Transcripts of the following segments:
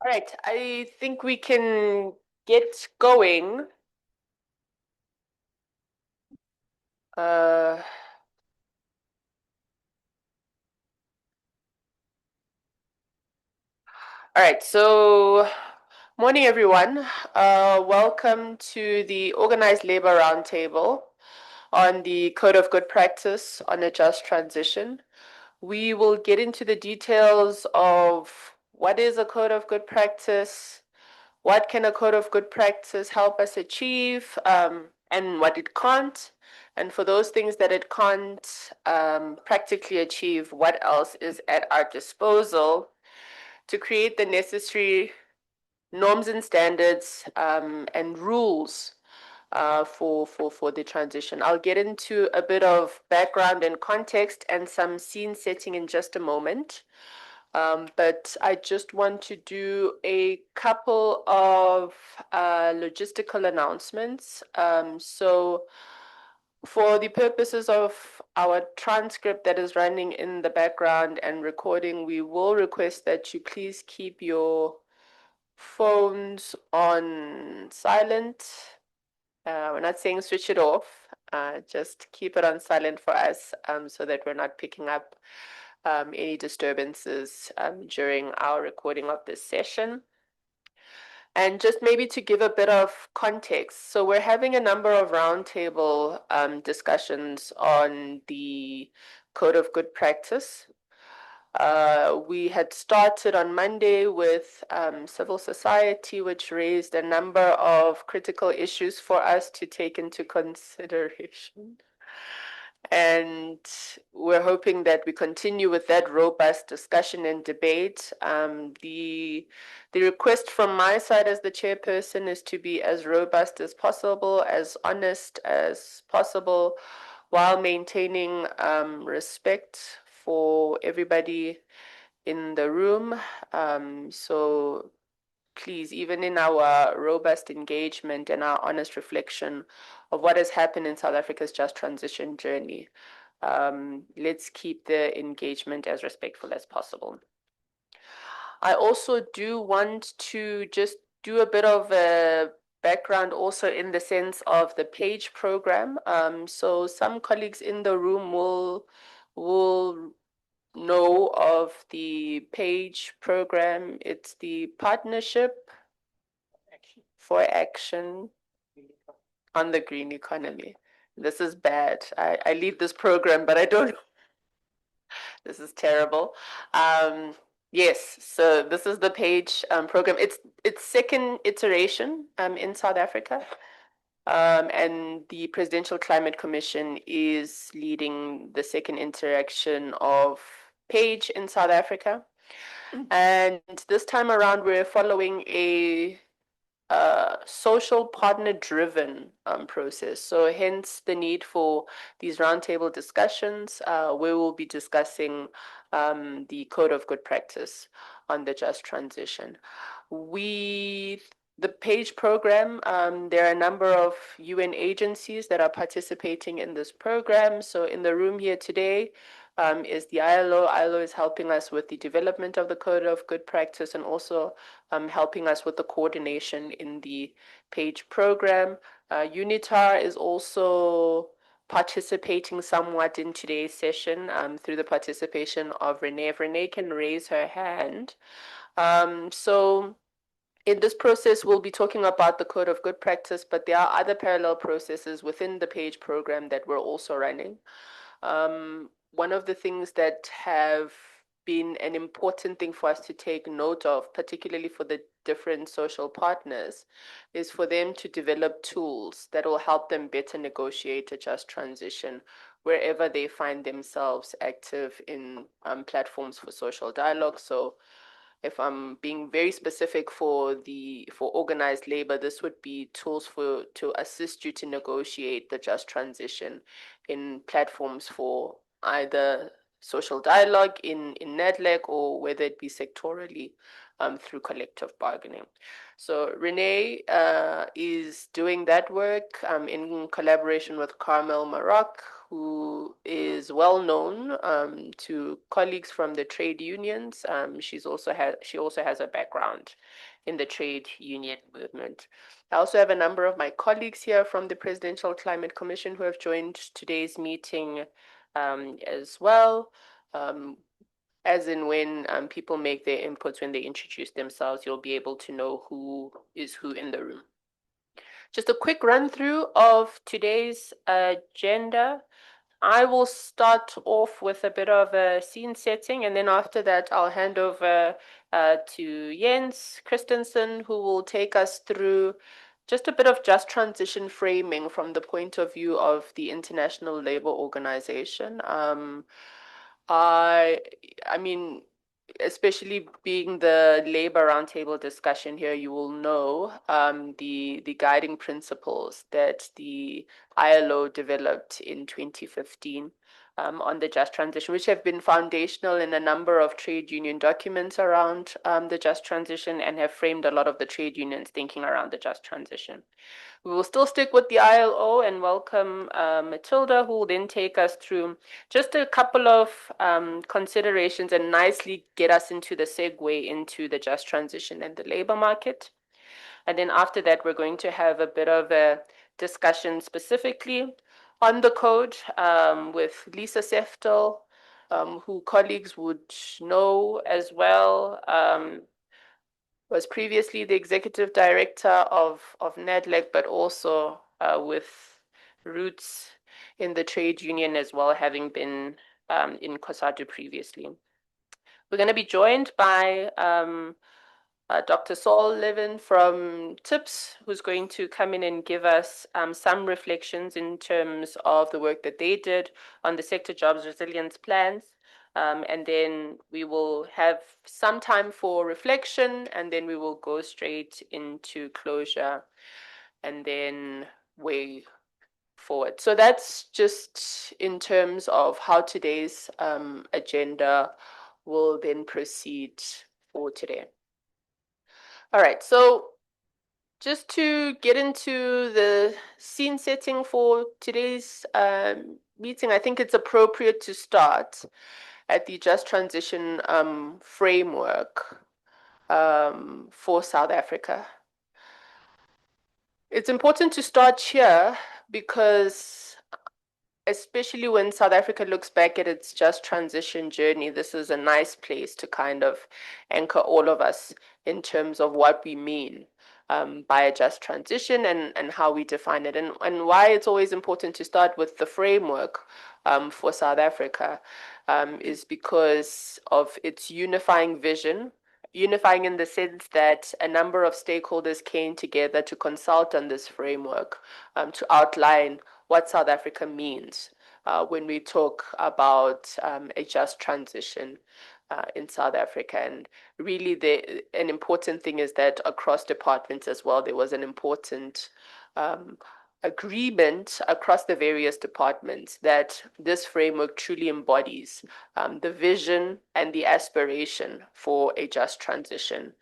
All right, I think we can get going. Uh, all right, so morning everyone. Welcome to the Organized Labor Roundtable on the Code of Good Practice on a Just Transition. We will get into the details of what is a Code of Good Practice, what can a Code of Good Practice help us achieve, and what it can't. And for those things that it can't practically achieve, what else is at our disposal to create the necessary norms and standards and rules for the transition. I'll get into a bit of background and context and some scene setting in just a moment. But I just want to do a couple of logistical announcements. So for the purposes of our transcript that is running in the background and recording, we will request that you please keep your phones on silent. We're not saying switch it off. Just keep it on silent for us so that we're not picking up any disturbances during our recording of this session. And just maybe to give a bit of context, so we're having a number of roundtable discussions on the Code of Good Practice. We had started on Monday with civil society, which raised a number of critical issues for us to take into consideration. And we're hoping that we continue with that robust discussion and debate. The request from my side as the chairperson is to be as robust as possible, as honest as possible, while maintaining respect for everybody in the room. So please, even in our robust engagement and our honest reflection of what has happened in South Africa's just transition journey, let's keep the engagement as respectful as possible. I also do want to just do a bit of a background also in the sense of the PAGE program. So some colleagues in the room will know of the PAGE program. It's the Partnership for Action on the Green Economy. This is bad. I lead this program, but I don't. This is terrible. Yes, so this is the PAGE program. It's second iteration in South Africa. And the Presidential Climate Commission is leading the second interaction of PAGE in South Africa. And this time around, we're following a social partner driven process. So hence the need for these roundtable discussions. We will be discussing the Code of Good Practice on the just transition. The PAGE program, there are a number of UN agencies that are participating in this program. So in the room here today, is the ILO. ILO is helping us with the development of the Code of Good Practice and also helping us with the coordination in the PAGE program. UNITAR is also participating somewhat in today's session through the participation of Renee. If Renee can raise her hand. So in this process, we'll be talking about the Code of Good Practice, but there are other parallel processes within the PAGE program that we're also running. One of the things that have been an important thing for us to take note of, particularly for the different social partners, is for them to develop tools that will help them better negotiate a just transition wherever they find themselves active in platforms for social dialogue. So if I'm being very specific for organized labor, this would be tools to assist you to negotiate the just transition in platforms for either social dialogue in NEDLEC or whether it be sectorally through collective bargaining. So Renee is doing that work in collaboration with Carmel Maroc, who is well known to colleagues from the trade unions. She also has a background in the trade union movement. I also have a number of my colleagues here from the Presidential Climate Commission who have joined today's meeting as well. As in when people make their inputs, when they introduce themselves, you'll be able to know who is who in the room. Just a quick run through of today's agenda. I will start off with a bit of a scene setting, and then after that, I'll hand over to Jens Christensen, who will take us through just a bit of just transition framing from the point of view of the International Labour Organization. I, I mean, especially being the labor roundtable discussion here, you will know the guiding principles that the ILO developed in 2015 on the just transition, which have been foundational in a number of trade union documents around the just transition and have framed a lot of the trade unions thinking around the just transition. We will still stick with the ILO and welcome Matilda, who will then take us through just a couple of considerations and nicely get us into the segue into the just transition and the labor market. And then after that, we're going to have a bit of a discussion specifically on the code with Lisa Seftel, who colleagues would know as well. Was previously the executive director of NADLEC, but also with roots in the trade union as well, having been in COSATU previously. We're going to be joined by Dr. Saul Levin from TIPS, who's going to come in and give us some reflections in terms of the work that they did on the sector jobs resilience plans. And then we will have some time for reflection, and then we will go straight into closure and then way forward. So that's just in terms of how today's agenda will then proceed for today. All right, so just to get into the scene setting for today's meeting, I think it's appropriate to start at the Just Transition framework for South Africa. It's important to start here because especially when South Africa looks back at its just transition journey, this is a nice place to kind of anchor all of us in terms of what we mean by a just transition and how we define it, and why it's always important to start with the framework for South Africa is because of its unifying vision. Unifying in the sense that a number of stakeholders came together to consult on this framework to outline what South Africa means when we talk about a just transition in South Africa. And really, an important thing is that across departments as well, there was an important agreement across the various departments that this framework truly embodies the vision and the aspiration for a just transition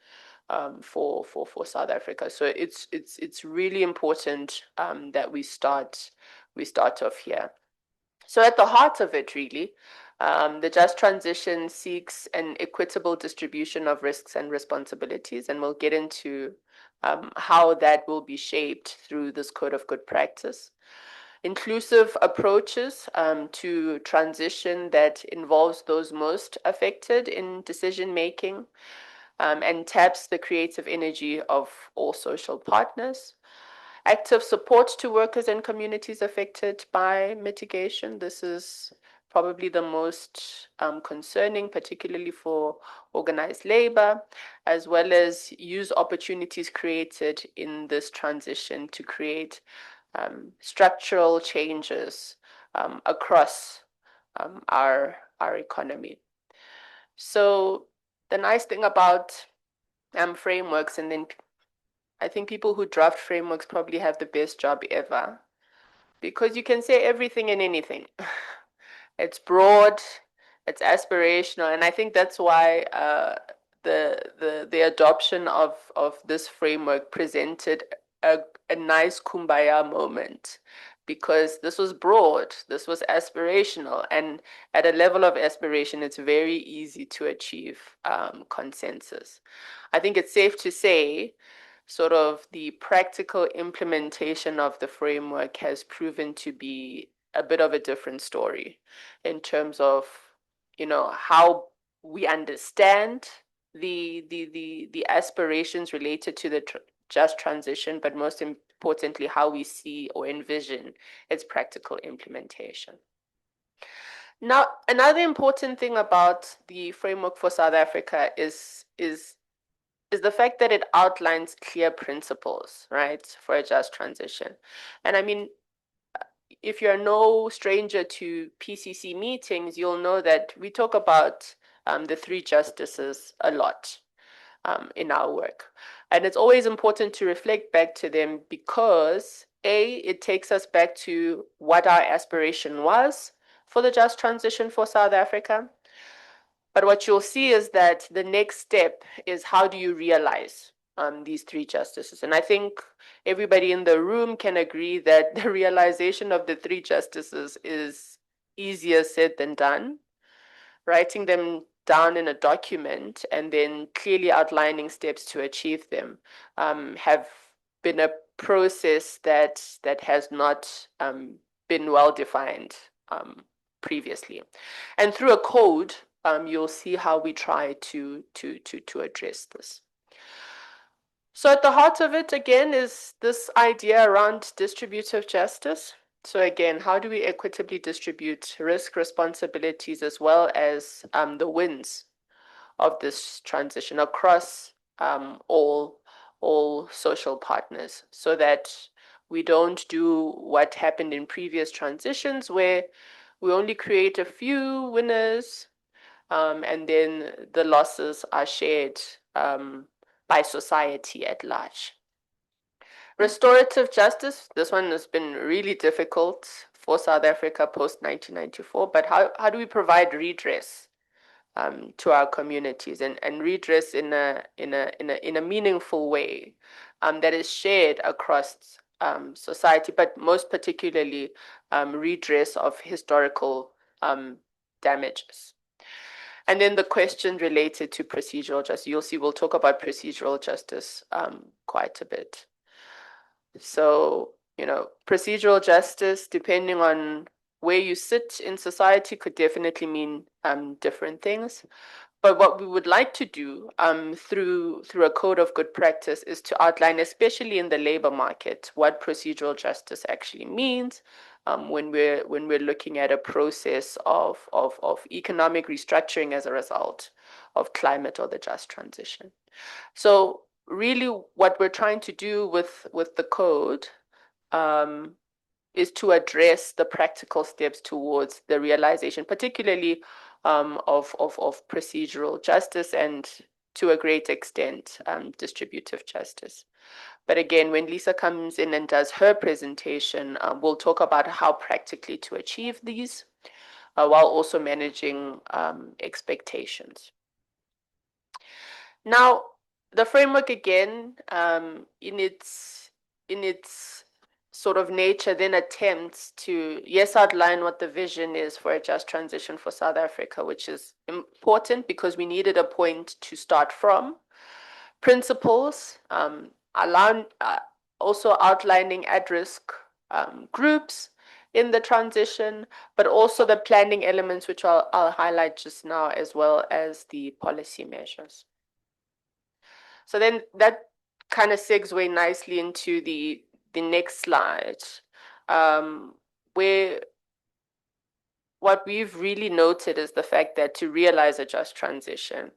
for South Africa. So it's really important that we start off here. So at the heart of it, really, the just transition seeks an equitable distribution of risks and responsibilities, and we'll get into how that will be shaped through this code of good practice. Inclusive approaches to transition that involves those most affected in decision making and taps the creative energy of all social partners. Active support to workers and communities affected by mitigation. This is probably the most concerning, particularly for organized labor, as well as use opportunities created in this transition to create structural changes across our economy. So the nice thing about frameworks, and then I think people who draft frameworks probably have the best job ever because you can say everything and anything. It's broad, it's aspirational, and I think that's why the adoption of this framework presented a nice kumbaya moment because this was broad, this was aspirational, and at a level of aspiration, it's very easy to achieve consensus. I think it's safe to say sort of the practical implementation of the framework has proven to be a bit of a different story in terms of, how we understand the aspirations related to the just transition, but most importantly, how we see or envision its practical implementation. Now, another important thing about the framework for South Africa is the fact that it outlines clear principles, right, for a just transition. And I mean, if you're no stranger to PCC meetings, you'll know that we talk about the three justices a lot in our work. And it's always important to reflect back to them because A, it takes us back to what our aspiration was for the just transition for South Africa. But what you'll see is that the next step is how do you realize these three justices? And I think everybody in the room can agree that the realization of the three justices is easier said than done. Writing them down in a document and then clearly outlining steps to achieve them have been a process that has not been well defined previously. And through a code, you'll see how we try to address this. So at the heart of it, again, is this idea around distributive justice. So again, how do we equitably distribute risk responsibilities as well as the wins of this transition across all social partners, so that we don't do what happened in previous transitions where we only create a few winners and then the losses are shared by society at large. Restorative justice, this one has been really difficult for South Africa post 1994, but how do we provide redress to our communities and redress in a meaningful way that is shared across society, but most particularly redress of historical damages. And then the question related to procedural justice. You'll see we'll talk about procedural justice quite a bit. So, procedural justice, depending on where you sit in society, could definitely mean different things. But what we would like to do through a code of good practice is to outline, especially in the labor market, what procedural justice actually means when we're looking at a process of economic restructuring as a result of climate or the just transition. So really what we're trying to do with the code is to address the practical steps towards the realization, particularly of procedural justice and to a great extent distributive justice. But again, when Lisa comes in and does her presentation, we'll talk about how practically to achieve these while also managing expectations. Now, the framework again, in its sort of nature, then attempts to, yes, outline what the vision is for a just transition for South Africa, which is important because we needed a point to start from. Principles, also outlining at-risk groups in the transition, but also the planning elements, which I'll highlight just now, as well as the policy measures. So then that kind of segues nicely into the next slide, where what we've really noted is the fact that to realize a just transition,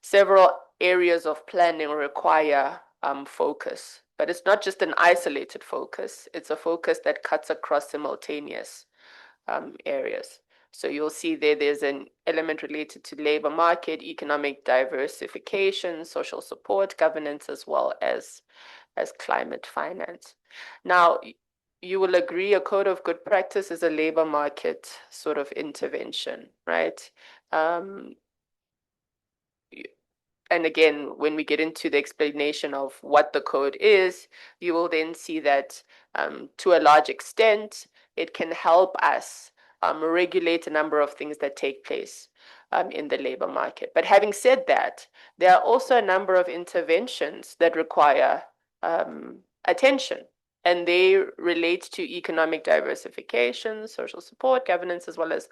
several areas of planning require focus. But it's not just an isolated focus, it's a focus that cuts across simultaneous areas. So you'll see there's an element related to labor market, economic diversification, social support, governance, as well as climate finance. Now, you will agree a code of good practice is a labor market sort of intervention, right? And again, when we get into the explanation of what the code is, you will then see that To a large extent, it can help us regulate a number of things that take place in the labor market. But having said that, there are also a number of interventions that require attention, and they relate to economic diversification, social support, governance, as well as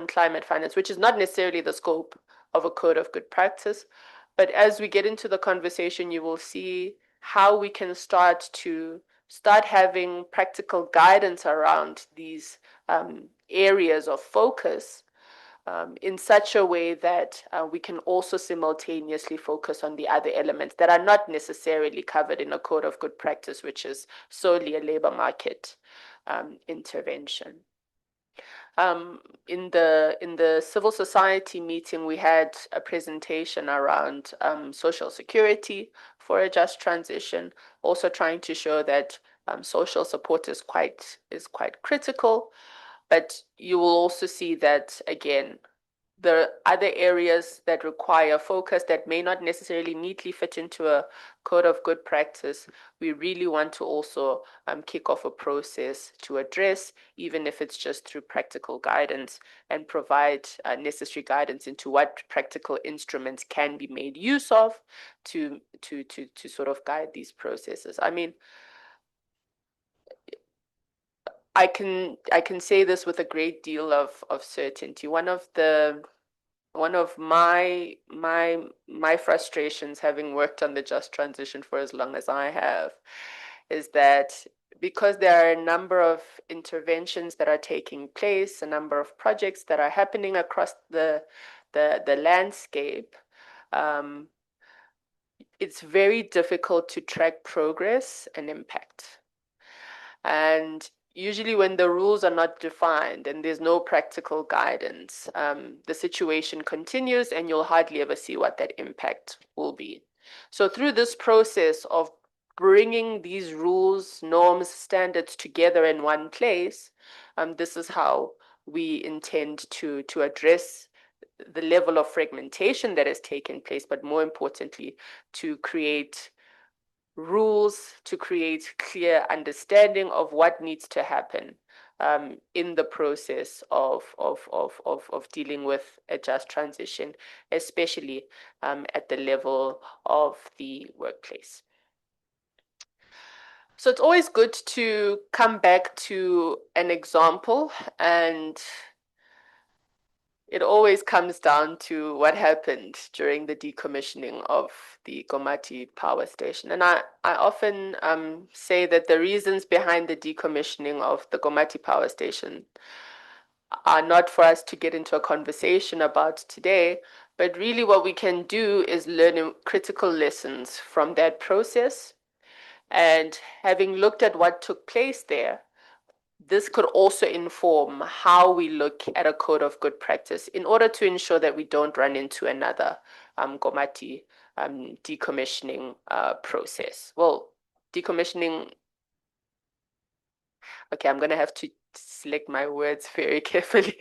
climate finance, which is not necessarily the scope of a code of good practice. But as we get into the conversation, you will see how we can start having practical guidance around these areas of focus in such a way that we can also simultaneously focus on the other elements that are not necessarily covered in a code of good practice, which is solely a labor market intervention. In the civil society meeting, we had a presentation around social security for a just transition, also trying to show that social support is quite critical. But you will also see that, again, the other areas that require focus that may not necessarily neatly fit into a code of good practice, we really want to also kick off a process to address, even if it's just through practical guidance, and provide necessary guidance into what practical instruments can be made use of to sort of guide these processes. I mean, I can say this with a great deal of certainty. One of my frustrations, having worked on the just transition for as long as I have, is that because there are a number of interventions that are taking place, a number of projects that are happening across the landscape, it's very difficult to track progress and impact. And usually when the rules are not defined and there's no practical guidance, the situation continues and you'll hardly ever see what that impact will be. So through this process of bringing these rules, norms, standards together in one place, this is how we intend to address the level of fragmentation that has taken place, but more importantly, to create rules, to create clear understanding of what needs to happen in the process of dealing with a just transition, especially at the level of the workplace. So it's always good to come back to an example, and it always comes down to what happened during the decommissioning of the Komati power station. And I often say that the reasons behind the decommissioning of the Komati power station are not for us to get into a conversation about today, but really what we can do is learn critical lessons from that process. And having looked at what took place there, this could also inform how we look at a code of good practice in order to ensure that we don't run into another Komati decommissioning process. Well, decommissioning, okay, I'm going to have to select my words very carefully.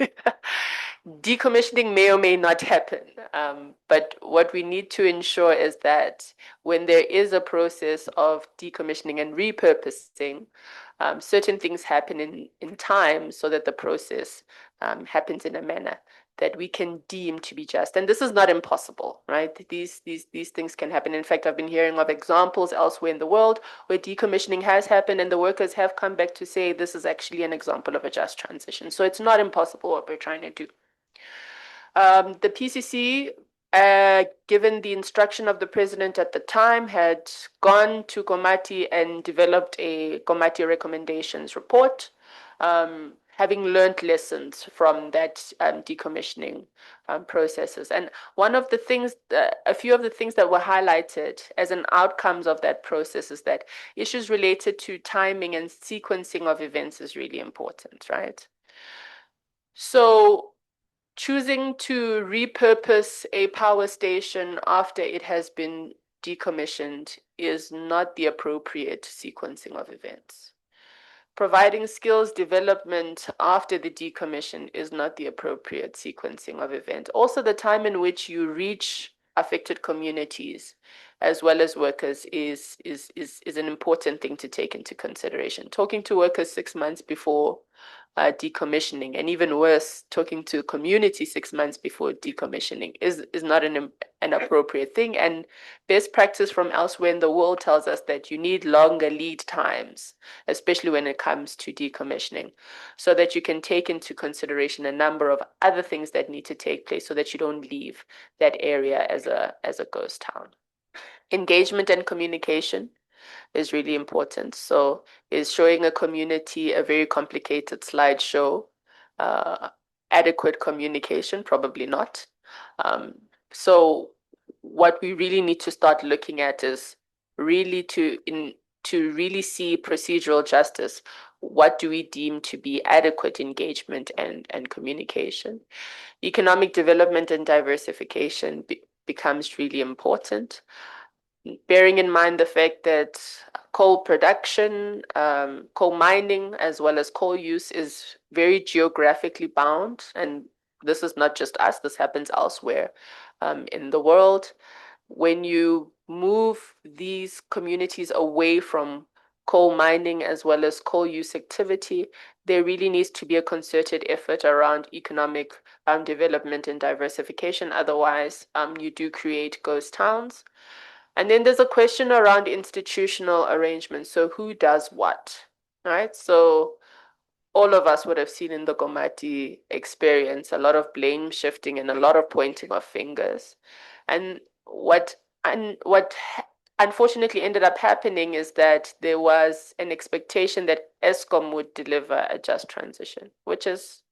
Decommissioning may or may not happen, but what we need to ensure is that when there is a process of decommissioning and repurposing, certain things happen in time so that the process happens in a manner that we can deem to be just. And this is not impossible, right? These things can happen. In fact, I've been hearing of examples elsewhere in the world where decommissioning has happened and the workers have come back to say this is actually an example of a just transition. So it's not impossible what we're trying to do. The PCC, given the instruction of the president at the time, had gone to Komati and developed a Komati recommendations report, having learned lessons from that decommissioning processes. And one of the things, a few of the things that were highlighted as an outcomes of that process is that issues related to timing and sequencing of events is really important, right? So choosing to repurpose a power station after it has been decommissioned is not the appropriate sequencing of events. Providing skills development after the decommission is not the appropriate sequencing of events. Also, the time in which you reach affected communities as well as workers is an important thing to take into consideration. Talking to workers 6 months before decommissioning, and even worse, talking to community 6 months before decommissioning is not an appropriate thing. And best practice from elsewhere in the world tells us that you need longer lead times, especially when it comes to decommissioning, so that you can take into consideration a number of other things that need to take place so that you don't leave that area as a ghost town. Engagement and communication is really important. So, is showing a community a very complicated slideshow uh, adequate communication? Probably not. Um, so, what we really need to start looking at is really to really see procedural justice. What do we deem to be adequate engagement and communication? Economic development and diversification becomes really important, bearing in mind the fact that coal production, coal mining, as well as coal use is very geographically bound. And this is not just us, this happens elsewhere in the world. When you move these communities away from coal mining as well as coal use activity, there really needs to be a concerted effort around economic development and diversification. Otherwise, you do create ghost towns. And then there's a question around institutional arrangements. So who does what, right? So all of us would have seen in the Komati experience a lot of blame shifting and a lot of pointing of fingers. And what unfortunately ended up happening is that there was an expectation that ESCOM would deliver a just transition, which is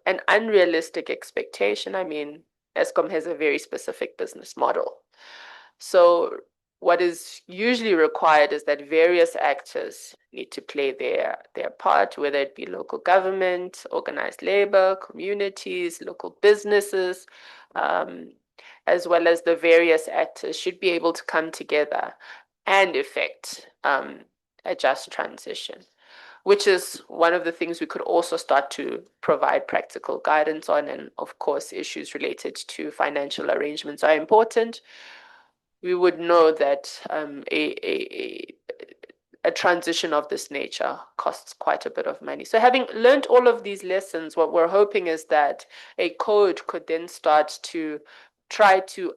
an unrealistic expectation. I mean, ESCOM has a very specific business model. So what is usually required is that various actors need to play their part, whether it be local government, organized labor, communities, local businesses, um, as well as the various actors should be able to come together and effect a just transition, which is one of the things we could also start to provide practical guidance on. And of course, issues related to financial arrangements are important. We would know that a transition of this nature costs quite a bit of money. So having learned all of these lessons, what we're hoping is that a code could then start to try to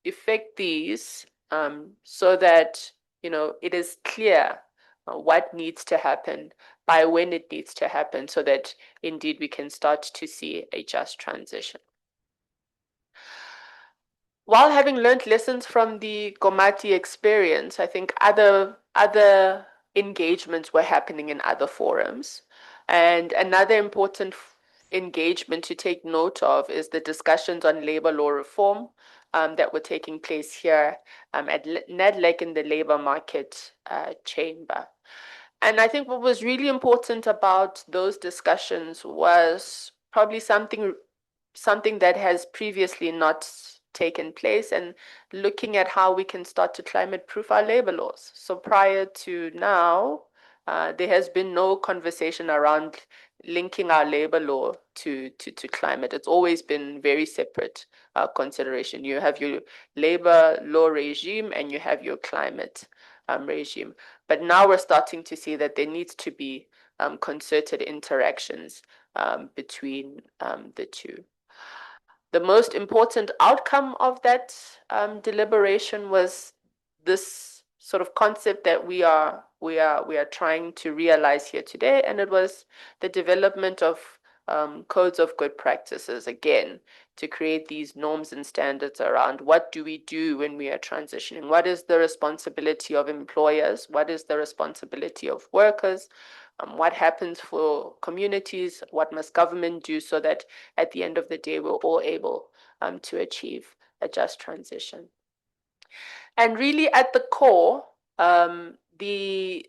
effect these so that it is clear what needs to happen by when it needs to happen so that indeed we can start to see a just transition. While having learned lessons from the Komati experience, I think other engagements were happening in other forums. And another important engagement to take note of is the discussions on labor law reform that were taking place here at NADLEC in the labor market chamber. And I think what was really important about those discussions was probably something that has previously not taken place, and looking at how we can start to climate proof our labor laws. So prior to now, there has been no conversation around linking our labor law to climate. It's always been very separate consideration. You have your labor law regime and you have your climate regime. But now we're starting to see that there needs to be concerted interactions between the two. The most important outcome of that deliberation was this sort of concept that we are trying to realize here today, and it was the development of codes of good practices, again, to create these norms and standards around what do we do when we are transitioning, what is the responsibility of employers, what is the responsibility of workers, what happens for communities, what must government do so that at the end of the day we're all able to achieve a just transition. And really at the core, the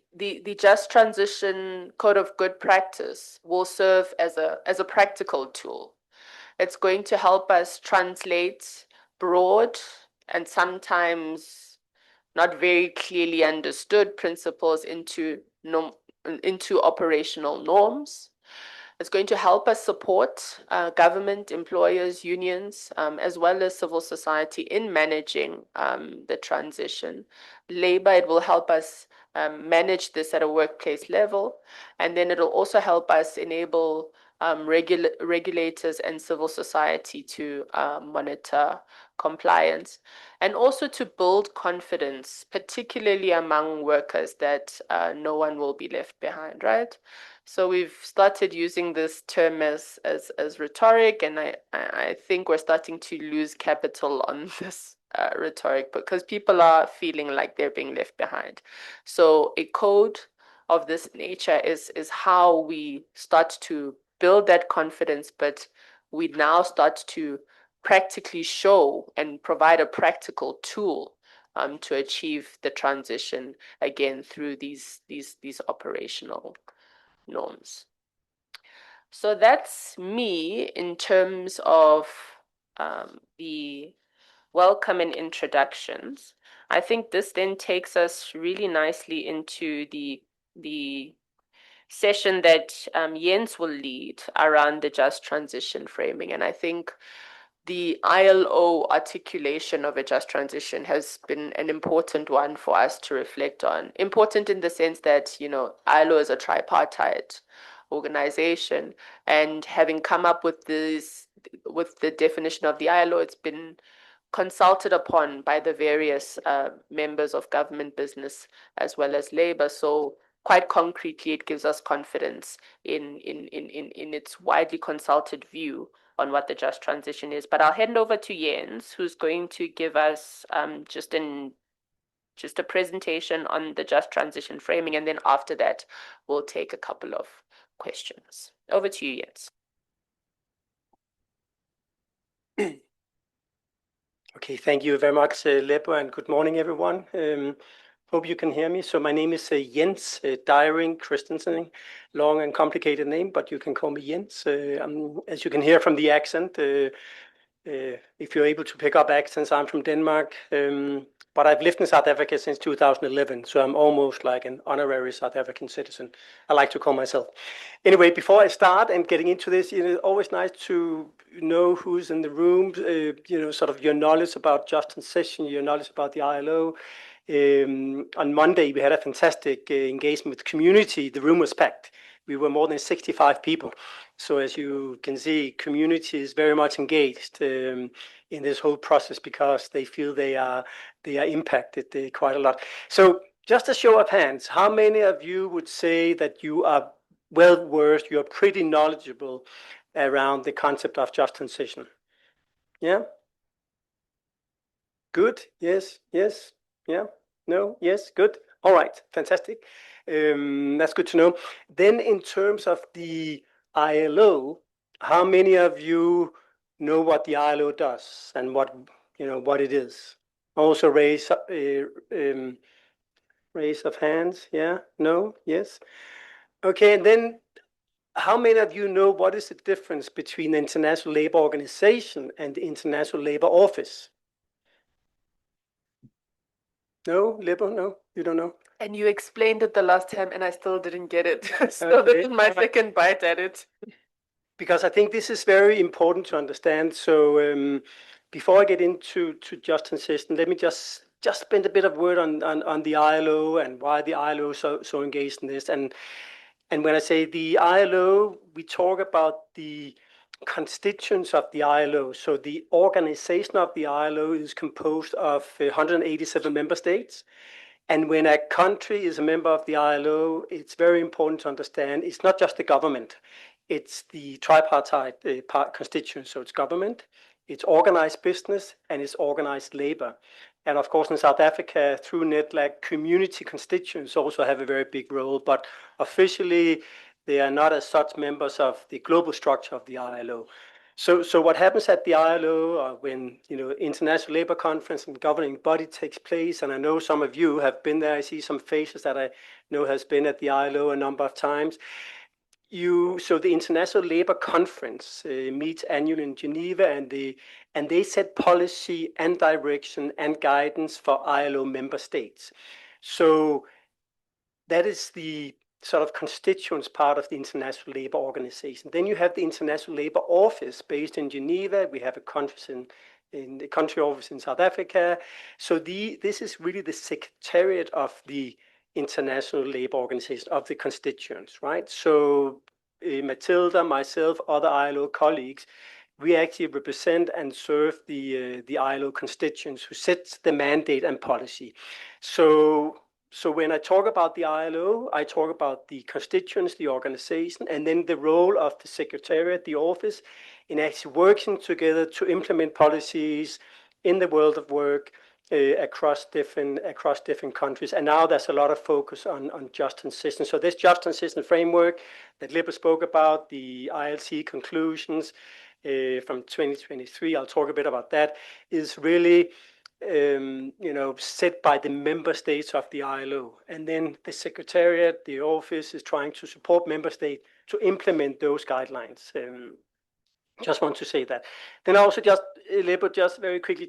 just transition code of good practice will serve as a practical tool. It's going to help us translate broad and sometimes not very clearly understood principles into operational norms. It's going to help us support government, employers, unions, as well as civil society in managing the transition. Labor, it will help us manage this at a workplace level, and then it'll also help us enable regulators and civil society to monitor compliance, and also to build confidence, particularly among workers, that no one will be left behind, right? So we've started using this term as rhetoric, and I think we're starting to lose capital on this rhetoric because people are feeling like they're being left behind. So a code of this nature is how we start to build that confidence, but we now start to practically show and provide a practical tool to achieve the transition again through these operational norms. So that's me in terms of the welcome and introductions. I think this then takes us really nicely into the session that Jens will lead around the just transition framing. And I think the ILO articulation of a just transition has been an important one for us to reflect on. Important in the sense that, ILO is a tripartite organization, and having come up with the definition of the ILO, it's been consulted upon by the various members of government, business, as well as labor. So quite concretely, it gives us confidence in its widely consulted view on what the just transition is. But I'll hand over to Jens, who's going to give us just a presentation on the just transition framing, and then after that, we'll take a couple of questions. Over to you, Jens. Okay, thank you very much, Lepo, and good morning, everyone. Hope you can hear me. So my name is Jens Dyring Christensen, long and complicated name, but you can call me Jens. As you can hear from the accent, if you're able to pick up accents, I'm from Denmark, but I've lived in South Africa since 2011, so I'm almost like an honorary South African citizen, I like to call myself. Anyway, before I start and getting into this, it's always nice to know who's in the room, sort of your knowledge about just transition, your knowledge about the ILO. On Monday, we had a fantastic engagement with the community. The room was packed. We were more than 65 people. So as you can see, community is very much engaged in this whole process because they feel they are impacted quite a lot. So just a show of hands, how many of you would say that you are well versed, you're pretty knowledgeable around the concept of just transition? Yeah? Good? Yes? Yes? Yeah? No? Yes? Good? All right, fantastic. That's good to know. Then in terms of the ILO, how many of you know what the ILO does and what it is? Also raise of hands. Yeah? No? Yes? Okay, and then how many of you know what is the difference between the International Labour Organization and the International Labour Office? No, Lepo? No, you don't know? And you explained it the last time, and I still didn't get it. So this is my second bite at it. Because I think this is very important to understand. So before I get into just transition, let me just spend a bit of word on the ILO and why the ILO is so engaged in this. And when I say the ILO, we talk about the constituents of the ILO. So the organization of the ILO is composed of 187 member states. And when a country is a member of the ILO, it's very important to understand it's not just the government. It's the tripartite constituents. So it's government, it's organized business, and it's organized labor. And of course, in South Africa, through NEDLAC, community constituents also have a very big role, but officially, they are not as such members of the global structure of the ILO. So what happens at the ILO when International Labour Conference and governing body takes place, and I know some of you have been there. I see some faces that I know has been at the ILO a number of times. So the International Labour Conference meets annually in Geneva, and they set policy and direction and guidance for ILO member states. So that is the sort of constituents part of the International Labour Organization. Then you have the International Labour Office based in Geneva. We have a country in the country office in South Africa. So this is really the secretariat of the International Labour Organization, of the constituents, right? So Matilda, myself, other ILO colleagues, we actually represent and serve the ILO constituents who sets the mandate and policy. So when I talk about the ILO, I talk about the constituents, the organization, and then the role of the secretariat, the office, in actually working together to implement policies in the world of work across different countries. And now there's a lot of focus on just transition. So this just transition framework that Libba spoke about, the ILC conclusions from 2023, I'll talk a bit about that, is really set by the member states of the ILO. And then the secretariat, the office, is trying to support member states to implement those guidelines. Just want to say that. Then I also just very quickly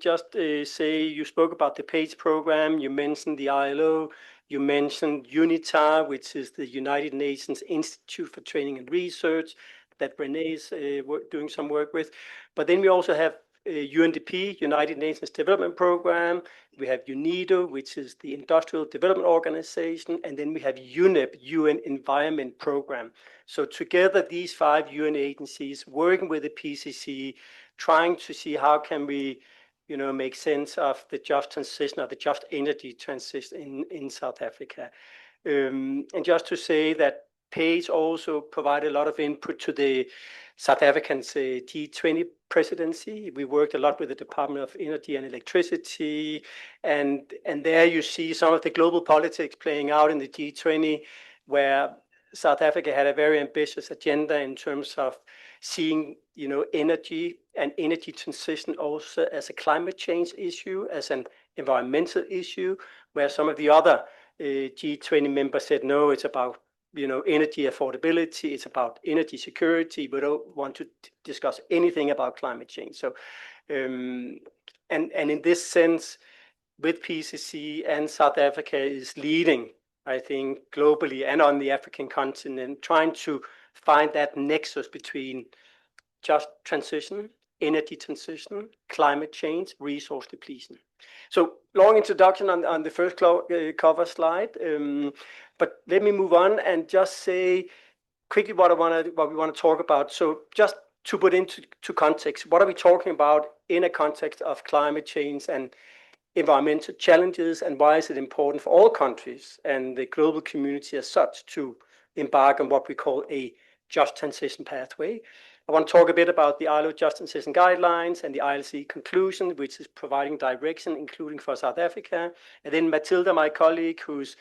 say, you spoke about the PACE program, you mentioned the ILO, you mentioned UNITAR, which is the United Nations Institute for Training and Research that Renee is doing some work with. But then we also have UNDP, United Nations Development Program. We have UNIDO, which is the Industrial Development Organization. And then we have UNEP, UN Environment Program. So together, these 5 UN agencies working with the PCC, trying to see how can we make sense of the just transition, or the just energy transition in South Africa. And just to say that PACE also provided a lot of input to the South African G20 presidency. We worked a lot with the Department of Energy and Electricity, and there you see some of the global politics playing out in the G20, where South Africa had a very ambitious agenda in terms of seeing energy and energy transition also as a climate change issue, as an environmental issue, where some of the other G20 members said, no, it's about energy affordability, it's about energy security. We don't want to discuss anything about climate change. So, and in this sense, with PCC and South Africa is leading, I think, globally and on the African continent, trying to find that nexus between just transition, energy transition, climate change, resource depletion. So long introduction on the first cover slide, but let me move on and just say quickly what we want to talk about. So just to put into context, what are we talking about in a context of climate change and environmental challenges, and why is it important for all countries and the global community as such to embark on what we call a just transition pathway? I want to talk a bit about the ILO Just Transition Guidelines and the ILC conclusion, which is providing direction, including for South Africa. And then Matilda, my colleague, who's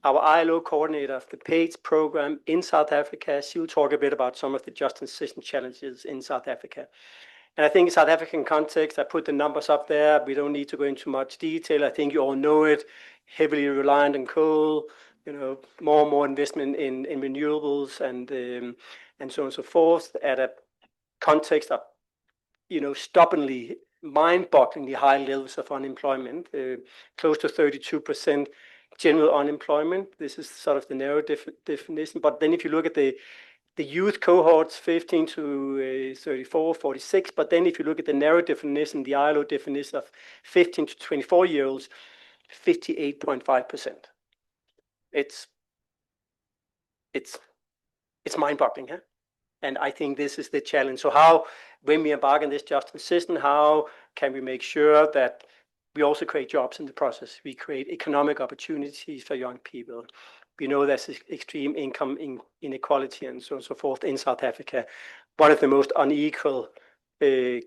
our ILO coordinator of the PACE program in South Africa, she'll talk a bit about some of the just transition challenges in South Africa. And I think in South African context, I put the numbers up there. We don't need to go into much detail. I think you all know it. Heavily reliant on coal, more and more investment in renewables and so on and so forth, at a context of stubbornly, mind-bogglingly high levels of unemployment, close to 32% general unemployment. This is sort of the narrow definition. But then if you look at the youth cohorts, 15 to 34, 46, but then if you look at the narrow definition, the ILO definition of 15 to 24-year-olds, 58.5%. It's mind-boggling, huh? And I think this is the challenge. So how, when we embark on this just transition, how can we make sure that we also create jobs in the process? We create economic opportunities for young people. We know there's extreme income inequality and so on and so forth in South Africa, one of the most unequal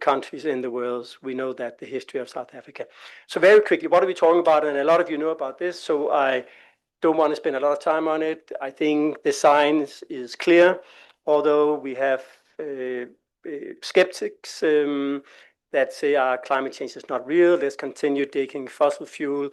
countries in the world. We know that, the history of South Africa. So very quickly, what are we talking about? And a lot of you know about this, so I don't want to spend a lot of time on it. I think the science is clear. Although we have skeptics that say climate change is not real, let's continue taking fossil fuel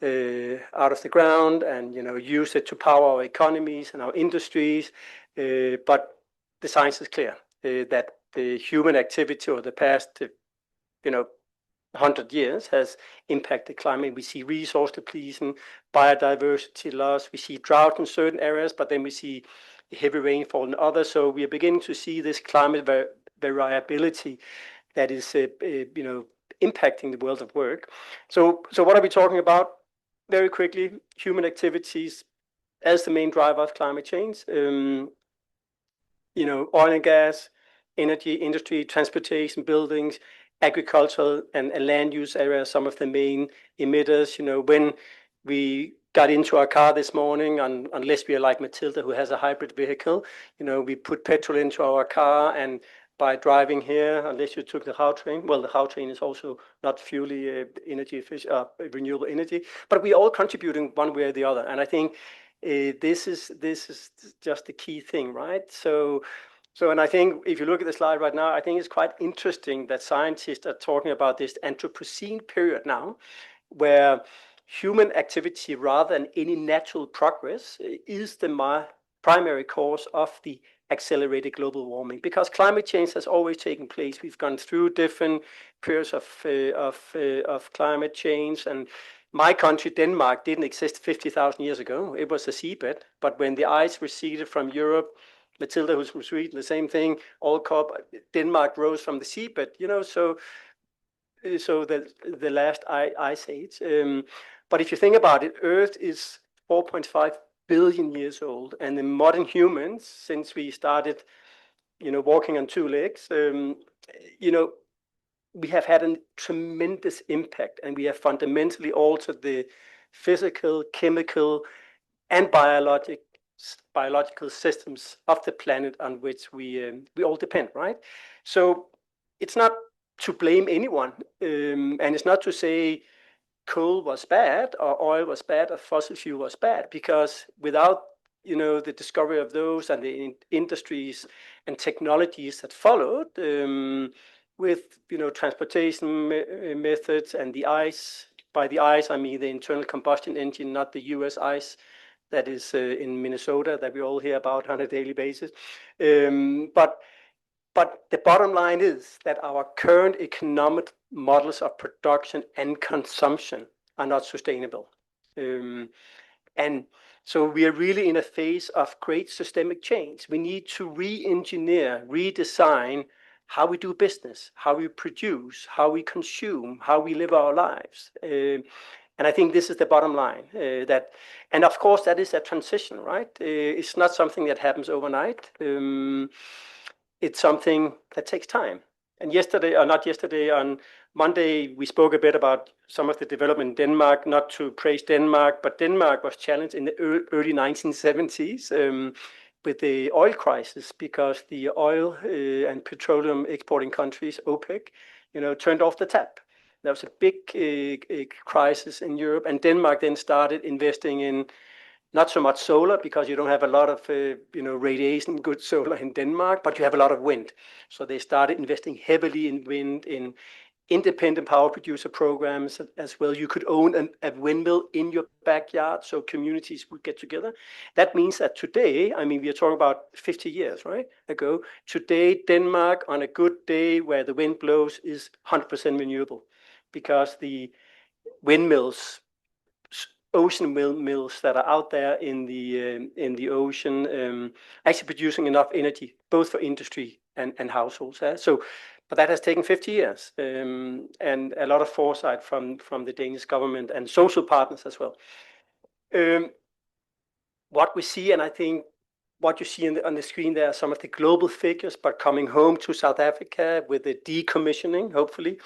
out of the ground and use it to power our economies and our industries. But the science is clear that the human activity over the past 100 years has impacted climate. We see resource depletion, biodiversity loss, we see drought in certain areas, but then we see heavy rainfall in others. So we are beginning to see this climate variability that is impacting the world of work. So what are we talking about? Very quickly, human activities as the main driver of climate change. Oil and gas, energy, industry, transportation, buildings, agricultural and land use areas, some of the main emitters. When we got into our car this morning, unless we are like Matilda, who has a hybrid vehicle, we put petrol into our car, and by driving here, unless you took the How train, well, the How train is also not fully energy efficient, renewable energy, but we're all contributing one way or the other. And I think this is just the key thing, right? And I think if you look at the slide right now, I think it's quite interesting that scientists are talking about this Anthropocene period now, where human activity rather than any natural progress is the primary cause of the accelerated global warming, because climate change has always taken place. We've gone through different periods of climate change, and my country, Denmark, didn't exist 50,000 years ago. It was a seabed, but when the ice receded from Europe, Matilda, who's from Sweden, the same thing, all Denmark rose from the seabed, so the last ice age. But if you think about it, Earth is 4.5 billion years old, and the modern humans, since we started, walking on two legs, we have had a tremendous impact, and we have fundamentally altered the physical, chemical, and biological systems of the planet on which we all depend, right? So it's not to blame anyone, and it's not to say coal was bad or oil was bad or fossil fuel was bad, because without the discovery of those and the industries and technologies that followed, with transportation methods and the ice. By the ice, I mean the internal combustion engine, not the US ice that is in Minnesota that we all hear about on a daily basis. But the bottom line is that our current economic models of production and consumption are not sustainable. And so we are really in a phase of great systemic change. We need to re-engineer, redesign how we do business, how we produce, how we consume, how we live our lives. And I think this is the bottom line. And of course, that is a transition, right? It's not something that happens overnight. It's something that takes time. And on Monday, we spoke a bit about some of the development in Denmark, not to praise Denmark, but Denmark was challenged in the early 1970s with the oil crisis, because the oil and petroleum exporting countries, OPEC, turned off the tap. There was a big crisis in Europe, and Denmark then started investing in not so much solar, because you don't have a lot of radiation, good solar in Denmark, but you have a lot of wind. So they started investing heavily in wind, in independent power producer programs as well. You could own a windmill in your backyard, so communities would get together. That means that today, we are talking about 50 years, right, ago. Today, Denmark, on a good day where the wind blows, is 100% renewable, because the windmills, ocean windmills that are out there in the ocean, actually producing enough energy, both for industry and households. But that has taken 50 years, and a lot of foresight from the Danish government and social partners as well. What we see, and I think what you see on the screen there, are some of the global figures, but coming home to South Africa with the decommissioning, hopefully,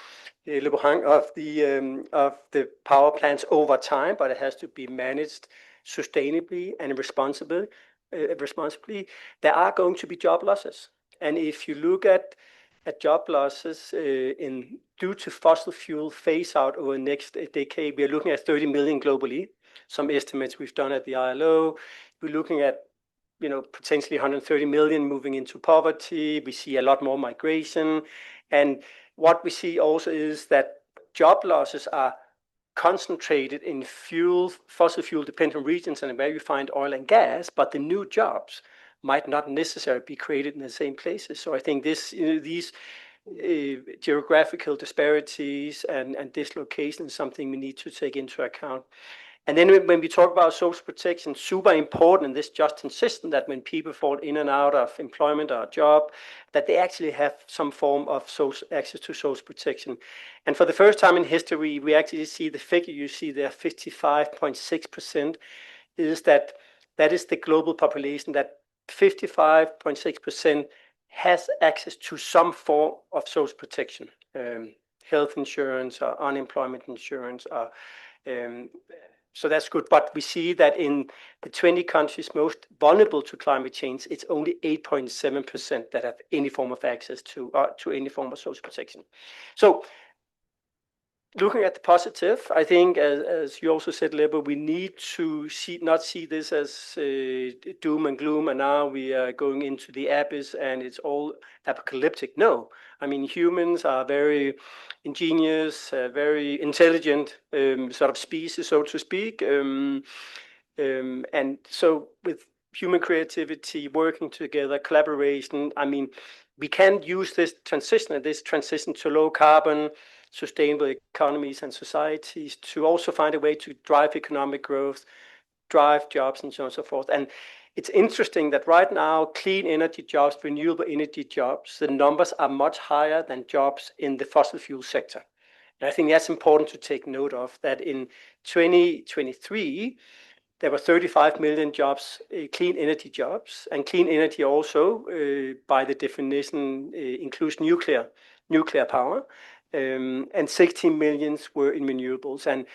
of the power plants over time, but it has to be managed sustainably and responsibly. There are going to be job losses, and if you look at job losses due to fossil fuel phase out over the next decade, we are looking at 30 million globally. Some estimates we've done at the ILO, we're looking at potentially 130 million moving into poverty. We see a lot more migration, and what we see also is that job losses are concentrated in fossil fuel dependent regions and where you find oil and gas, but the new jobs might not necessarily be created in the same places. So I think these geographical disparities and dislocation is something we need to take into account. And then when we talk about social protection, super important in this just transition that when people fall in and out of employment or job, that they actually have some form of social access to social protection. And for the first time in history, we actually see the figure you see there, 55.6%, is that is the global population, that 55.6% has access to some form of social protection, health insurance or unemployment insurance. So that's good. But we see that in the 20 countries most vulnerable to climate change, it's only 8.7% that have any form of access to any form of social protection. So looking at the positive, I think, as you also said, Lebo, we need to not see this as doom and gloom, and now we are going into the abyss and it's all apocalyptic. No, I mean, humans are very ingenious, very intelligent sort of species, so to speak. And so with human creativity, working together, collaboration, I mean, we can use this transition to low carbon, sustainable economies and societies to also find a way to drive economic growth, drive jobs, and so on and so forth. And it's interesting that right now, clean energy jobs, renewable energy jobs, the numbers are much higher than jobs in the fossil fuel sector. And I think that's important to take note of, that in 2023, there were 35 million jobs, clean energy jobs, and clean energy also, by the definition, includes nuclear power, and 16 millions were in renewables. And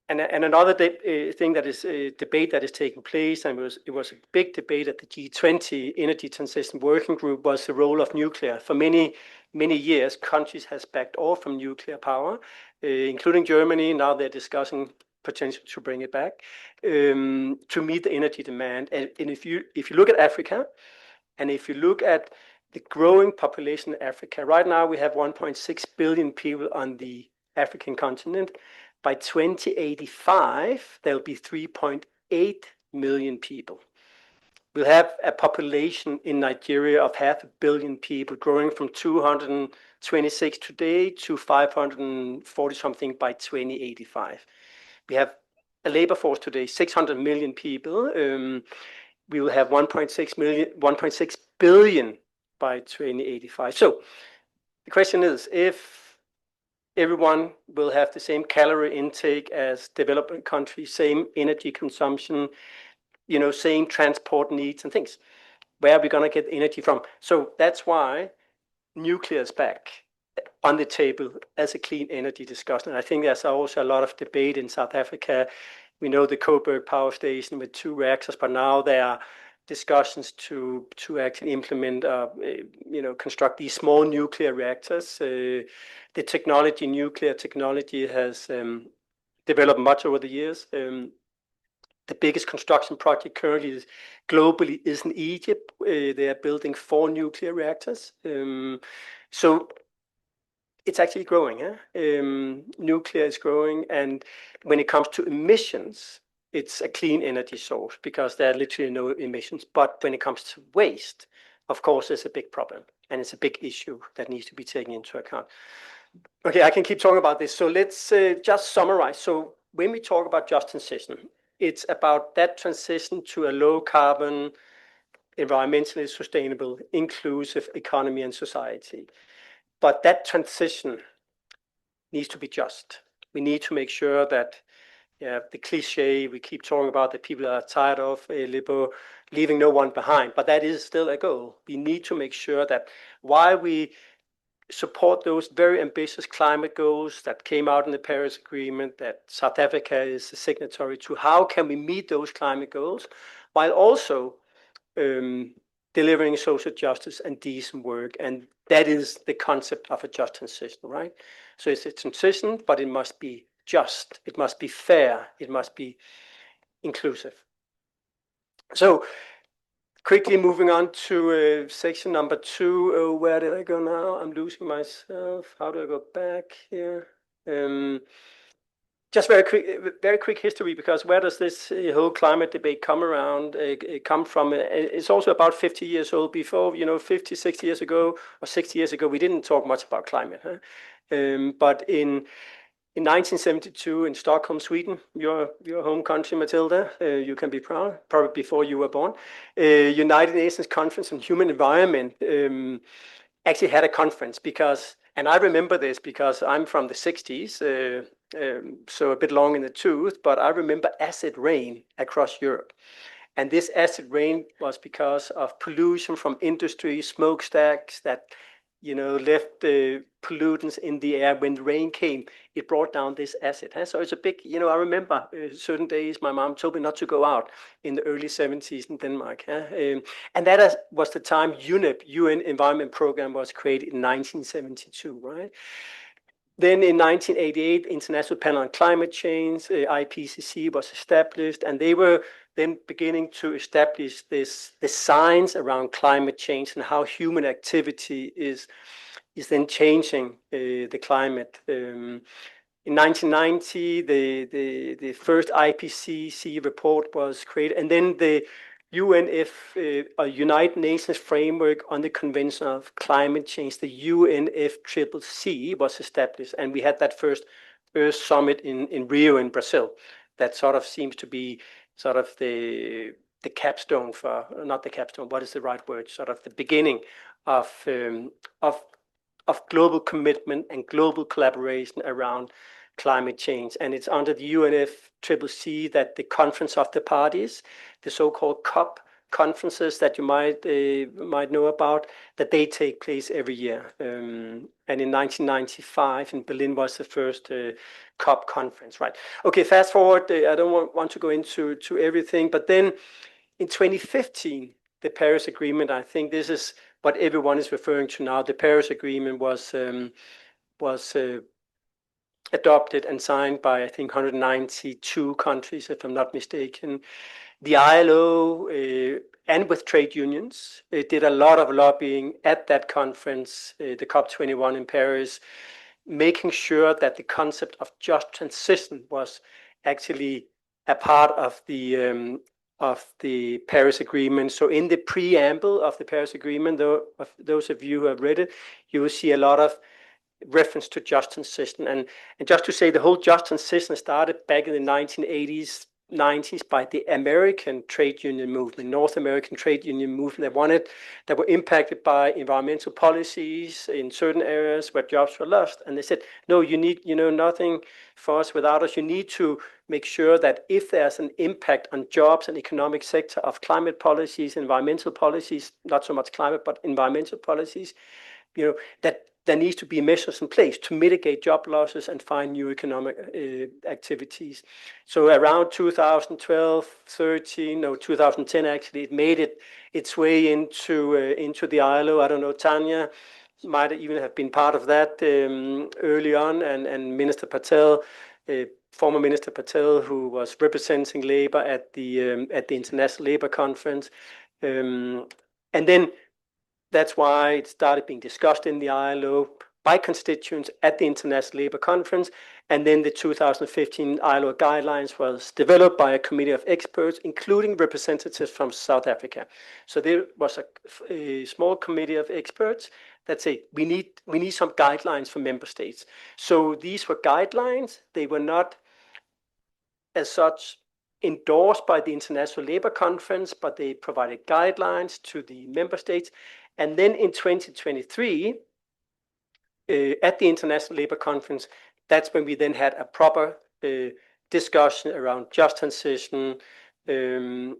another thing that is a debate that is taking place, and it was a big debate at the G20 Energy Transition Working Group, was the role of nuclear. For many years, countries has backed off from nuclear power, including Germany. Now they're discussing potential to bring it back to meet the energy demand. And if you look at Africa, and if you look at the growing population in Africa, right now we have 1.6 billion people on the African continent. By 2085, there'll be 3.8 million people. We'll have a population in Nigeria of 500 million people, growing from 226 today to 540 something by 2085. We have a labor force today, 600 million people. We will have 1.6 billion by 2085. So the question is, if everyone will have the same calorie intake as developing countries, same energy consumption, same transport needs and things, where are we going to get energy from? So that's why nuclear is back on the table as a clean energy discussion. And I think there's also a lot of debate in South Africa. We know the Coburg power station with 2 reactors, but now there are discussions to actually implement, construct these small nuclear reactors. The nuclear technology has developed much over the years. The biggest construction project currently globally is in Egypt. They are building 4 nuclear reactors. So it's actually growing. Nuclear is growing, and when it comes to emissions, it's a clean energy source because there are literally no emissions. But when it comes to waste, of course, there's a big problem, and it's a big issue that needs to be taken into account. Okay, I can keep talking about this. So let's just summarize. So when we talk about just transition, it's about that transition to a low carbon, environmentally sustainable, inclusive economy and society. But that transition needs to be just. We need to make sure that the cliche we keep talking about that people are tired of, leaving no one behind, but that is still a goal. We need to make sure that while we support those very ambitious climate goals that came out in the Paris Agreement, that South Africa is a signatory to, how can we meet those climate goals while also delivering social justice and decent work? And that is the concept of a just transition, right? So it's a transition, but it must be just, it must be fair, it must be inclusive. So quickly moving on to section number 2. Where did I go now? I'm losing myself. How do I go back here? Just very quick history, because where does this whole climate debate come from? It's also about 50 years old. Before, 50, 60 years ago, or 60 years ago, we didn't talk much about climate. Huh? But in 1972 in Stockholm, Sweden, your home country, Matilda, you can be proud, probably before you were born, United Nations Conference on Human Environment actually had a conference because, and I remember this because I'm from the 60s, so a bit long in the tooth, but I remember acid rain across Europe. And this acid rain was because of pollution from industry, smokestacks that, left the pollutants in the air. When the rain came, it brought down this acid. Huh? So it's a big, I remember certain days my mom told me not to go out in the early 70s in Denmark. Huh? And that was the time UNEP, UN Environment Program, was created in 1972, right? Then in 1988, International Panel on Climate Change, IPCC, was established, and they were then beginning to establish the science around climate change and how human activity is then changing the climate. In 1990, the first IPCC report was created, and then the UNF, United Nations Framework on the Convention of Climate Change, the UNFCCC, was established, and we had that first Earth Summit in Rio in Brazil. That sort of seems to be sort of the capstone for, not the capstone, what is the right word? Sort of the beginning of global commitment and global collaboration around climate change. And it's under the UNFCCC that the Conference of the Parties, the so-called COP conferences that you might know about, that they take place every year. And in 1995 in Berlin was the first COP conference, right? Okay, fast forward. I don't want to go into everything, but then in 2015, the Paris Agreement, I think this is what everyone is referring to now. The Paris Agreement was adopted and signed by, I think, 192 countries, if I'm not mistaken. The ILO and with trade unions did a lot of lobbying at that conference, the COP21 in Paris, making sure that the concept of just transition was actually a part of the Paris Agreement. So in the preamble of the Paris Agreement, though, of those of you who have read it, you will see a lot of reference to just transition. And just to say, the whole just transition started back in the 1980s, 90s by the American trade union movement, North American trade union movement that were impacted by environmental policies in certain areas where jobs were lost. And they said, no, you need, nothing for us without us. You need to make sure that if there's an impact on jobs and economic sector of climate policies, environmental policies, not so much climate, but environmental policies, that there needs to be measures in place to mitigate job losses and find new economic activities. So around 2012, 13, no, 2010 actually, it made its way into the ILO. I don't know, Tanya might even have been part of that early on, and Minister Patel, former Minister Patel, who was representing labor at the International Labour Conference, and then that's why it started being discussed in the ILO by constituents at the International Labour Conference. And then the 2015 ILO guidelines was developed by a committee of experts, including representatives from South Africa. So there was a small committee of experts that say, we need some guidelines for member states. So these were guidelines. They were not as such endorsed by the International Labour Conference, but they provided guidelines to the member states. And then in 2023, at the International Labour Conference, that's when we then had a proper discussion around just transition to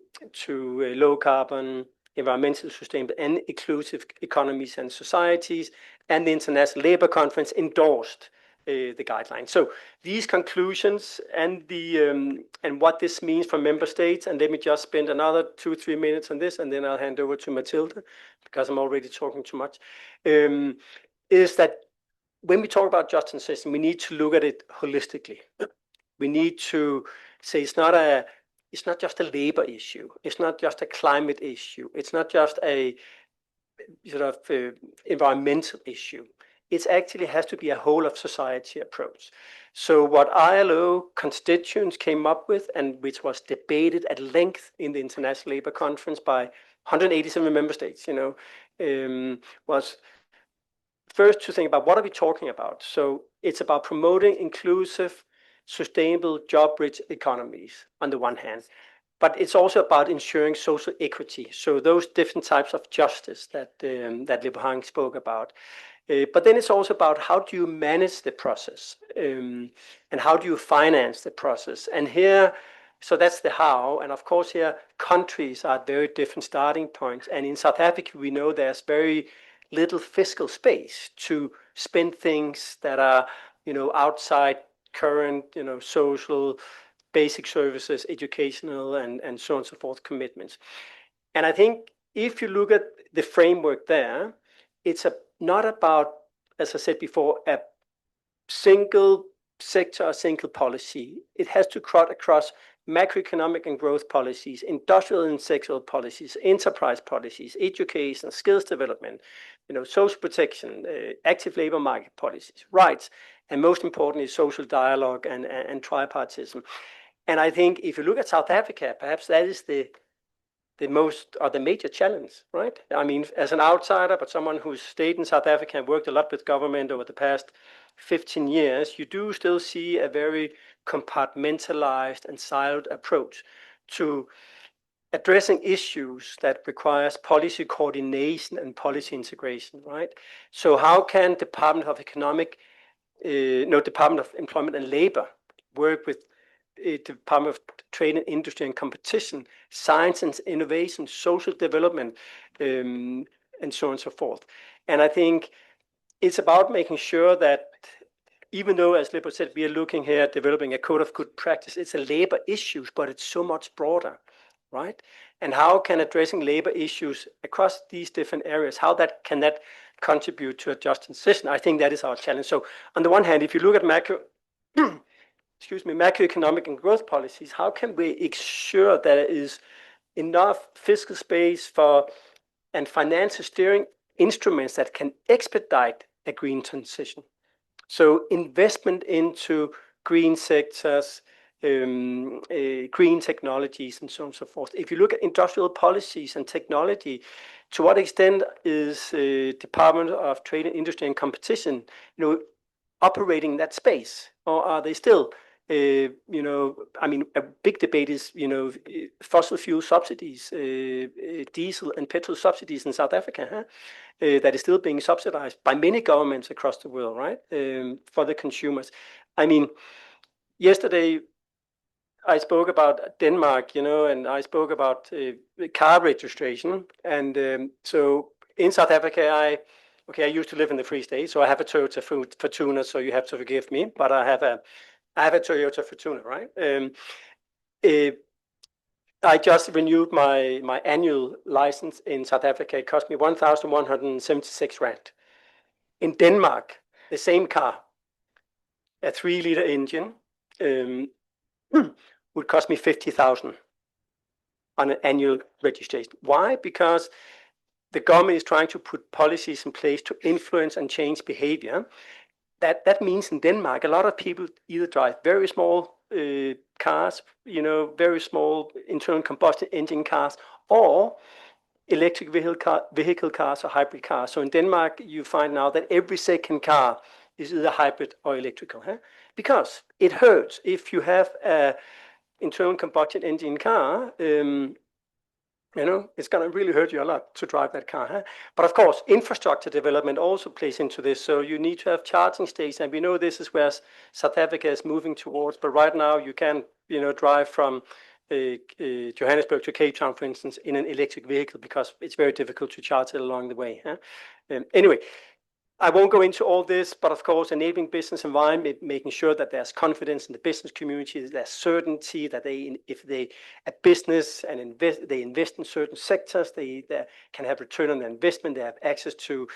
low carbon, environmental sustainable and inclusive economies and societies. And the International Labour Conference endorsed the guidelines. So these conclusions and what this means for member states, and let me just spend another 2-3 minutes on this, and then I'll hand over to Matilda because I'm already talking too much, is that when we talk about just transition, we need to look at it holistically. We need to say it's not just a labor issue. It's not just a climate issue. It's not just a sort of environmental issue. it actually has to be a whole of society approach. So what ILO constituents came up with, and which was debated at length in the International Labour Conference by 187 member states, was first to think about what are we talking about. So it's about promoting inclusive, sustainable, job-rich economies on the one hand, but it's also about ensuring social equity. So those different types of justice that Libuhang spoke about. But then it's also about how do you manage the process, and how do you finance the process. And here, so that's the how. And of course here, countries are at very different starting points. And in South Africa, we know there's very little fiscal space to spend things that are, outside current, social, basic services, educational, and so on and so forth commitments. And I think if you look at the framework there, it's not about, as I said before, a single sector or single policy. It has to cut across macroeconomic and growth policies, industrial and sexual policies, enterprise policies, education, skills development, social protection, active labor market policies, rights, and most importantly, social dialogue and tripartism. And I think if you look at South Africa, perhaps that is the most or the major challenge, right? I mean, as an outsider, but someone who's stayed in South Africa and worked a lot with government over the past 15 years, you do still see a very compartmentalized and siloed approach to addressing issues that requires policy coordination and policy integration, right? So how can Department of Employment and Labor work with Department of Trade and Industry and Competition, Science and Innovation, Social Development, and so on and so forth. And I think it's about making sure that even though, as Lippo said, we are looking here at developing a code of good practice, it's a labor issues, but it's so much broader, right? And how can addressing labor issues across these different areas, how can that contribute to a just transition? I think that is our challenge. So on the one hand, if you look at macroeconomic and growth policies, how can we ensure that there is enough fiscal space for and financial steering instruments that can expedite a green transition? So investment into green sectors, green technologies, and so on and so forth. If you look at industrial policies and technology, to what extent is Department of Trade and Industry and Competition, operating that space, or are they still a big debate is, fossil fuel subsidies, diesel and petrol subsidies in South Africa, that is still being subsidized by many governments across the world, right, for the consumers. I mean, yesterday I spoke about Denmark, and I spoke about car registration. And so in South Africa, I used to live in the Free State, so I have a Toyota Fortuner, so you have to forgive me, but I have a Toyota Fortuner, right? I just renewed my annual license in South Africa. It cost me 1,176 rand. In Denmark, the same car, a 3-liter engine, would cost me 50,000 on an annual registration. Why? Because the government is trying to put policies in place to influence and change behavior. That means in Denmark, a lot of people either drive very small cars, very small internal combustion engine cars, or electric vehicle cars or hybrid cars. So in Denmark, you find now that every second car is either hybrid or electrical, because it hurts if you have a internal combustion engine car. It's going to really hurt you a lot to drive that car. But of course, infrastructure development also plays into this. So you need to have charging stations. And we know this is where South Africa is moving towards. But right now, you can, drive from Johannesburg to Cape Town, for instance, in an electric vehicle because it's very difficult to charge it along the way. Anyway, I won't go into all this, but of course, enabling business environment, making sure that there's confidence in the business community, there's certainty that if they a business and they invest in certain sectors, they can have return on their investment. They have access to,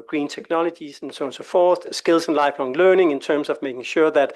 green technologies and so on and so forth. Skills and lifelong learning in terms of making sure that,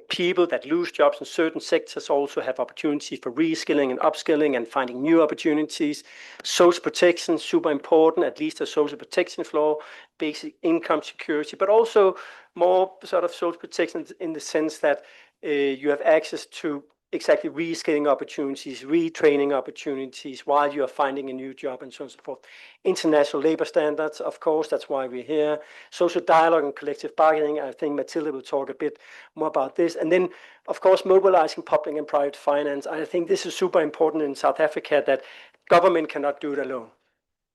people that lose jobs in certain sectors also have opportunities for reskilling and upskilling and finding new opportunities. Social protection, super important, at least a social protection law, basic income security, but also more sort of social protection in the sense that you have access to exactly reskilling opportunities, retraining opportunities while you are finding a new job and so on and so forth. International labor standards, of course, that's why we're here. Social dialogue and collective bargaining, I think Matilda will talk a bit more about this. And then, of course, mobilizing public and private finance. I think this is super important in South Africa that government cannot do it alone.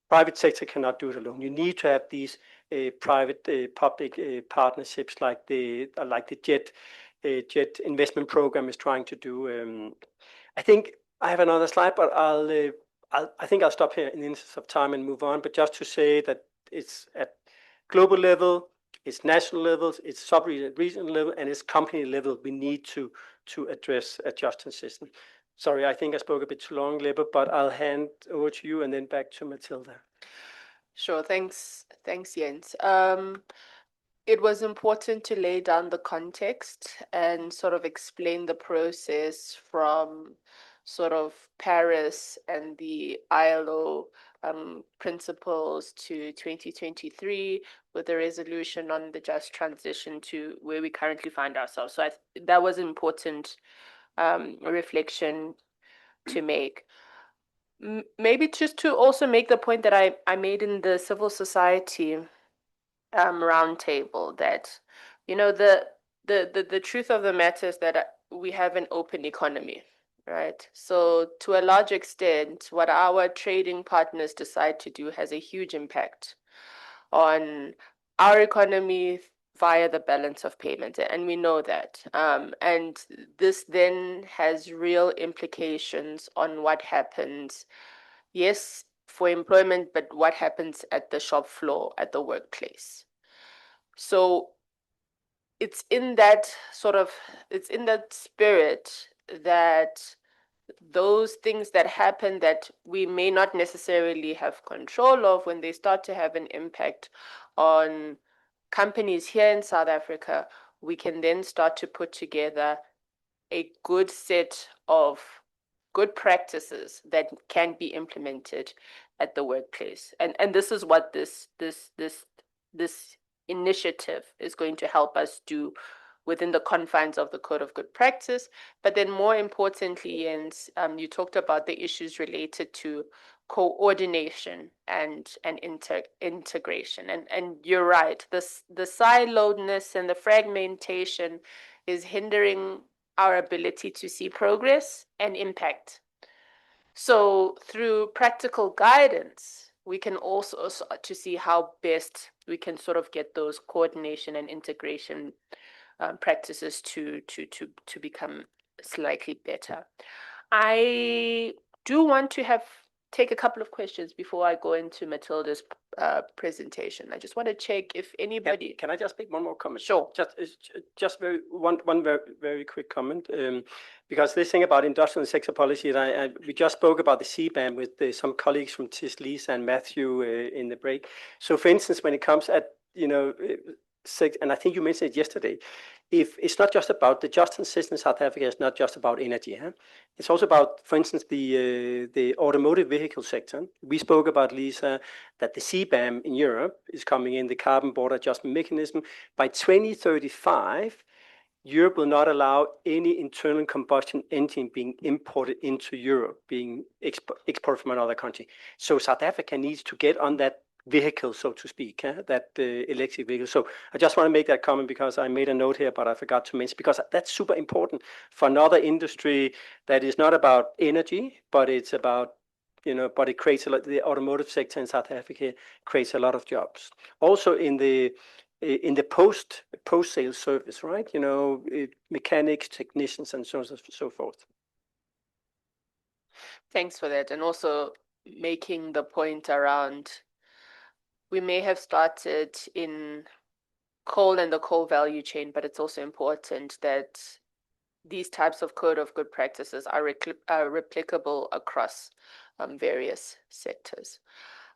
Private sector cannot do it alone. You need to have these private public partnerships like the JET investment program is trying to do. I think I have another slide, but I think I'll stop here in the interest of time and move on. But just to say that it's at global level, it's national levels, it's sub-regional level, and it's company level. We need to address a justice system. Sorry, I think I spoke a bit too long, Leber, but I'll hand over to you and then back to Matilda. Sure, thanks, Jens. It was important to lay down the context and sort of explain the process from sort of Paris and the ILO principles to 2023 with the resolution on the just transition to where we currently find ourselves. So that was an important reflection to make. Maybe just to also make the point that I made in the civil society roundtable, that the truth of the matter is that we have an open economy, right? So to a large extent, what our trading partners decide to do has a huge impact on our economy via the balance of payments, and we know that. And this then has real implications on what happens, yes, for employment, but what happens at the shop floor, at the workplace. So it's in that spirit that those things that happen that we may not necessarily have control of, when they start to have an impact on companies here in South Africa, we can then start to put together a good set of good practices that can be implemented at the workplace. And this is what this initiative is going to help us do within the confines of the Code of Good Practice. But then more importantly, Jens, you talked about the issues related to coordination and integration. And you're right, the siloedness and the fragmentation is hindering our ability to see progress and impact. So through practical guidance, we can also start to see how best we can sort of get those coordination and integration practices to become slightly better. I do want to take a couple of questions before I go into Matilda's presentation. I just want to check if anybody. Can I just make one more comment? Sure. Just one very quick comment. Because this thing about industrial and sector policy, we just spoke about the CBAM with some colleagues from TIS, Lisa and Matthew in the break. So for instance, when it comes at, and I think you mentioned it yesterday, if it's not just about the justice system in South Africa, it's not just about energy. Huh? It's also about, for instance, the automotive vehicle sector. We spoke about, Lisa, that the CBAM in Europe is coming in, the carbon border adjustment mechanism. By 2035, Europe will not allow any internal combustion engine being imported into Europe, being exported from another country. So South Africa needs to get on that vehicle, so to speak, that electric vehicle. So I just want to make that comment because I made a note here, but I forgot to mention, because that's super important for another industry that is not about energy, but it's about, but it creates a lot, the automotive sector in South Africa creates a lot of jobs. Also in the post-sales service, right? Mechanics, technicians, and so on and so forth. Thanks for that. And also making the point around, we may have started in coal and the coal value chain, but it's also important that these types of code of good practices are replicable across various sectors.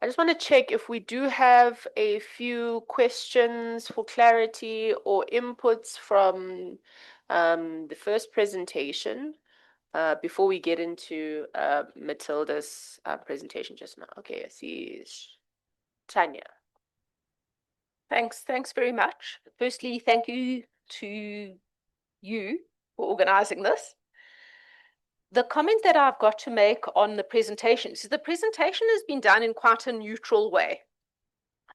I just want to check if we do have a few questions for clarity or inputs from the first presentation before we get into Matilda's presentation just now. Okay, I see Tanya. Thanks very much. Firstly, thank you to you for organizing this. The comment that I've got to make on the presentation is the presentation has been done in quite a neutral way.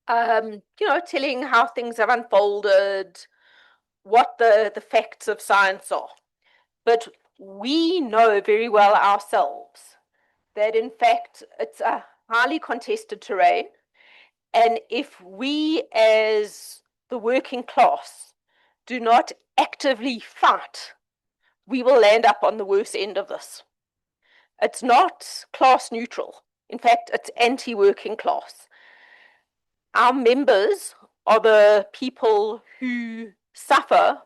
Telling how things have unfolded, what the facts of science are. But we know very well ourselves that in fact it's a highly contested terrain. And if we as the working class do not actively fight, we will land up on the worst end of this. It's not class neutral. In fact, it's anti-working class. Our members are the people who suffer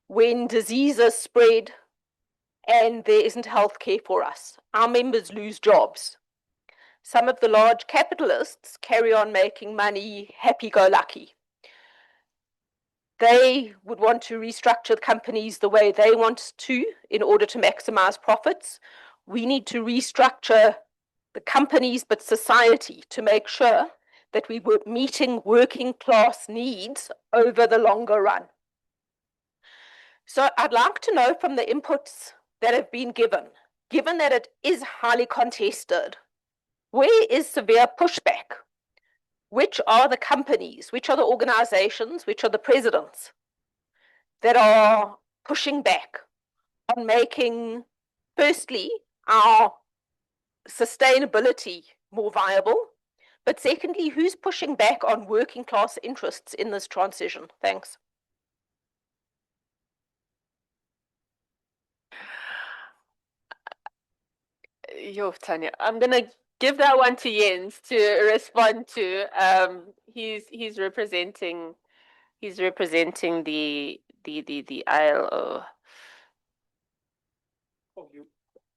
when diseases spread and there isn't health care for us. Our members lose jobs. Some of the large capitalists carry on making money happy-go-lucky. They would want to restructure companies the way they want to in order to maximize profits. We need to restructure the companies, but society, to make sure that we were meeting working class needs over the longer run. So I'd like to know from the inputs that have been given that it is highly contested, where is severe pushback? Which are the companies, which are the organizations, which are the presidents that are pushing back on making, firstly, our sustainability more viable, but secondly, who's pushing back on working class interests in this transition? Thanks. Yo, Tanya, I'm gonna give that one to Jens to respond to. He's representing the ILO.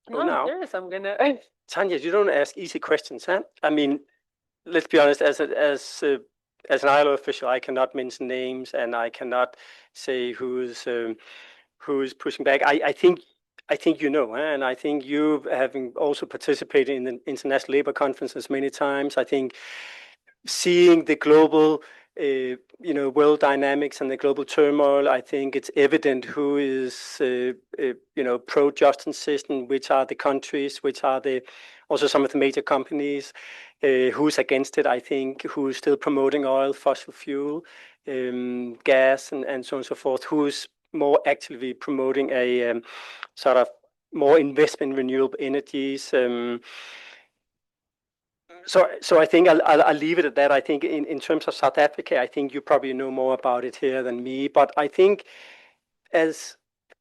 No, now, there is. I'm gonna. Tanya, you don't ask easy questions, huh? I mean, let's be honest. As an ILO official, I cannot mention names, and I cannot say who's pushing back. I think you know, and I think you, having also participated in the International Labour Conferences many times, I think seeing the global, world dynamics and the global turmoil, I think it's evident who is, pro-just system, which are the countries, which are also some of the major companies, who's against it, I think, who's still promoting oil, fossil fuel, gas, and so on and so forth, who's more actively promoting a sort of more investment in renewable energies. So I think I'll leave it at that. I think in terms of South Africa, I think you probably know more about it here than me. But I think as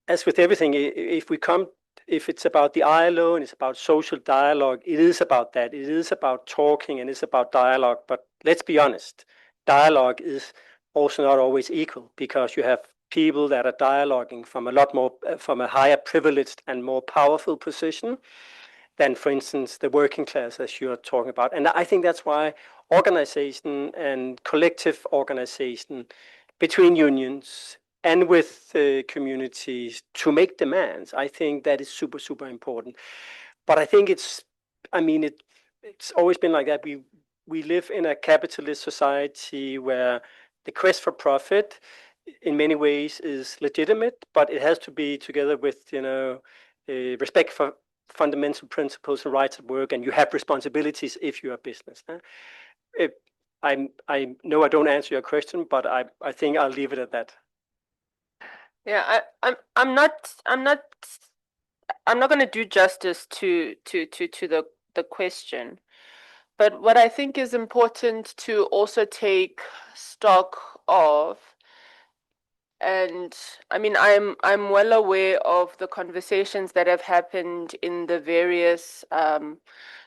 with everything, if it's about the ILO and it's about social dialogue, it is about that. It is about talking and it's about dialogue. But let's be honest, dialogue is also not always equal, because you have people that are dialoguing from from a higher privileged and more powerful position than, for instance, the working class, as you're talking about. And I think that's why organization and collective organization between unions and with communities to make demands, I think that is super, super important. But I think it's always been like that. We live in a capitalist society where the quest for profit in many ways is legitimate, but it has to be together with, respect for fundamental principles and rights at work, and you have responsibilities if you're a business. I know I don't answer your question, but I think I'll leave it at that. Yeah, I'm not going to do justice to the question. But what I think is important to also take stock of, and I mean, I'm well aware of the conversations that have happened in the various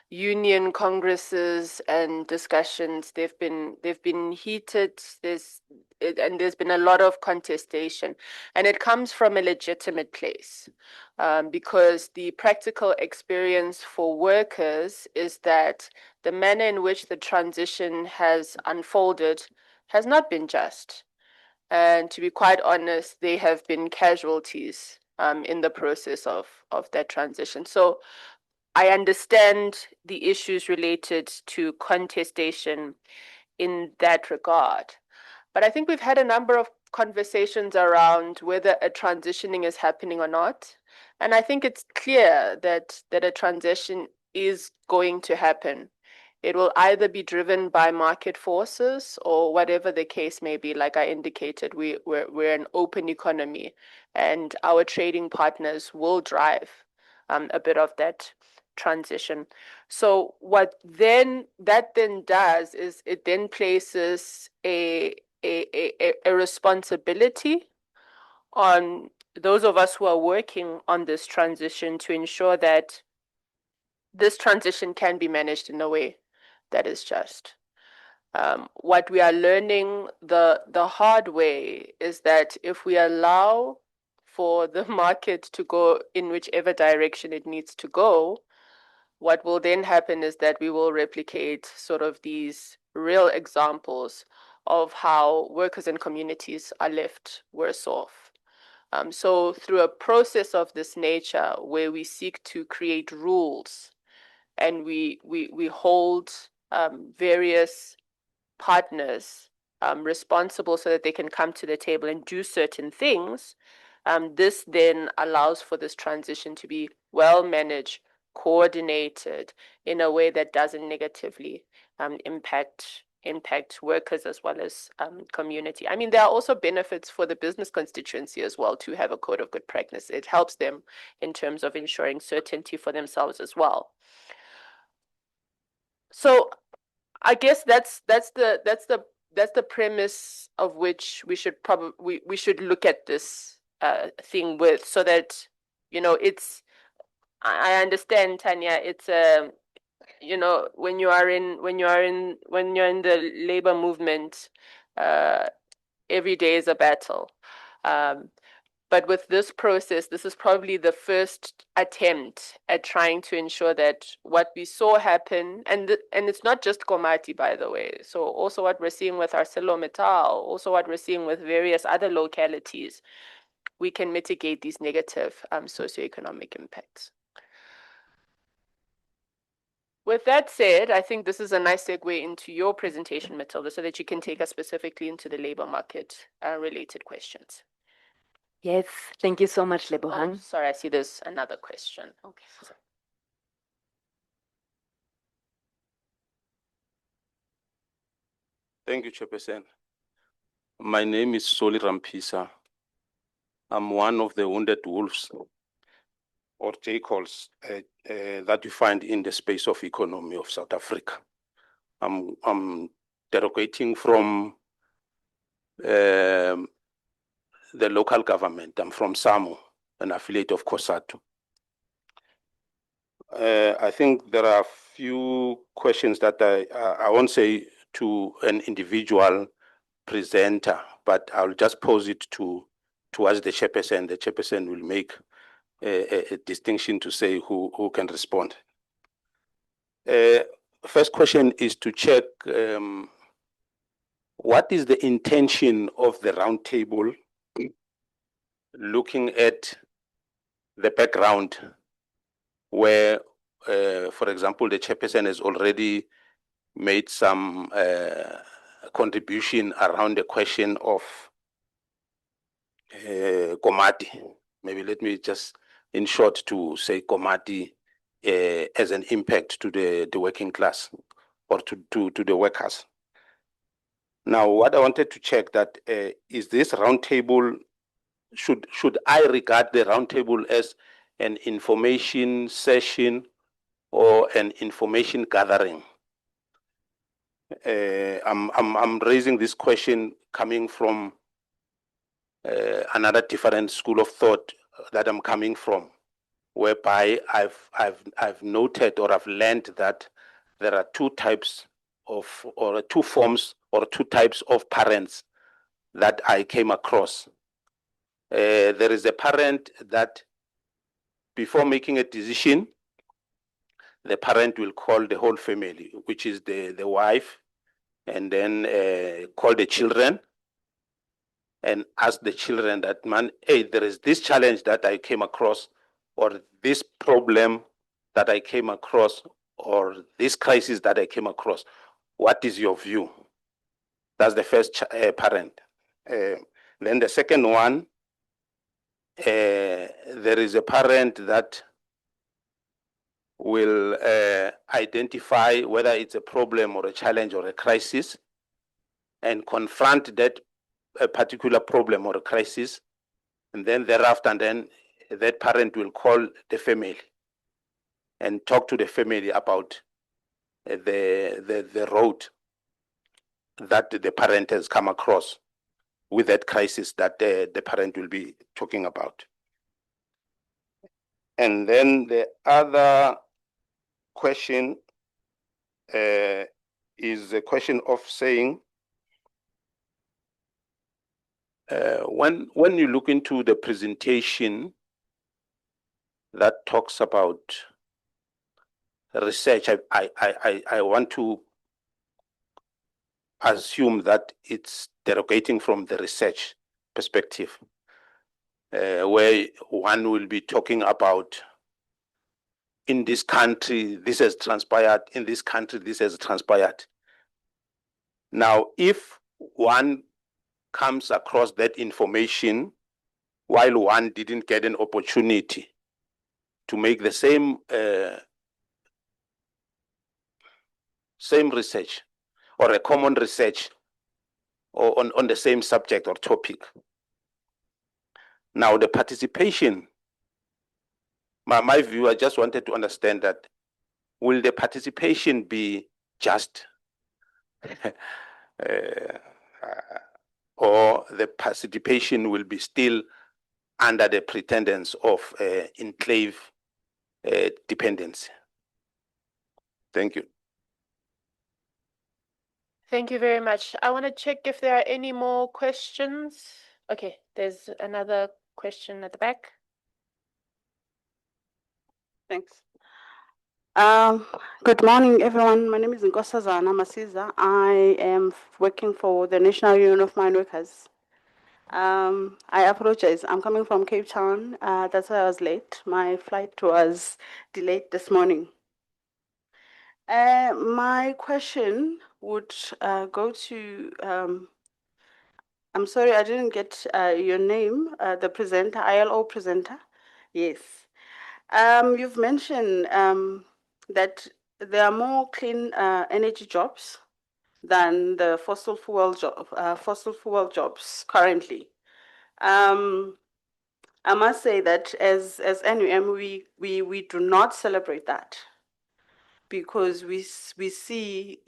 union congresses and discussions. They've been heated. There's been a lot of contestation, and it comes from a legitimate place, because the practical experience for workers is that the manner in which the transition has unfolded has not been just. And to be quite honest, they have been casualties in the process of that transition. So I understand the issues related to contestation in that regard. But I think we've had a number of conversations around whether a transitioning is happening or not. And I think it's clear that a transition is going to happen. It will either be driven by market forces or whatever the case may be. Like I indicated, we're an open economy, and our trading partners will drive a bit of that transition. So what then that then does is it then places a responsibility on those of us who are working on this transition to ensure that this transition can be managed in a way that is just. What we are learning the hard way is that if we allow for the market to go in whichever direction it needs to go, what will then happen is that we will replicate sort of these real examples of how workers and communities are left worse off. So through a process of this nature where we seek to create rules and we hold various partners responsible so that they can come to the table and do certain things, this then allows for this transition to be well managed, coordinated in a way that doesn't negatively impact workers as well as community. I mean, there are also benefits for the business constituency as well to have a code of good practice. It helps them in terms of ensuring certainty for themselves as well. So I guess that's the premise of which we should probably we should look at this thing with, so that it's. I understand, Tanya. It's when you're in the labor movement, every day is a battle. But with this process, this is probably the first attempt at trying to ensure that what we saw happen, and it's not just Komati, by the way. So also what we're seeing with ArcelorMittal, also what we're seeing with various other localities, we can mitigate these negative socioeconomic impacts. With that said, I think this is a nice segue into your presentation, Matilda, so that you can take us specifically into the labor market related questions. Yes, thank you so much, Lebohang. Oh, sorry, I see there's another question. Okay. Thank you, Chairperson. My name is Soli Rampisa. I'm one of the wounded wolves or jackals that you find in the space of economy of South Africa. I'm derogating from the local government. I'm from SAMO, an affiliate of COSATU. I think there are a few questions that I won't say to an individual presenter, but I'll just pose it towards the chairperson. The chairperson will make a distinction to say who can respond. First question is to check what is the intention of the roundtable, looking at the background where, for example, the chairperson has already made some contribution around the question of Komati. Maybe let me just, in short, to say Komati as an impact to the working class or to the workers. Now, what I wanted to check that is this roundtable, should I regard the roundtable as an information session or an information gathering? I'm raising this question coming from another different school of thought that I'm coming from, whereby I've noted or I've learned that there are two types of, or two forms or two types of parents that I came across. There is a parent that before making a decision, the parent will call the whole family, which is the wife, and then call the children and ask the children that, man, hey, there is this challenge that I came across, or this problem that I came across, or this crisis that I came across. What is your view? That's the first parent. Then the second one, there is a parent that will identify whether it's a problem or a challenge or a crisis and confront that particular problem or a crisis. And then thereafter, that parent will call the family and talk to the family about the road that the parent has come across with that crisis that the parent will be talking about. And then the other question is a question of saying, when you look into the presentation that talks about research, I want to assume that it's derogating from the research perspective, where one will be talking about in this country, this has transpired, in this country, this has transpired. Now, if one comes across that information while one didn't get an opportunity to make the same research or a common research or on the same subject or topic. Now, the participation, my view, I just wanted to understand that, will the participation be just or the participation will be still under the pretense of enclave dependency? Thank you. Thank you very much. I want to check if there are any more questions. Okay, there's another question at the back. Thanks. Good morning, everyone. My name is Nkosazana Masiza. I am working for the National Union of Mine Workers. I apologize. I'm coming from Cape Town. That's why I was late. My flight was delayed this morning. My question would go to, I'm sorry, I didn't get your name, the presenter, ILO presenter. Yes. You've mentioned that there are more clean energy jobs than the fossil fuel jobs currently. I must say that as NUM, we do not celebrate that, because we see,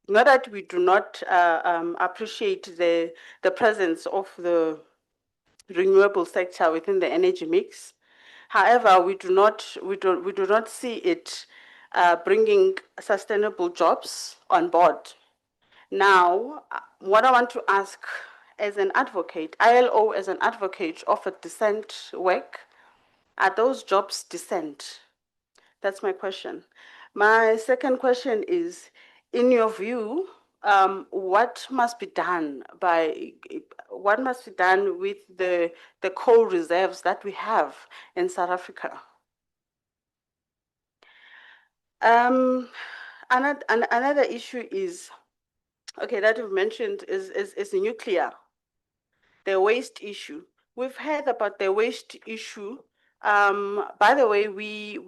not that we do not appreciate the presence of the renewable sector within the energy mix. However, we do not see it bringing sustainable jobs on board. Now, what I want to ask as an advocate, ILO as an advocate of a decent work, are those jobs decent? That's my question. My second question is, in your view, what must be done with the coal reserves that we have in South Africa? Another issue is, okay, that you've mentioned is nuclear, the waste issue. We've heard about the waste issue. By the way, we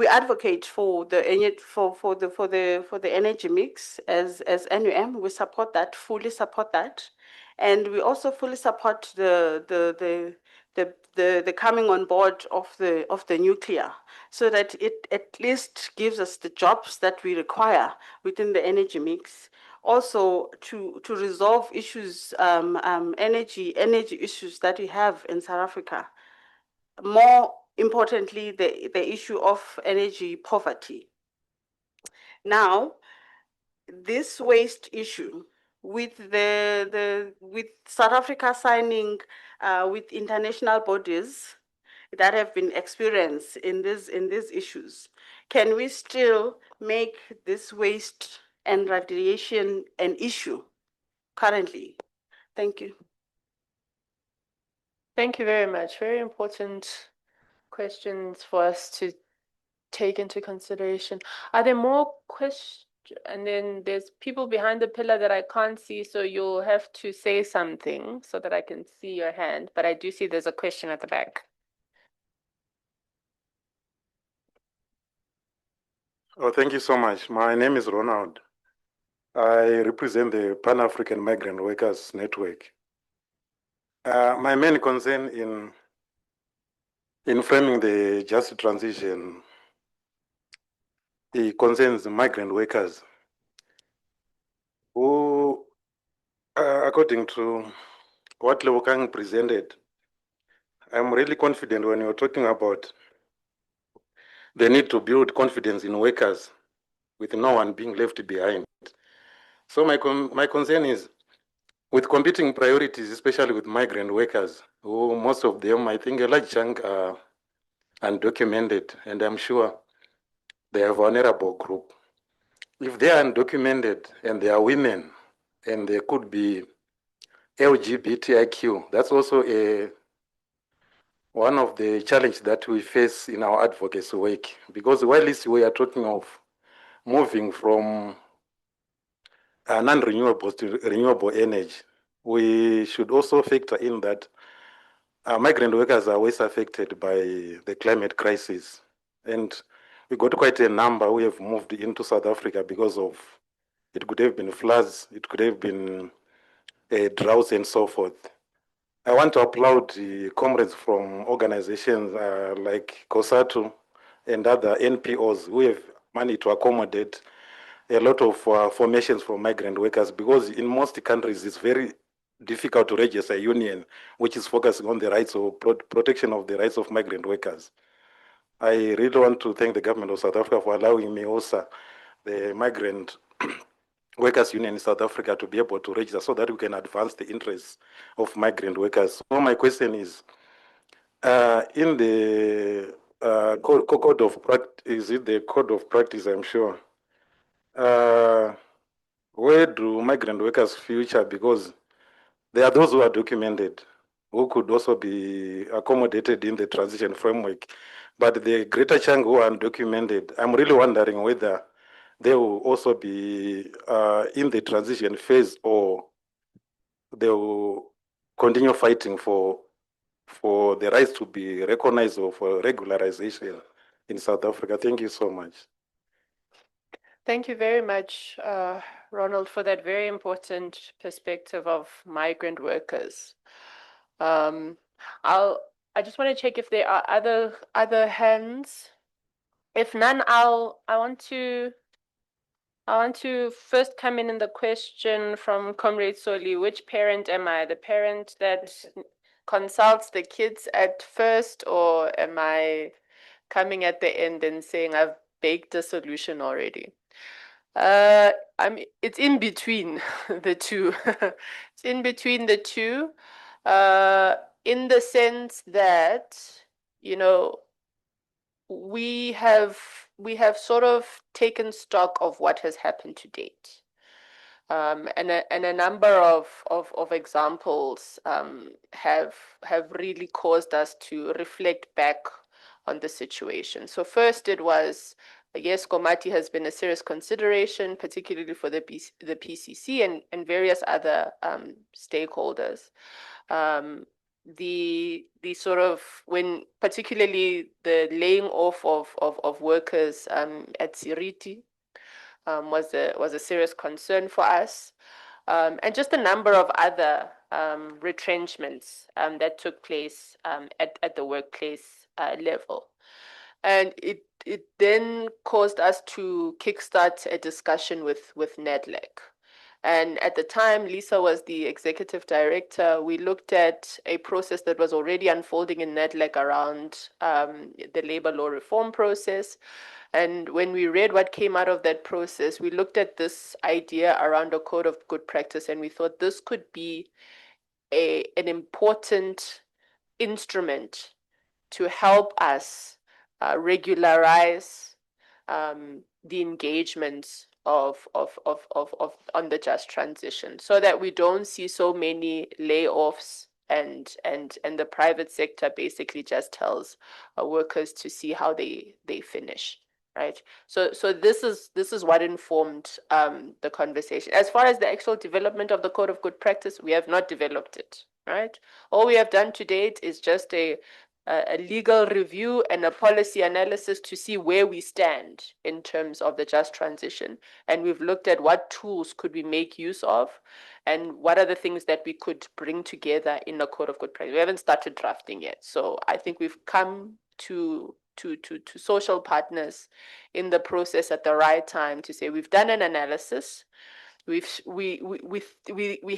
advocate for the energy mix as NUM. We support that, fully support that, and we also fully support the coming on board of the nuclear, so that it at least gives us the jobs that we require within the energy mix. Also, to resolve issues, energy issues that we have in South Africa. More importantly, the issue of energy poverty. Now, this waste issue, with with South Africa signing with international bodies that have been experienced in these issues, can we still make this waste and radiation an issue currently? Thank you. Thank you very much. Very important questions for us to take into consideration. Are there more questions? And then there's people behind the pillar that I can't see, so you'll have to say something so that I can see your hand. But I do see there's a question at the back. Oh, thank you so much. My name is Ronald. I represent the Pan-African Migrant Workers Network. My main concern in framing the just transition, it concerns migrant workers who, according to what Lewokang presented, I'm really confident when you're talking about the need to build confidence in workers with no one being left behind. So my concern is with competing priorities, especially with migrant workers, who most of them, I think a large chunk are undocumented, and I'm sure they are a vulnerable group. If they are undocumented and they are women, and they could be LGBTIQ, that's also one of the challenges that we face in our advocacy work. Because while we are talking of moving from non-renewable to renewable energy, we should also factor in that migrant workers are always affected by the climate crisis. And we got quite a number who have moved into South Africa because of, it could have been floods, it could have been droughts and so forth. I want to applaud the comrades from organizations like COSATU and other NPOs who have managed to accommodate a lot of formations for migrant workers, because in most countries it's very difficult to register a union which is focusing on the rights or protection of the rights of migrant workers. I really want to thank the government of South Africa for allowing me also, the Migrant Workers Union in South Africa, to be able to register so that we can advance the interests of migrant workers. So my question is, in the code of practice, is it the code of practice, I'm sure, where do migrant workers future? Because there are those who are documented, who could also be accommodated in the transition framework. But the greater chunk who are undocumented, I'm really wondering whether they will also be in the transition phase, or they will continue fighting for the rights to be recognized or for regularization in South Africa. Thank you so much. Thank you very much, Ronald, for that very important perspective of migrant workers. I just want to check if there are other hands. If none, I want to first come in the question from Comrade Soli. Which parent am I? The parent that consults the kids at first, or am I coming at the end and saying I've baked a solution already? It's in between the two. It's in between the two, in the sense that, you know, we have sort of taken stock of what has happened to date. And a number of examples have really caused us to reflect back on the situation. So first it was, yes, Komati has been a serious consideration, particularly for the PCC and various other stakeholders. The sort of, when particularly the laying off of workers at Siriti was a serious concern for us, and just a number of other retrenchments that took place at the workplace level. And it then caused us to kickstart a discussion with NEDLEC. And at the time, Lisa was the executive director. We looked at a process that was already unfolding in NEDLEC around the labor law reform process. And when we read what came out of that process, we looked at this idea around a code of good practice, and we thought this could be an important instrument to help us regularize the engagement of on the just transition, so that we don't see so many layoffs and the private sector basically just tells workers to see how they finish, right? So this is what informed the conversation. As far as the actual development of the code of good practice, we have not developed it, right? All we have done to date is just a legal review and a policy analysis to see where we stand in terms of the just transition. And we've looked at what tools could we make use of and what are the things that we could bring together in a code of good practice. We haven't started drafting yet. So I think we've come to social partners in the process at the right time to say we've done an analysis. We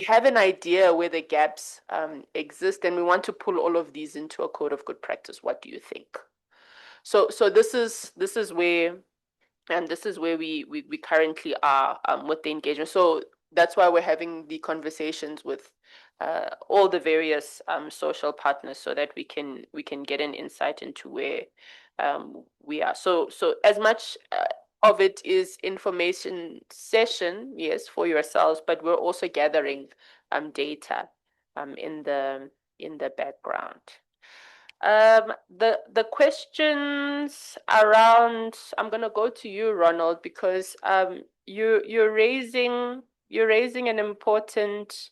have an idea where the gaps exist, and we want to pull all of these into a code of good practice. What do you think? So this is where, and this is where we currently are with the engagement. So that's why we're having the conversations with all the various social partners, so that we can get an insight into where we are. So as much of it is information session, yes, for yourselves, but we're also gathering data in the background. The questions around, I'm gonna go to you, Ronald, because you're raising an important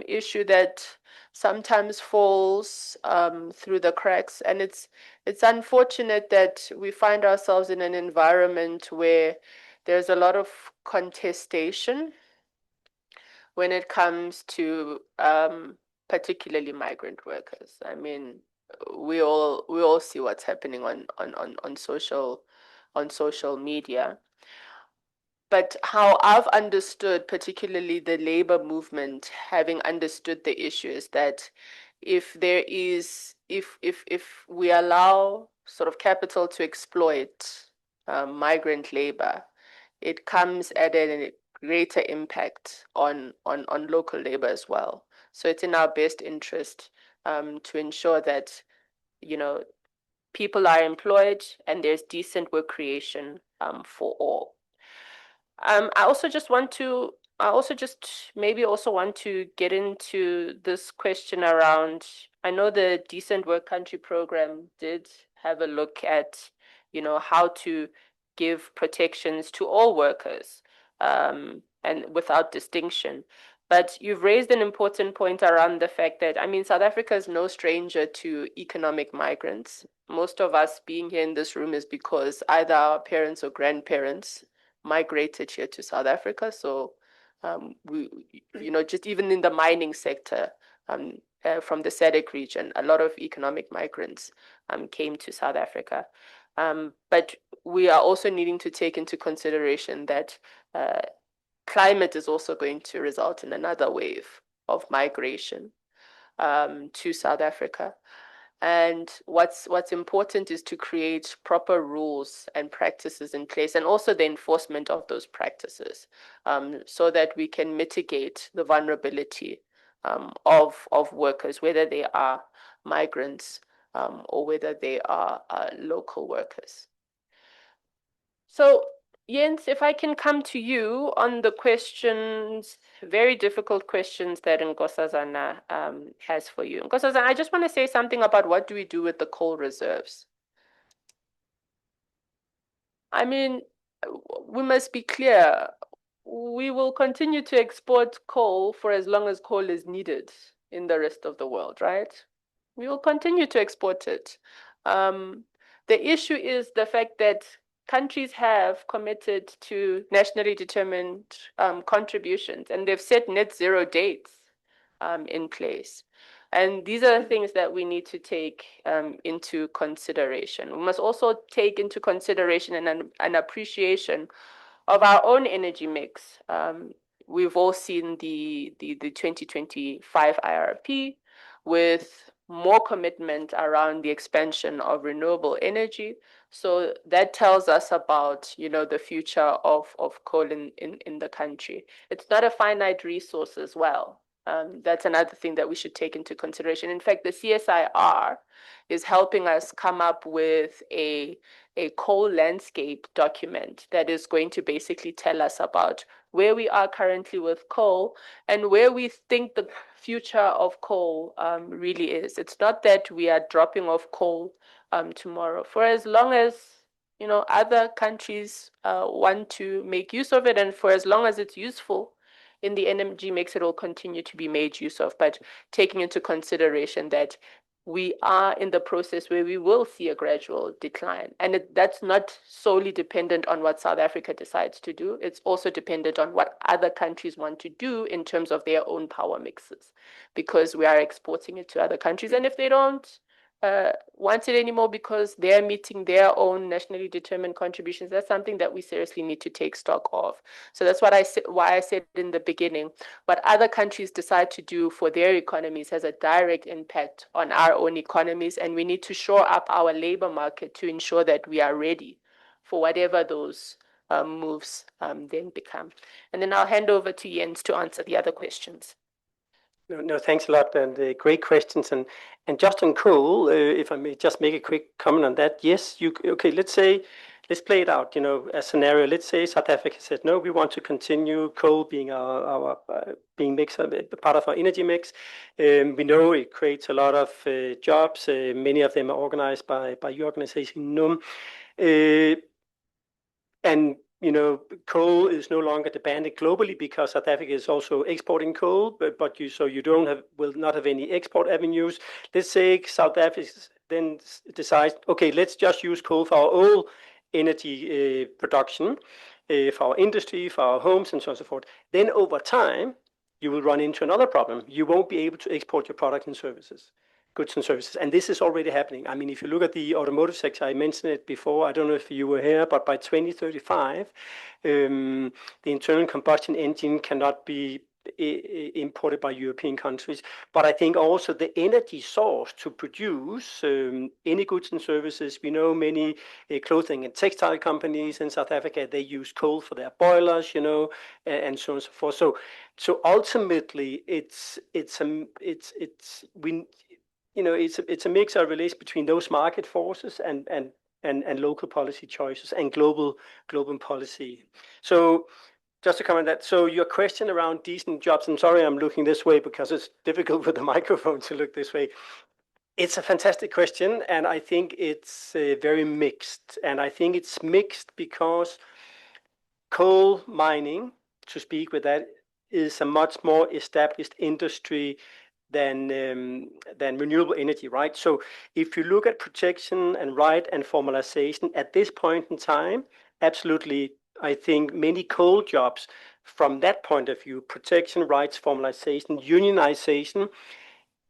issue that sometimes falls through the cracks, and it's unfortunate that we find ourselves in an environment where there's a lot of contestation when it comes to particularly migrant workers. I mean, we all see what's happening on social media. But how I've understood, particularly the labor movement, having understood the issue, is that if we allow sort of capital to exploit migrant labor, it comes at a greater impact on local labor as well. So it's in our best interest to ensure that, you know, people are employed and there's decent work creation for all. I also just want to get into this question around, I know the Decent Work Country program did have a look at, how to give protections to all workers, and without distinction. But you've raised an important point around the fact that, I mean, South Africa is no stranger to economic migrants. Most of us being here in this room is because either our parents or grandparents migrated here to South Africa. So we, just even in the mining sector, from the SADC region, a lot of economic migrants came to South Africa. But we are also needing to take into consideration that climate is also going to result in another wave of migration to South Africa. And what's important is to create proper rules and practices in place, and also the enforcement of those practices, so that we can mitigate the vulnerability of workers, whether they are migrants or whether they are local workers. So Jens, if I can come to you on the questions, very difficult questions that Nkosazana has for you. Nkosazana, I just want to say something about what do we do with the coal reserves. I mean, we must be clear. We will continue to export coal for as long as coal is needed in the rest of the world, right? We will continue to export it. The issue is the fact that countries have committed to nationally determined contributions, and they've set net zero dates in place. And these are the things that we need to take into consideration. We must also take into consideration an appreciation of our own energy mix. We've all seen the 2025 IRP with more commitment around the expansion of renewable energy. So that tells us about, the future of coal in the country. It's not a finite resource as well. That's another thing that we should take into consideration. In fact, the CSIR is helping us come up with a coal landscape document that is going to basically tell us about where we are currently with coal and where we think the future of coal really is. It's not that we are dropping off coal tomorrow. For as long as other countries want to make use of it, and for as long as it's useful in the energy mix, it will continue to be made use of. But taking into consideration that we are in the process where we will see a gradual decline. And that's not solely dependent on what South Africa decides to do. It's also dependent on what other countries want to do in terms of their own power mixes, because we are exporting it to other countries. And if they don't want it anymore because they're meeting their own nationally determined contributions, that's something that we seriously need to take stock of. So that's why I said in the beginning, what other countries decide to do for their economies has a direct impact on our own economies, and we need to shore up our labor market to ensure that we are ready for whatever those moves then become. And then I'll hand over to Jens to answer the other questions. No, thanks a lot, and great questions. And just on coal, if I may just make a quick comment on that. Yes, okay. Let's play it out. A scenario. Let's say South Africa said no, we want to continue coal being our being mix part of our energy mix. We know it creates a lot of jobs. Many of them are organized by your organization, NUM. And coal is no longer demanded globally because South Africa is also exporting coal, but you will not have any export avenues. Let's say South Africa then decides, okay, let's just use coal for our own energy production, for our industry, for our homes, and so on and so forth. Then over time, you will run into another problem. You won't be able to export your products and services. Goods and services. And this is already happening. I mean, if you look at the automotive sector, I mentioned it before, I don't know if you were here, but by 2035, the internal combustion engine cannot be imported by European countries. But I think also the energy source to produce any goods and services, we know many clothing and textile companies in South Africa, they use coal for their boilers, and so on and so forth. So ultimately, it's a mix of relation between those market forces and local policy choices and global policy. So just to comment that, so your question around decent jobs, I'm sorry I'm looking this way because it's difficult with the microphone to look this way. It's a fantastic question, and I think it's very mixed. And I think it's mixed because coal mining, to speak with that, is a much more established industry than renewable energy, right? So if you look at protection and right and formalization at this point in time, absolutely, I think many coal jobs from that point of view, protection, rights, formalization, unionization,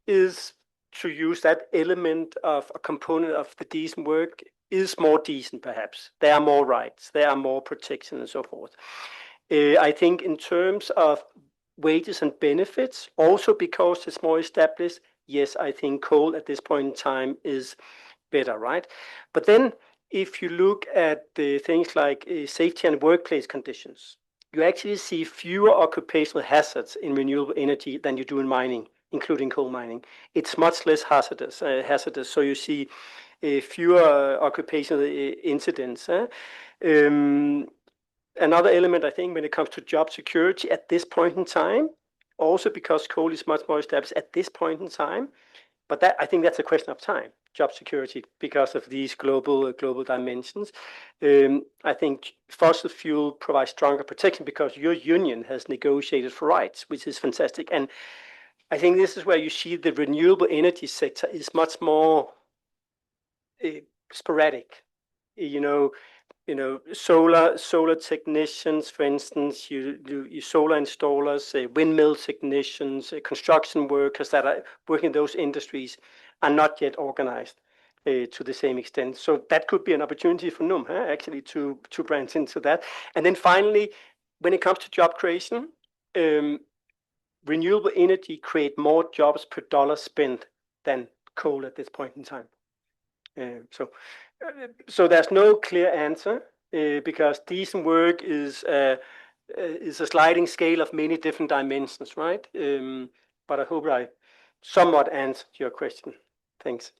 is to use that element of a component of the decent work is more decent, perhaps. There are more rights, there are more protection and so forth. I think in terms of wages and benefits, also because it's more established, yes, I think coal at this point in time is better, right? But then if you look at the things like safety and workplace conditions, you actually see fewer occupational hazards in renewable energy than you do in mining, including coal mining. It's much less hazardous. So you see fewer occupational incidents. Another element, I think, when it comes to job security at this point in time, also because coal is much more established at this point in time, but I think that's a question of time, job security, because of these global dimensions. I think fossil fuel provides stronger protection because your union has negotiated for rights, which is fantastic. And I think this is where you see the renewable energy sector is much more sporadic. Solar technicians, for instance, you solar installers, windmill technicians, construction workers that are working in those industries are not yet organized to the same extent. So that could be an opportunity for NUM, actually, to branch into that. And then finally, when it comes to job creation, renewable energy create more jobs per dollar spent than coal at this point in time. So there's no clear answer because decent work is a sliding scale of many different dimensions, right? But I hope I somewhat answered your question. Thanks.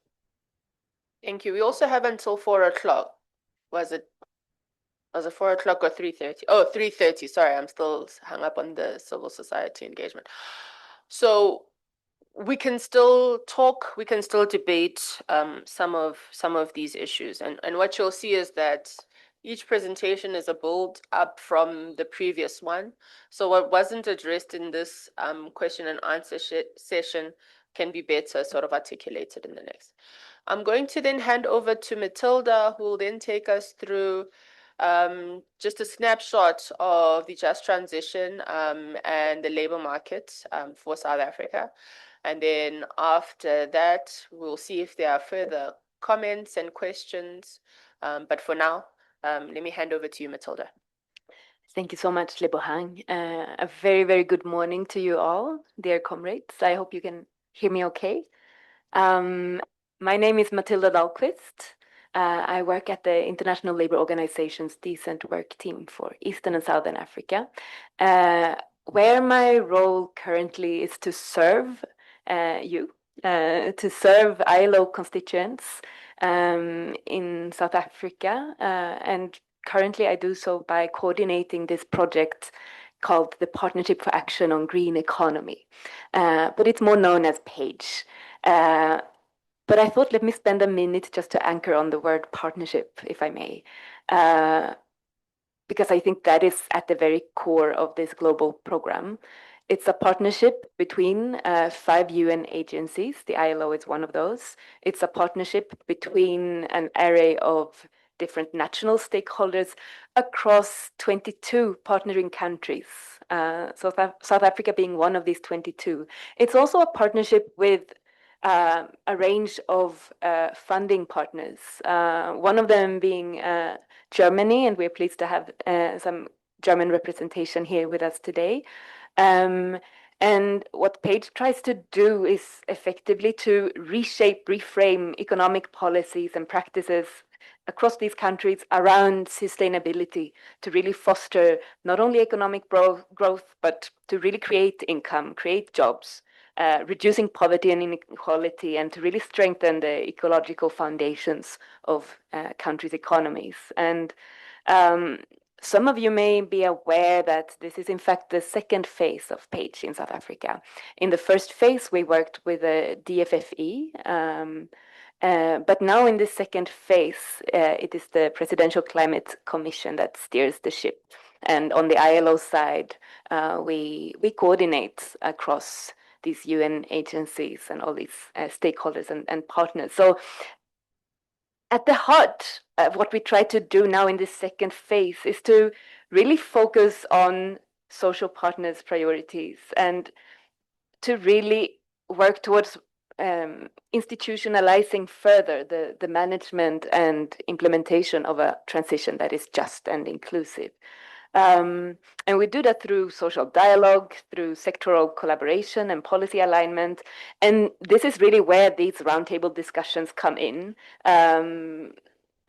Thank you. We also have until 4 o'clock. Was it 4 o'clock or 3:30? Oh, 3:30. Sorry, I'm still hung up on the civil society engagement. So we can still talk, we can still debate some of these issues. And what you'll see is that each presentation is a build up from the previous one. So what wasn't addressed in this question and answer session can be better sort of articulated in the next. I'm going to then hand over to Matilda, who will then take us through just a snapshot of the just transition and the labor market for South Africa. And then after that, we'll see if there are further comments and questions. But for now, let me hand over to you, Matilda. Thank you so much, Lebohang. A very, very good morning to you all, dear comrades. I hope you can hear me okay. My name is Matilda Dahlqvist. I work at the International Labour Organization's Decent Work Team for Eastern and Southern Africa, where my role currently is to serve to serve ILO constituents in South Africa. And currently I do so by coordinating this project called the Partnership for Action on Green Economy. But it's more known as PAGE. But I thought, let me spend a minute just to anchor on the word partnership, if I may, because I think that is at the very core of this global program. It's a partnership between 5 UN agencies. The ILO is one of those. It's a partnership between an array of different national stakeholders across 22 partnering countries. South Africa being one of these 22. It's also a partnership with a range of funding partners, one of them being Germany, and we're pleased to have some German representation here with us today. And what PAGE tries to do is effectively to reshape, reframe economic policies and practices across these countries around sustainability to really foster not only economic growth, but to really create income, create jobs, reducing poverty and inequality, and to really strengthen the ecological foundations of countries' economies. And some of you may be aware that this is in fact the second phase of PAGE in South Africa. In the first phase, we worked with the DFFE, but now in this second phase, it is the Presidential Climate Commission that steers the ship. And on the ILO side, we coordinate across these UN agencies and all these stakeholders and partners. So at the heart of what we try to do now in this second phase is to really focus on social partners' priorities and to really work towards institutionalizing further the management and implementation of a transition that is just and inclusive. And we do that through social dialogue, through sectoral collaboration and policy alignment. And this is really where these roundtable discussions come in.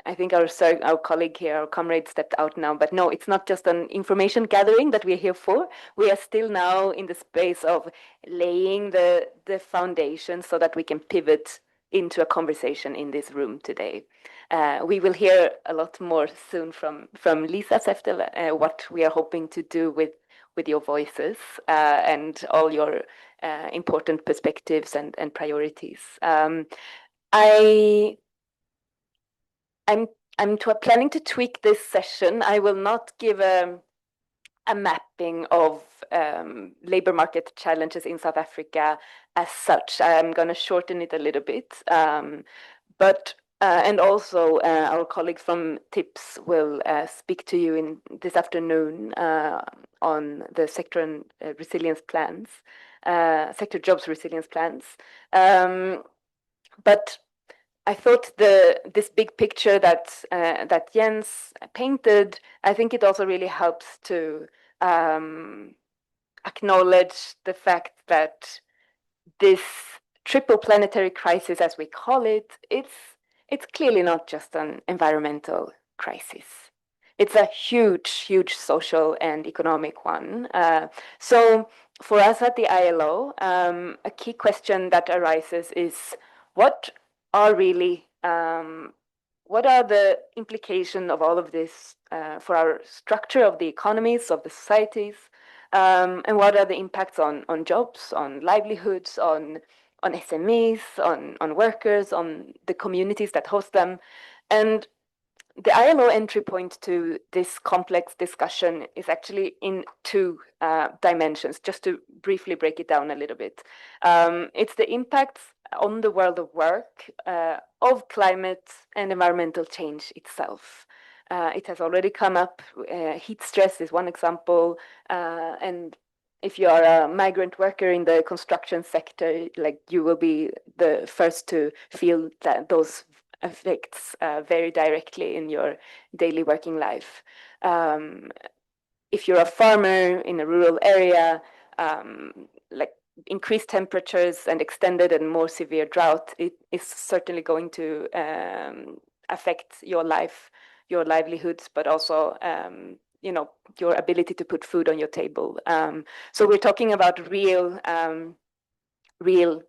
I think our colleague here, our comrade, stepped out now, but no, it's not just an information gathering that we're here for. We are still now in the space of laying the foundation so that we can pivot into a conversation in this room today. We will hear a lot more soon from Lisa Seftel, what we are hoping to do with your voices and all your important perspectives and priorities. I'm planning to tweak this session. I will not give a mapping of labor market challenges in South Africa as such. I'm going to shorten it a little bit. And also our colleagues from TIPS will speak to you in this afternoon on the sector and resilience plans, sector jobs resilience plans. But I thought this big picture that Jens painted, I think it also really helps to acknowledge the fact that this triple planetary crisis, as we call it, it's clearly not just an environmental crisis. It's a huge, huge social and economic one. So for us at the ILO, a key question that arises is what are the implications of all of this for our structure of the economies, of the societies, And what are the impacts on jobs, on livelihoods, on SMEs, on workers, on the communities that host them. And the ILO entry point to this complex discussion is actually in two dimensions, just to briefly break it down a little bit. It's the impacts on the world of work of climate and environmental change itself. It has already come up. Heat stress is one example. And if you are a migrant worker in the construction sector, like you will be the first to feel that those effects very directly in your daily working life. If you're a farmer in a rural area, like increased temperatures and extended and more severe drought, it is certainly going to affect your life, your livelihoods, but also your ability to put food on your table. So we're talking about real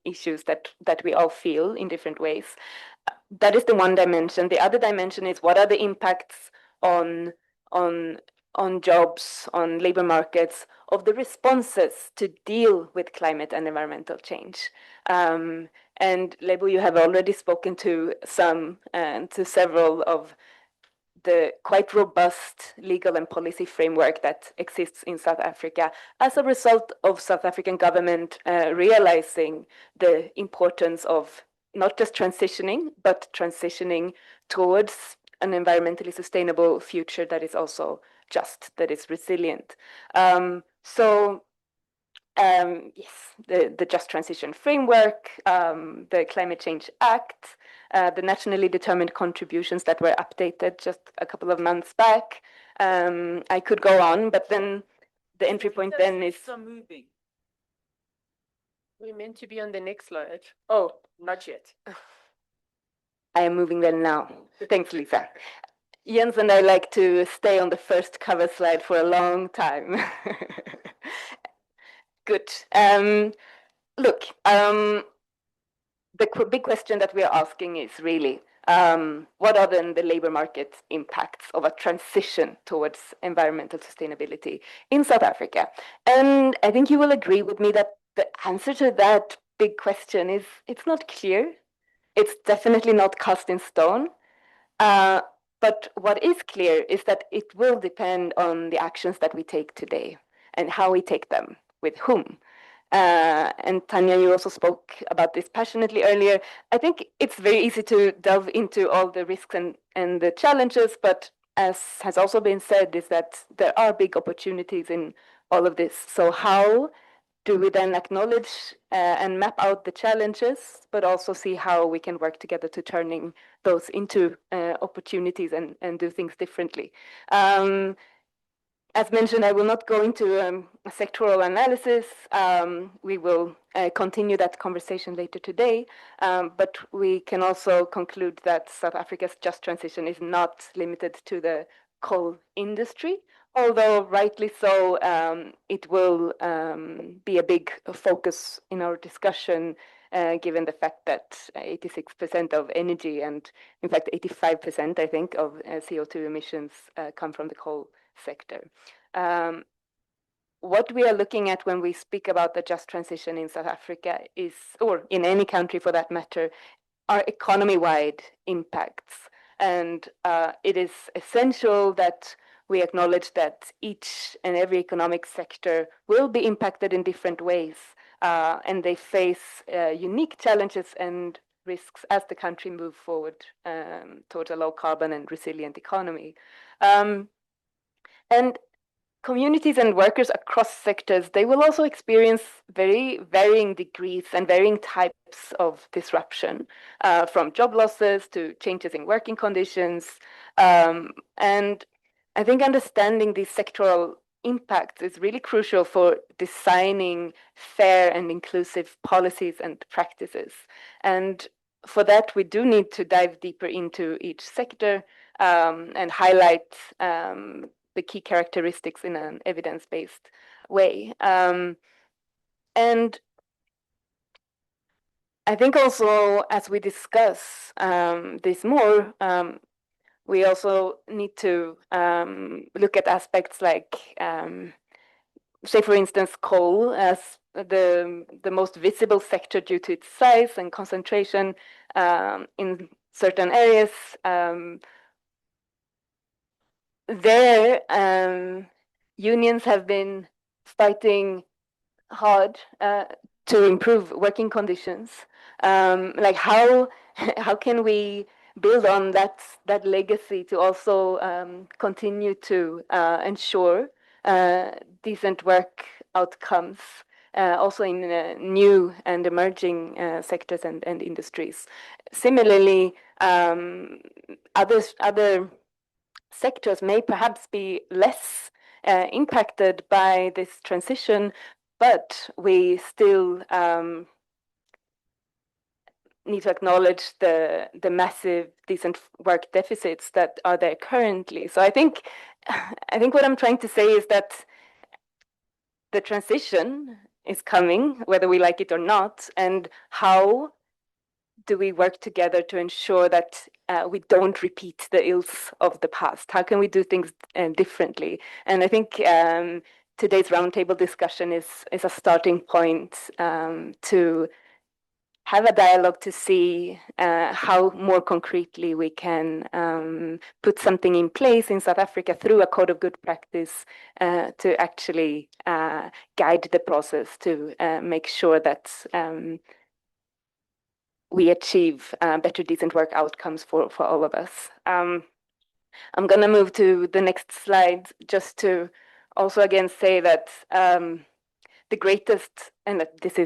issues that we all feel in different ways. That is the one dimension. The other dimension is what are the impacts on jobs, on labor markets, of the responses to deal with climate and environmental change. And Lebo, you have already spoken to several of the quite robust legal and policy framework that exists in South Africa as a result of South African government realizing the importance of not just transitioning, but transitioning towards an environmentally sustainable future that is also just, that is resilient. Yes, the Just Transition Framework, the Climate Change Act, the nationally determined contributions that were updated just a couple of months back. I could go on, but then the entry point then is... moving. We're meant to be on the next slide. Oh, not yet. I am moving there now. Thanks, Lisa. Jens and I like to stay on the first cover slide for a long time. Good. Look, the big question that we are asking is really, what are then the labor market impacts of a transition towards environmental sustainability in South Africa? And I think you will agree with me that the answer to that big question is it's not clear. It's definitely not cast in stone. But what is clear is that it will depend on the actions that we take today and how we take them, with whom. And Tanya, you also spoke about this passionately earlier. I think it's very easy to delve into all the risks and the challenges, but as has also been said, is that there are big opportunities in all of this. So how do we then acknowledge and map out the challenges, but also see how we can work together to turning those into opportunities and do things differently? As mentioned, I will not go into a sectoral analysis. We will continue that conversation later today, but we can also conclude that South Africa's just transition is not limited to the coal industry, although rightly so, it will be a big focus in our discussion, given the fact that 86% of energy and, in fact, 85%, I think, of CO2 emissions come from the coal sector. What we are looking at when we speak about the just transition in South Africa is, or in any country for that matter, are economy-wide impacts. And it is essential that we acknowledge that each and every economic sector will be impacted in different ways, and they face unique challenges and risks as the country moves forward towards a low carbon and resilient economy. And communities and workers across sectors, they will also experience very varying degrees and varying types of disruption, from job losses to changes in working conditions. And I think understanding these sectoral impacts is really crucial for designing fair and inclusive policies and practices. And for that, we do need to dive deeper into each sector and highlight the key characteristics in an evidence-based way. And I think also, as we discuss this more, we also need to look at aspects like say, for instance, coal as the most visible sector due to its size and concentration in certain areas. There, unions have been fighting hard to improve working conditions. Like how can we build on that legacy to also continue to ensure decent work outcomes also in new and emerging sectors and industries. Similarly, other sectors may perhaps be less impacted by this transition, but we still need to acknowledge the massive decent work deficits that are there currently. So I think what I'm trying to say is that the transition is coming, whether we like it or not, and how do we work together to ensure that we don't repeat the ills of the past? How can we do things differently? And I think today's roundtable discussion is a starting point to have a dialogue to see how more concretely we can put something in place in South Africa through a code of good practice to actually guide the process to make sure that we achieve better decent work outcomes for all of us. I'm going to move to the next slide just to also again say that the greatest, and that this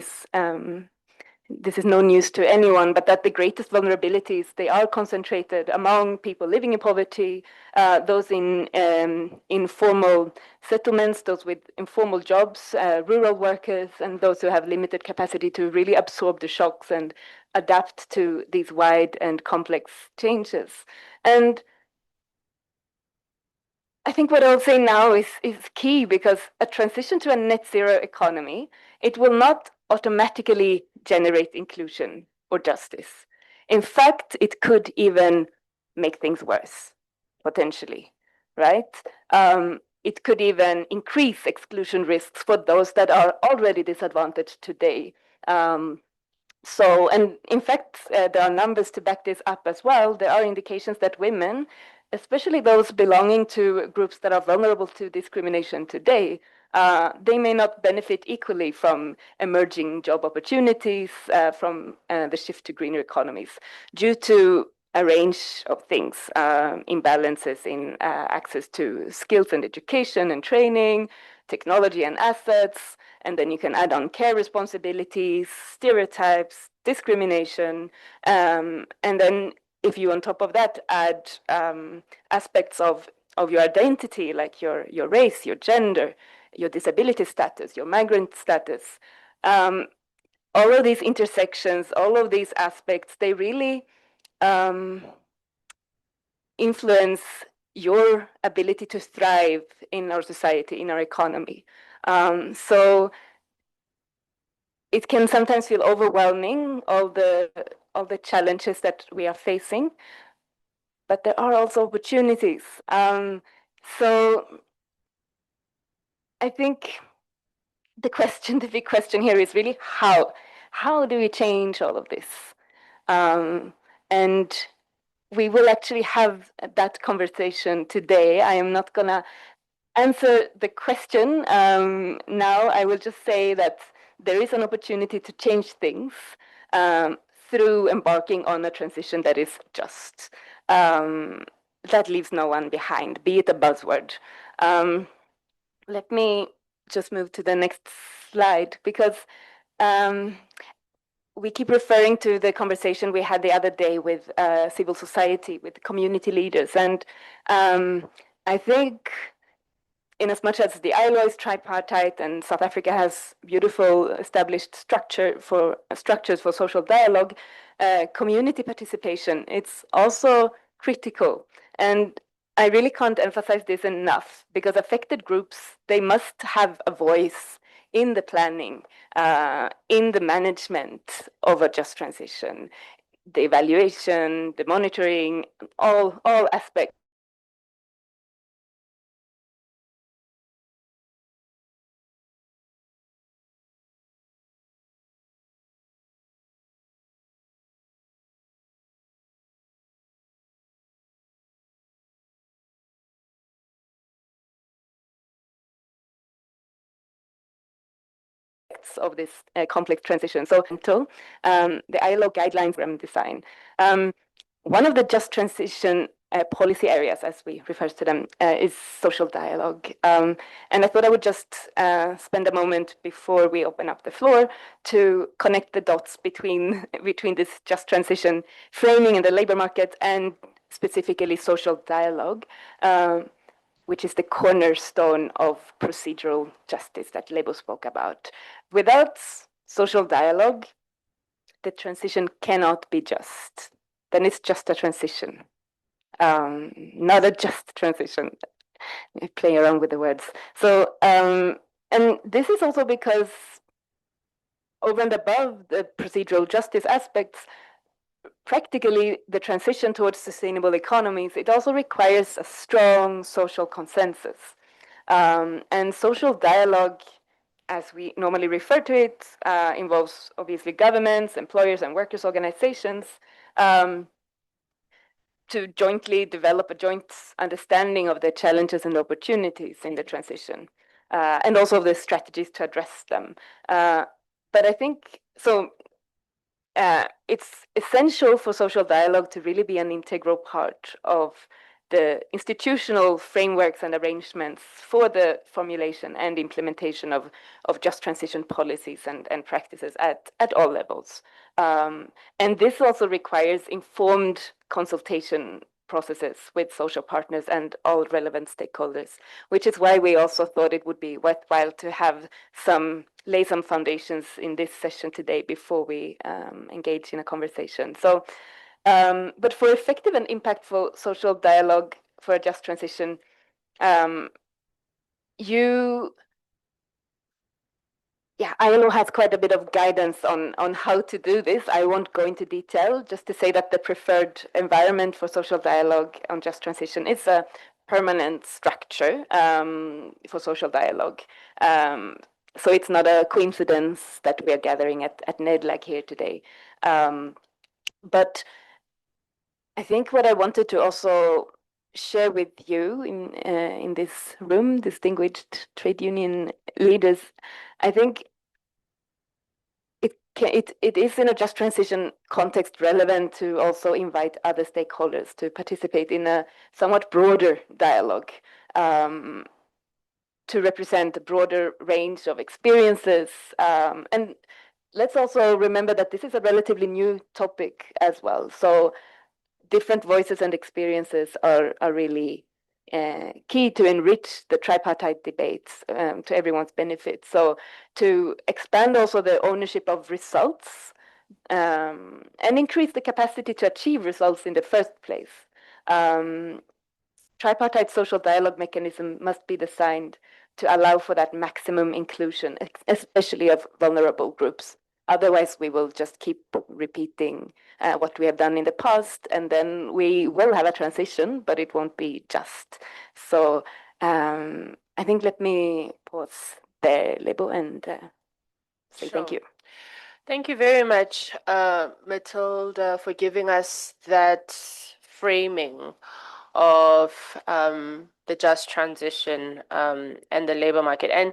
is no news to anyone, but that the greatest vulnerabilities, they are concentrated among people living in poverty, those in informal settlements, those with informal jobs, rural workers, and those who have limited capacity to really absorb the shocks and adapt to these wide and complex changes. And I think what I'll say now is key, because a transition to a net zero economy, it will not automatically generate inclusion or justice. In fact, it could even make things worse, potentially, right? It could even increase exclusion risks for those that are already disadvantaged today. And in fact, there are numbers to back this up as well. There are indications that women, especially those belonging to groups that are vulnerable to discrimination today, they may not benefit equally from emerging job opportunities, from the shift to greener economies, due to a range of things, imbalances in access to skills and education and training, technology and assets, and then you can add on care responsibilities, stereotypes, discrimination, and then if you on top of that add aspects of your identity, like your race, your gender, your disability status, your migrant status, all of these intersections, all of these aspects, they really influence your ability to thrive in our society, in our economy. So it can sometimes feel overwhelming, all the challenges that we are facing, but there are also opportunities. So I think the big question here is really how do we change all of this? And we will actually have that conversation today. I am not gonna answer the question now. I will just say that there is an opportunity to change things through embarking on a transition that is just, that leaves no one behind, be it a buzzword. Let me just move to the next slide, because we keep referring to the conversation we had the other day with civil society, with community leaders. And I think in as much as the ILO is tripartite and South Africa has beautiful established structures for social dialogue, community participation, it's also critical. And I really can't emphasize this enough, because affected groups, they must have a voice in the planning, in the management of a just transition, the evaluation, the monitoring, all aspects. parts of this complex transition. So until the ILO guidelines program design. One of the just transition policy areas, as we refer to them, is social dialogue. And I thought I would just spend a moment before we open up the floor to connect the dots between this just transition framing in the labor market and specifically social dialogue, which is the cornerstone of procedural justice that Lebo spoke about. Without social dialogue, the transition cannot be just. Then it's just a transition, not a just transition. Play around with the words. So, and this is also because over and above the procedural justice aspects, practically the transition towards sustainable economies, it also requires a strong social consensus. And social dialogue, as we normally refer to it, involves obviously governments, employers, and workers' organizations to jointly develop a joint understanding of the challenges and opportunities in the transition, and also of the strategies to address them. But I think so. It's essential for social dialogue to really be an integral part of the institutional frameworks and arrangements for the formulation and implementation of just transition policies and practices at all levels. And this also requires informed consultation processes with social partners and all relevant stakeholders, which is why we also thought it would be worthwhile to have lay some foundations in this session today before we engage in a conversation. So, but for effective and impactful social dialogue for a just transition, ILO has quite a bit of guidance on how to do this. I won't go into detail, just to say that the preferred environment for social dialogue on just transition is a permanent structure for social dialogue. So it's not a coincidence that we are gathering at NEDLAC here today. But I think what I wanted to also share with you in this room, distinguished trade union leaders, I think it is in a just transition context relevant to also invite other stakeholders to participate in a somewhat broader dialogue, to represent a broader range of experiences. And let's also remember that this is a relatively new topic as well. So different voices and experiences are really key to enrich the tripartite debates to everyone's benefit. So to expand also the ownership of results and increase the capacity to achieve results in the first place. Tripartite social dialogue mechanism must be designed to allow for that maximum inclusion, especially of vulnerable groups. Otherwise, we will just keep repeating what we have done in the past, and then we will have a transition, but it won't be just. So I think let me pause there, Lebo, and say thank you. Thank you very much, Matilda, for giving us that framing of the just transition and the labor market, and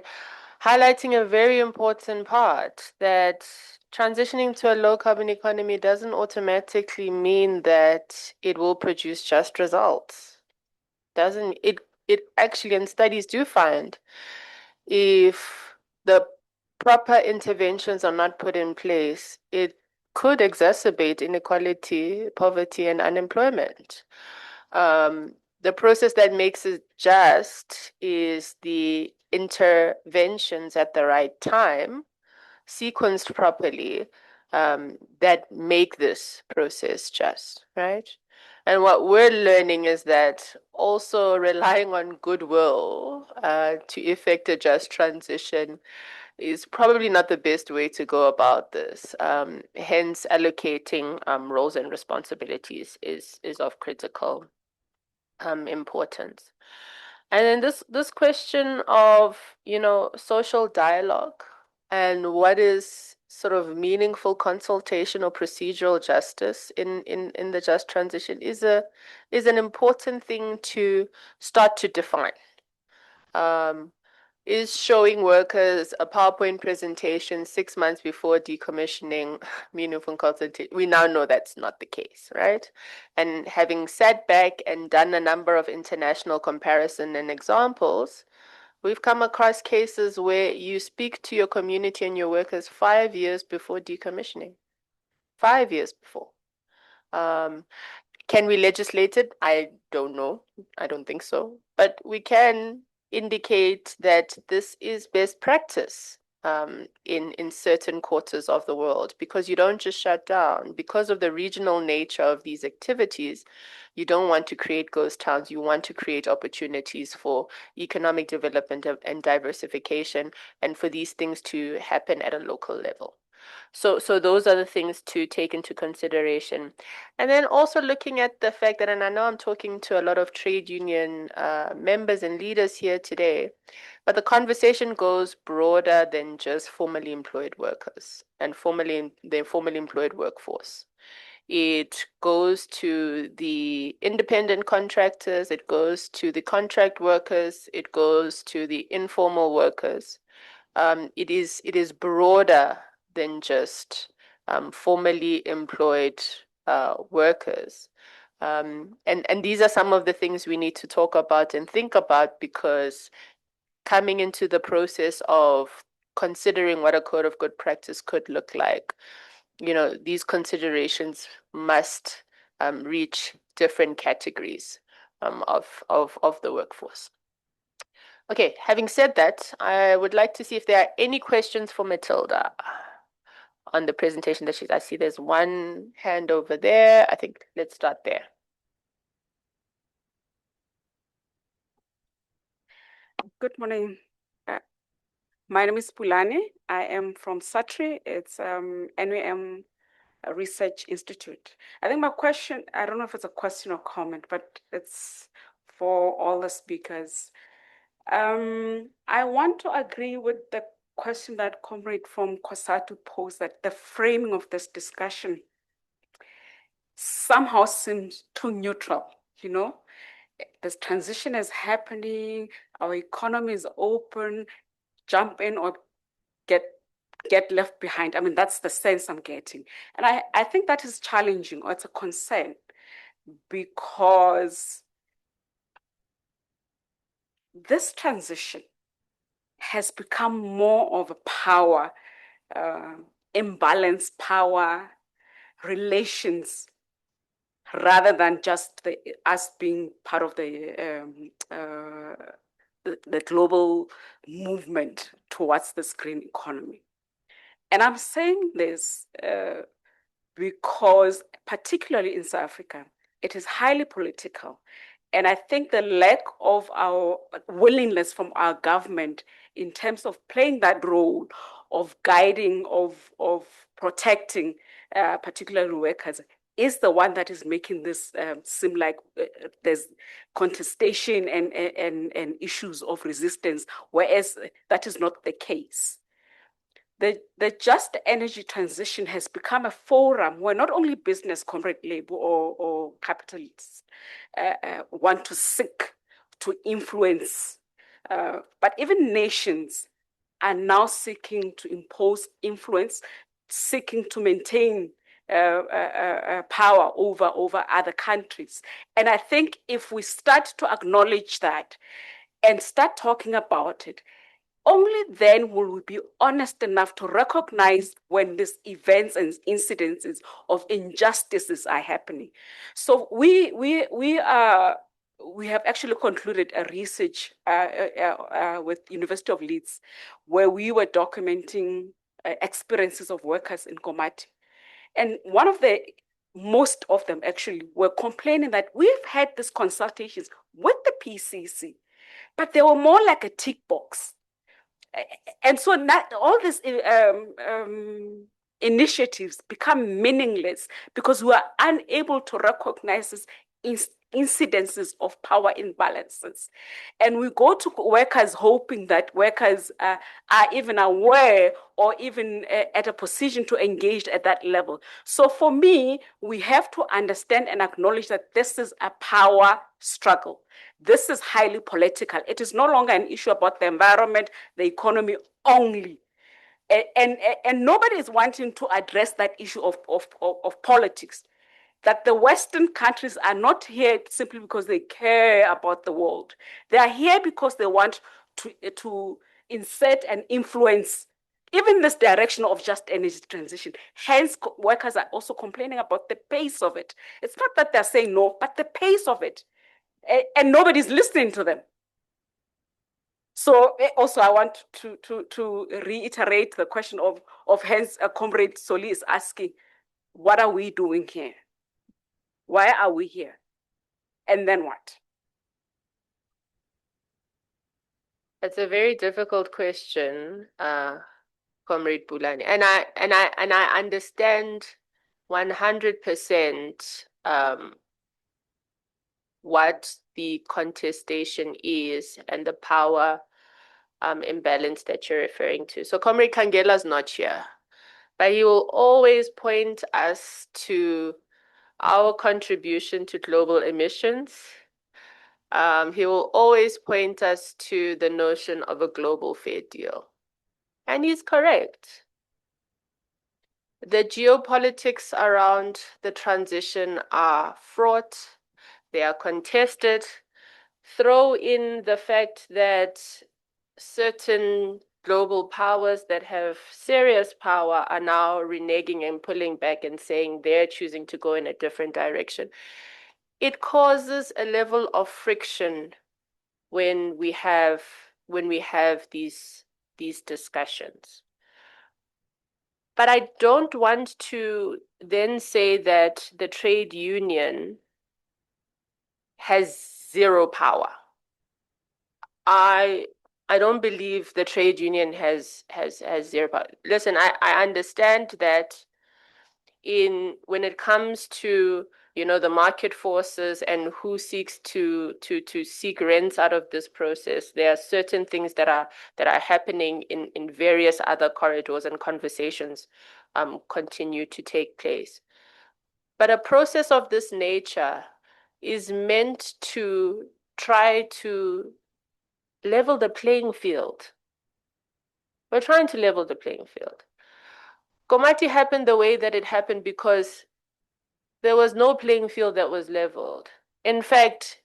highlighting a very important part that transitioning to a low carbon economy doesn't automatically mean that it will produce just results. Doesn't it? It actually, and studies do find, if the proper interventions are not put in place, it could exacerbate inequality, poverty, and unemployment. The process that makes it just is the interventions at the right time, sequenced properly, that make this process just, right? And what we're learning is that also relying on goodwill to effect a just transition is probably not the best way to go about this. Hence, allocating roles and responsibilities is of critical importance. And then this question of, social dialogue and what is sort of meaningful consultation or procedural justice in the just transition is an important thing to start to define. is showing workers a PowerPoint presentation 6 months before decommissioning meaningful consultation. We now know that's not the case, right? And having sat back and done a number of international comparison and examples, we've come across cases where you speak to your community and your workers 5 years before decommissioning. 5 years before. Can we legislate it? I don't know. I don't think so. But we can indicate that this is best practice in certain quarters of the world, because you don't just shut down. Because of the regional nature of these activities, you don't want to create ghost towns. You want to create opportunities for economic development and diversification, and for these things to happen at a local level. So those are the things to take into consideration. And then also looking at the fact that, and I know I'm talking to a lot of trade union members and leaders here today, but the conversation goes broader than just formally employed workers and the formally employed workforce. It goes to the independent contractors, it goes to the contract workers, it goes to the informal workers. It is broader than just formally employed workers. And these are some of the things we need to talk about and think about, because coming into the process of considering what a code of good practice could look like, these considerations must reach different categories of the workforce. Okay, having said that, I would like to see if there are any questions for Matilda on the presentation that I see there's one hand over there. I think let's start there. Good morning. My name is Pulani. I am from SATRI. It's NUM Research Institute. I think my question, I don't know if it's a question or comment, but it's for all the speakers. I want to agree with the question that comrade from COSATU posed, that the framing of this discussion somehow seems too neutral, This transition is happening, our economy is open, jump in or get left behind. I mean, that's the sense I'm getting. And I think that is challenging, or it's a concern, because this transition has become more of a power, imbalance power, relations, rather than just us being part of the global movement towards this green economy. And I'm saying this because, particularly in South Africa, it is highly political. And I think the lack of our willingness from our government in terms of playing that role of guiding, of protecting, particularly workers, is the one that is making this seem like there's contestation and issues of resistance, whereas that is not the case. The just energy transition has become a forum where not only business, corporate labor, or capitalists want to seek to influence, but even nations are now seeking to impose influence, seeking to maintain power over other countries. And I think if we start to acknowledge that and start talking about it, only then will we be honest enough to recognize when these events and incidences of injustices are happening. So we have actually concluded a research with University of Leeds, where we were documenting experiences of workers in Komati. And most of them actually were complaining that we've had these consultations with the PCC, but they were more like a tick box. And so all these initiatives become meaningless because we are unable to recognize these incidences of power imbalances. And we go to workers hoping that workers are even aware or even at a position to engage at that level. So for me, we have to understand and acknowledge that this is a power struggle. This is highly political. It is no longer an issue about the environment, the economy only. And nobody is wanting to address that issue of politics. That the Western countries are not here simply because they care about the world. They are here because they want to insert and influence even this direction of just energy transition. Hence, workers are also complaining about the pace of it. It's not that they're saying no, but the pace of it. And nobody's listening to them. So also I want to reiterate the question of hence Comrade Soli is asking, what are we doing here? Why are we here? And then what? It's a very difficult question, Comrade Bulani, and I understand 100% what the contestation is and the power imbalance that you're referring to. So Comrade Kangela's not here, but he will always point us to our contribution to global emissions. He will always point us to the notion of a global fair deal. And he's correct. The geopolitics around the transition are fraught, they are contested. Throw in the fact that certain global powers that have serious power are now reneging and pulling back and saying they're choosing to go in a different direction. It causes a level of friction when we have these discussions. But I don't want to then say that the trade union has zero power. I don't believe the trade union has zero power. Listen, I understand that when it comes to the market forces and who seeks to seek rents out of this process, there are certain things that are happening in various other corridors, and conversations continue to take place. But a process of this nature is meant to try to level the playing field. We're trying to level the playing field. Komati happened the way that it happened because there was no playing field that was leveled. In fact,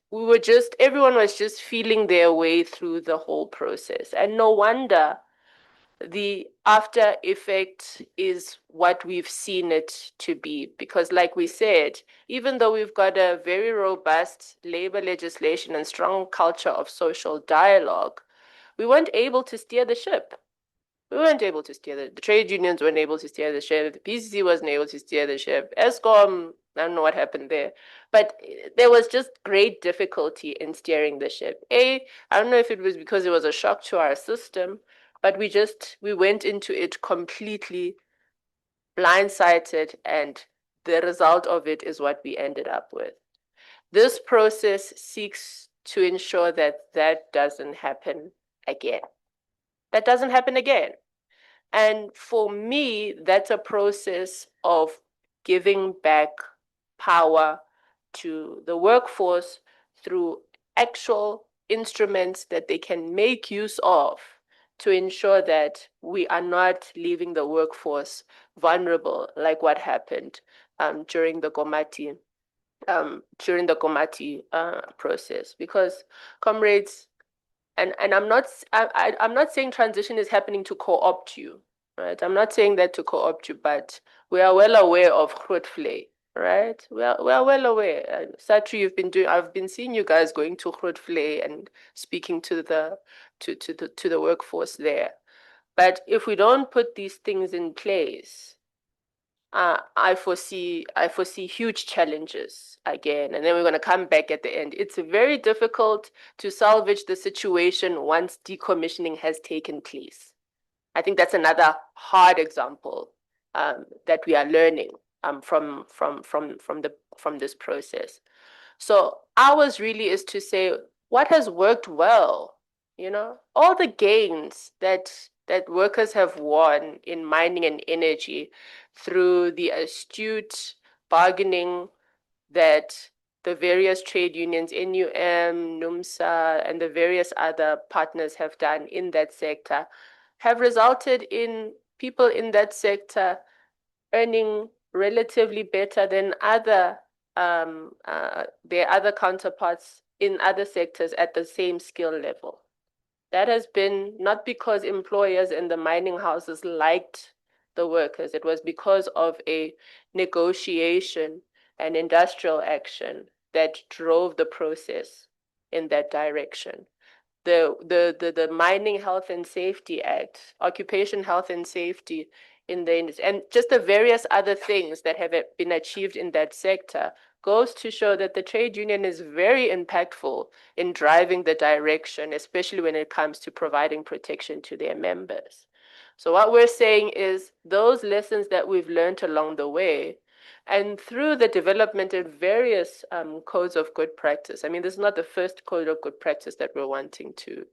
everyone was just feeling their way through the whole process. And no wonder the after effect is what we've seen it to be. Because like we said, even though we've got a very robust labor legislation and strong culture of social dialogue, we weren't able to steer the ship. We weren't able to steer the trade unions weren't able to steer the ship. The PCC wasn't able to steer the ship. ESCOM, I don't know what happened there, but there was just great difficulty in steering the ship. I don't know if it was because it was a shock to our system, but we went into it completely blindsided, and the result of it is what we ended up with. This process seeks to ensure that that doesn't happen again. That doesn't happen again. And for me, that's a process of giving back power to the workforce through actual instruments that they can make use of to ensure that we are not leaving the workforce vulnerable, like what happened during the Komati process. Because, comrades, and I'm not saying transition is happening to co-opt you, right? I'm not saying that to co-opt you, but we are well aware of Grootvlei, right? We are well aware. Satri, I've been seeing you guys going to Grootvlei and speaking to the workforce there. But if we don't put these things in place, I foresee huge challenges again, and then we're going to come back at the end. It's very difficult to salvage the situation once decommissioning has taken place. I think that's another hard example that we are learning from this process. So ours really is to say what has worked well. All the gains that workers have won in mining and energy through the astute bargaining that the various trade unions, NUM, NUMSA, and the various other partners have done in that sector have resulted in people in that sector earning relatively better than their other counterparts in other sectors at the same skill level. That has been not because employers and the mining houses liked the workers. It was because of a negotiation and industrial action that drove the process in that direction. The Mining Health and Safety Act, Occupation Health and Safety in the industry, and just the various other things that have been achieved in that sector goes to show that the trade union is very impactful in driving the direction, especially when it comes to providing protection to their members. So what we're saying is those lessons that we've learned along the way and through the development of various codes of good practice. I mean, this is not the first code of good practice that we're wanting to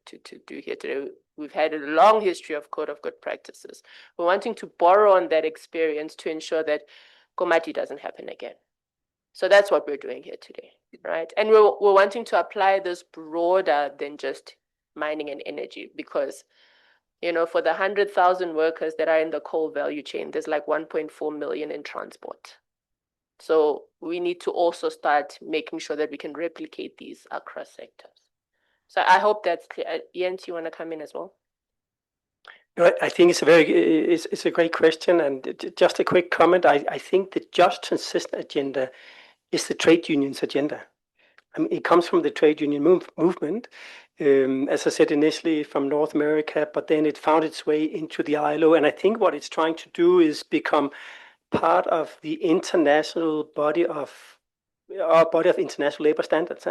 do here today. We've had a long history of code of good practices. We're wanting to borrow on that experience to ensure that Komati doesn't happen again. So that's what we're doing here today, right? And we're wanting to apply this broader than just mining and energy because, you know, for the 100,000 workers that are in the coal value chain, there's like 1.4 million in transport. So we need to also start making sure that we can replicate these across sectors. So I hope that's clear. Jens, you want to come in as well? No, I think it's a great question, and just a quick comment. I think the just transition agenda is the trade union's agenda. I mean, it comes from the trade union movement, as I said initially, from North America, but then it found its way into the ILO. And I think what it's trying to do is become part of the international body of international labor standards,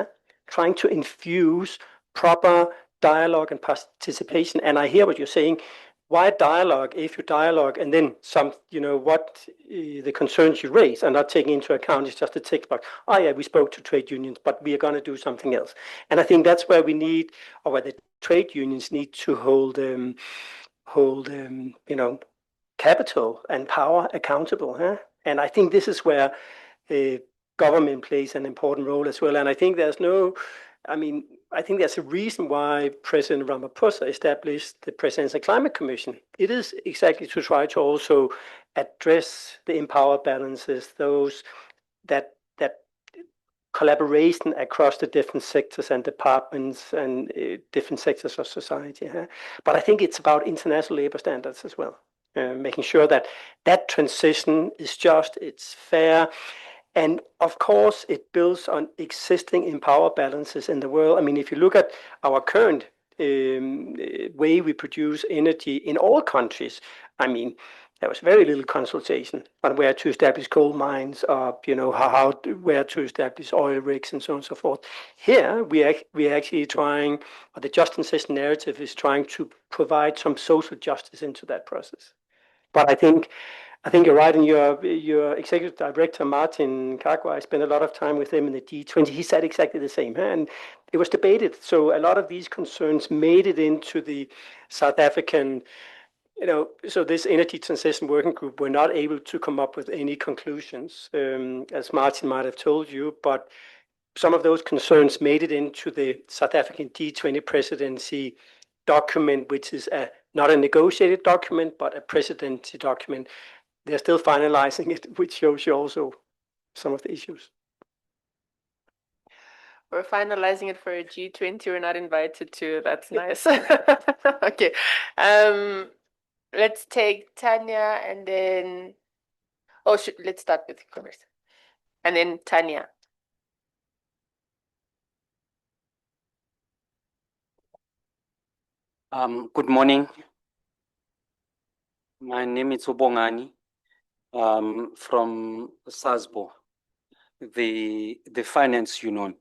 trying to infuse proper dialogue and participation. And I hear what you're saying. Why dialogue if you dialogue and then some, you know, what the concerns you raise are not taking into account is just a tick box. Oh yeah, we spoke to trade unions, but we are going to do something else. And I think that's where we need, or where the trade unions need to hold you know, capital and power accountable. And I think this is where government plays an important role as well. And I think there's a reason why President Ramaphosa established the Presidential Climate Commission. It is exactly to try to also address the empower balances, those that collaboration across the different sectors and departments and different sectors of society. But I think it's about international labor standards as well, making sure that that transition is just, it's fair. And of course, it builds on existing empower balances in the world. I mean, if you look at our current way we produce energy in all countries, I mean, there was very little consultation on where to establish coal mines, or you know where to establish oil rigs and so on and so forth. Here, we are actually trying, or the just transition narrative is trying to provide some social justice into that process. But I think you're right, and your executive director Martin Kagwa, I spent a lot of time with him in the G20. He said exactly the same, and it was debated. So a lot of these concerns made it into the South African. You know, so this energy transition working group were not able to come up with any conclusions, as Martin might have told you, but some of those concerns made it into the South African G20 presidency document, which is not a negotiated document, but a presidency document. They're still finalizing it, which shows you also some of the issues. We're finalizing it for a G20. We're not invited to. That's nice. Okay. Let's take Tanya and then, let's start with commerce. And then Tanya. Good morning. My name is Ubongani, from SASBO, the finance union.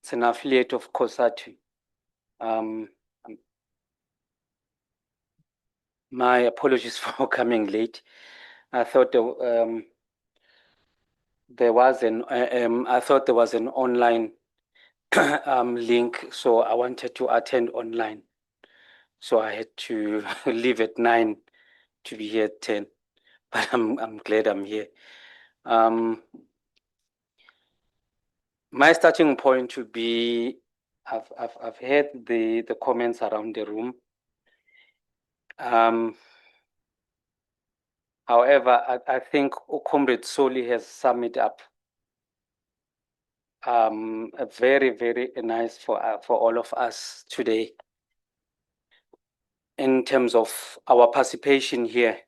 It's an affiliate of COSATU. My apologies for coming late. I thought there was an online link, so I wanted to attend online. So I had to leave at 9 to be here at 10, but I'm glad I'm here. My starting point would be, I've heard the comments around the room. However, I think Comrade Soli has summed it up very, very nice for all of us today in terms of our participation here.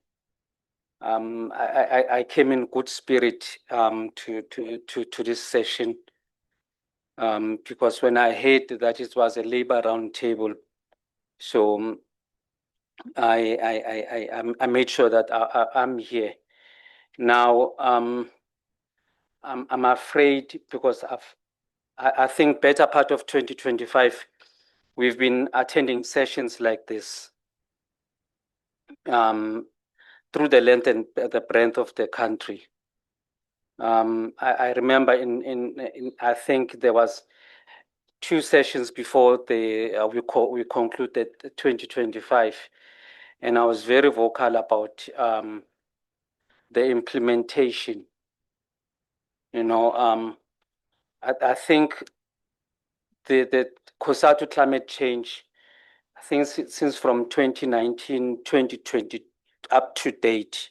I came in good spirit to this session because when I heard that it was a labor roundtable, so I made sure that I'm here. Now, I'm afraid because I think better part of 2025, we've been attending sessions like this through the length and the breadth of the country. I remember in I think there was 2 sessions before we concluded 2025, and I was very vocal about the implementation. You know, I think the COSATU climate change, I think since from 2019, 2020 up to date,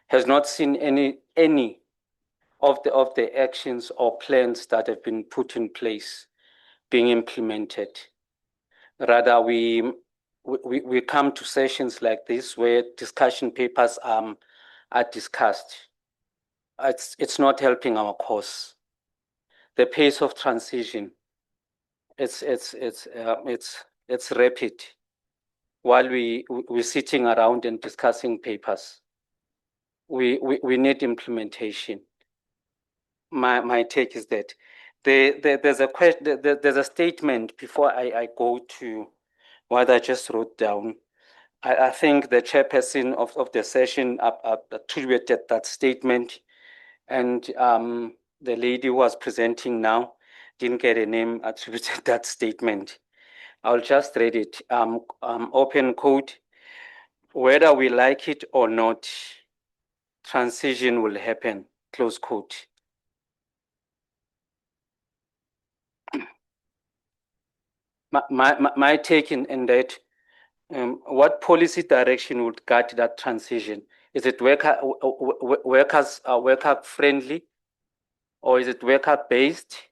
has not seen any of the actions or plans that have been put in place being implemented. Rather, we come to sessions like this where discussion papers are discussed. It's not helping our cause. The pace of transition, it's rapid. While we're sitting around and discussing papers, we need implementation. My take is that there's a question, there's a statement before I go to what I just wrote down. I think the chairperson of the session attributed that statement, and the lady who was presenting now didn't get a name attributed that statement. I'll just read it. Open quote, whether we like it or not, transition will happen, close quote. My take in that, what policy direction would guide that transition? Is it worker friendly, or is it worker based,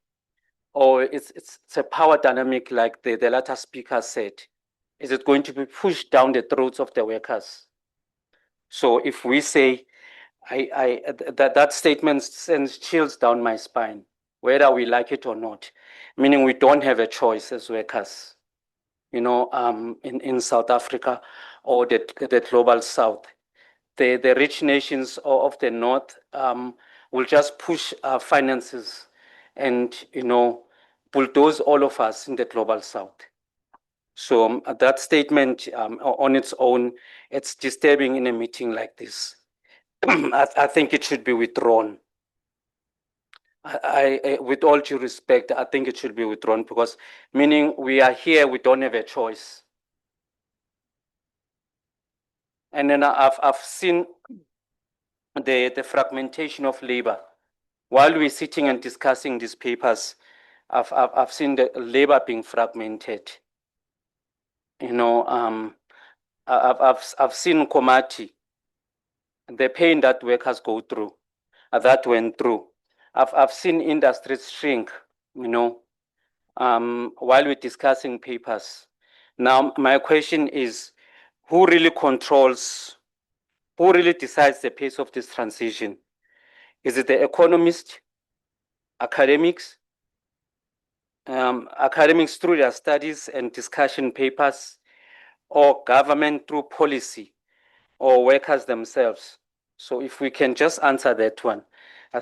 or it's a power dynamic like the latter speaker said? Is it going to be pushed down the throats of the workers? So if we say, that statement sends chills down my spine, whether we like it or not, meaning we don't have a choice as workers. You know, in South Africa or the global South, the rich nations of the North will just push finances and, you know, bulldoze all of us in the global South. So that statement on its own, it's disturbing in a meeting like this. I think it should be withdrawn. With all due respect, I think it should be withdrawn because meaning we are here, we don't have a choice. And then I've seen the fragmentation of labor. While we're sitting and discussing these papers, I've seen the labor being fragmented. You know, I've seen Komati, the pain that workers go through, that went through. I've seen industries shrink, you know, while we're discussing papers. Now, my question is, who really decides the pace of this transition? Is it the economists, academics? Academics through their studies and discussion papers, or government through policy, or workers themselves? So if we can just answer that one, I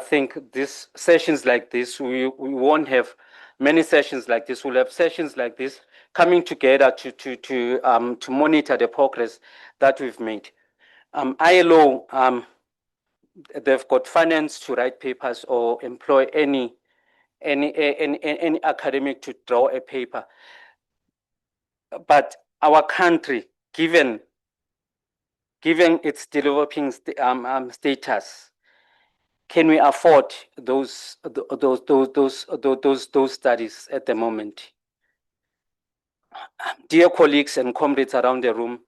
think these sessions like this, we won't have many sessions like this. We'll have sessions like this coming together to monitor the progress that we've made. ILO, they've got finance to write papers or employ any academic to draw a paper. But our country, given its developing status, can we afford those studies at the moment? Dear colleagues and comrades around the room,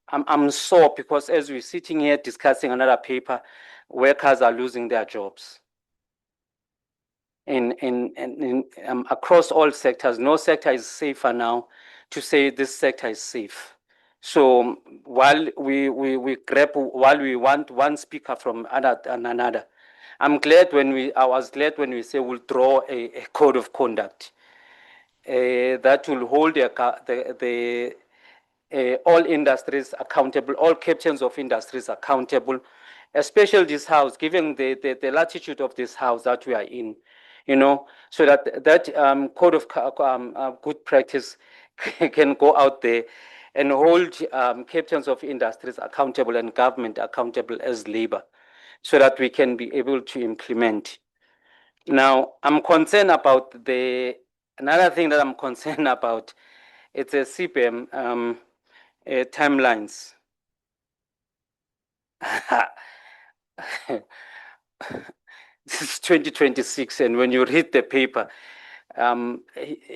I'm sore because as we're sitting here discussing another paper, workers are losing their jobs. Across all sectors, no sector is safer now to say this sector is safe. So while we want one speaker from another, I was glad when we say we'll draw a code of conduct that will hold all industries accountable, all captains of industries accountable, especially this house, given the latitude of this house that we are in, so that code of good practice can go out there and hold captains of industries accountable and government accountable as labor, so that we can be able to implement. Now, I'm concerned about another thing that I'm concerned about, it's a CPM timelines. This is 2026, and when you read the paper,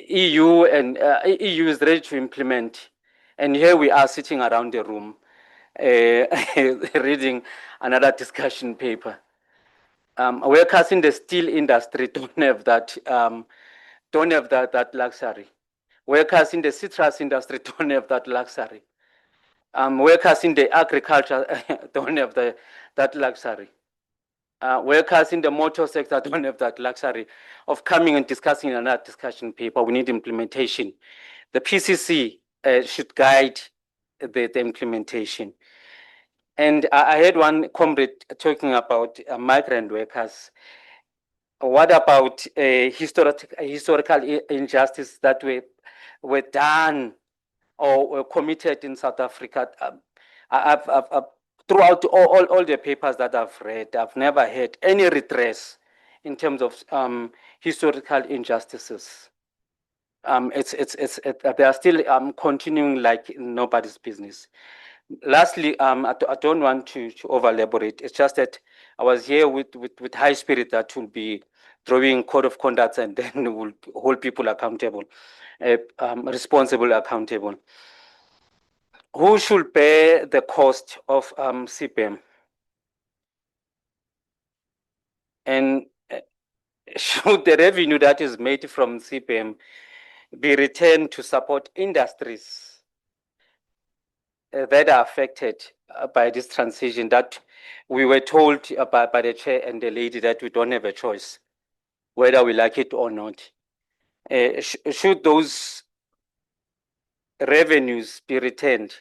EU is ready to implement, and here we are sitting around the room reading another discussion paper. Workers in the steel industry don't have that luxury. Workers in the citrus industry don't have that luxury. Workers in the agriculture don't have that luxury. Workers in the motor sector don't have that luxury of coming and discussing another discussion paper. We need implementation. The PCC should guide the implementation. And I heard one comrade talking about migrant workers. What about historical injustice that were done or were committed in South Africa? I've throughout all the papers that I've read, I've never had any redress in terms of historical injustices. They are still continuing like nobody's business. Lastly, I don't want to over elaborate. It's just that I was here with high spirit that will be drawing code of conduct and then will hold people accountable, responsible, accountable. Who should bear the cost of CPM? And should the revenue that is made from CPM be returned to support industries that are affected by this transition, that we were told by the chair and the lady that we don't have a choice, whether we like it or not? Should those revenues be returned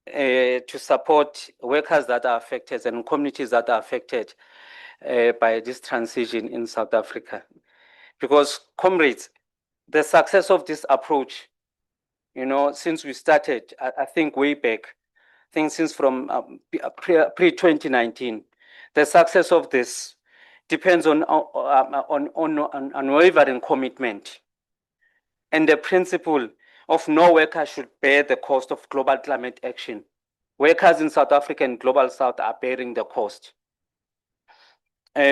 to support workers that are affected and communities that are affected by this transition in South Africa? Because, comrades, the success of this approach, since we started, I think way back, since from pre-2019, the success of this depends on unwavering commitment and the principle of no worker should bear the cost of global climate action. Workers in South Africa and Global South are bearing the cost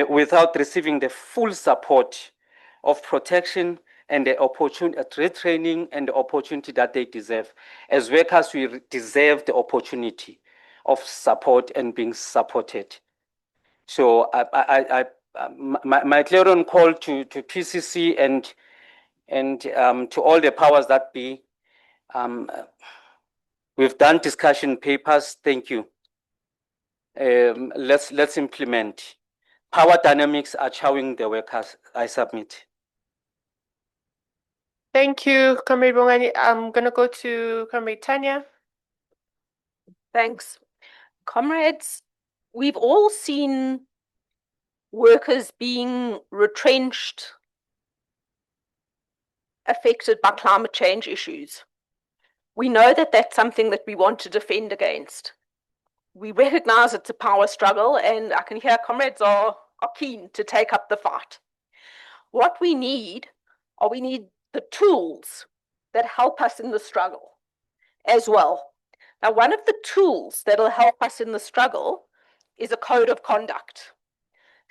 without receiving the full support of protection and the opportunity, retraining and the opportunity that they deserve. As workers, we deserve the opportunity of support and being supported. So my clarion call to PCC and to all the powers that be, we've done discussion papers, thank you. Let's implement. Power dynamics are chowing the workers, I submit. Thank you, Comrade Bongani. I'm going to go to Comrade Tanya. Thanks. Comrades, we've all seen workers being retrenched, affected by climate change issues. We know that that's something that we want to defend against. We recognize it's a power struggle, and I can hear comrades are keen to take up the fight. What we need the tools that help us in the struggle as well. Now, one of the tools that'll help us in the struggle is a code of conduct.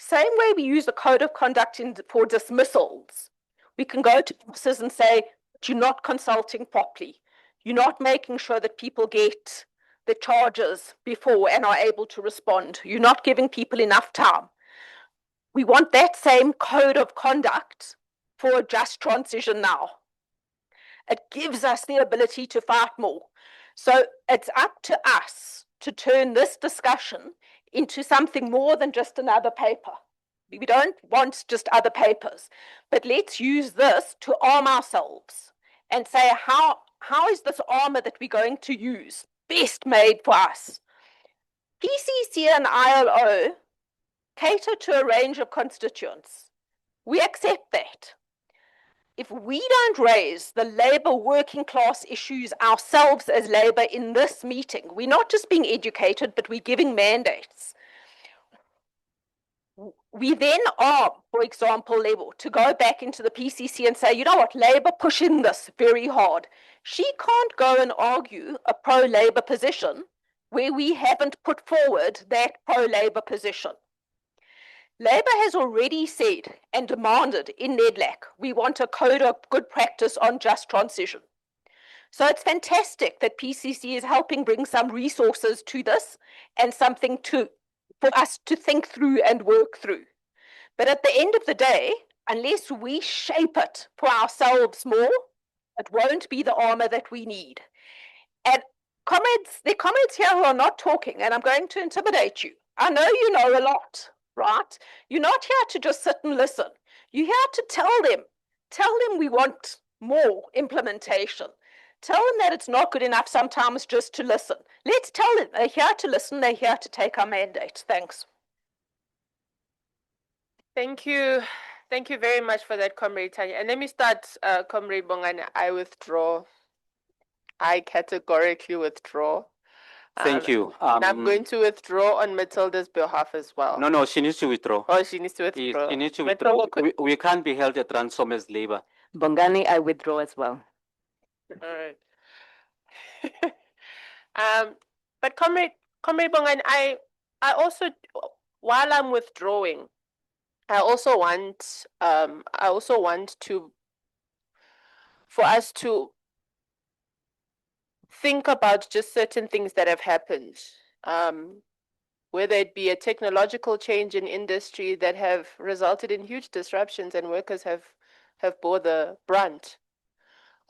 Same way we use the code of conduct for dismissals. We can go to bosses and say, you're not consulting properly. You're not making sure that people get the charges before and are able to respond. You're not giving people enough time. We want that same code of conduct for a just transition now. It gives us the ability to fight more. So it's up to us to turn this discussion into something more than just another paper. We don't want just other papers, but let's use this to arm ourselves and say, how is this armor that we're going to use best made for us? PCC and ILO cater to a range of constituents. We accept that. If we don't raise the labor working class issues ourselves as labor in this meeting, we're not just being educated, but we're giving mandates. We then are, for example, Lebo, to go back into the PCC and say, you know what, Labour pushing this very hard. She can't go and argue a pro-Labour position where we haven't put forward that pro-Labour position. Labour has already said and demanded in NEDLAC, we want a code of good practice on just transition. So it's fantastic that PCC is helping bring some resources to this and something for us to think through and work through. But at the end of the day, unless we shape it for ourselves more, it won't be the armor that we need. And comrades, there are comrades here who are not talking, and I'm going to intimidate you. I know you know a lot, right? You're not here to just sit and listen. You're here to tell them we want more implementation. Tell them that it's not good enough sometimes just to listen. Let's tell them they're here to listen, they're here to take our mandate. Thanks. Thank you. Thank you very much for that, Comrade Tanya. And let me start, Comrade Bongani. I withdraw. I categorically withdraw. Thank you. And I'm going to withdraw on Matilda's behalf as well. No, she needs to withdraw. Oh, she needs to withdraw. She needs to withdraw. Matilda, We can't be held at ransom as Labour. Bongani, I withdraw as well. all right. But Comrade Bongani, I also, while I'm withdrawing, I also want for us to think about just certain things that have happened, whether it be a technological change in industry that have resulted in huge disruptions and workers have bore the brunt.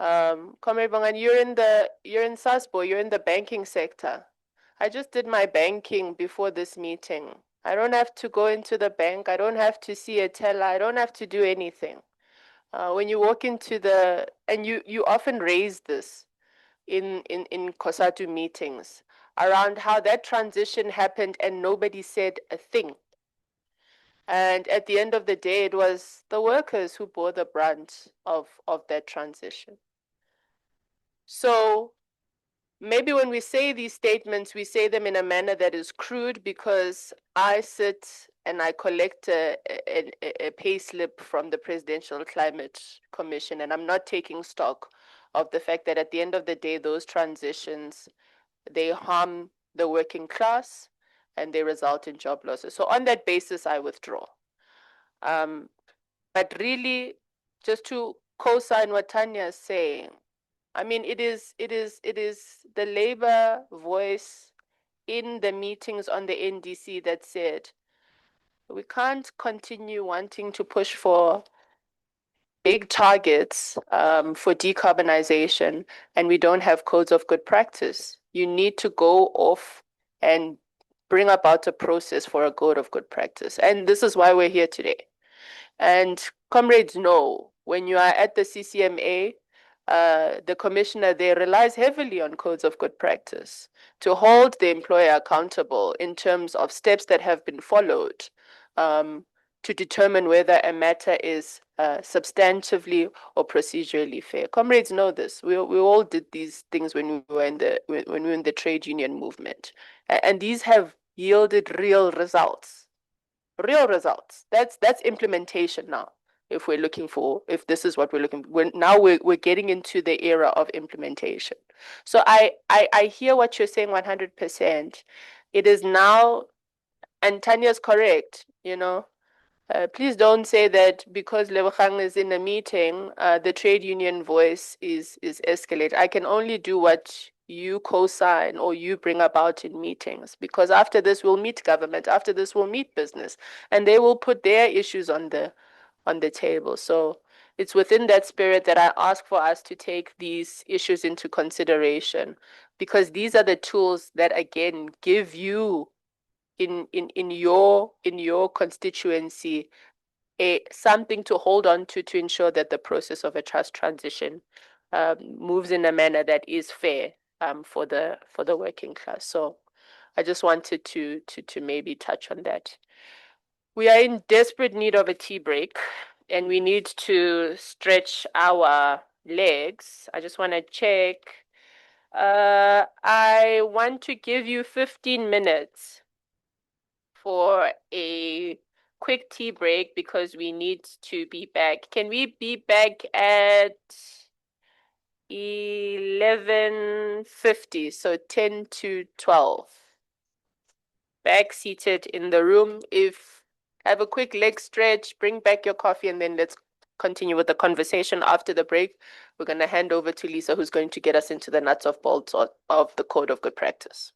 Comrade Bongani, you're in SASBO, you're in the banking sector. I just did my banking before this meeting. I don't have to go into the bank. I don't have to see a teller. I don't have to do anything. When you walk into and you often raise this in COSATU meetings around how that transition happened and nobody said a thing. And at the end of the day, it was the workers who bore the brunt of that transition. So maybe when we say these statements, we say them in a manner that is crude because I sit and I collect a pay slip from the Presidential Climate Commission, and I'm not taking stock of the fact that at the end of the day, those transitions, they harm the working class and they result in job losses. So on that basis, I withdraw. But really, just to co-sign what Tanya is saying, I mean, it is the Labour voice in the meetings on the NDC that said, we can't continue wanting to push for big targets for decarbonization and we don't have codes of good practice. You need to go off and bring about a process for a code of good practice. And this is why we're here today. And comrades know, when you are at the CCMA, the commissioner there relies heavily on codes of good practice to hold the employer accountable in terms of steps that have been followed to determine whether a matter is substantively or procedurally fair. Comrades know this. We all did these things when we were in the trade union movement, and these have yielded real results. Real results. That's implementation now. If this is what we're looking for, we're getting into the era of implementation. So I hear what you're saying 100%. It is now, and Tanya's correct, Please don't say that because Lebogang is in a meeting, the trade union voice is escalated. I can only do what you co-sign or you bring about in meetings, because after this we'll meet government, after this we'll meet business, and they will put their issues on the table. So it's within that spirit that I ask for us to take these issues into consideration, because these are the tools that again give you in your constituency something to hold on to ensure that the process of a trust transition moves in a manner that is fair for the working class. So I just wanted to maybe touch on that. We are in desperate need of a tea break, and we need to stretch our legs. I just want to check. I want to give you 15 minutes for a quick tea break because we need to be back. Can we be back at 11:50, so 10 to 12? Back seated in the room. If have a quick leg stretch, bring back your coffee, and then let's continue with the conversation after the break. We're going to hand over to Lisa, who's going to get us into the nuts of bolts of the Code of Good Practice.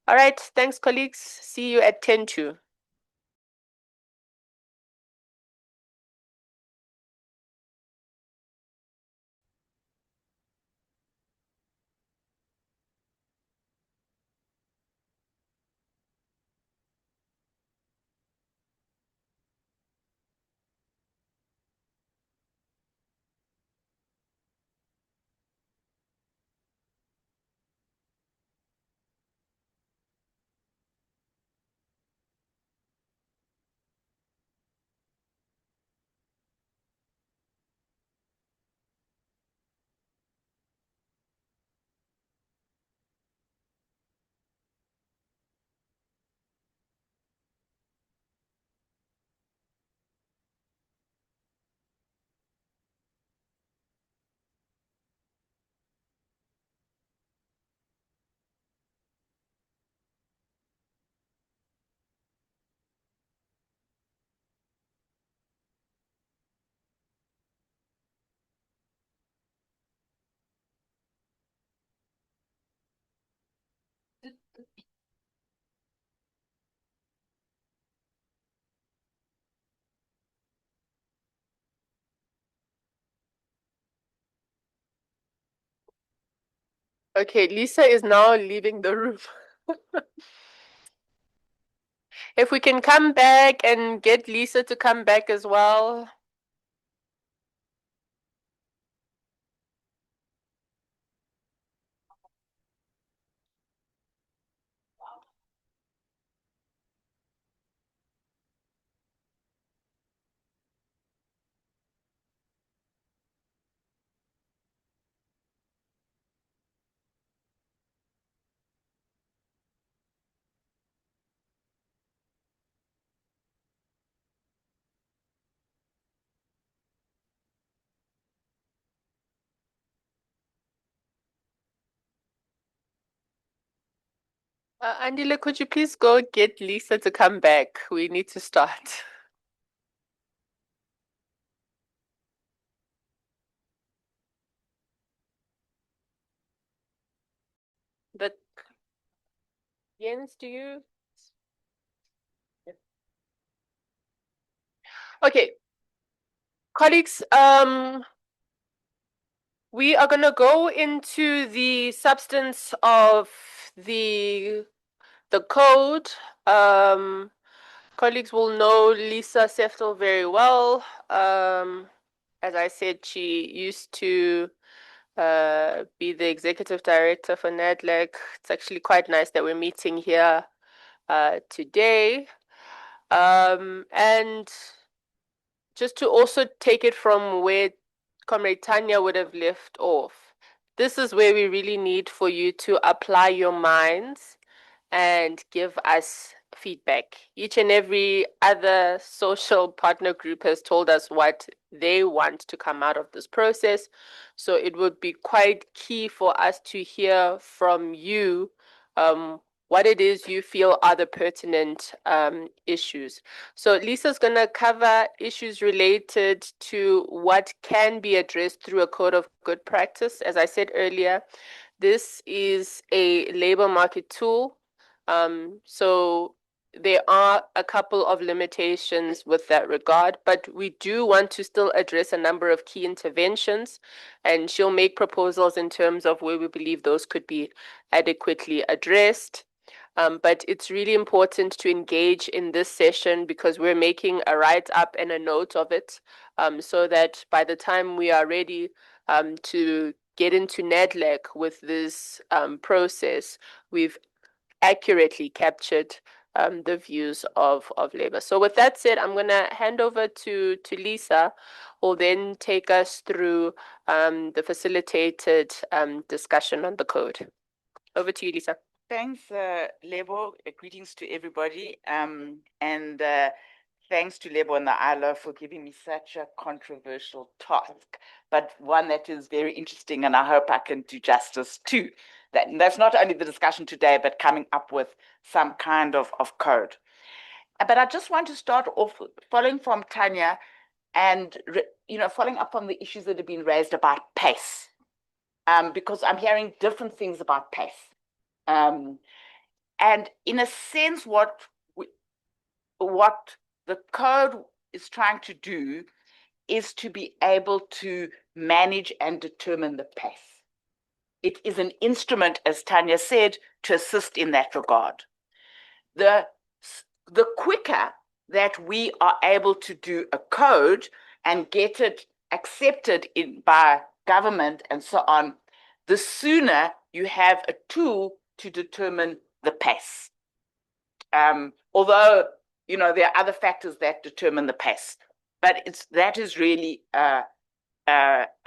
All right, thanks, colleagues. See you at 10 to. Okay, Lisa is now leaving the room. If we can come back and get Lisa to come back as well. Andile, could you please go get Lisa to come back? We need to start. But Jens, do you? Okay, colleagues, we are going to go into the substance of the code. Colleagues will know Lisa Seftel very well. As I said, she used to be the executive director for NADLAC. It's actually quite nice that we're meeting here today. And just to also take it from where Comrade Tanya would have left off, this is where we really need for you to apply your minds and give us feedback. Each and every other social partner group has told us what they want to come out of this process. So it would be quite key for us to hear from you what it is you feel are the pertinent issues. So Lisa's going to cover issues related to what can be addressed through a code of good practice. As I said earlier, this is a labor market tool. So there are a couple of limitations with that regard, but we do want to still address a number of key interventions, and she'll make proposals in terms of where we believe those could be adequately addressed. But it's really important to engage in this session because we're making a write-up and a note of it, so that by the time we are ready to get into NADLEC with this process, we've accurately captured the views of labor. So with that said, I'm going to hand over to Lisa, who will then take us through the facilitated discussion on the code. Over to you, Lisa. Thanks, Lebo. Greetings to everybody. And thanks to Lebo and the ILO for giving me such a controversial task, but one that is very interesting, and I hope I can do justice to. That's not only the discussion today, but coming up with some kind of code. But I just want to start off following from Tanya and, following up on the issues that have been raised about pace, because I'm hearing different things about pace. And in a sense, what the code is trying to do is to be able to manage and determine the pace. It is an instrument, as Tanya said, to assist in that regard. The quicker that we are able to do a code and get it accepted by government and so on, the sooner you have a tool to determine the pace. Although, there are other factors that determine the pace, but that is really, I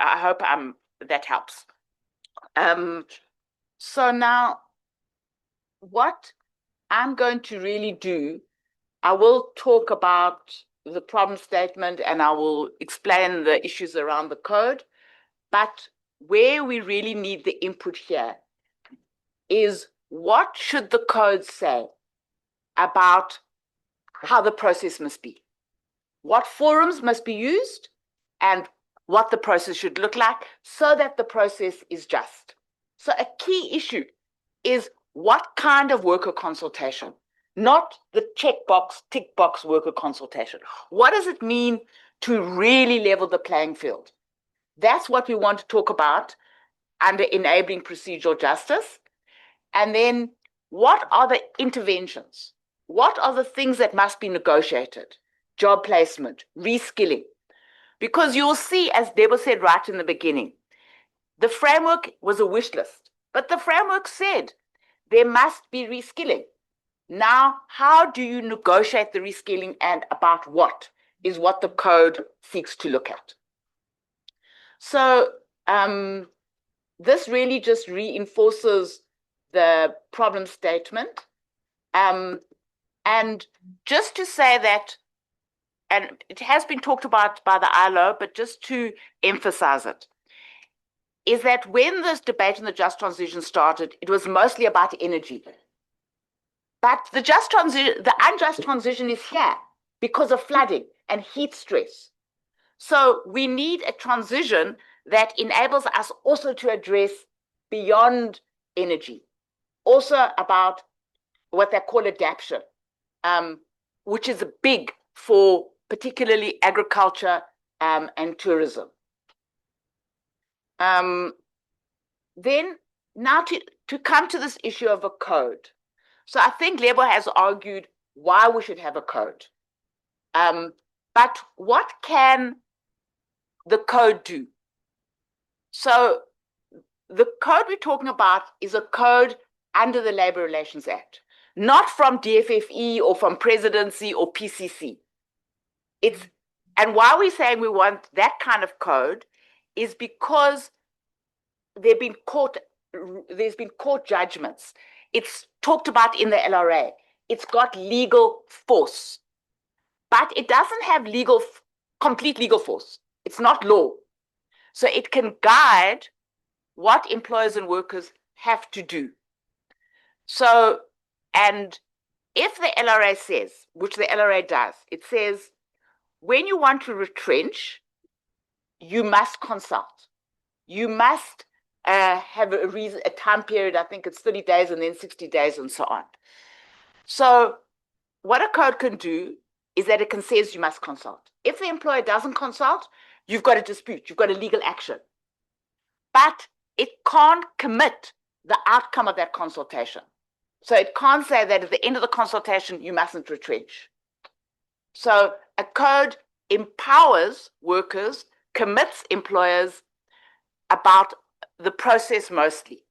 hope that helps. So now, what I'm going to really do, I will talk about the problem statement and I will explain the issues around the code, but where we really need the input here is what should the code say about how the process must be, what forums must be used, and what the process should look like so that the process is just. So a key issue is what kind of worker consultation, not the checkbox, tick box worker consultation. What does it mean to really level the playing field? That's what we want to talk about under enabling procedural justice. And then what are the interventions? What are the things that must be negotiated? Job placement, reskilling. Because you'll see, as Debo said right in the beginning, the framework was a wish list, but the framework said there must be reskilling. Now, how do you negotiate the reskilling and about what is what the code seeks to look at? So this really just reinforces the problem statement. And just to say that, and it has been talked about by the ILO, but just to emphasize it, is that when this debate on the just transition started, it was mostly about energy. But the unjust transition is here because of flooding and heat stress. So we need a transition that enables us also to address beyond energy, also about what they call adaptation, which is big for particularly agriculture and tourism. Then now to come to this issue of a code. So I think Lebo has argued why we should have a code. But what can the code do? So the code we're talking about is a code under the Labour Relations Act, not from DFFE or from Presidency or PCC. And why we're saying we want that kind of code is because there's been court judgments. It's talked about in the LRA. It's got legal force, but it doesn't have complete legal force. It's not law. So it can guide what employers and workers have to do. So And if the LRA says, which the LRA does, it says, when you want to retrench, you must consult. You must have a reason, a time period, I think it's 30 days and then 60 days and so on. So what a code can do is that it can say you must consult. If the employer doesn't consult, you've got a dispute, you've got a legal action. But it can't commit the outcome of that consultation. So it can't say that at the end of the consultation, you mustn't retrench. So a code empowers workers, commits employers about the process mostly.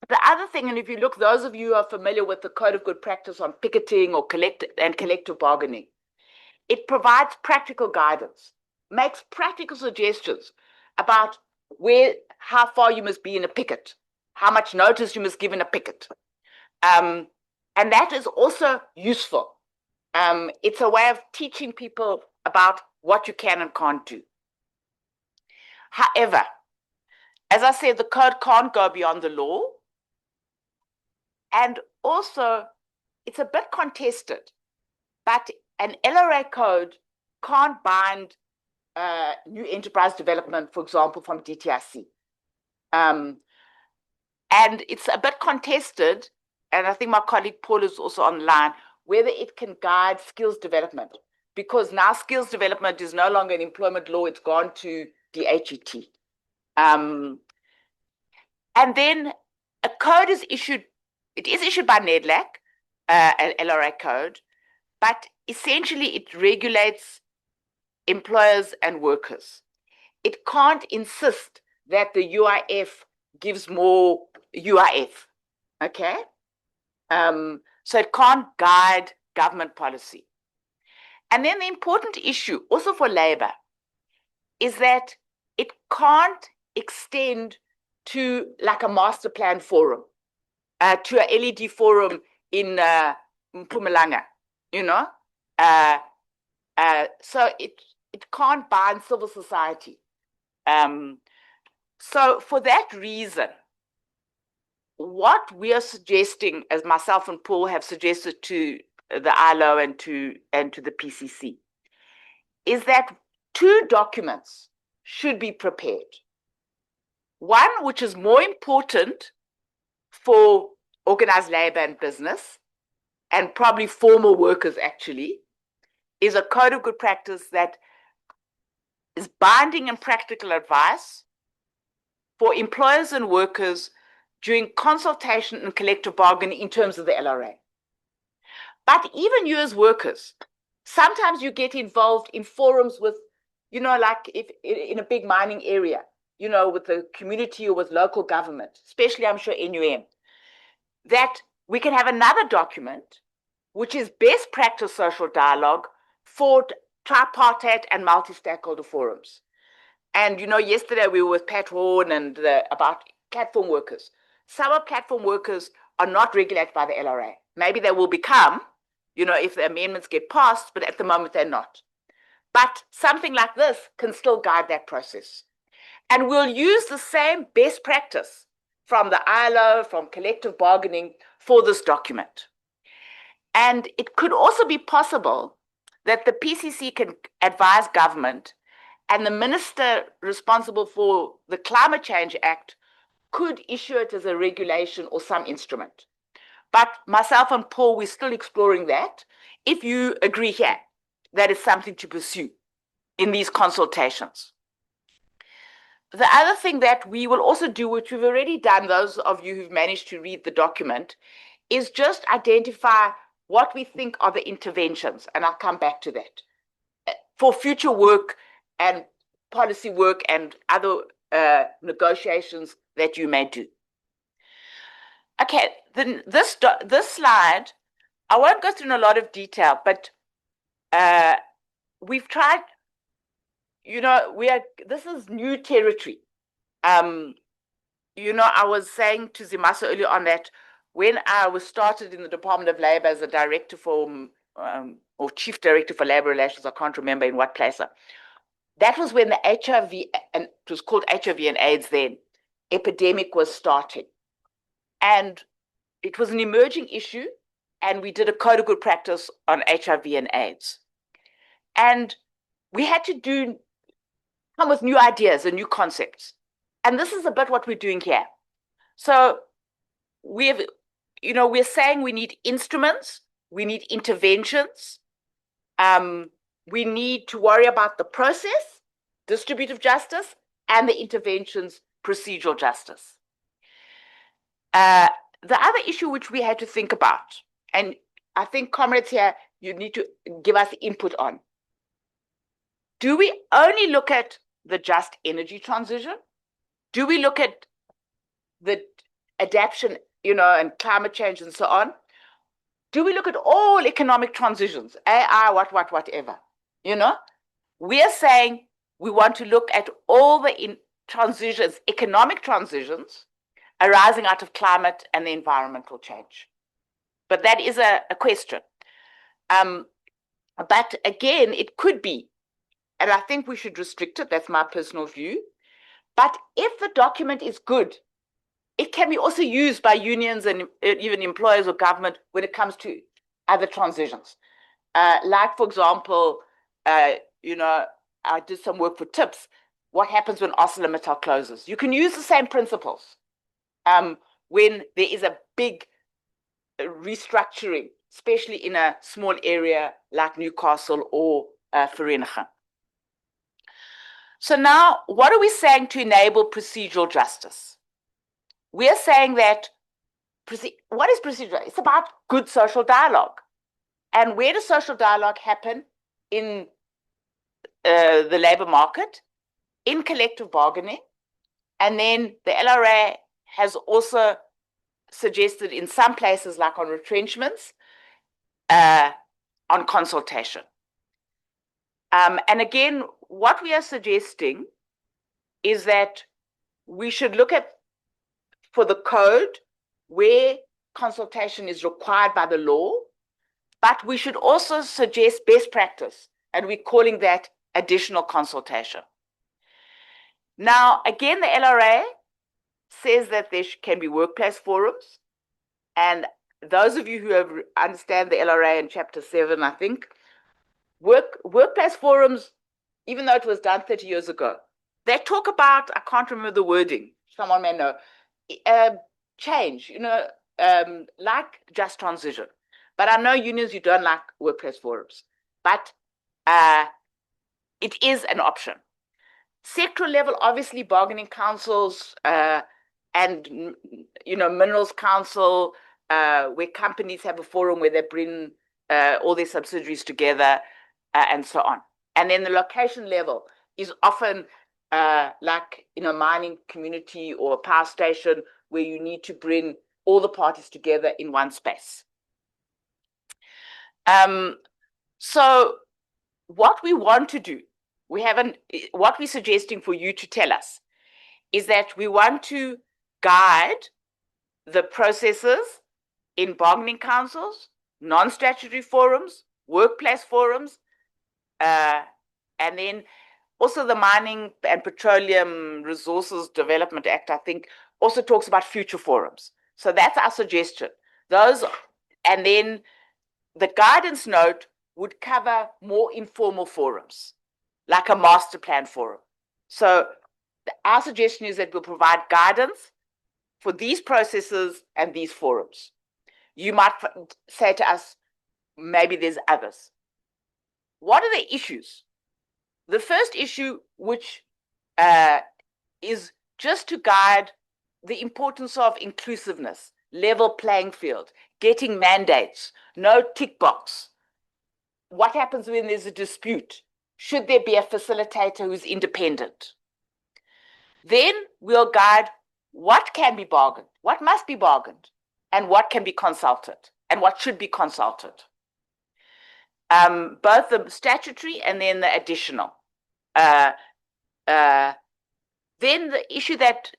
The other thing, and if you look, those of you who are familiar with the Code of Good Practice on picketing or collective bargaining, it provides practical guidance, makes practical suggestions about how far you must be in a picket, how much notice you must give in a picket. And that is also useful. It's a way of teaching people about what you can and can't do. However, as I said, the code can't go beyond the law. And also, it's a bit contested, but an LRA code can't bind new enterprise development, for example, from DTIC. And it's a bit contested, and I think my colleague Paul is also online, whether it can guide skills development, because now skills development is no longer an employment law, it's gone to the HET. And then a code is issued, it is issued by NEDLAC, an LRA code, but essentially it regulates employers and workers. It can't insist that the UIF gives more UIF, okay? So it can't guide government policy. And then the important issue, also for labor, is that it can't extend to like a master plan forum, to a LED forum in Mpumalanga, you know? So it can't bind civil society. So for that reason, what we are suggesting, as myself and Paul have suggested to the ILO and to the PCC, is that 2 documents should be prepared. One, which is more important for organized labor and business, and probably formal workers actually, is a code of good practice that is binding and practical advice for employers and workers during consultation and collective bargaining in terms of the LRA. But even you as workers, sometimes you get involved in forums with, you know, like if in a big mining area, you know, with the community or with local government, especially I'm sure NUM, that we can have another document, which is best practice social dialogue for tripartite and multi-stakeholder forums. And, you know, yesterday we were with Pat Horn and about platform workers. Some of platform workers are not regulated by the LRA. Maybe they will become, you know, if the amendments get passed, but at the moment they're not. But something like this can still guide that process. And we'll use the same best practice from the ILO, from collective bargaining for this document. And it could also be possible that the PCC can advise government and the minister responsible for the Climate Change Act could issue it as a regulation or some instrument. But myself and Paul, we're still exploring that. If you agree here, that is something to pursue in these consultations. The other thing that we will also do, which we've already done, those of you who've managed to read the document, is just identify what we think are the interventions, and I'll come back to that, for future work and policy work and other negotiations that you may do. Okay, then this slide, I won't go through in a lot of detail, but we've tried, you know, this is new territory. You know, I was saying to Zimasa earlier on that when I was started in the Department of Labor as a director for, or chief director for labor relations, I can't remember in what place. That was when the HIV, and it was called HIV and AIDS then, epidemic was starting. And it was an emerging issue. and we did a code of good practice on HIV and AIDS. And we had to come with new ideas and new concepts. And this is a bit what we're doing here. So we're saying we need instruments, we need interventions, we need to worry about the process, distributive justice, and the interventions, procedural justice. The other issue which we had to think about, and I think comrades here, you need to give us input on. Do we only look at the just energy transition? Do we look at the adaptation, and climate change and so on? Do we look at all economic transitions, AI, whatever? We are saying we want to look at all the transitions, economic transitions arising out of climate and the environmental change. But that is a question. But again, it could be, and I think we should restrict it, that's my personal view. But if the document is good, it can be also used by unions and even employers or government when it comes to other transitions. Like, for example, I did some work for TIPS. What happens when ArcelorMittal closes? You can use the same principles when there is a big restructuring, especially in a small area like Newcastle or Vereeniging. So now, what are we saying to enable procedural justice? We are saying that, what is procedural? It's about good social dialogue. And where does social dialogue happen? In the labor market, in collective bargaining. And then the LRA has also suggested in some places, like on retrenchments, on consultation. And again, what we are suggesting is that we should look at, for the code, where consultation is required by the law, but we should also suggest best practice, and we're calling that additional consultation. Now, again, the LRA says that there can be workplace forums, and those of you who understand the LRA in Chapter 7, I think, workplace forums, even though it was done 30 years ago, they talk about, I can't remember the wording, someone may know, change, like just transition. But I know unions, you don't like workplace forums, but it is an option. Sectoral level, obviously, bargaining councils and minerals council, where companies have a forum where they bring all their subsidiaries together and so on. And then the location level is often like in a mining community or a power station where you need to bring all the parties together in one space. So what we want to do, what we're suggesting for you to tell us is that we want to guide the processes in bargaining councils, non-statutory forums, workplace forums, and then also the Mining and Petroleum Resources Development Act, I think, also talks about future forums. So that's our suggestion. And then the guidance note would cover more informal forums, like a master plan forum. So our suggestion is that we'll provide guidance for these processes and these forums. You might say to us, maybe there's others. What are the issues? The first issue, which is just to guide the importance of inclusiveness, level playing field, getting mandates, no tick box. What happens when there's a dispute? Should there be a facilitator who's independent? Then we'll guide what can be bargained, what must be bargained, and what can be consulted, and what should be consulted. Both the statutory and then the additional. Then the issue that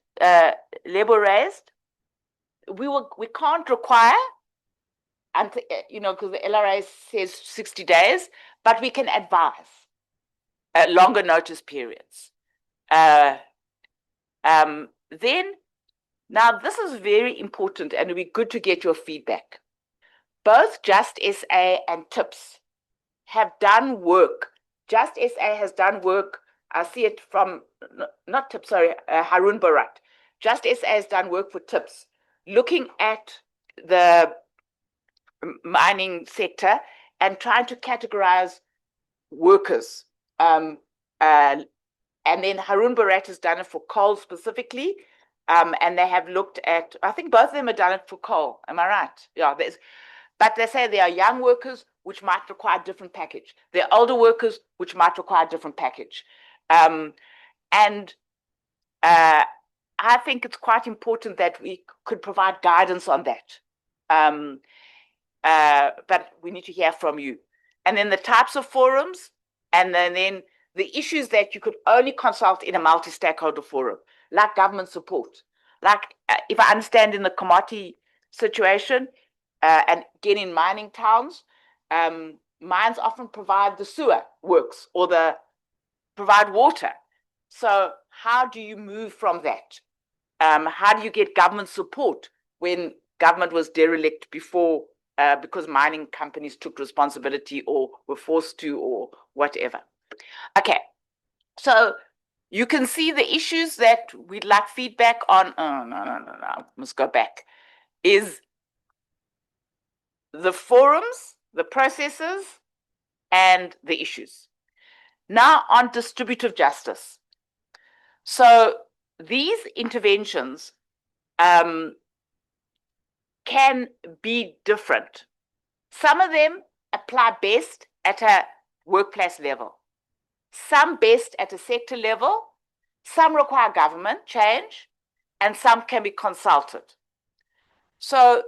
Lebo raised, we can't require, because the LRA says 60 days, but we can advise longer notice periods. Then, now this is very important and it'll be good to get your feedback. both Just SA and TIPS have done work. Just SA has done work. I see it from, not TIPS, sorry, Harun Barat. Just SA has done work for TIPS, looking at the mining sector and trying to categorize workers. And then Harun Barat has done it for coal specifically. And they have looked at, I think both of them have done it for coal. Am I right? Yeah, but they say there are young workers which might require a different package. There are older workers which might require a different package. And I think it's quite important that we could provide guidance on that. But we need to hear from you. And then the types of forums, and then the issues that you could only consult in a multi-stakeholder forum, like government support. Like if I understand in the commodity situation, and again in mining towns, mines often provide the sewer works or provide water. So how do you move from that? How do you get government support when government was derelict before because mining companies took responsibility or were forced to or whatever? Okay, so you can see the issues that we'd like feedback on. Oh, no, I must go back. Is the forums, the processes, and the issues. Now on distributive justice. So these interventions can be different. Some of them apply best at a workplace level, some best at a sector level, some require government change, and some can be consulted. So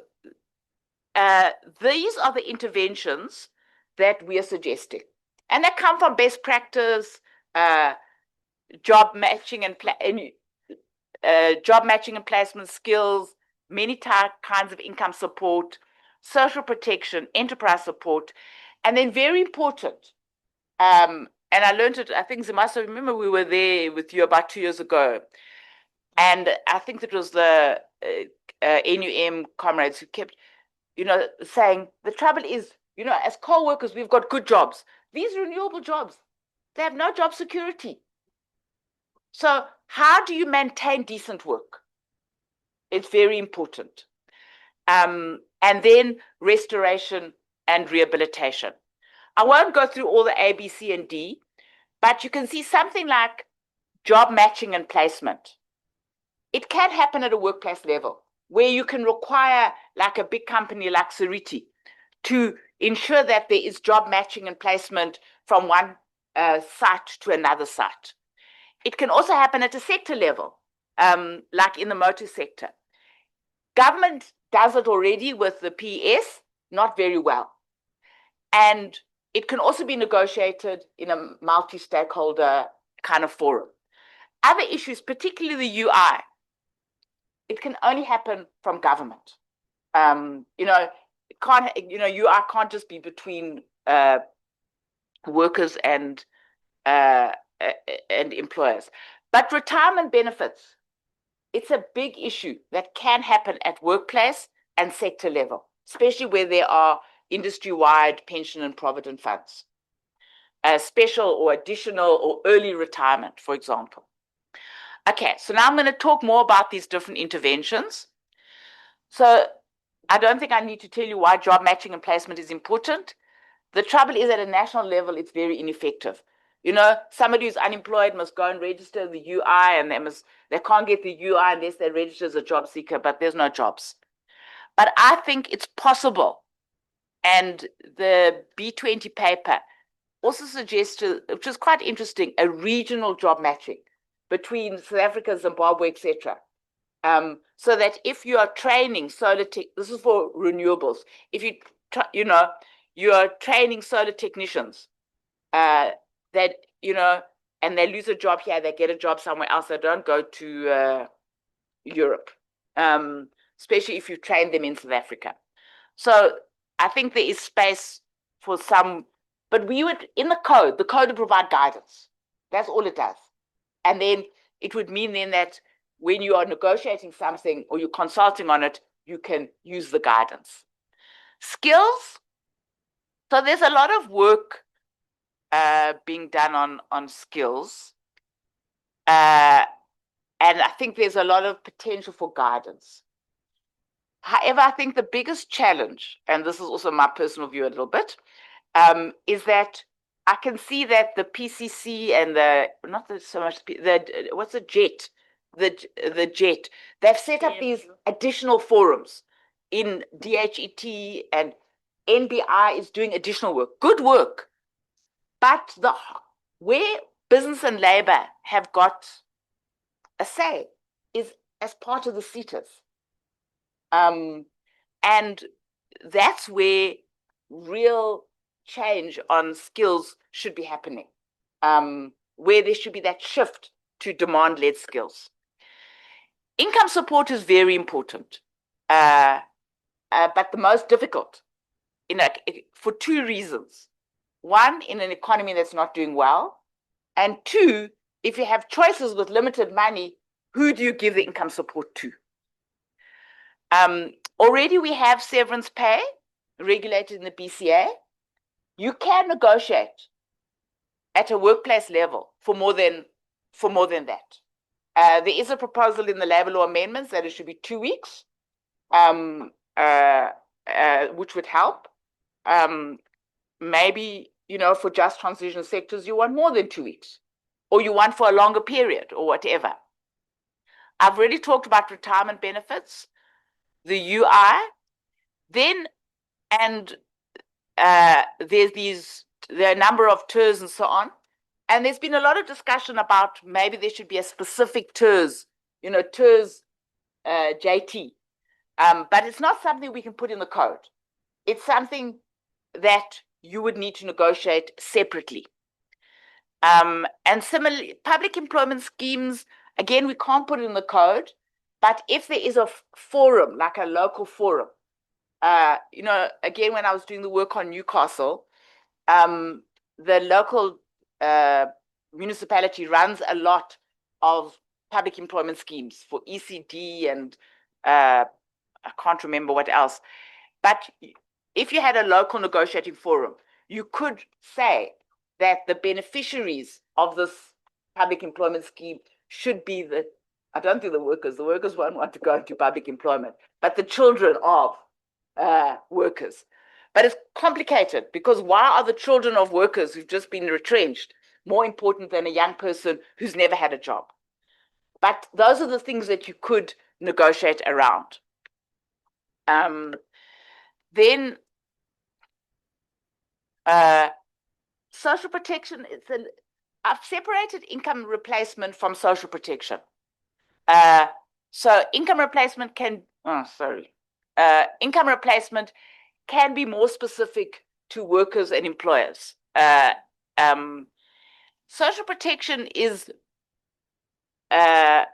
these are the interventions that we are suggesting. And they come from best practice, job matching and placement skills, many kinds of income support, social protection, enterprise support, and then very important, and I learned it, I think Zimasa, remember we were there with you about 2 years ago, and I think it was the NUM comrades who kept, saying the trouble is, as coal workers, we've got good jobs. These renewable jobs, they have no job security. So how do you maintain decent work? It's very important. And then restoration and rehabilitation. I won't go through all the A, B, C, and D, but you can see something like job matching and placement. It can happen at a workplace level where you can require like a big company like Sariti to ensure that there is job matching and placement from one site to another site. It can also happen at a sector level, like in the motor sector. Government does it already with the PS, not very well. And it can also be negotiated in a multi-stakeholder kind of forum. Other issues, particularly the UI, it can only happen from government. UI can't just be between workers and employers. But retirement benefits, it's a big issue that can happen at workplace and sector level, especially where there are industry-wide pension and provident funds, special or additional or early retirement, for example. Okay, so now I'm going to talk more about these different interventions. So I don't think I need to tell you why job matching and placement is important. The trouble is at a national level, it's very ineffective. Somebody who's unemployed must go and register the UI, and they can't get the UI unless they register as a job seeker, but there's no jobs. But I think it's possible. And the B20 paper also suggested, which is quite interesting, a regional job matching between South Africa, Zimbabwe, etc. So that if you are training solar tech, this is for renewables. If you are training solar technicians, that and they lose a job here, they get a job somewhere else. They don't go to Europe, especially if you train them in South Africa. So I think there is space for some, but we would, in the code would provide guidance. That's all it does. And then it would mean then that when you are negotiating something or you're consulting on it, you can use the guidance. Skills. So there's a lot of work being done on skills. And I think there's a lot of potential for guidance. However, I think the biggest challenge, and this is also my personal view a little bit, is that I can see that the PCC and what's the JET, the JET, they've set up these additional forums in DHET, and NBI is doing additional work, good work. But where business and labor have got a say is as part of the CETAs. And that's where real change on skills should be happening, where there should be that shift to demand-led skills. Income support is very important, but the most difficult, for two reasons. One, in an economy that's not doing well, and two, if you have choices with limited money, who do you give the income support to? Already we have severance pay regulated in the BCA. You can negotiate at a workplace level for more than that. There is a proposal in the labor law amendments that it should be 2 weeks, which would help. Maybe, for just transition sectors, you want more than 2 weeks, or you want for a longer period, or whatever. I've already talked about retirement benefits, the UI, then, and there are a number of TERS and so on. And there's been a lot of discussion about maybe there should be a specific TERS, TERS JT. But it's not something we can put in the code. It's something that you would need to negotiate separately. And similarly, public employment schemes, again, we can't put it in the code, but if there is a forum, like a local forum, again, when I was doing the work on Newcastle, the local municipality runs a lot of public employment schemes for ECD and I can't remember what else. But if you had a local negotiating forum, you could say that the beneficiaries of this public employment scheme should be I don't think the workers won't want to go into public employment, but the children of workers. But it's complicated because why are the children of workers who've just been retrenched more important than a young person who's never had a job? But those are the things that you could negotiate around. Then social protection, I've separated income replacement from social protection. So income replacement income replacement can be more specific to workers and employers. Social protection is, I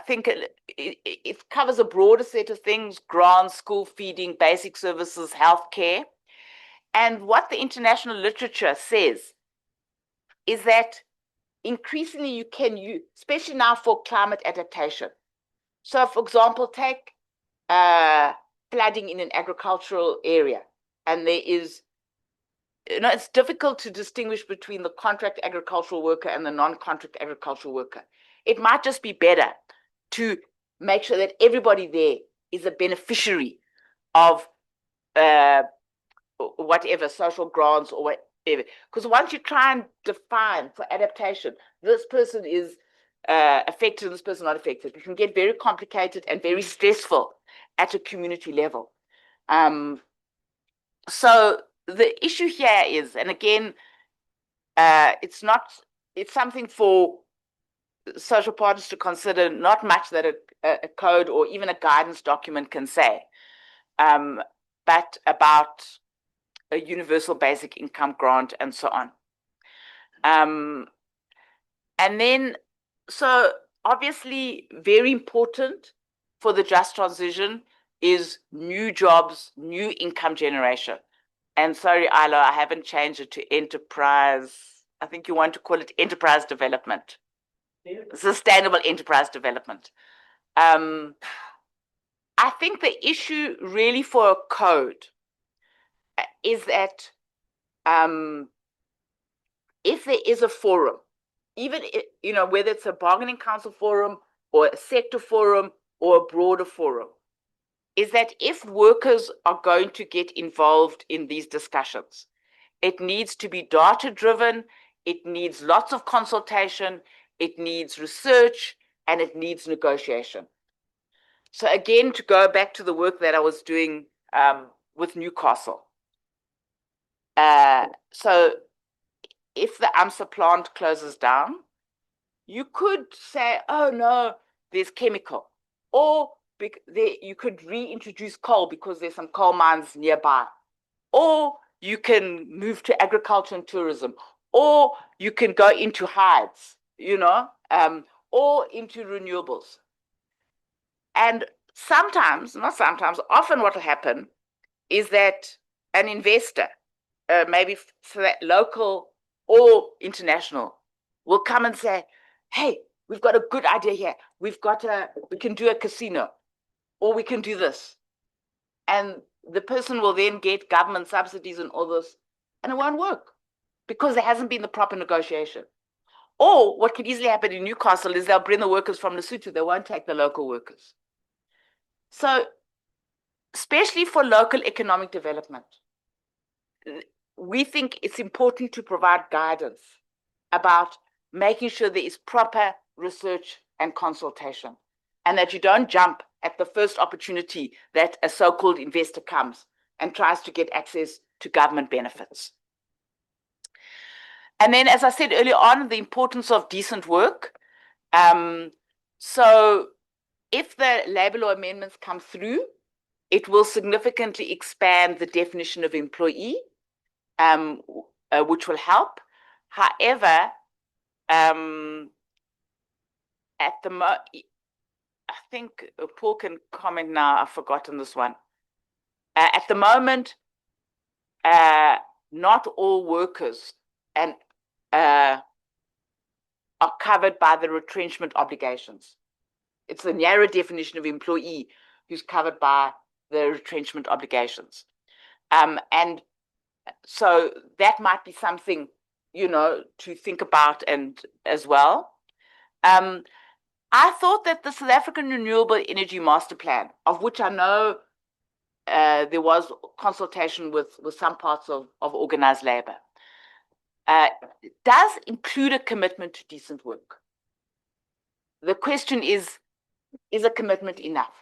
think it covers a broader set of things: grants, school feeding, basic services, healthcare. And what the international literature says is that increasingly you can use, especially now for climate adaptation. So, for example, take flooding in an agricultural area, and there is, it's difficult to distinguish between the contract agricultural worker and the non-contract agricultural worker. It might just be better to make sure that everybody there is a beneficiary of whatever, social grants or whatever. Because once you try and define for adaptation, this person is affected and this person not affected, it can get very complicated and very stressful at a community level. So the issue here is, and again, it's something for social partners to consider, not much that a code or even a guidance document can say, but about a universal basic income grant and so on. And then, so obviously very important for the just transition is new jobs, new income generation. And sorry, Ilo, I haven't changed it to enterprise. I think you want to call it enterprise development. Sustainable enterprise development. I think the issue really for a code is that if there is a forum, even whether it's a bargaining council forum or a sector forum or a broader forum, is that if workers are going to get involved in these discussions, it needs to be data-driven, it needs lots of consultation, it needs research, and it needs negotiation. So again, to go back to the work that I was doing with Newcastle. So if the AMSA plant closes down, you could say, oh no, there's chemical. Or you could reintroduce coal because there's some coal mines nearby. Or you can move to agriculture and tourism. Or you can go into hides, or into renewables. And sometimes, not sometimes, often what will happen is that an investor, maybe local or international, will come and say, hey, we've got a good idea here. We can do a casino, or we can do this. And the person will then get government subsidies and all this, and it won't work because there hasn't been the proper negotiation. Or what could easily happen in Newcastle is they'll bring the workers from Lesotho. They won't take the local workers. So, especially for local economic development, we think it's important to provide guidance about making sure there is proper research and consultation, and that you don't jump at the first opportunity that a so-called investor comes and tries to get access to government benefits. And then, as I said earlier on, the importance of decent work. So if the labor law amendments come through, it will significantly expand the definition of employee, which will help. However, I think Paul can comment now. I've forgotten this one. At the moment, not all workers are covered by the retrenchment obligations. It's the narrow definition of employee who's covered by the retrenchment obligations. And so that might be something, to think about and as well. I thought that the South African Renewable Energy Master Plan, of which I know there was consultation with some parts of organized labor, does include a commitment to decent work. The question is a commitment enough?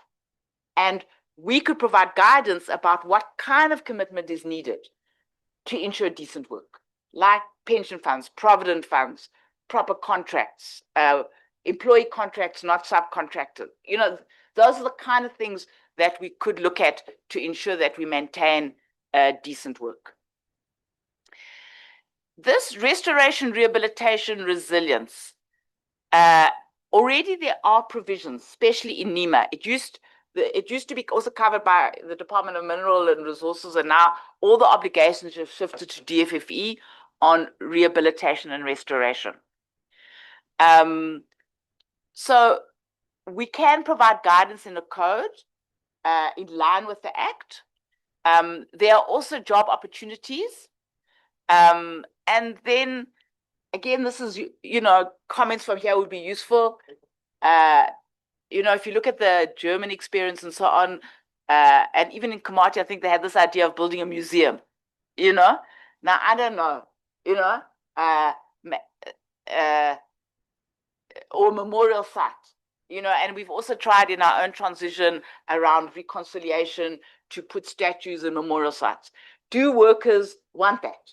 And we could provide guidance about what kind of commitment is needed to ensure decent work, like pension funds, provident funds, proper contracts, employee contracts, not subcontracted. Those are the kind of things that we could look at to ensure that we maintain decent work. This restoration, rehabilitation, resilience, already there are provisions, especially in NEMA. It used to be also covered by the Department of Mineral and Resources, and now all the obligations have shifted to DFFE on rehabilitation and restoration. So we can provide guidance in the code in line with the Act. There are also job opportunities. And then, again, this is, comments from here would be useful. If you look at the German experience and so on, and even in Komati, I think they had this idea of building a museum, Now, I don't know, or a memorial site, and we've also tried in our own transition around reconciliation to put statues and memorial sites. Do workers want that?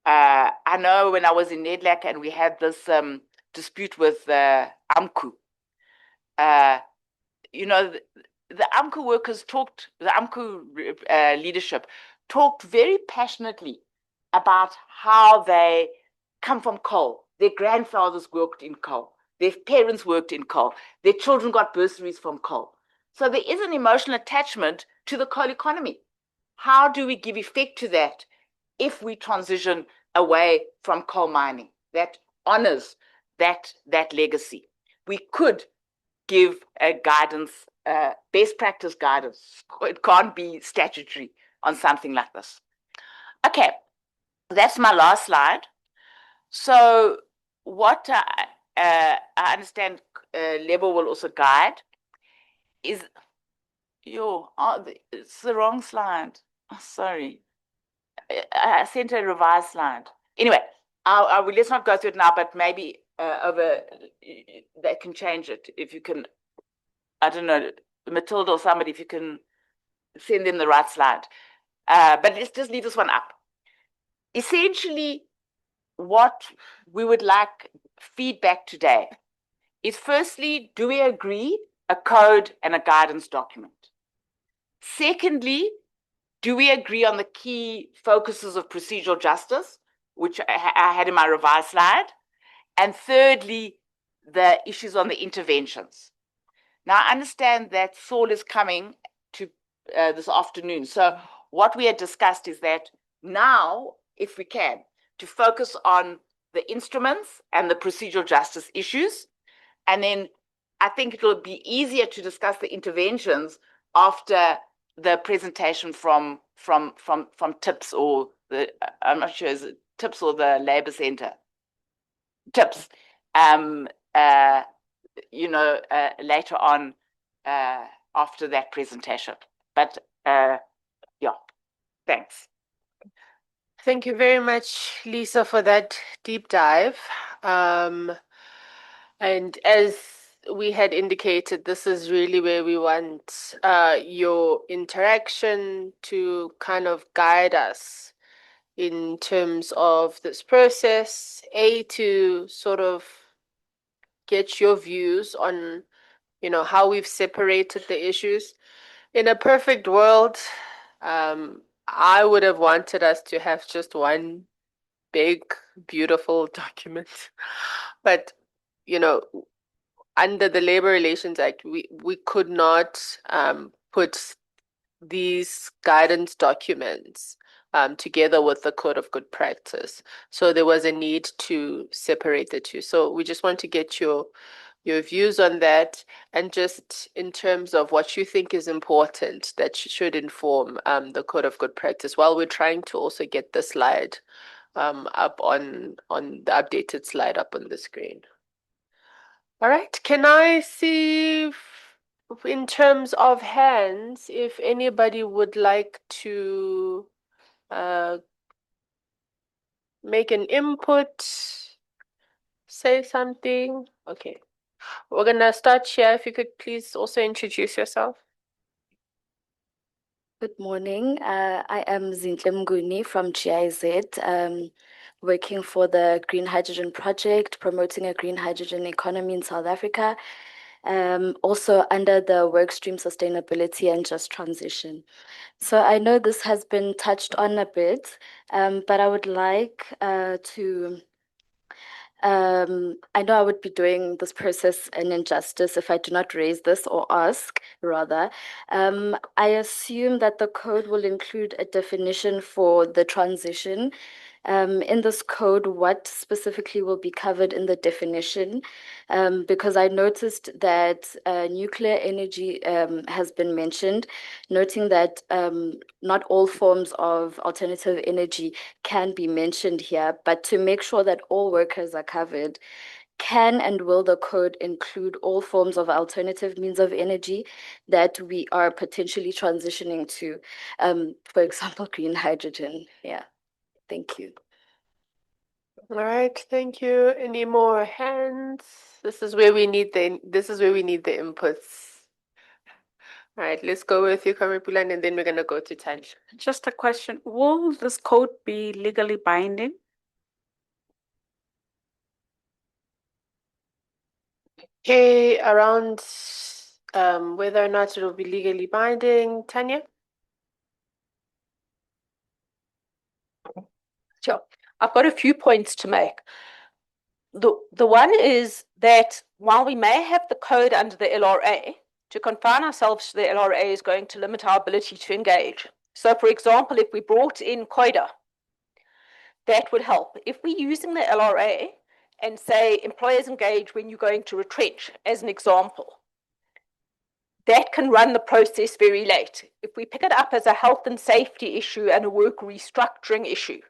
I know when I was in NEDLAC and we had this dispute with AMCU, the AMCU workers the AMCU leadership talked very passionately about how they come from coal. Their grandfathers worked in coal. Their parents worked in coal. Their children got bursaries from coal. So there is an emotional attachment to the coal economy. How do we give effect to that if we transition away from coal mining that honors that legacy? We could give a guidance best practice guidance. It can't be statutory on something like this. Okay, that's my last slide. So what I understand Lebo will also guide is it's the wrong slide. Oh, sorry. I sent a revised slide. Anyway, let's not go through it now, but maybe they can change it if you can. I don't know, Matilda or somebody, if you can send them the right slide. But let's just leave this one up. Essentially, what we would like feedback today is, firstly, do we agree a code and a guidance document? Secondly, do we agree on the key focuses of procedural justice, which I had in my revised slide? And thirdly, the issues on the interventions. Now, I understand that Saul is coming to this afternoon. So what we had discussed is that now, if we can, to focus on the instruments and the procedural justice issues. And then I think it will be easier to discuss the interventions after the presentation from TIPS, or the, I'm not sure, is it TIPS or the Labour Centre? TIPS, later on after that presentation. But yeah, thanks. Thank you very much, Lisa, for that deep dive. And as we had indicated, this is really where we want your interaction to kind of guide us in terms of this process, to sort of get your views on, how we've separated the issues. In a perfect world, I would have wanted us to have just one big, beautiful document. But, under the Labor Relations Act, we could not put these guidance documents together with the Code of Good Practice. So there was a need to separate the two. So we just want to get your views on that, and just in terms of what you think is important that should inform the Code of Good Practice, while we're trying to also get the slide up on the updated slide up on the screen. All right, can I see in terms of hands if anybody would like to make an input, say something? Okay. We're going to start here. If you could please also introduce yourself. Good morning. I am Zintle Mnguni from GIZ, working for the Green Hydrogen Project, promoting a green hydrogen economy in South Africa, also under the workstream Sustainability and Just Transition. So I know this has been touched on a bit, but I would like to I know I would be doing this process an injustice if I do not raise this, or ask rather. I assume that the code will include a definition for the transition. In this code, what specifically will be covered in the definition? Because I noticed that nuclear energy has been mentioned, noting that not all forms of alternative energy can be mentioned here, but to make sure that all workers are covered, can and will the code include all forms of alternative means of energy that we are potentially transitioning to, for example, green hydrogen? Yeah. Thank you. All right, thank you. Any more hands? This is where we need the inputs. All right, let's go with you, Kamipulan, and then we're gonna go to Tanya. Just a question. Will this code be legally binding? Okay, around whether or not it will be legally binding, Tanya? Sure. I've got a few points to make. The one is that while we may have the code under the LRA, to confine ourselves to the LRA is going to limit our ability to engage. So, for example, if we brought in COIDA, that would help. If we're using the LRA and say employers engage when you're going to retrench, as an example, that can run the process very late. If we pick it up as a health and safety issue and a work restructuring issue,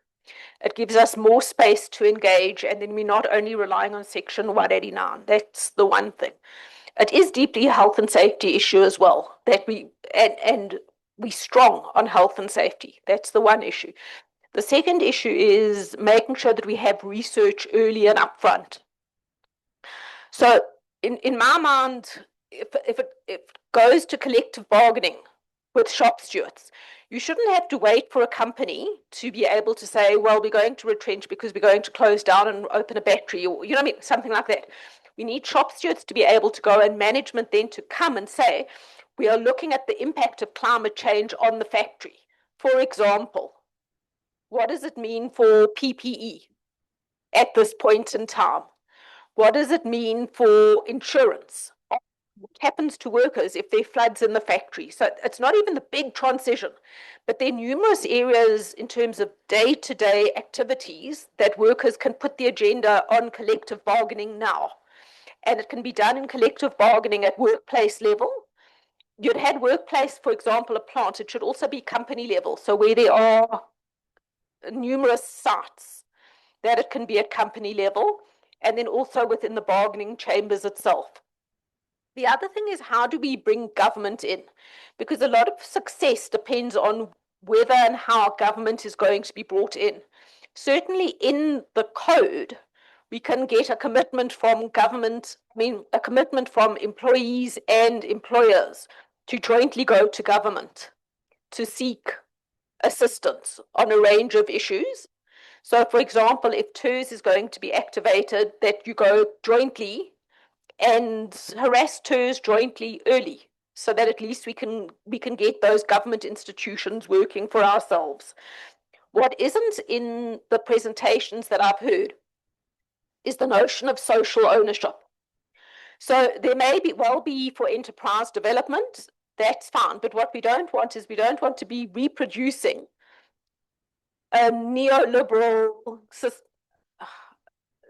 it gives us more space to engage, and then we're not only relying on Section 189. That's the one thing. It is deeply a health and safety issue as well, that and we're strong on health and safety. That's the one issue. The second issue is making sure that we have research early and upfront. So in my mind, if it goes to collective bargaining with shop stewards, you shouldn't have to wait for a company to be able to say, well, we're going to retrench because we're going to close down and open a battery, or, you know what I mean, something like that. We need shop stewards to be able to go, and management then to come and say, we are looking at the impact of climate change on the factory. For example, what does it mean for PPE at this point in time? What does it mean for insurance? What happens to workers if there floods in the factory? So it's not even the big transition, but there are numerous areas in terms of day-to-day activities that workers can put the agenda on collective bargaining now. And it can be done in collective bargaining at workplace level. You'd had workplace, for example, a plant. It should also be company level. So where there are numerous sites, that it can be at company level, and then also within the bargaining chambers itself. The other thing is, how do we bring government in? Because a lot of success depends on whether and how government is going to be brought in. Certainly in the code, we can get a commitment from government, a commitment from employees and employers to jointly go to government to seek assistance on a range of issues. So, for example, if TERS is going to be activated, that you go jointly and harass TERS jointly early, so that at least we can get those government institutions working for ourselves. What isn't in the presentations that I've heard is the notion of social ownership. So there may be for enterprise development, that's fine, but what we don't want is, we don't want to be reproducing a neoliberal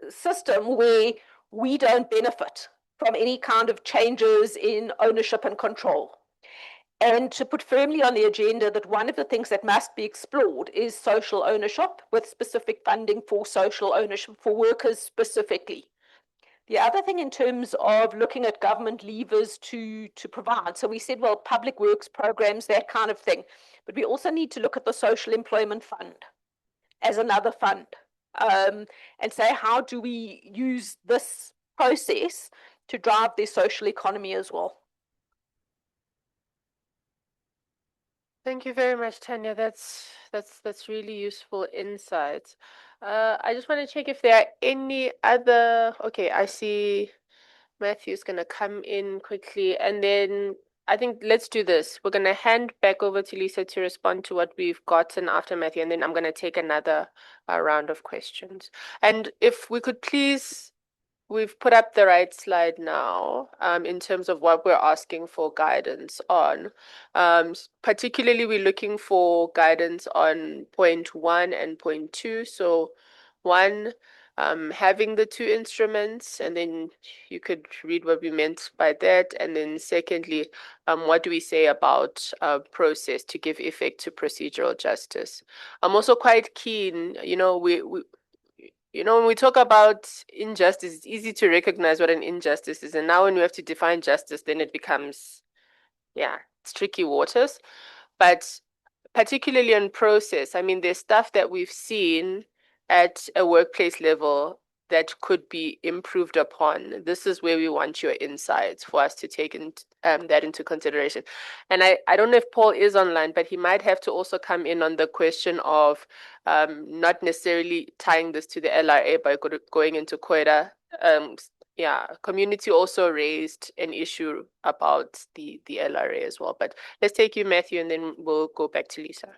system where we don't benefit from any kind of changes in ownership and control. And to put firmly on the agenda that one of the things that must be explored is social ownership, with specific funding for social ownership for workers specifically. The other thing in terms of looking at government levers to provide, so we said, well, public works programs, that kind of thing, but we also need to look at the social employment fund as another fund, and say, how do we use this process to drive their social economy as well? Thank you very much, Tanya. That's really useful insights. I just want to check if there are any other. Okay, I see Matthew's gonna come in quickly, and then I think let's do this. We're gonna hand back over to Lisa to respond to what we've gotten after Matthew, and then I'm gonna take another round of questions. And if we could please, we've put up the right slide now, in terms of what we're asking for guidance on. Particularly, we're looking for guidance on point 1 and point 2. So 1, having the 2 instruments, and then you could read what we meant by that. And then secondly, what do we say about process to give effect to procedural justice? I'm also quite keen, when we talk about injustice, it's easy to recognize what an injustice is. And now when we have to define justice, then it becomes, it's tricky waters. But particularly on process, there's stuff that we've seen at a workplace level that could be improved upon. This is where we want your insights for us to take that into consideration. And I don't know if Paul is online, but he might have to also come in on the question of not necessarily tying this to the LRA, but going into COIDA. Community also raised an issue about the LRA as well. But let's take you, Matthew, and then we'll go back to Lisa.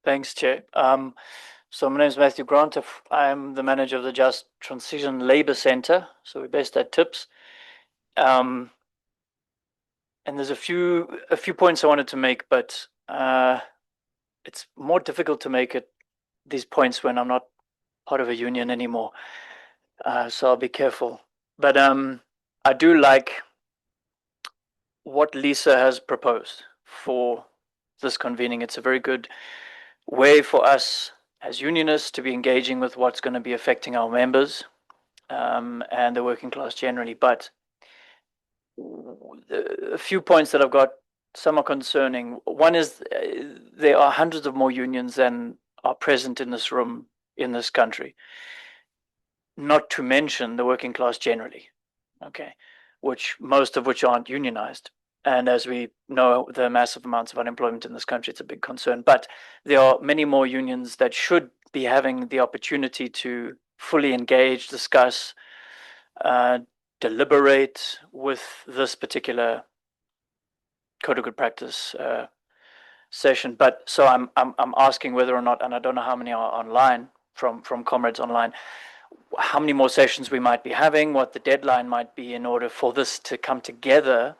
Thanks, Chair. So my name is Matthew Grant. I'm the manager of the Just Transition Labour Centre. So we're based at TIPS. And there's a few points I wanted to make, but it's more difficult to make these points when I'm not part of a union anymore. So I'll be careful. But I do like what Lisa has proposed for this convening. It's a very good way for us as unionists to be engaging with what's going to be affecting our members and the working class generally. But a few points that I've got, some are concerning. One is there are hundreds of more unions than are present in this room in this country, not to mention the working class generally, okay, most of which aren't unionized. And as we know, the massive amounts of unemployment in this country, it's a big concern. But there are many more unions that should be having the opportunity to fully engage, discuss, deliberate with this particular code of good practice session. But so I'm asking whether or not, and I don't know how many are online from comrades online, how many more sessions we might be having, what the deadline might be in order for this to come together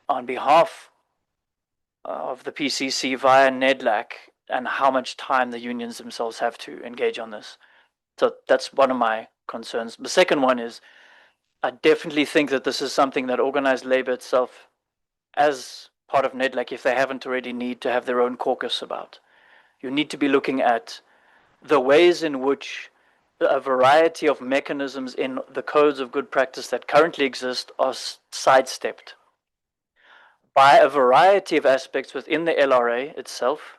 on behalf of the PCC via NEDLAC, and how much time the unions themselves have to engage on this. So that's one of my concerns. The second one is I definitely think that this is something that organized labor itself, as part of NEDLAC, if they haven't already, need to have their own caucus about. You need to be looking at the ways in which a variety of mechanisms in the codes of good practice that currently exist are sidestepped by a variety of aspects within the LRA itself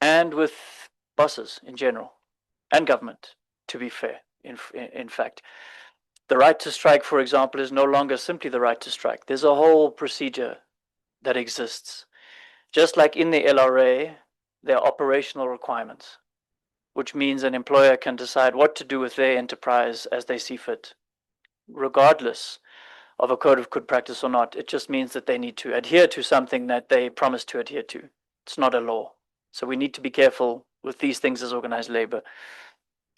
and with bosses in general and government, to be fair, in fact. The right to strike, for example, is no longer simply the right to strike. There's a whole procedure that exists. Just like in the LRA, there are operational requirements, which means an employer can decide what to do with their enterprise as they see fit, regardless of a code of good practice or not. It just means that they need to adhere to something that they promised to adhere to. It's not a law. So we need to be careful with these things as organized labor.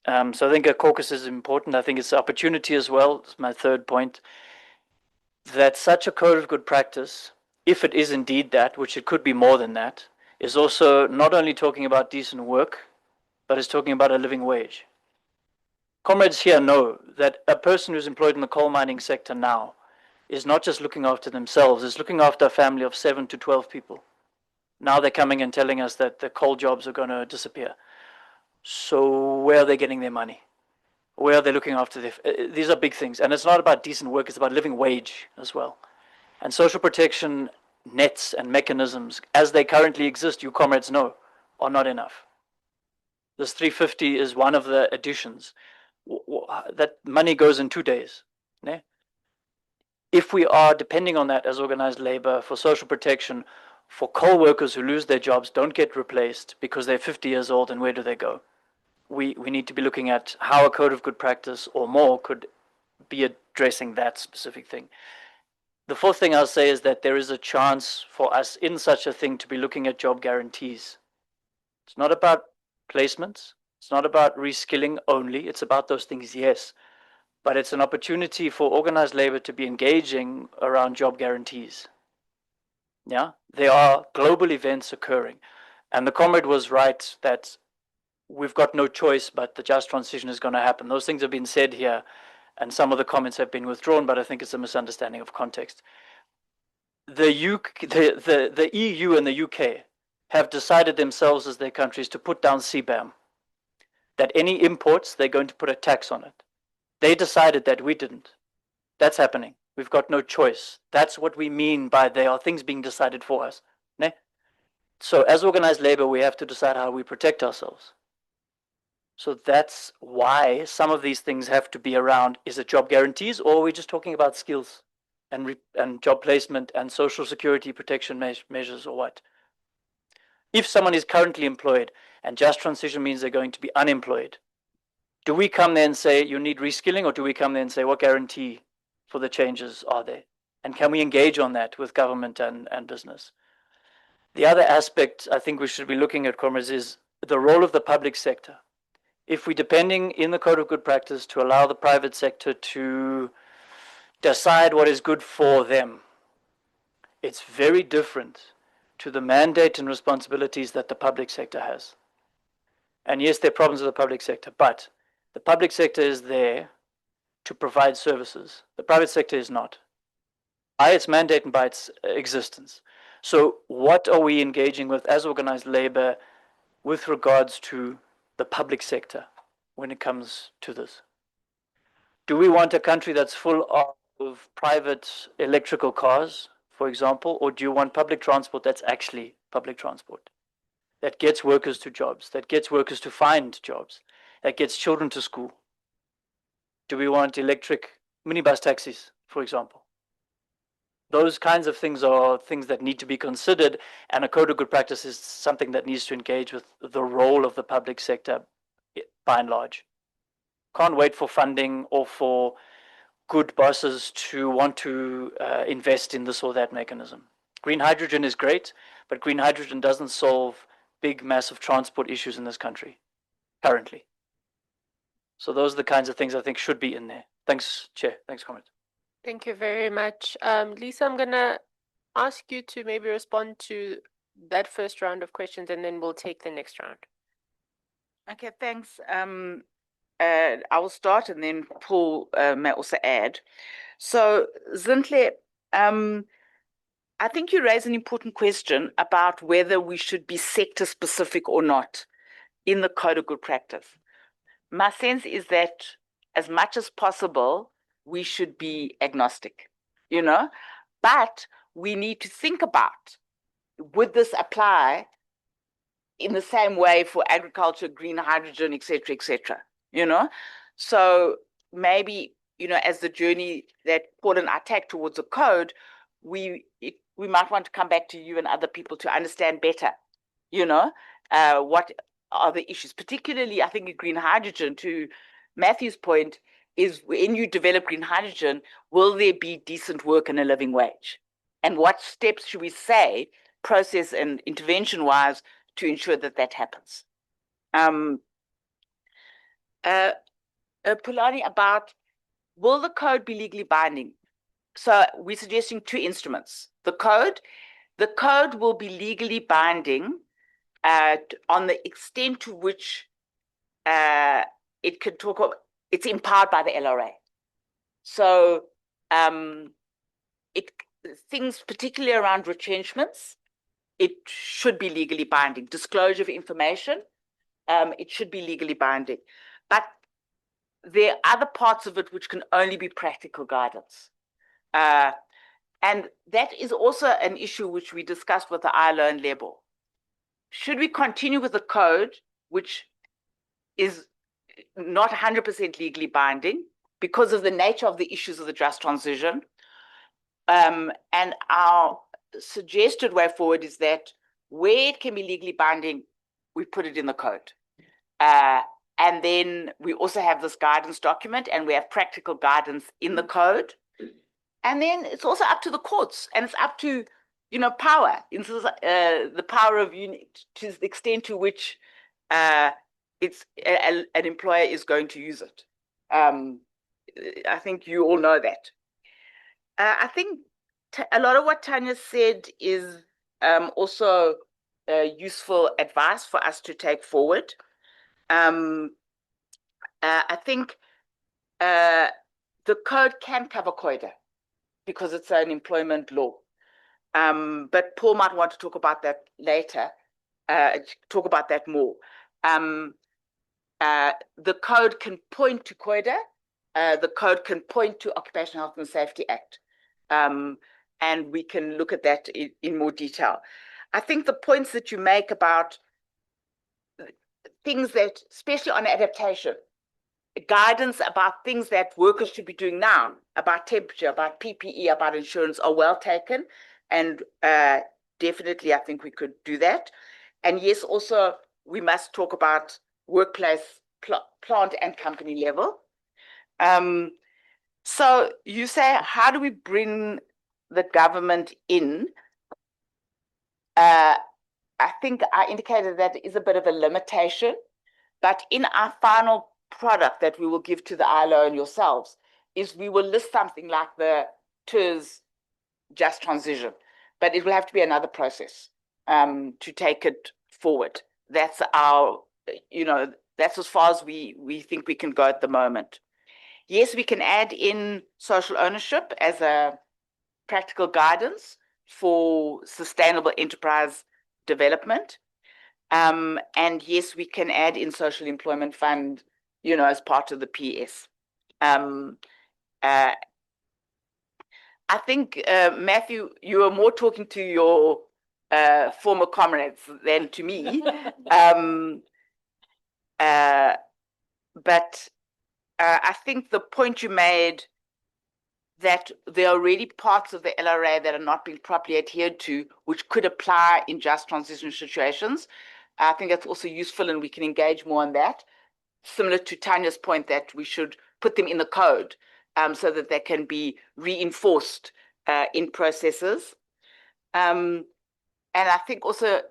So I think a caucus is important. I think it's an opportunity as well. It's my third point, that such a code of good practice, if it is indeed that, which it could be more than that, is also not only talking about decent work, but is talking about a living wage. Comrades here know that a person who's employed in the coal mining sector now is not just looking after themselves, is looking after a family of 7 to 12 people. Now they're coming and telling us that the coal jobs are going to disappear. So where are they getting their money? Where are they looking after their... These are big things. And it's not about decent work, it's about living wage as well. And social protection nets and mechanisms, as they currently exist, you comrades know, are not enough. This 350 is one of the additions. That money goes in 2 days. Ne? If we are depending on that as organized labor for social protection, for coal workers who lose their jobs, don't get replaced because they're 50 years old, and where do they go? We need to be looking at how a code of good practice or more could be addressing that specific thing. The fourth thing I'll say is that there is a chance for us in such a thing to be looking at job guarantees. It's not about placements. It's not about reskilling only. It's about those things, yes. But it's an opportunity for organized labor to be engaging around job guarantees. Yeah, there are global events occurring. And the comrade was right that we've got no choice, but the just transition is going to happen. Those things have been said here, and some of the comments have been withdrawn, but I think it's a misunderstanding of context. The EU and the UK have decided themselves as their countries to put down CBAM, that any imports, they're going to put a tax on it. They decided that, we didn't. That's happening. We've got no choice. That's what we mean by there are things being decided for us. Ne? So as organized labor, we have to decide how we protect ourselves. So that's why some of these things have to be around. Is it job guarantees, or are we just talking about skills and job placement and social security protection measures, or what? If someone is currently employed and just transition means they're going to be unemployed, do we come there and say you need reskilling, or do we come there and say what guarantee for the changes are there? And can we engage on that with government and business? The other aspect I think we should be looking at, comrades, is the role of the public sector. If we're depending in the code of good practice to allow the private sector to decide what is good for them, it's very different to the mandate and responsibilities that the public sector has. And yes, there are problems with the public sector, but the public sector is there to provide services. The private sector is not, by its mandate and by its existence. So what are we engaging with as organized labor with regards to the public sector when it comes to this? Do we want a country that's full of private electrical cars, for example, or do you want public transport that's actually public transport, that gets workers to jobs, that gets workers to find jobs, that gets children to school? Do we want electric minibus taxis, for example? Those kinds of things are things that need to be considered, and a code of good practice is something that needs to engage with the role of the public sector by and large. Can't wait for funding or for good bosses to want to invest in this or that mechanism. Green hydrogen is great, but green hydrogen doesn't solve big, massive transport issues in this country currently. So those are the kinds of things I think should be in there. Thanks, Chair. Thanks, comment. Thank you very much. Lisa, I'm going to ask you to maybe respond to that first round of questions, and then we'll take the next round. Okay, thanks. I will start, and then Paul may also add. So, Zintle, I think you raise an important question about whether we should be sector specific or not in the Code of Good Practice. My sense is that as much as possible, we should be agnostic, but we need to think about, would this apply in the same way for agriculture, green hydrogen, et cetera, So maybe, as the journey that Paul and I take towards a code, we might want to come back to you and other people to understand better, what are the issues, particularly, I think, in green hydrogen. To Matthew's point, is when you develop green hydrogen, will there be decent work and a living wage? And what steps should we say, process and intervention-wise, to ensure that that happens? Pulani, about will the code be legally binding? So we're suggesting two instruments. The code will be legally binding on the extent to which it can talk about, it's empowered by the LRA. So things particularly around retrenchments, it should be legally binding. Disclosure of information, it should be legally binding. But there are other parts of it which can only be practical guidance. And that is also an issue which we discussed with the ILO and LEBO. Should we continue with the code, which is not 100% legally binding because of the nature of the issues of the just transition? And our suggested way forward is that where it can be legally binding, we put it in the code. And then we also have this guidance document, and we have practical guidance in the code. And then it's also up to the courts, and it's up to, power, the power of unit, to the extent to which it's an employer is going to use it. I think you all know that. I think a lot of what Tanya said is also useful advice for us to take forward. I think the code can cover COIDA because it's an employment law. But Paul might want to talk about that later, talk about that more. The code can point to COIDA. The code can point to Occupational Health and Safety Act. And we can look at that in more detail. I think the points that you make about things that, especially on adaptation, guidance about things that workers should be doing now, about temperature, about PPE, about insurance, are well taken. And definitely, I think we could do that. And yes, also, we must talk about workplace, plant and company level. So you say, how do we bring the government in? I think I indicated that is a bit of a limitation, but in our final product that we will give to the ILO and yourselves is we will list something like the TERS just transition, but it will have to be another process to take it forward. That's our, that's as far as we think we can go at the moment. Yes, we can add in social ownership as a practical guidance for sustainable enterprise development. And yes, we can add in social employment fund, as part of the PS. I think, Matthew, you are more talking to your former comrades than to me. But I think the point you made that there are already parts of the LRA that are not being properly adhered to, which could apply in just transition situations. I think that's also useful, and we can engage more on that. Similar to Tanya's point that we should put them in the code so that they can be reinforced in processes. And I think also,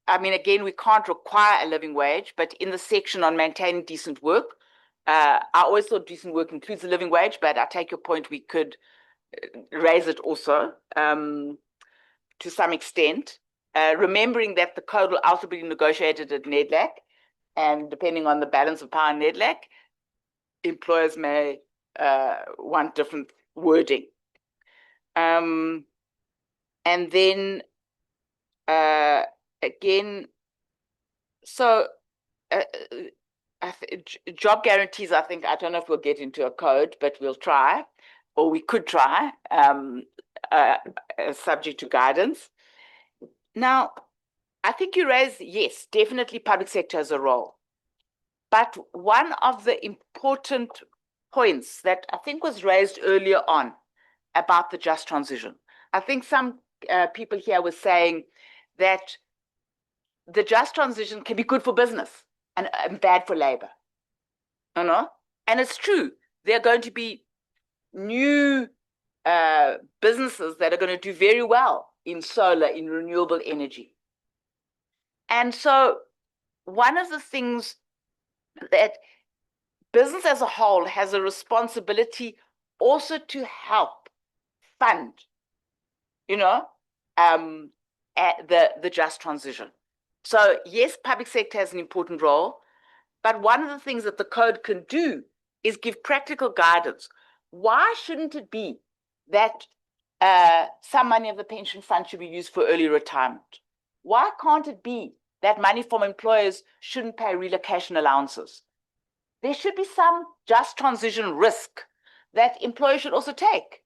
again, we can't require a living wage, but in the section on maintaining decent work, I always thought decent work includes a living wage, but I take your point, we could raise it also to some extent, remembering that the code will also be negotiated at NEDLAC, and depending on the balance of power in NEDLAC, employers may want different wording. And then again, so job guarantees, I don't know if we'll get into a code, but we'll try, or we could try, subject to guidance. Now, I think you raised, yes, definitely public sector has a role. But one of the important points that I think was raised earlier on about the just transition, I think some people here were saying that the just transition can be good for business and bad for labor. And it's true. There are going to be new businesses that are going to do very well in solar, in renewable energy. And so one of the things that business as a whole has a responsibility also to help fund, the just transition. So yes, public sector has an important role, but one of the things that the code can do is give practical guidance. Why shouldn't it be that some money of the pension fund should be used for early retirement? Why can't it be that money from employers shouldn't pay relocation allowances? There should be some just transition risk that employers should also take.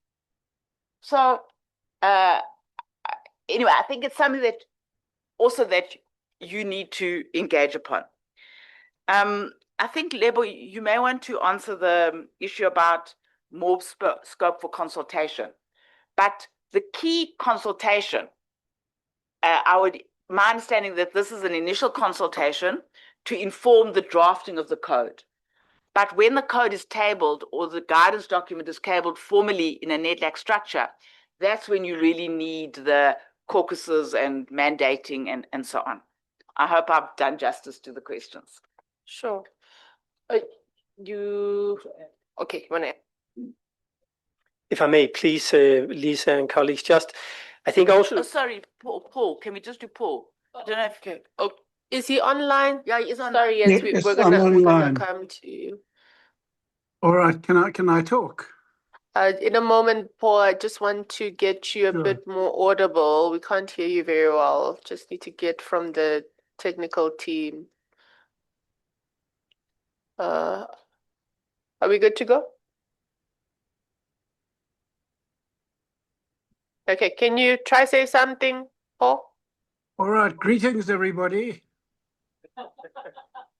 So anyway, I think it's something that you need to engage upon. I think, Lebo, you may want to answer the issue about more scope for consultation. But the key consultation, my understanding that this is an initial consultation to inform the drafting of the code. But when the code is tabled or the guidance document is tabled formally in a NEDLAC structure, that's when you really need the caucuses and mandating and so on. I hope I've done justice to the questions. Sure. Okay, Monet. If I may, please, Lisa and colleagues, I think also... Oh, sorry, Paul. Can we just do Paul? I don't know if... Okay. Oh, is he online? Yeah, he's online. Sorry, yes, yes, we're gonna come to you. All right, can I talk? In a moment, Paul, I just want to get you a bit more audible. We can't hear you very well. Just need to get from the technical team. Are we good to go? Okay, can you try say something, Paul? All right, greetings, everybody.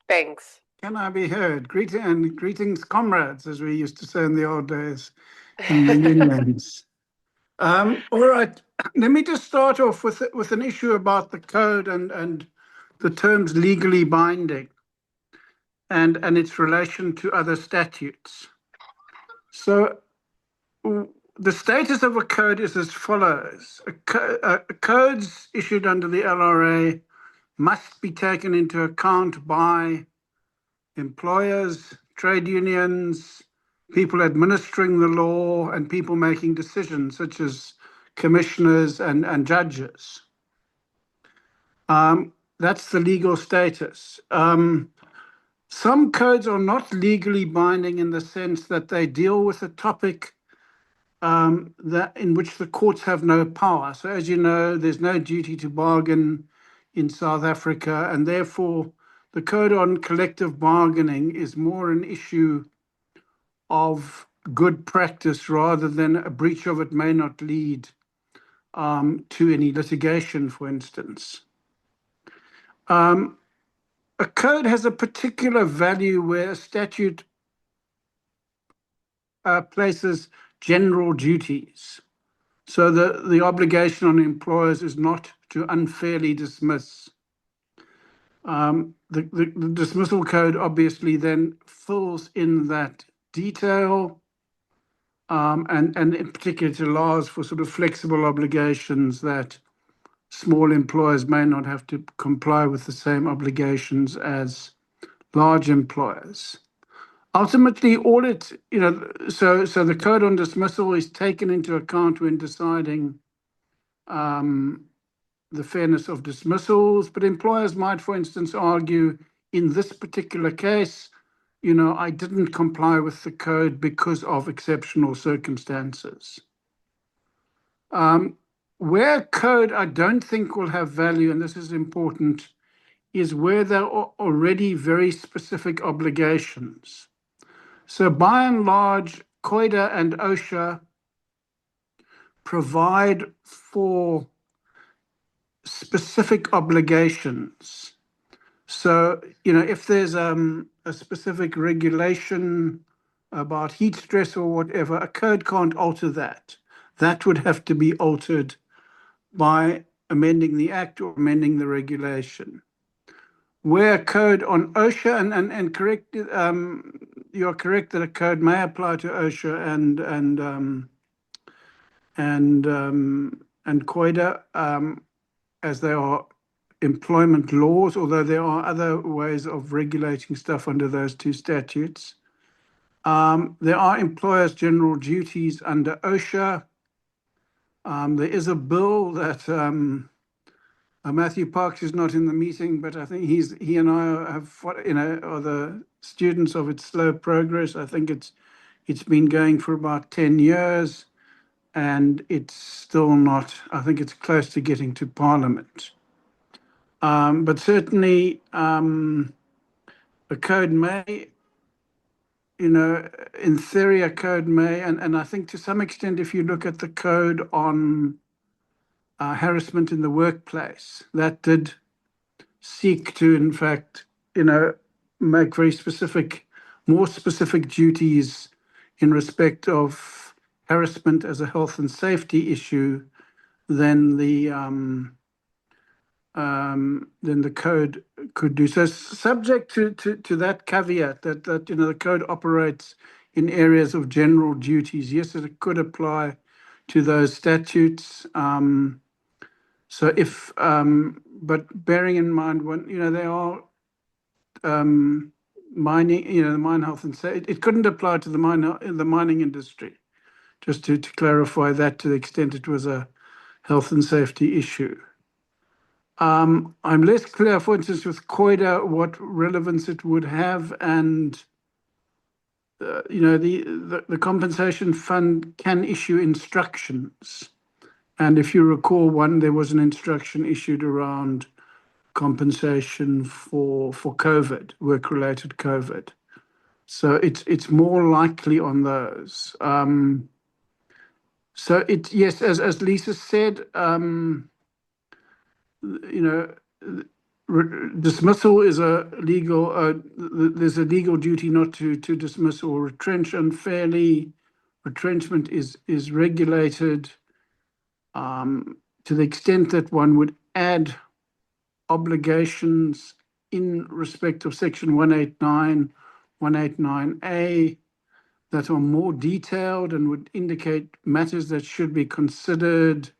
Thanks. Can I be heard? Greetings, comrades, as we used to say in the old days in the unions. All right, let me just start off with an issue about the code and the terms legally binding and its relation to other statutes. So the status of a code is as follows. Codes issued under the LRA must be taken into account by employers, trade unions, people administering the law, and people making decisions, such as commissioners and judges. That's the legal status. Some codes are not legally binding in the sense that they deal with a topic that in which the courts have no power. So, as you know, there's no duty to bargain in South Africa, and therefore the code on collective bargaining is more an issue of good practice rather than a breach of it may not lead to any litigation, for instance. A code has a particular value where a statute places general duties. So the obligation on employers is not to unfairly dismiss. The dismissal code obviously then fills in that detail, and in particular it allows for sort of flexible obligations that small employers may not have to comply with the same obligations as large employers. Ultimately, all it, so the code on dismissal is taken into account when deciding the fairness of dismissals, but employers might, for instance, argue in this particular case, I didn't comply with the code because of exceptional circumstances. Where code I don't think will have value, and this is important, is where there are already very specific obligations. So by and large, COIDA and OSHA provide for specific obligations. So, if there's a specific regulation about heat stress or whatever, a code can't alter that. That would have to be altered by amending the act or amending the regulation. Where a code on OSHA and correct, you're correct that a code may apply to OSHA and COIDA, as they are employment laws, although there are other ways of regulating stuff under those two statutes. There are employers' general duties under OSHA. There is a bill that Matthew Parks is not in the meeting, but I think he and I are the students of its slow progress. I think it's been going for about 10 years, and it's still not. I think it's close to getting to Parliament. But certainly, a code may, in theory, a code may, and I think to some extent, if you look at the code on harassment in the workplace, that did seek to, in fact, make very more specific duties in respect of harassment as a health and safety issue than the code could do. So subject to that caveat that the code operates in areas of general duties, yes, it could apply to those statutes. So but bearing in mind when they are mining, the mine health and safety, it couldn't apply to the mining industry. Just to clarify that to the extent it was a health and safety issue. I'm less clear, for instance, with COIDA, what relevance it would have, and the compensation fund can issue instructions, and if you recall, there was an instruction issued around compensation for COVID, work-related COVID. So it's more likely on those. So yes, as Lisa said, dismissal is a legal. There's a legal duty not to dismiss or retrench unfairly. Retrenchment is regulated to the extent that one would add obligations in respect of Section 189, 189A that are more detailed and would indicate matters that should be considered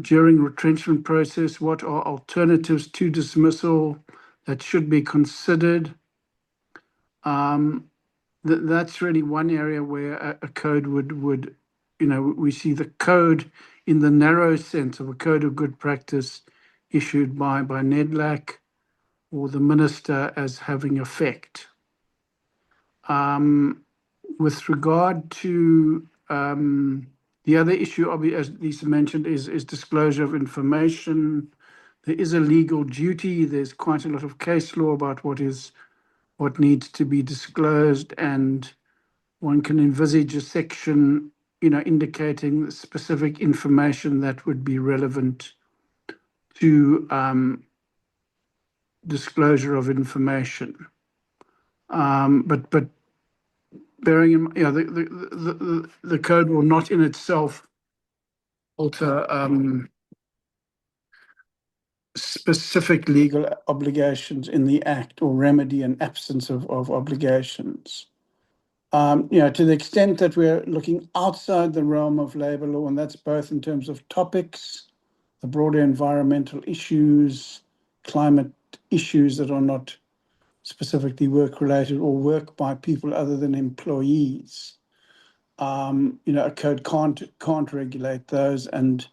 during retrenchment process, what are alternatives to dismissal that should be considered. That's really one area where a code would we see the code in the narrow sense of a code of good practice issued by NEDLAC or the minister as having effect. With regard to the other issue, as Lisa mentioned, is disclosure of information. There is a legal duty. There's quite a lot of case law about what needs to be disclosed, and one can envisage a section, indicating specific information that would be relevant to disclosure of information. But bearing in mind, the code will not in itself alter specific legal obligations in the Act or remedy an absence of obligations. To the extent that we're looking outside the realm of labour law, and that's both in terms of topics, the broader environmental issues, climate issues that are not specifically work-related or work by people other than employees. A code can't regulate those, and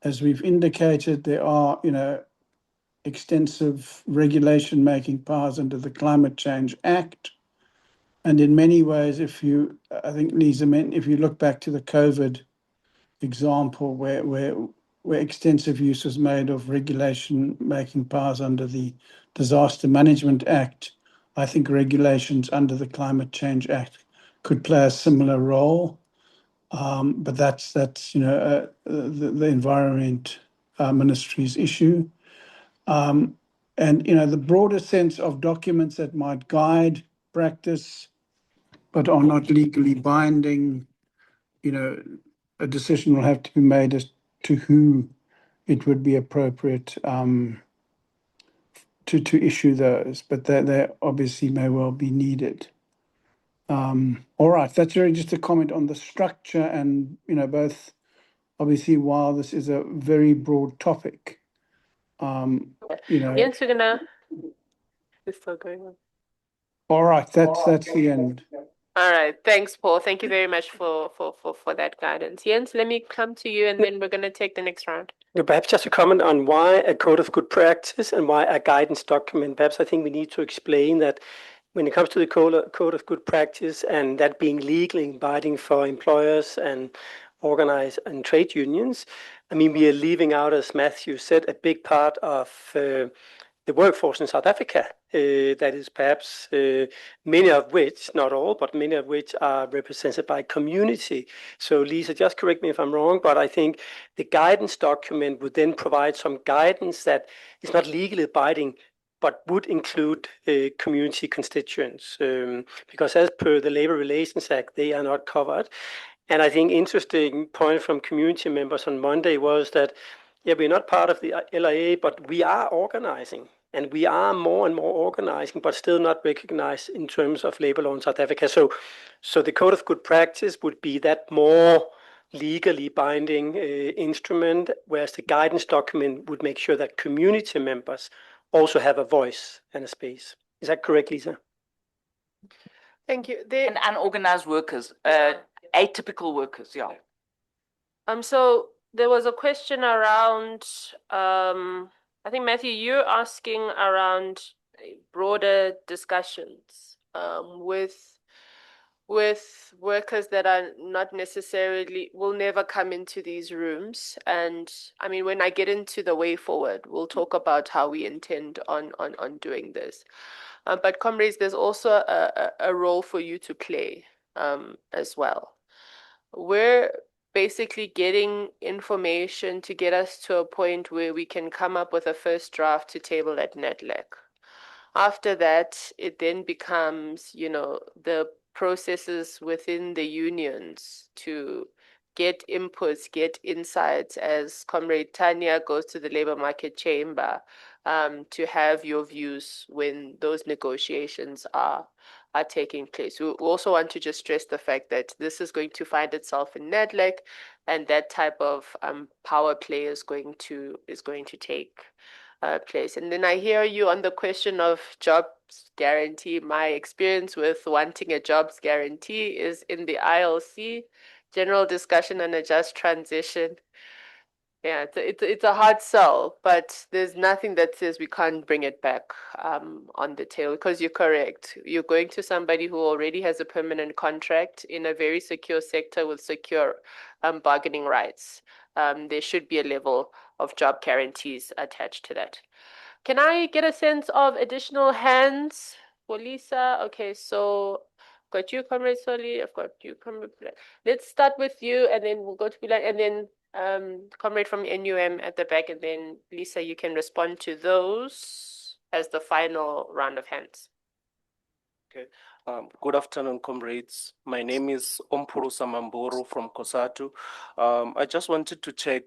as we've indicated, there are extensive regulation-making powers under the Climate Change Act. And in many ways, I think Lisa meant, if you look back to the COVID example where extensive use was made of regulation-making powers under the Disaster Management Act, I think regulations under the Climate Change Act could play a similar role. But that's the Environment Ministry's issue. And the broader sense of documents that might guide practice but are not legally binding, a decision will have to be made as to who it would be appropriate to issue those, but they obviously may well be needed. All right, that's really just a comment on the structure, and both obviously while this is a very broad topic. Jens, we're gonna. It's still going on. All right, that's the end. All right, thanks, Paul. Thank you very much for that guidance. Jens, let me come to you, and then we're gonna take the next round. Perhaps just a comment on why a code of good practice and why a guidance document. Perhaps I think we need to explain that when it comes to the code of good practice and that being legally binding for employers and organized and trade unions, I mean, we are leaving out, as Matthew said, a big part of the workforce in South Africa. That is perhaps many of which, not all, but many of which are represented by community. So Lisa, just correct me if I'm wrong, but I think the guidance document would then provide some guidance that is not legally binding, but would include community constituents, because as per the Labour Relations Act, they are not covered. And I think interesting point from community members on Monday was that, yeah, we're not part of the LIA, but we are organizing. And we are more and more organizing, but still not recognized in terms of labor law in South Africa. So the code of good practice would be that more legally binding instrument, whereas the guidance document would make sure that community members also have a voice and a space. Is that correct, Lisa? Thank you. And unorganized workers, atypical workers, yeah. So there was a question around, I think, Matthew, you're asking around broader discussions with workers that are not necessarily, will never come into these rooms. And I mean, when I get into the way forward, we'll talk about how we intend on doing this. But comrades, there's also a role for you to play as well. We're basically getting information to get us to a point where we can come up with a first draft to table at NETLAC. After that, it then becomes, the processes within the unions to get inputs, get insights as Comrade Tanya goes to the Labour Market Chamber to have your views when those negotiations are taking place. We also want to just stress the fact that this is going to find itself in NEDLAC, and that type of power play is going to take place. And then I hear you on the question of jobs guarantee. My experience with wanting a jobs guarantee is in the ILC, General Discussion on a Just Transition. Yeah, it's a hard sell, but there's nothing that says we can't bring it back on the table because you're correct. You're going to somebody who already has a permanent contract in a very secure sector with secure bargaining rights. There should be a level of job guarantees attached to that. Can I get a sense of additional hands for Lisa? Okay, so got you, Comrade Soli. I've got you, Comrade. Let's start with you, and then we'll go to Bilal, and then Comrade from NUM at the back, and then Lisa, you can respond to those as the final round of hands. Okay. Good afternoon, comrades. My name is Ompuru Samamburu from Kosatu. I just wanted to check,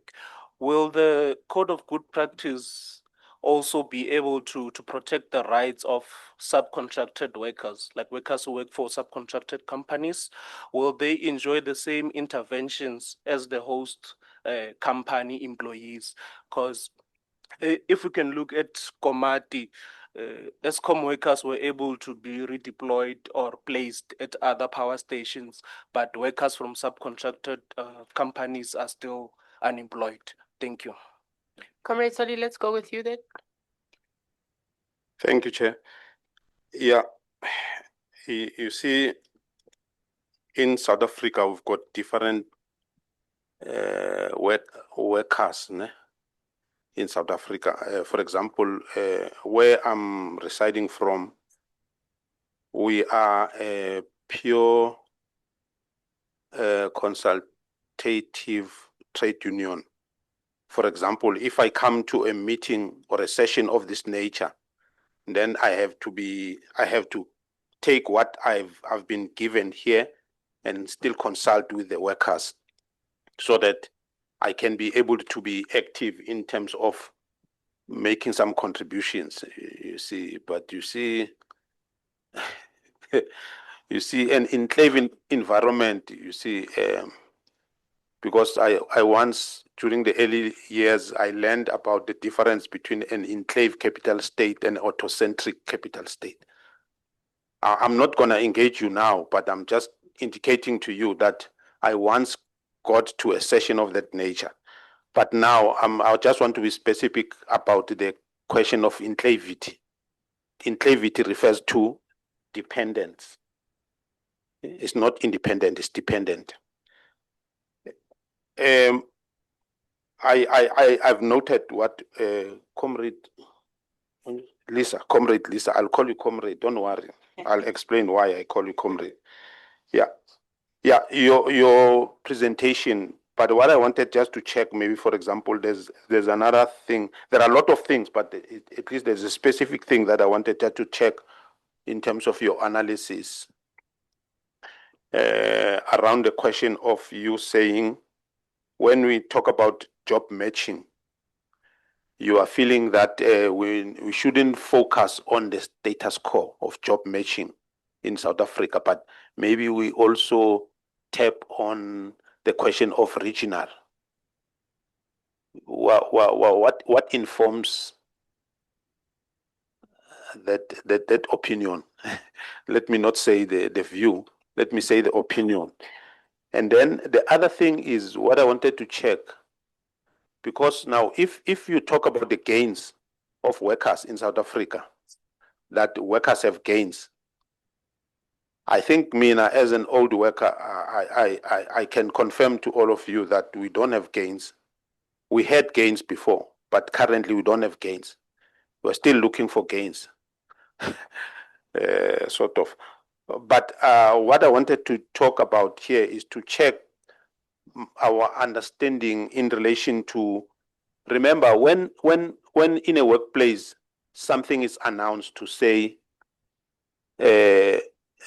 will the Code of Good Practice also be able to protect the rights of subcontracted workers, like workers who work for subcontracted companies? Will they enjoy the same interventions as the host company employees? Because if we can look at Komati, Eskom workers were able to be redeployed or placed at other power stations, but workers from subcontracted companies are still unemployed. Thank you. Comrade Soli, let's go with you then. Thank you, Chair. Yeah, you see, in South Africa, we've got different workers in South Africa. For example, where I'm residing from, we are a pure consultative trade union. For example, if I come to a meeting or a session of this nature, then I have to take what I've been given here and still consult with the workers so that I can be able to be active in terms of making some contributions, you see. But you see, you see an enclave environment, you see, because I once, during the early years, I learned about the difference between an enclave capital state and autocentric capital state. I'm not going to engage you now, but I'm just indicating to you that I once got to a session of that nature. But now I just want to be specific about the question of enclavity. Enclavity refers to dependence. It's not independent, it's dependent. I've noted what Comrade Lisa, I'll call you Comrade, don't worry. I'll explain why I call you Comrade. Yeah, your presentation, but what I wanted just to check, maybe for example, there's another thing. There are a lot of things, but at least there's a specific thing that I wanted just to check in terms of your analysis around the question of you saying, when we talk about job matching, you are feeling that we shouldn't focus on the status quo of job matching in South Africa, but maybe we also tap on the question of regional. What informs that opinion? Let me not say the view, let me say the opinion. And then the other thing is what I wanted to check, because now if you talk about the gains of workers in South Africa, that workers have gains, I think Mina, as an old worker, I can confirm to all of you that we don't have gains. We had gains before, but currently we don't have gains. We're still looking for gains, sort of. But what I wanted to talk about here is to check our understanding in relation to, remember, when in a workplace something is announced to say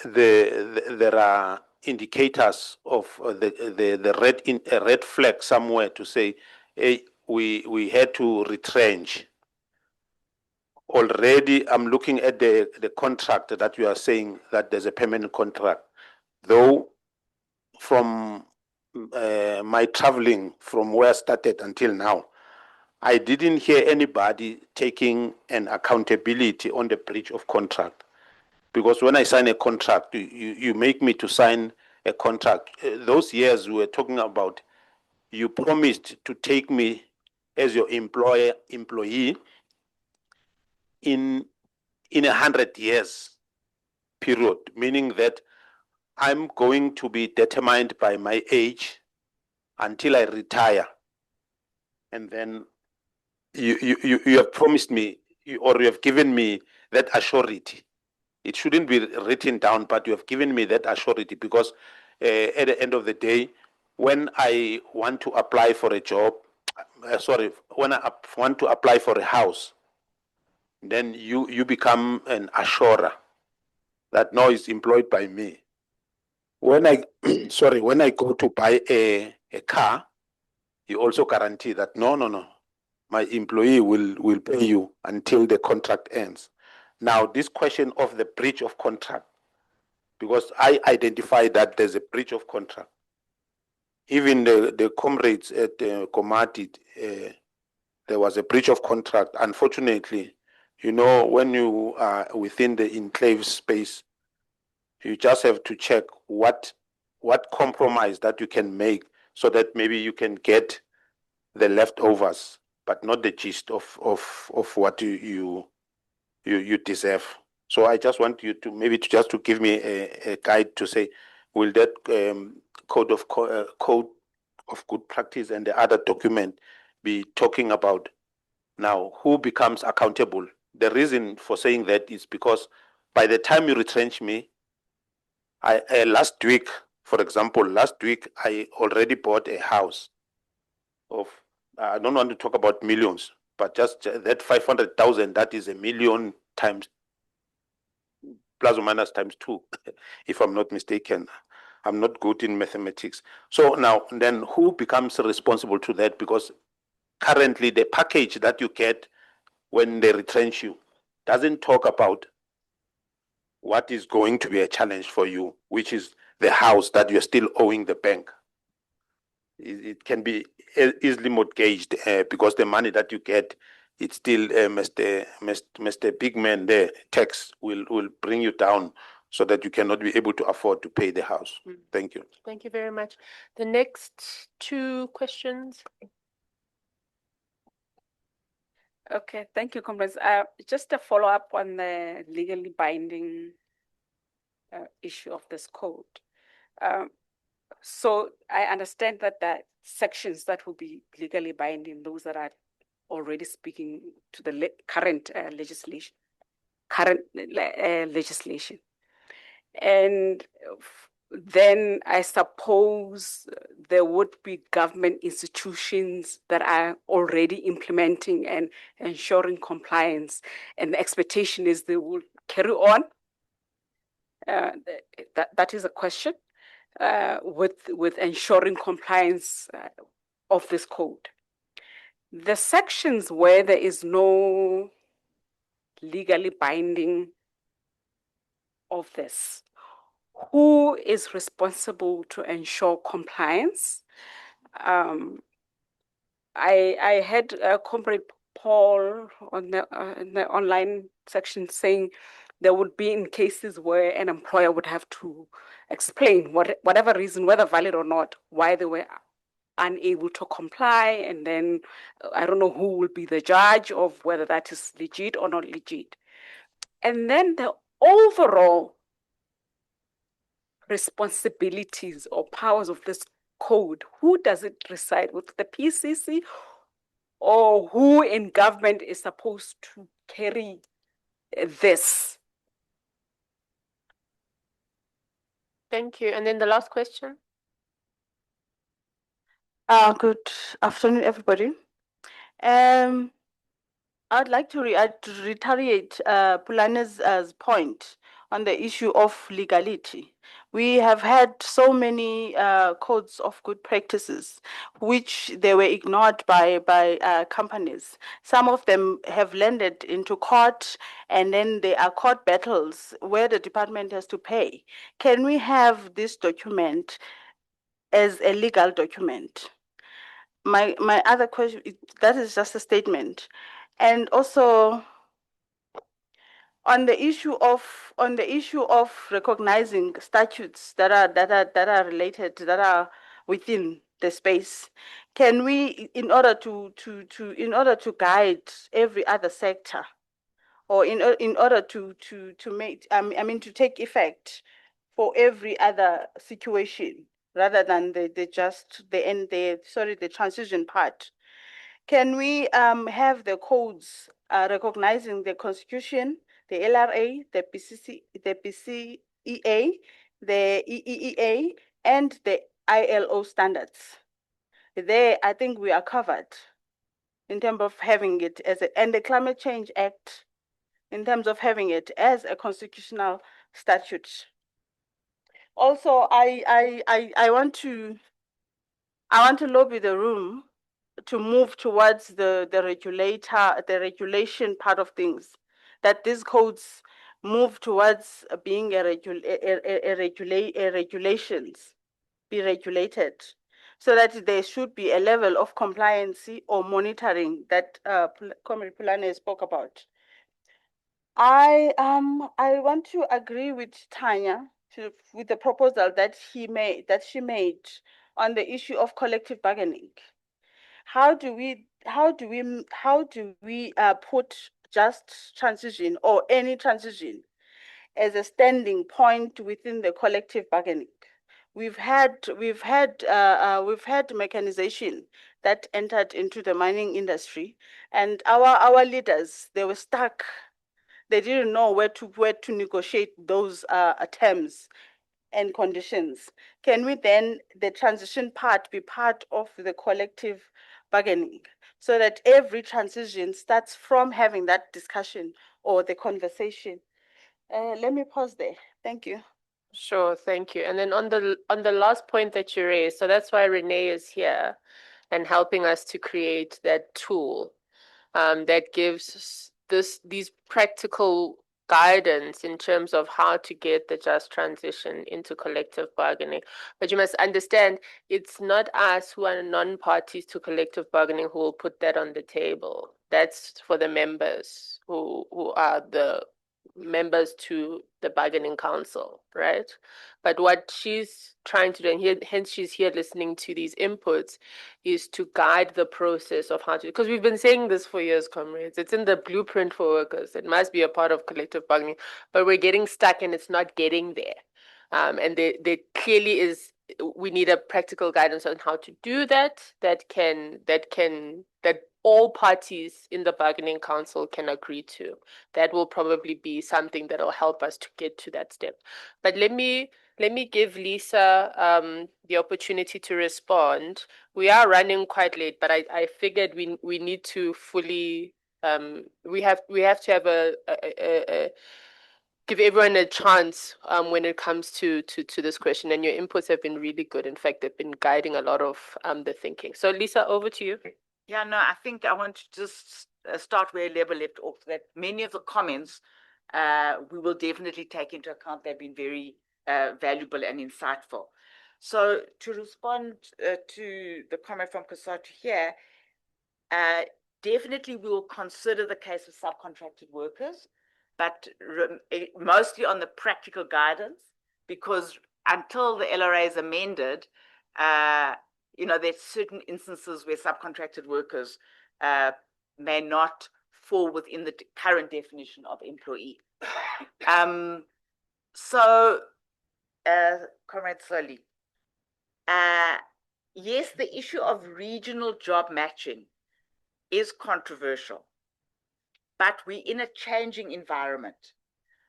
there are indicators of the red flag somewhere to say, hey, we had to retrench. Already, I'm looking at the contract that you are saying that there's a permanent contract. Though, from my traveling from where I started until now, I didn't hear anybody taking an accountability on the breach of contract. Because when I sign a contract, you make me to sign a contract. Those years we were talking about, you promised to take me as your employee in 100 years period, meaning that I'm going to be determined by my age until I retire. And then you have promised me, or you have given me that assurity. It shouldn't be written down, but you have given me that assurity, because at the end of the day, when I want to apply for a job, when I want to apply for a house, then you become an assurer that no is employed by me. When I when I go to buy a car, you also guarantee that no, my employee will pay you until the contract ends. Now, this question of the breach of contract, because I identify that there's a breach of contract. Even the comrades at Komati, there was a breach of contract. Unfortunately, you know, when you are within the enclave space, you just have to check what compromise that you can make so that maybe you can get the leftovers, but not the gist of what you deserve. So I just want you to maybe just to give me a guide to say, will that code of good practice and the other document be talking about now who becomes accountable? The reason for saying that is because by the time you retrench me, last week, for example, I already bought a house of, I don't want to talk about millions, but just that 500,000, that is 1 million times, plus or minus times 2, if I'm not mistaken. I'm not good in mathematics. So now, then who becomes responsible to that? Because currently the package that you get when they retrench you doesn't talk about what is going to be a challenge for you, which is the house that you're still owing the bank. It can be easily mortgaged because the money that you get, it's still Mr. Big Man there, tax will bring you down so that you cannot be able to afford to pay the house. Thank you. Thank you very much. The next 2 questions. Okay, thank you, comrades. Just a follow-up on the legally binding issue of this code. So I understand that the sections that will be legally binding, those that are already speaking to the current legislation, and then I suppose there would be government institutions that are already implementing and ensuring compliance, and the expectation is they will carry on. That is a question with ensuring compliance of this code. The sections where there is no legally binding of this, who is responsible to ensure compliance? I had Comrade Paul on the online section saying there would be in cases where an employer would have to explain whatever reason, whether valid or not, why they were unable to comply, and then I don't know who will be the judge of whether that is legit or not legit. And then the overall responsibilities or powers of this code, who does it reside with, the PCC, or who in government is supposed to carry this? Thank you. And then the last question. Good afternoon, everybody. I'd like to reiterate Pulane's point on the issue of legality. We have had so many codes of good practices, which they were ignored by companies. Some of them have landed into court, and then there are court battles where the department has to pay. Can we have this document as a legal document? My other question, that is just a statement. And also on the issue of recognizing statutes that are related, that are within the space. Can we, in order to guide every other sector, or in order to make, to take effect for every other situation, rather than the transition part, can we have the codes recognizing the Constitution, the LRA, the PCEA, the EEEA, and the ILO standards? There, I think we are covered in terms of having it and the Climate Change Act, in terms of having it as a constitutional statute. Also, I want to lobby the room to move towards the regulation part of things, that these codes move towards being regulations, be regulated, so that there should be a level of compliance or monitoring that Comrade Pulane spoke about. I want to agree with Tanya with the proposal that she made on the issue of collective bargaining. How do we put just transition or any transition as a standing point within the collective bargaining? We've had mechanization that entered into the mining industry, and our leaders, they were stuck. They didn't know where to negotiate those terms and conditions. Can we then, the transition part, be part of the collective bargaining, so that every transition starts from having that discussion or the conversation? Let me pause there. Thank you. Sure, thank you. And then on the last point that you raised, so that's why Renee is here and helping us to create that tool that gives these practical guidance in terms of how to get the just transition into collective bargaining. But you must understand, it's not us who are non-parties to collective bargaining who will put that on the table. That's for the members who are the members to the bargaining council, right? But what she's trying to do, and hence she's here listening to these inputs, is to guide the process of how to, because we've been saying this for years, comrades. It's in the blueprint for workers. It must be a part of collective bargaining, but we're getting stuck and it's not getting there. And there clearly is, we need a practical guidance on how to do that that all parties in the bargaining council can agree to. That will probably be something that will help us to get to that step. But let me give Lisa the opportunity to respond. We are running quite late, but I figured we need to fully we have to have give everyone a chance when it comes to this question, and your inputs have been really good. In fact, they've been guiding a lot of the thinking. So Lisa, over to you. Yeah, no, I think I want to just start where Lebo left off, that many of the comments we will definitely take into account. They've been very valuable and insightful. So to respond to the comment from COSATU here, definitely we will consider the case of subcontracted workers, but mostly on the practical guidance, because until the LRA is amended, there's certain instances where subcontracted workers may not fall within the current definition of employee. Comrade Soli, yes, the issue of regional job matching is controversial, but we're in a changing environment.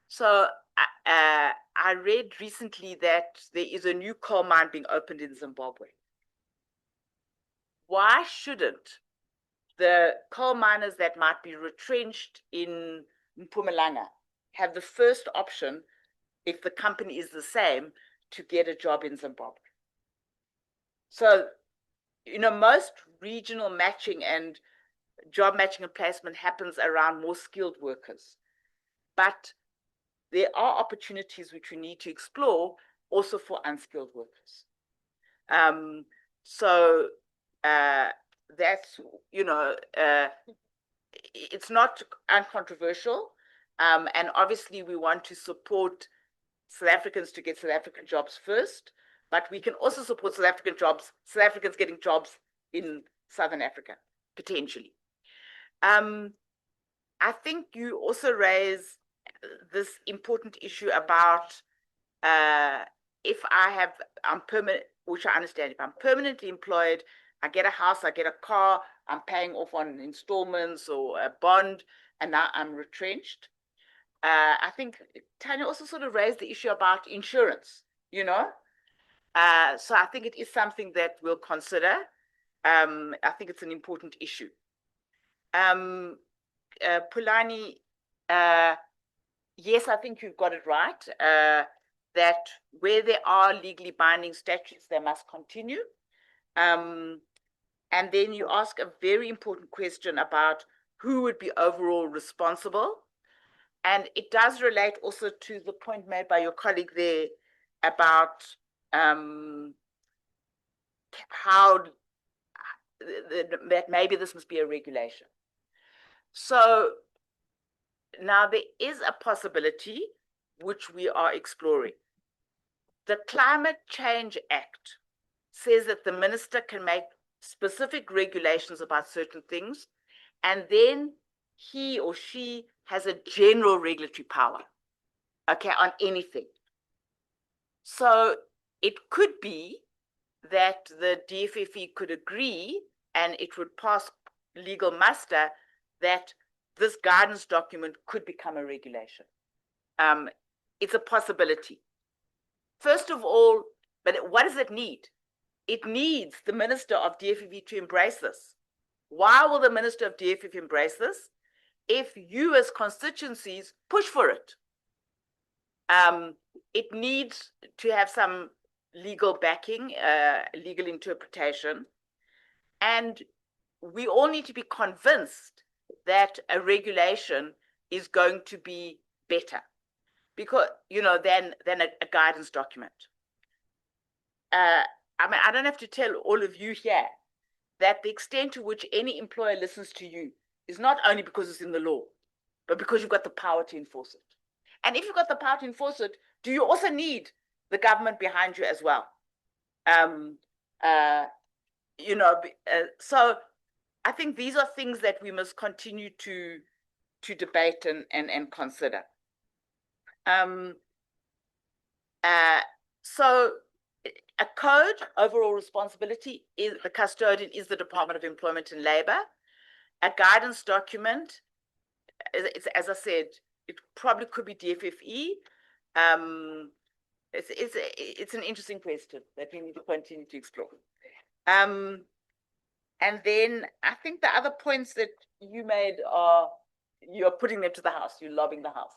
So I read recently that there is a new coal mine being opened in Zimbabwe. Why shouldn't the coal miners that might be retrenched in Mpumalanga have the first option, if the company is the same, to get a job in Zimbabwe? So, most regional matching and job matching and placement happens around more skilled workers. But there are opportunities which we need to explore also for unskilled workers. That's, it's not uncontroversial. And obviously we want to support South Africans to get South African jobs first. but we can also support South Africans getting jobs in Southern Africa, potentially. I think you also raise this important issue about if I'm permanent, which I understand, if I'm permanently employed, I get a house, I get a car, I'm paying off on installments or a bond, and now I'm retrenched. I think Tanya also sort of raised the issue about insurance, you know? So I think it is something that we'll consider. I think it's an important issue. Pulani, yes, I think you've got it right, that where there are legally binding statutes, they must continue. And then you ask a very important question about who would be overall responsible. And it does relate also to the point made by your colleague there about how that maybe this must be a regulation. So now there is a possibility which we are exploring. The Climate Change Act says that the minister can make specific regulations about certain things, and then he or she has a general regulatory power, okay, on anything. So it could be that the DFFE could agree, and it would pass legal muster, that this guidance document could become a regulation. It's a possibility. First of all, but what does it need? It needs the Minister of DFFE to embrace this. Why will the Minister of DFFE embrace this? If you as constituencies push for it. It needs to have some legal backing, legal interpretation, and we all need to be convinced that a regulation is going to be better, because than a guidance document. I mean, I don't have to tell all of you here that the extent to which any employer listens to you is not only because it's in the law, but because you've got the power to enforce it. And if you've got the power to enforce it, do you also need the government behind you as well? So I think these are things that we must continue to debate and consider. So a code, overall responsibility, is the custodian is the Department of Employment and Labour. A guidance document, as I said, it probably could be DFFE. It's an interesting question that we need to continue to explore. And then I think the other points that you made are, you're putting them to the House, you're lobbying the House.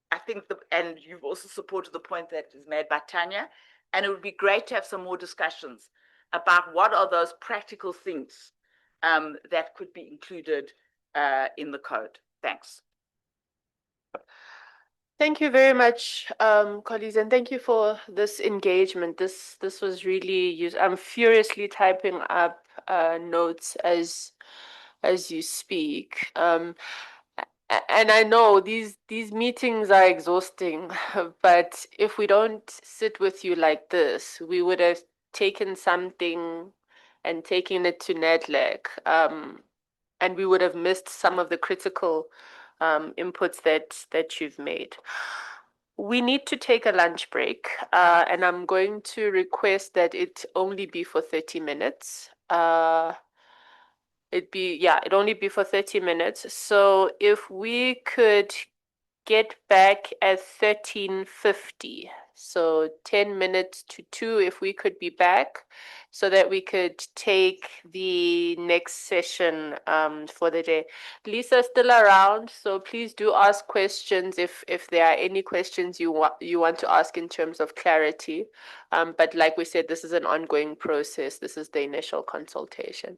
I think and you've also supported the point that is made by Tanya, and it would be great to have some more discussions about what are those practical things that could be included in the code. Thanks. Thank you very much, colleagues, and thank you for this engagement. This was really useful. I'm furiously typing up notes as you speak. And I know these meetings are exhausting, but if we don't sit with you like this, we would have taken something and taken it to NEDLAC, and we would have missed some of the critical inputs that you've made. We need to take a lunch break, and I'm going to request that it only be for 30 minutes. It'd only be for 30 minutes. So if we could get back at 13:50, so 10 minutes to 2, if we could be back, so that we could take the next session for the day. Lisa's still around, so please do ask questions if there are any questions you want to ask in terms of clarity. But like we said, this is an ongoing process. This is the initial consultation.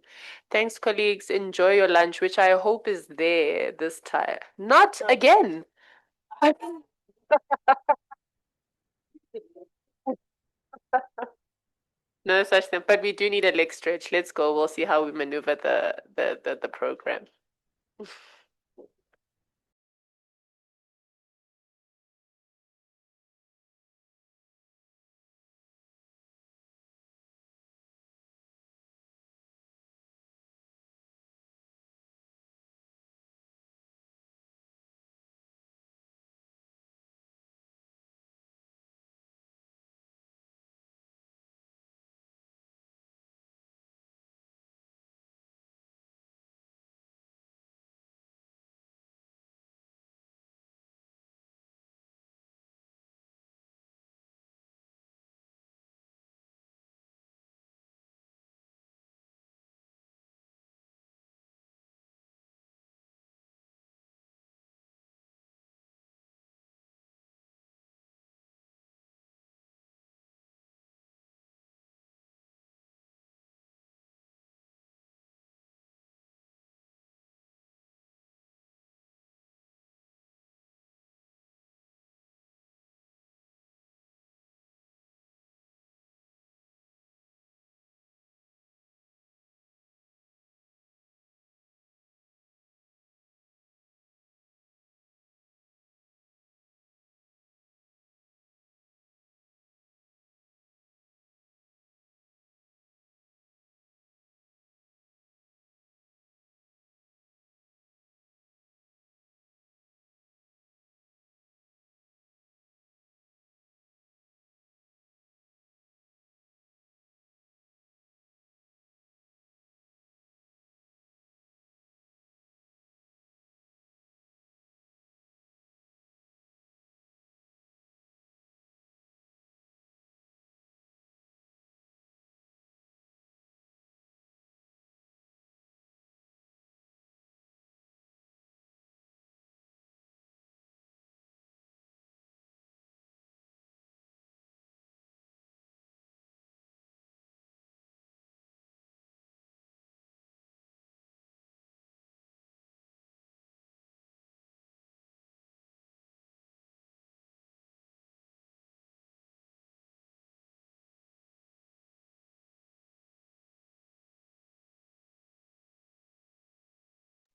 Thanks, colleagues. Enjoy your lunch, which I hope is there this time. Not again. No such thing, but we do need a leg stretch. Let's go. We'll see how we maneuver the program.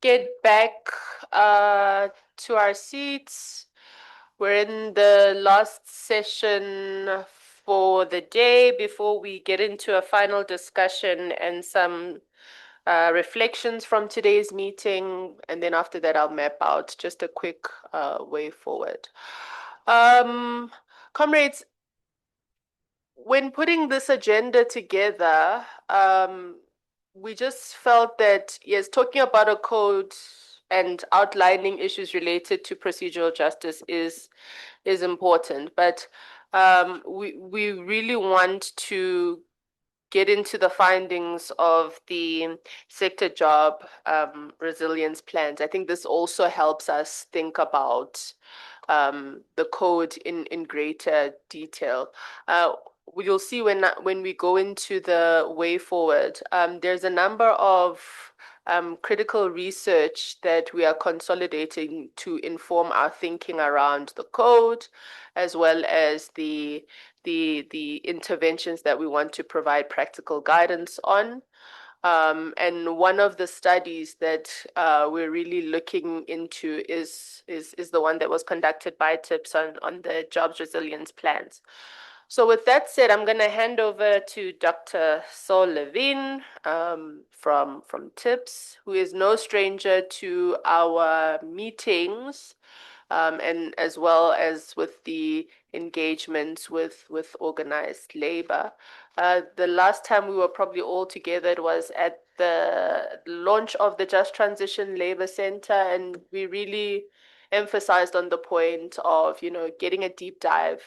get back to our seats. We're in the last session for the day before we get into a final discussion and some reflections from today's meeting. And then after that, I'll map out just a quick way forward. Comrades, when putting this agenda together, we just felt that, yes, talking about a code and outlining issues related to procedural justice is important, but we really want to get into the findings of the sector job resilience plans. I think this also helps us think about the code in greater detail. You'll see when we go into the way forward, there's a number of critical research that we are consolidating to inform our thinking around the code, as well as the interventions that we want to provide practical guidance on. And one of the studies that we're really looking into is the one that was conducted by TIPS on the jobs resilience plans. So with that said, I'm going to hand over to Dr. Saul Levine from TIPS, who is no stranger to our meetings, and as well as with the engagements with organized labor. The last time we were probably all together, it was at the launch of the Just Transition Labor Center, and we really emphasized on the point of, getting a deep dive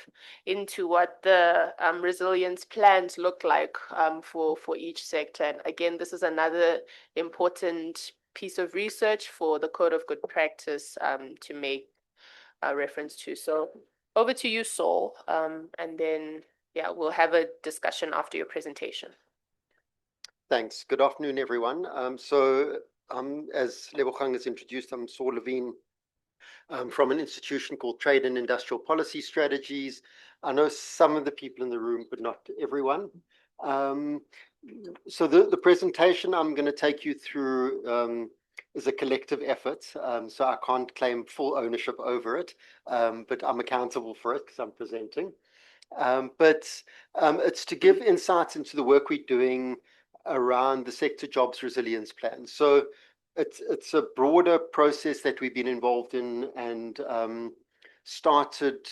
into what the resilience plans look like for each sector. And again, this is another important piece of research for the Code of Good Practice to make reference to. So over to you, Saul, and then we'll have a discussion after your presentation. Thanks. Good afternoon, everyone. As Lebogang has introduced, I'm Saul Levine from an institution called Trade and Industrial Policy Strategies. I know some of the people in the room, but not everyone. So the presentation I'm going to take you through is a collective effort. So I can't claim full ownership over it, but I'm accountable for it because I'm presenting. But it's to give insights into the work we're doing around the sector jobs resilience plan. So it's a broader process that we've been involved in and started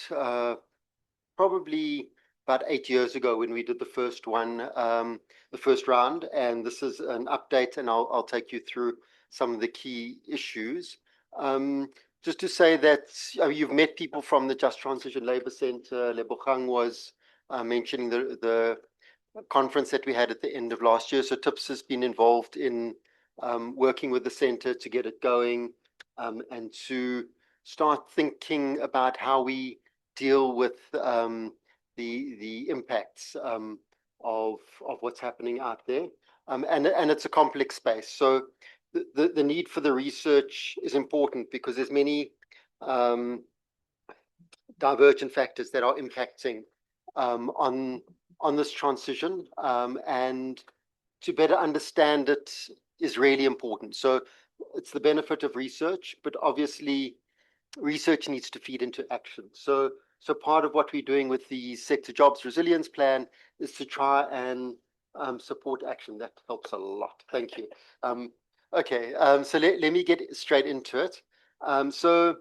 probably about 8 years ago when we did the first one, the first round. And this is an update, and I'll take you through some of the key issues. Just to say that you've met people from the Just Transition Labour Centre. Lebogang was mentioning the conference that we had at the end of last year. So TIPS has been involved in working with the centre to get it going and to start thinking about how we deal with the impacts of what's happening out there. And it's a complex space. So the need for the research is important because there's many divergent factors that are impacting on this transition, and to better understand it is really important. So it's the benefit of research, but obviously research needs to feed into action. So part of what we're doing with the sector jobs resilience plan is to try and support action. That helps a lot. Thank you. Okay, so let me get straight into it. The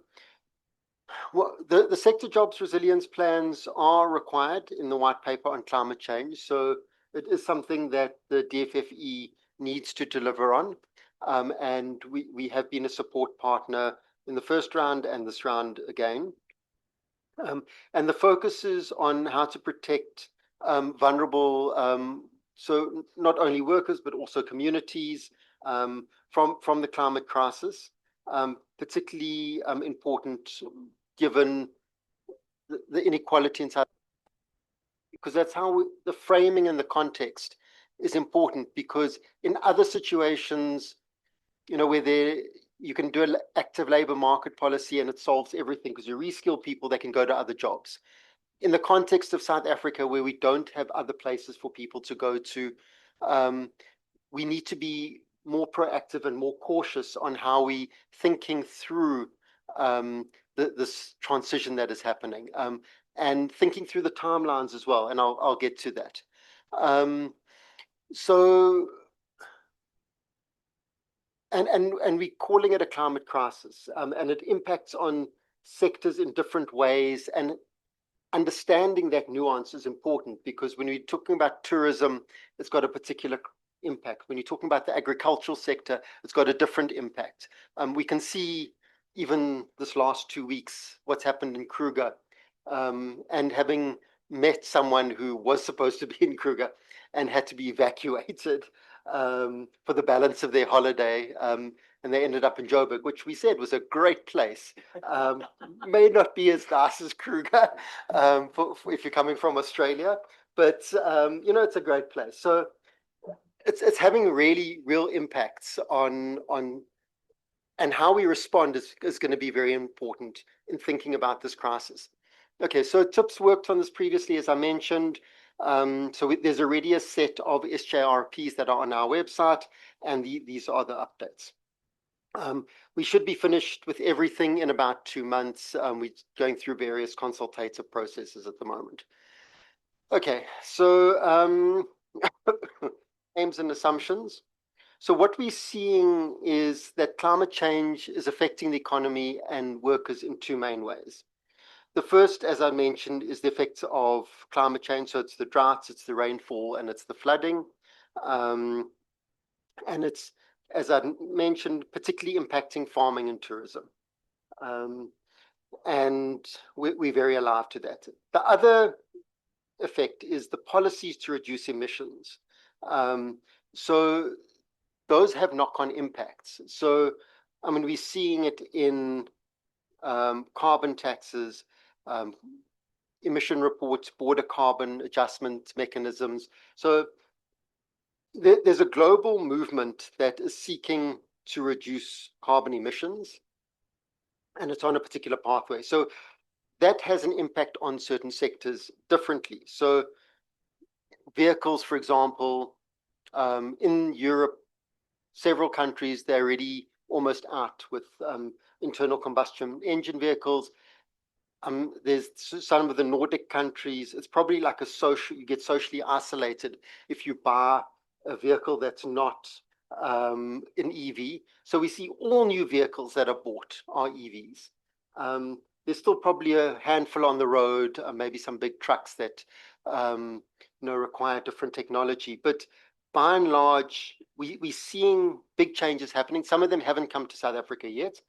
sector jobs resilience plans are required in the white paper on climate change. So it is something that the DFFE needs to deliver on. And we have been a support partner in the first round and this round again. And the focus is on how to protect vulnerable, so not only workers, but also communities from the climate crisis, particularly important given the inequality inside, because that's how the framing and the context is important, because in other situations, where you can do an active labor market policy and it solves everything because you reskill people that can go to other jobs. In the context of South Africa, where we don't have other places for people to go to, we need to be more proactive and more cautious on how we thinking through this transition that is happening, and thinking through the timelines as well. And I'll get to that. So, and we're calling it a climate crisis, and it impacts on sectors in different ways, and understanding that nuance is important, because when we're talking about tourism, it's got a particular impact. When you're talking about the agricultural sector, it's got a different impact. We can see even this last 2 weeks what's happened in Kruger, and having met someone who was supposed to be in Kruger and had to be evacuated for the balance of their holiday, and they ended up in Joburg, which we said was a great place. May not be as nice as Kruger if you're coming from Australia, but it's a great place. So it's having really real impacts on and how we respond is going to be very important in thinking about this crisis. Okay, so TIPS worked on this previously, as I mentioned. There's already a set of SJRPs that are on our website, and these are the updates. We should be finished with everything in about 2 months. We're going through various consultative processes at the moment. Okay, so aims and assumptions. So what we're seeing is that climate change is affecting the economy and workers in 2 main ways. The first, as I mentioned, is the effects of climate change. So it's the droughts, it's the rainfall, and it's the flooding. And it's, as I mentioned, particularly impacting farming and tourism. And we're very alive to that. The other effect is the policies to reduce emissions. So those have knock-on impacts. So, I mean, we're seeing it in carbon taxes, emission reports, border carbon adjustment mechanisms. So there's a global movement that is seeking to reduce carbon emissions, and it's on a particular pathway. So that has an impact on certain sectors differently. So vehicles, for example, in Europe, several countries, they're already almost out with internal combustion engine vehicles. There's some of the Nordic countries, it's probably like you get socially isolated if you buy a vehicle that's not an EV. So we see all new vehicles that are bought are EVs. There's still probably a handful on the road, maybe some big trucks that require different technology. But by and large, we're seeing big changes happening. Some of them haven't come to South Africa yet,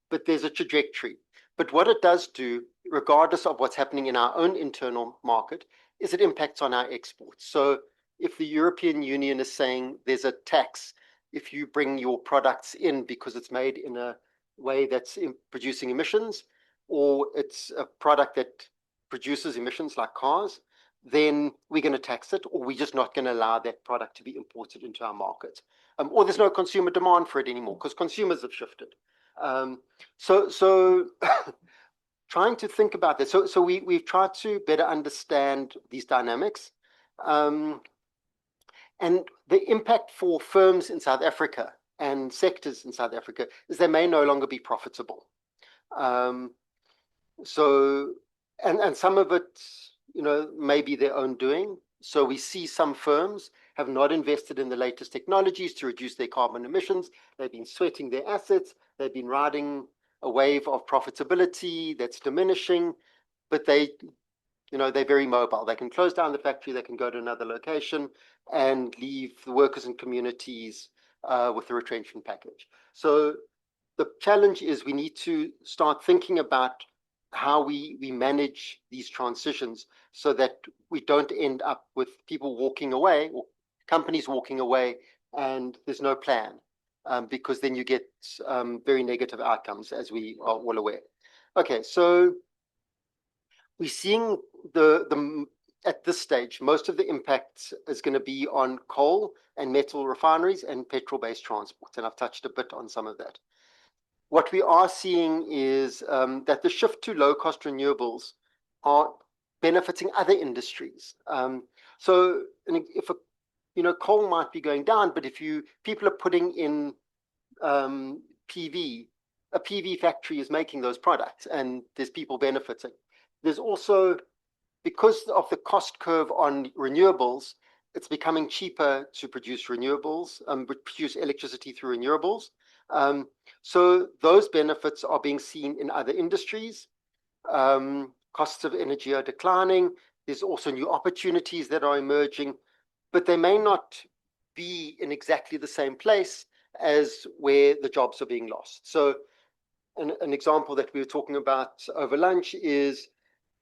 but there's a trajectory. But what it does do, regardless of what's happening in our own internal market, is it impacts on our exports. So if the European Union is saying there's a tax if you bring your products in because it's made in a way that's producing emissions, or it's a product that produces emissions like cars, then we're going to tax it, or we're just not going to allow that product to be imported into our market. Or there's no consumer demand for it anymore because consumers have shifted. So trying to think about this. So we've tried to better understand these dynamics. And the impact for firms in South Africa and sectors in South Africa is they may no longer be profitable. So some of it, may be their own doing. So we see some firms have not invested in the latest technologies to reduce their carbon emissions. They've been sweating their assets. They've been riding a wave of profitability that's diminishing, but they're very mobile. They can close down the factory, they can go to another location and leave the workers and communities with a retrenchment package. So the challenge is we need to start thinking about how we manage these transitions so that we don't end up with people walking away or companies walking away and there's no plan, because then you get very negative outcomes, as we are all aware. Okay, so we're seeing at this stage, most of the impact is going to be on coal and metal refineries and petrol-based transport, and I've touched a bit on some of that. What we are seeing is that the shift to low-cost renewables are benefiting other industries. So if a coal might be going down, but if people are putting in PV, a PV factory is making those products and there's people benefiting. There's also, because of the cost curve on renewables, it's becoming cheaper to produce renewables, produce electricity through renewables. So those benefits are being seen in other industries. Costs of energy are declining. There's also new opportunities that are emerging, but they may not be in exactly the same place as where the jobs are being lost. So an example that we were talking about over lunch is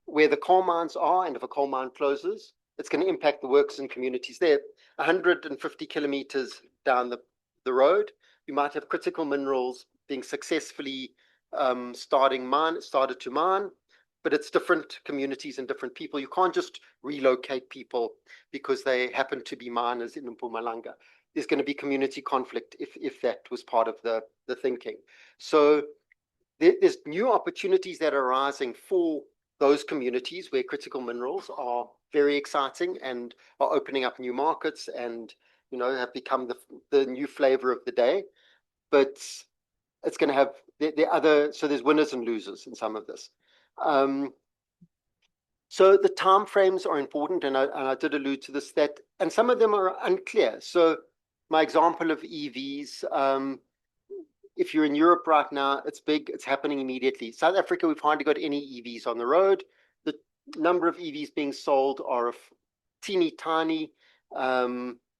where the coal mines are, and if a coal mine closes, it's going to impact the workers and communities there. 150 kilometers down the road, you might have critical minerals being successfully started to mine, but it's different communities and different people. You can't just relocate people because they happen to be miners in Mpumalanga. There's going to be community conflict if that was part of the thinking. So there's new opportunities that are arising for those communities where critical minerals are very exciting and are opening up new markets and have become the new flavor of the day. But it's going to have so there's winners and losers in some of this. So the time frames are important, and I did allude to this, and some of them are unclear. So my example of EVs, if you're in Europe right now, it's big, it's happening immediately. South Africa, we've hardly got any EVs on the road. The number of EVs being sold are teeny tiny,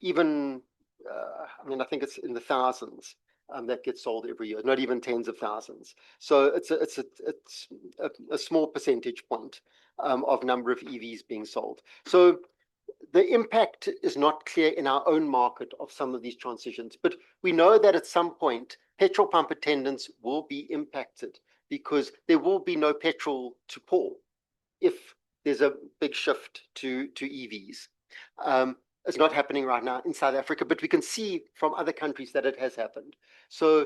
even, I think it's in the thousands that gets sold every year, not even tens of thousands. So it's a small percentage point of number of EVs being sold. So the impact is not clear in our own market of some of these transitions, but we know that at some point, petrol pump attendants will be impacted because there will be no petrol to pour if there's a big shift to EVs. It's not happening right now in South Africa, but we can see from other countries that it has happened. So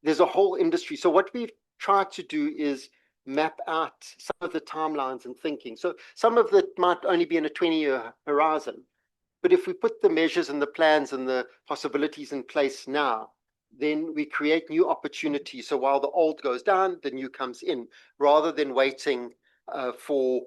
there's a whole industry. So what we've tried to do is map out some of the timelines and thinking. So some of it might only be in a 20-year horizon. But if we put the measures and the plans and the possibilities in place now, then we create new opportunities. So while the old goes down, the new comes in, rather than waiting for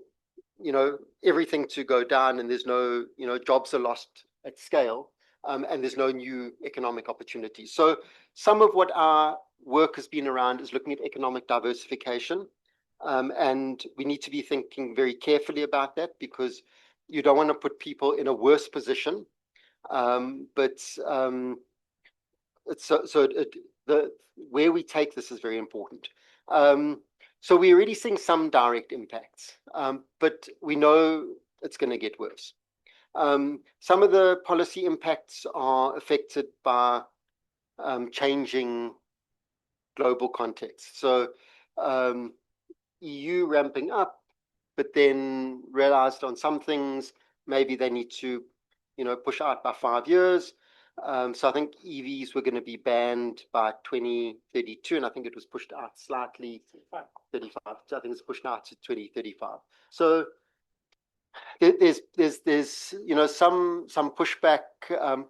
everything to go down and there's no, jobs are lost at scale, and there's no new economic opportunities. So some of what our work has been around is looking at economic diversification. And we need to be thinking very carefully about that because you don't want to put people in a worse position. Where we take this is very important. So we're already seeing some direct impacts, but we know it's going to get worse. Some of the policy impacts are affected by changing global context. So EU ramping up, but then realized on some things, maybe they need to, push out by 5 years. So I think EVs were going to be banned by 2032, and I think it was pushed out slightly, 35. So I think it's pushed out to 2035. So there's some pushback,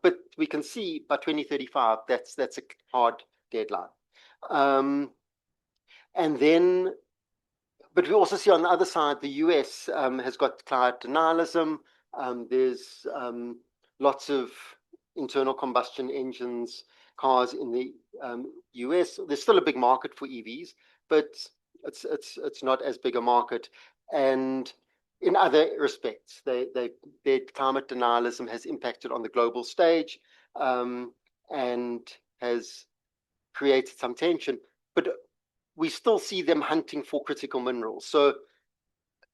but we can see by 2035 that's a hard deadline. And then, but we also see on the other side, the US has got climate denialism. There's lots of internal combustion engines, cars in the US. There's still a big market for EVs, but it's not as big a market. And in other respects, their climate denialism has impacted on the global stage and has created some tension. But we still see them hunting for critical minerals, so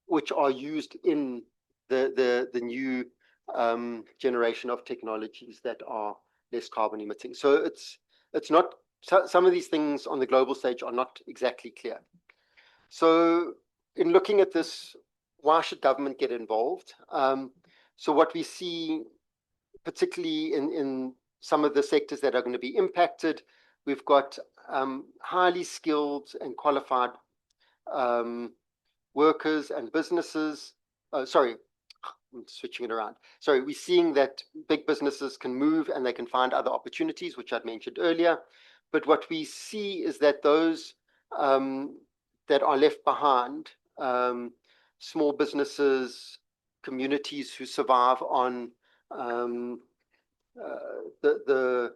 which are used in the new generation of technologies that are less carbon emitting. So it's not, some of these things on the global stage are not exactly clear. So in looking at this, why should government get involved? So what we see, particularly in some of the sectors that are going to be impacted, we've got highly skilled and qualified workers and businesses, I'm switching it around. Sorry, we're seeing that big businesses can move and they can find other opportunities, which I'd mentioned earlier. But what we see is that those that are left behind, small businesses, communities who survive on the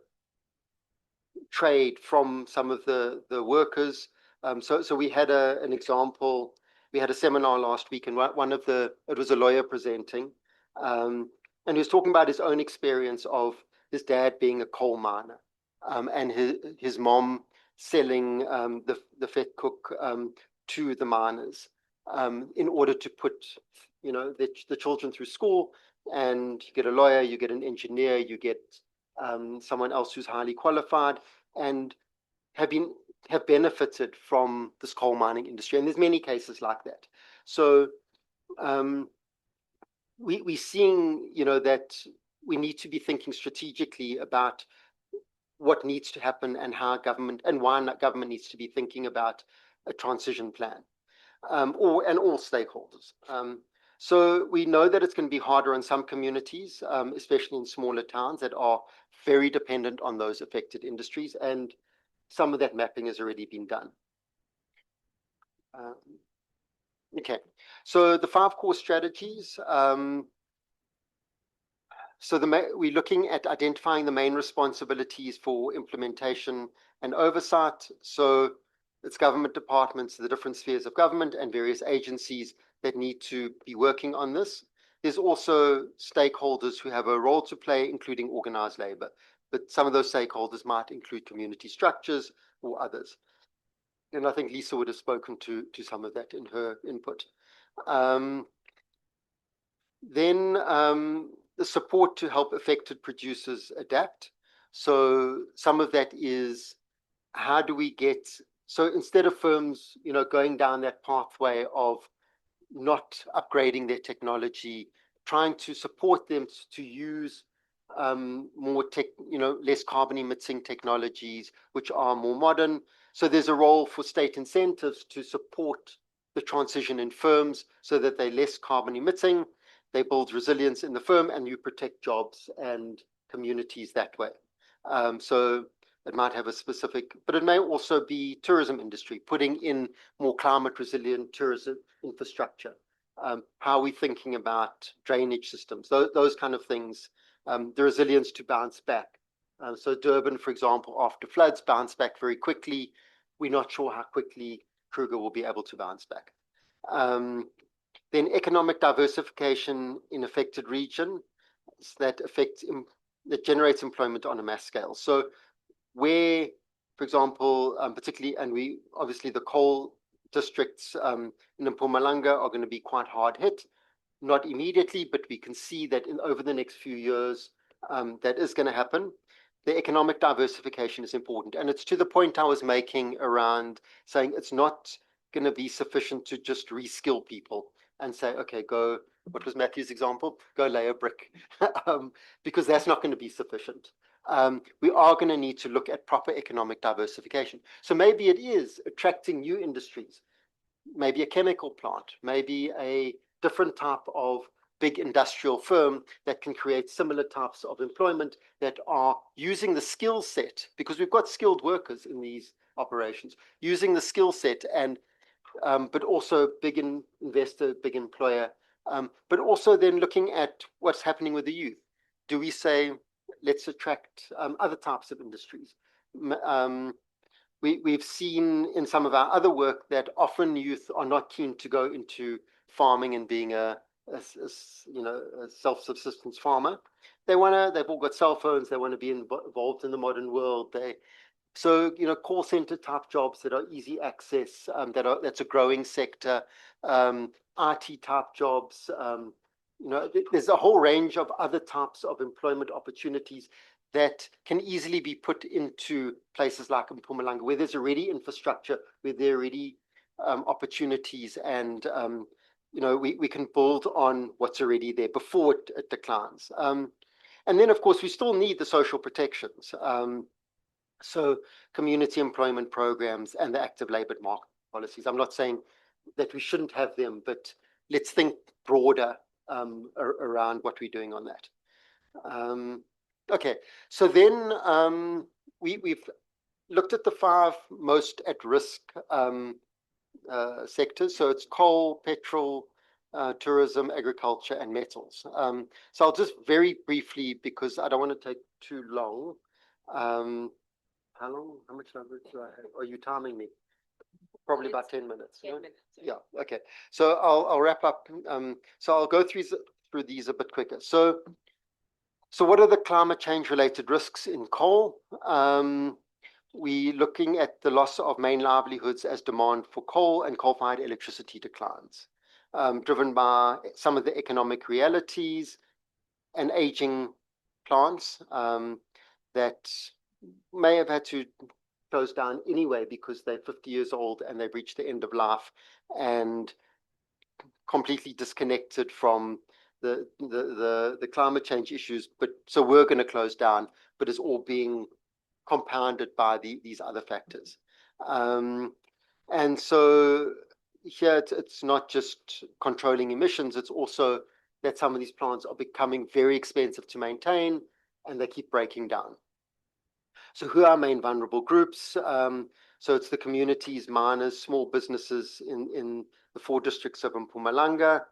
trade from some of the workers. So we had an example. We had a seminar last week, and it was a lawyer presenting, and he was talking about his own experience of his dad being a coal miner, and his mom selling the fet cook to the miners in order to put the children through school. And you get a lawyer, you get an engineer, you get someone else who's highly qualified, and have benefited from this coal mining industry. And there's many cases like that. So we're seeing, that we need to be thinking strategically about what needs to happen and how government and why government needs to be thinking about a transition plan, and all stakeholders. So we know that it's going to be harder in some communities, especially in smaller towns that are very dependent on those affected industries, and some of that mapping has already been done. Okay, so the 5 core strategies. We're looking at identifying the main responsibilities for implementation and oversight. So it's government departments, the different spheres of government, and various agencies that need to be working on this. There's also stakeholders who have a role to play, including organized labor. But some of those stakeholders might include community structures or others. And I think Lisa would have spoken to some of that in her input. Then the support to help affected producers adapt. So some of that is how do we get, so instead of firms, going down that pathway of not upgrading their technology, trying to support them to use more less carbon emitting technologies, which are more modern. So there's a role for state incentives to support the transition in firms so that they're less carbon emitting. They build resilience in the firm, and you protect jobs and communities that way. So it might have a specific, but it may also be tourism industry, putting in more climate resilient tourism infrastructure. How are we thinking about drainage systems? Those kind of things. The resilience to bounce back. So Durban, for example, after floods, bounced back very quickly. We're not sure how quickly Kruger will be able to bounce back. Then economic diversification in affected region that generates employment on a mass scale. So where, for example, particularly, and obviously the coal districts in Mpumalanga are going to be quite hard hit, not immediately, but we can see that over the next few years, that is going to happen. The economic diversification is important. And it's to the point I was making around saying it's not going to be sufficient to just reskill people and say, okay, go, what was Matthew's example? Go lay a brick, because that's not going to be sufficient. We are going to need to look at proper economic diversification. So maybe it is attracting new industries, maybe a chemical plant, maybe a different type of big industrial firm that can create similar types of employment that are using the skill set, because we've got skilled workers in these operations, using the skill set and but also big investor, big employer, but also then looking at what's happening with the youth. Do we say, let's attract other types of industries? We've seen in some of our other work that often youth are not keen to go into farming and being a self-subsistence farmer. They've all got cell phones, they want to be involved in the modern world. So, call center type jobs that are easy access, that's a growing sector, IT type jobs, there's a whole range of other types of employment opportunities that can easily be put into places like Mpumalanga, where there's already infrastructure, where there are already opportunities, and we can build on what's already there before it declines. And then, of course, we still need the social protections. So community employment programs and the active labor market policies. I'm not saying that we shouldn't have them, but let's think broader around what we're doing on that. Okay, so then we've looked at the 5 most at risk sectors. So it's coal, petrol, tourism, agriculture, and metals. So I'll just very briefly, because I don't want to take too long. How long? How much longer do I have? Are you timing me? Probably about 10 minutes. 10 minutes. Yeah. Okay. So I'll wrap up. So I'll go through these a bit quicker. So what are the climate change related risks in coal? We're looking at the loss of main livelihoods as demand for coal and coal-fired electricity declines, driven by some of the economic realities and aging plants that may have had to close down anyway because they're 50 years old and they've reached the end of life and completely disconnected from the climate change issues. But so we're going to close down, but it's all being compounded by these other factors. And so here it's not just controlling emissions, it's also that some of these plants are becoming very expensive to maintain and they keep breaking down. So who are main vulnerable groups? So it's the communities, miners, small businesses in the 4 districts of Mpumalanga.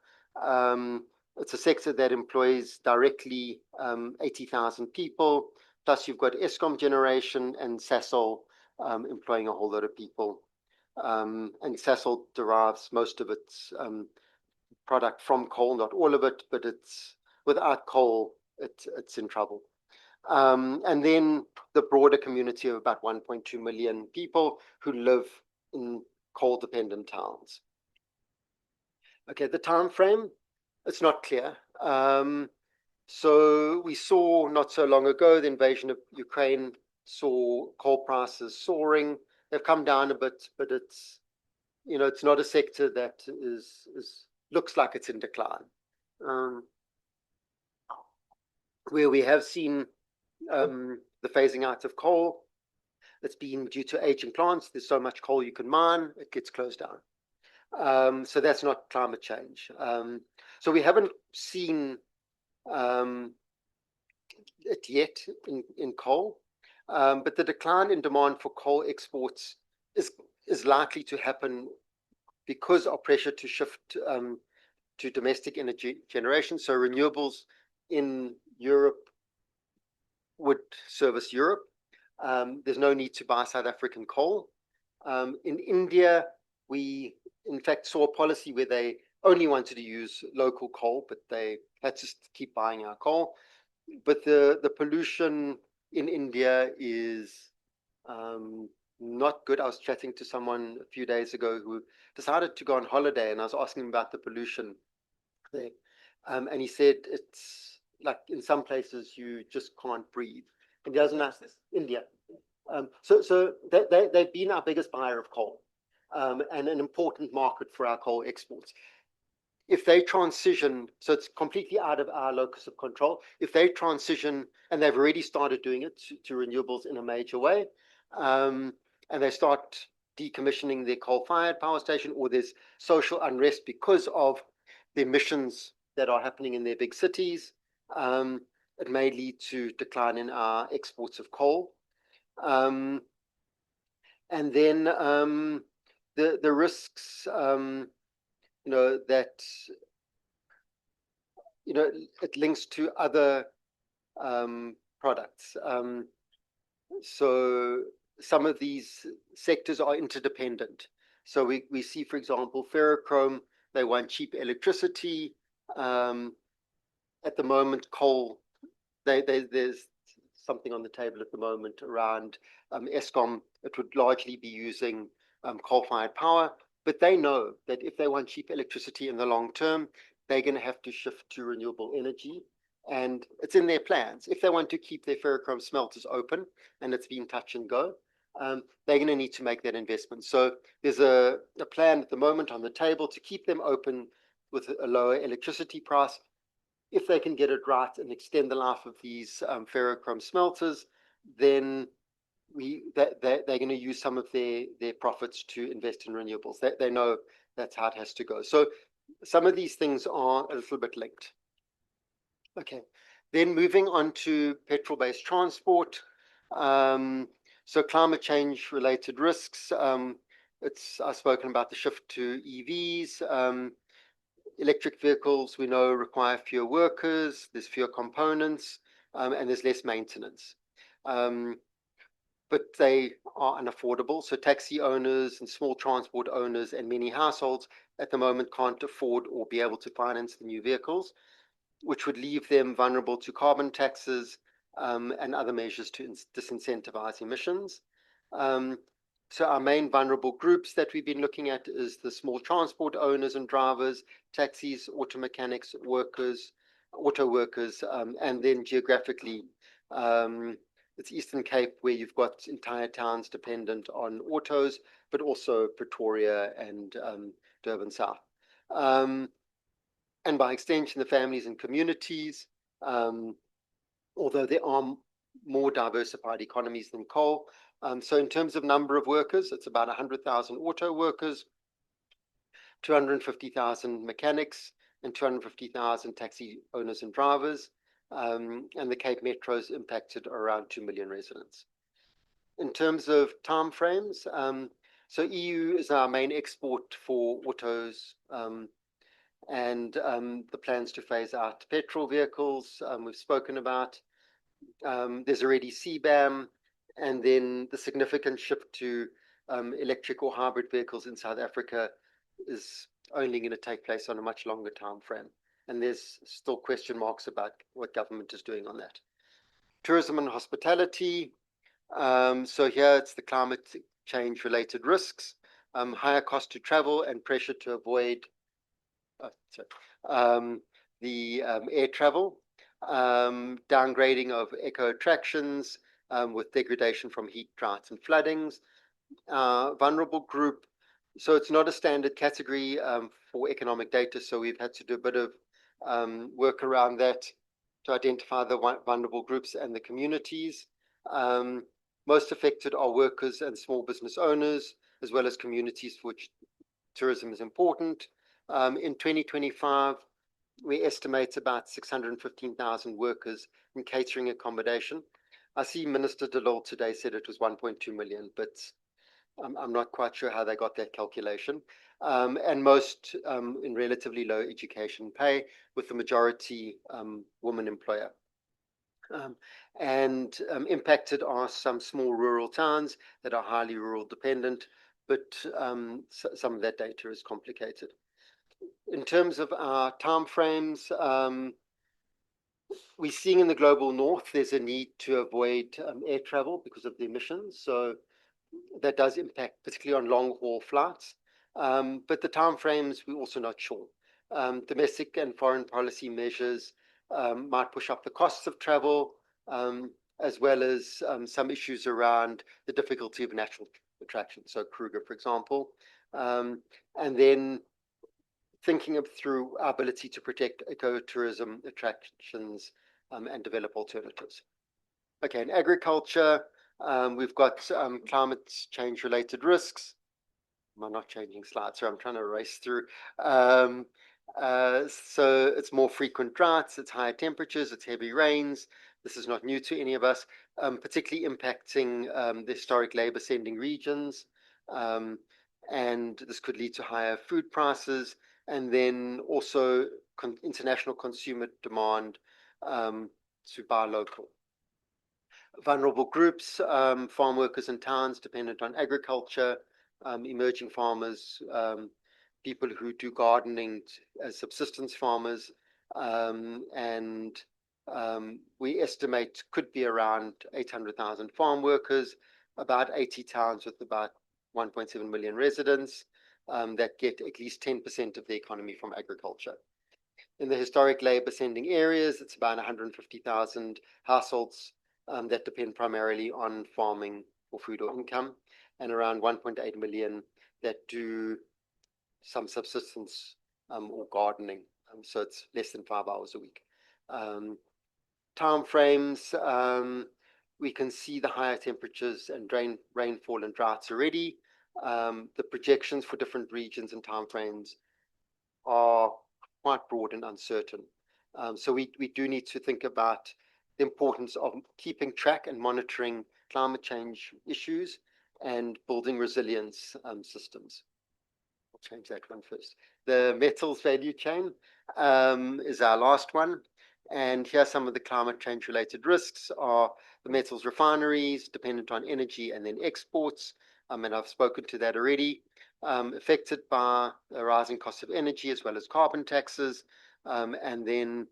It's a sector that employs directly 80,000 people. Plus you've got Eskom generation and Sasol employing a whole lot of people. And Sasol derives most of its product from coal, not all of it, but it's without coal, it's in trouble. And then the broader community of about 1.2 million people who live in coal-dependent towns. Okay, the time frame, it's not clear. So we saw not so long ago the invasion of Ukraine saw coal prices soaring. They've come down a bit, but it's it's not a sector that looks like it's in decline. Where we have seen the phasing out of coal, it's been due to aging plants. There's so much coal you can mine, it gets closed down. So that's not climate change. So we haven't seen it yet in coal, but the decline in demand for coal exports is likely to happen because of pressure to shift to domestic energy generation. So renewables in Europe would service Europe. There's no need to buy South African coal. In India, we in fact saw a policy where they only wanted to use local coal, but they had to keep buying our coal. But the pollution in India is not good. I was chatting to someone a few days ago who decided to go on holiday, and I was asking him about the pollution there. And he said it's like in some places you just can't breathe. And he doesn't ask this. India. So they've been our biggest buyer of coal and an important market for our coal exports. If they transition, so it's completely out of our locus of control. If they transition, and they've already started doing it to renewables in a major way, and they start decommissioning their coal-fired power station, or there's social unrest because of the emissions that are happening in their big cities, it may lead to decline in our exports of coal. And then the risks, that it links to other products. So some of these sectors are interdependent. So we see, for example, ferrochrome, they want cheap electricity. At the moment, coal, there's something on the table at the moment around Eskom. It would largely be using coal-fired power, but they know that if they want cheap electricity in the long term, they're going to have to shift to renewable energy. And it's in their plans. If they want to keep their ferrochrome smelters open, and it's been touch and go, they're going to need to make that investment. So there's a plan at the moment on the table to keep them open with a lower electricity price. If they can get it right and extend the life of these ferrochrome smelters, then they're going to use some of their profits to invest in renewables. They know that's how it has to go. So some of these things are a little bit linked. Okay, then moving on to petrol-based transport. So climate change related risks. I've spoken about the shift to EVs. Electric vehicles, we know, require fewer workers, there's fewer components, and there's less maintenance. But they are unaffordable. So taxi owners and small transport owners and many households at the moment can't afford or be able to finance the new vehicles, which would leave them vulnerable to carbon taxes and other measures to disincentivize emissions. So our main vulnerable groups that we've been looking at is the small transport owners and drivers, taxis, auto mechanics, workers, auto workers, and then geographically, it's Eastern Cape where you've got entire towns dependent on autos, but also Pretoria and Durban South. And by extension, the families and communities, although there are more diversified economies than coal. So in terms of number of workers, it's about 100,000 auto workers, 250,000 mechanics, and 250,000 taxi owners and drivers. And the Cape Metro's impacted around 2 million residents. In terms of timeframes, so EU is our main export for autos, and the plans to phase out petrol vehicles we've spoken about. There's already CBAM, and then the significant shift to electric or hybrid vehicles in South Africa is only going to take place on a much longer time frame. And there's still question marks about what government is doing on that. Tourism and hospitality. So here it's the climate change related risks, higher cost to travel and pressure to avoid the air travel, downgrading of eco attractions with degradation from heat, droughts and floodings. Vulnerable group, so it's not a standard category for economic data, so we've had to do a bit of work around that to identify the vulnerable groups and the communities. Most affected are workers and small business owners, as well as communities for which tourism is important. In 2025, we estimate about 615,000 workers in catering accommodation. I see Minister DeLaw today said it was 1.2 million, but I'm not quite sure how they got that calculation. And most in relatively low education pay, with the majority woman employer. Impacted are some small rural towns that are highly rural dependent, but some of that data is complicated. In terms of our timeframes, we're seeing in the global north, there's a need to avoid air travel because of the emissions. So that does impact particularly on long haul flights. But the timeframes, we're also not sure. Domestic and foreign policy measures might push up the costs of travel, as well as some issues around the difficulty of natural attractions. So Kruger, for example. And then thinking through our ability to protect ecotourism attractions and develop alternatives. Okay, in agriculture, we've got climate change related risks. I'm not changing slides, so I'm trying to race through. So it's more frequent droughts, it's higher temperatures, it's heavy rains. This is not new to any of us, particularly impacting the historic labor sending regions. And this could lead to higher food prices, and then also international consumer demand to buy local. Vulnerable groups, farm workers in towns dependent on agriculture, emerging farmers, people who do gardening as subsistence farmers, and we estimate could be around 800,000 farm workers, about 80 towns with about 1.7 million residents that get at least 10% of the economy from agriculture. In the historic labor sending areas, it's about 150,000 households that depend primarily on farming for food or income, and around 1.8 million that do some subsistence or gardening. So it's less than 5 hours a week. Time frames, we can see the higher temperatures and rainfall and droughts already. The projections for different regions and time frames are quite broad and uncertain. So we do need to think about the importance of keeping track and monitoring climate change issues and building resilience systems. I'll change that one first. The metals value chain is our last one. And here some of the climate change related risks are the metals refineries, dependent on energy and then exports. And I've spoken to that already. Affected by the rising cost of energy as well as carbon taxes. And then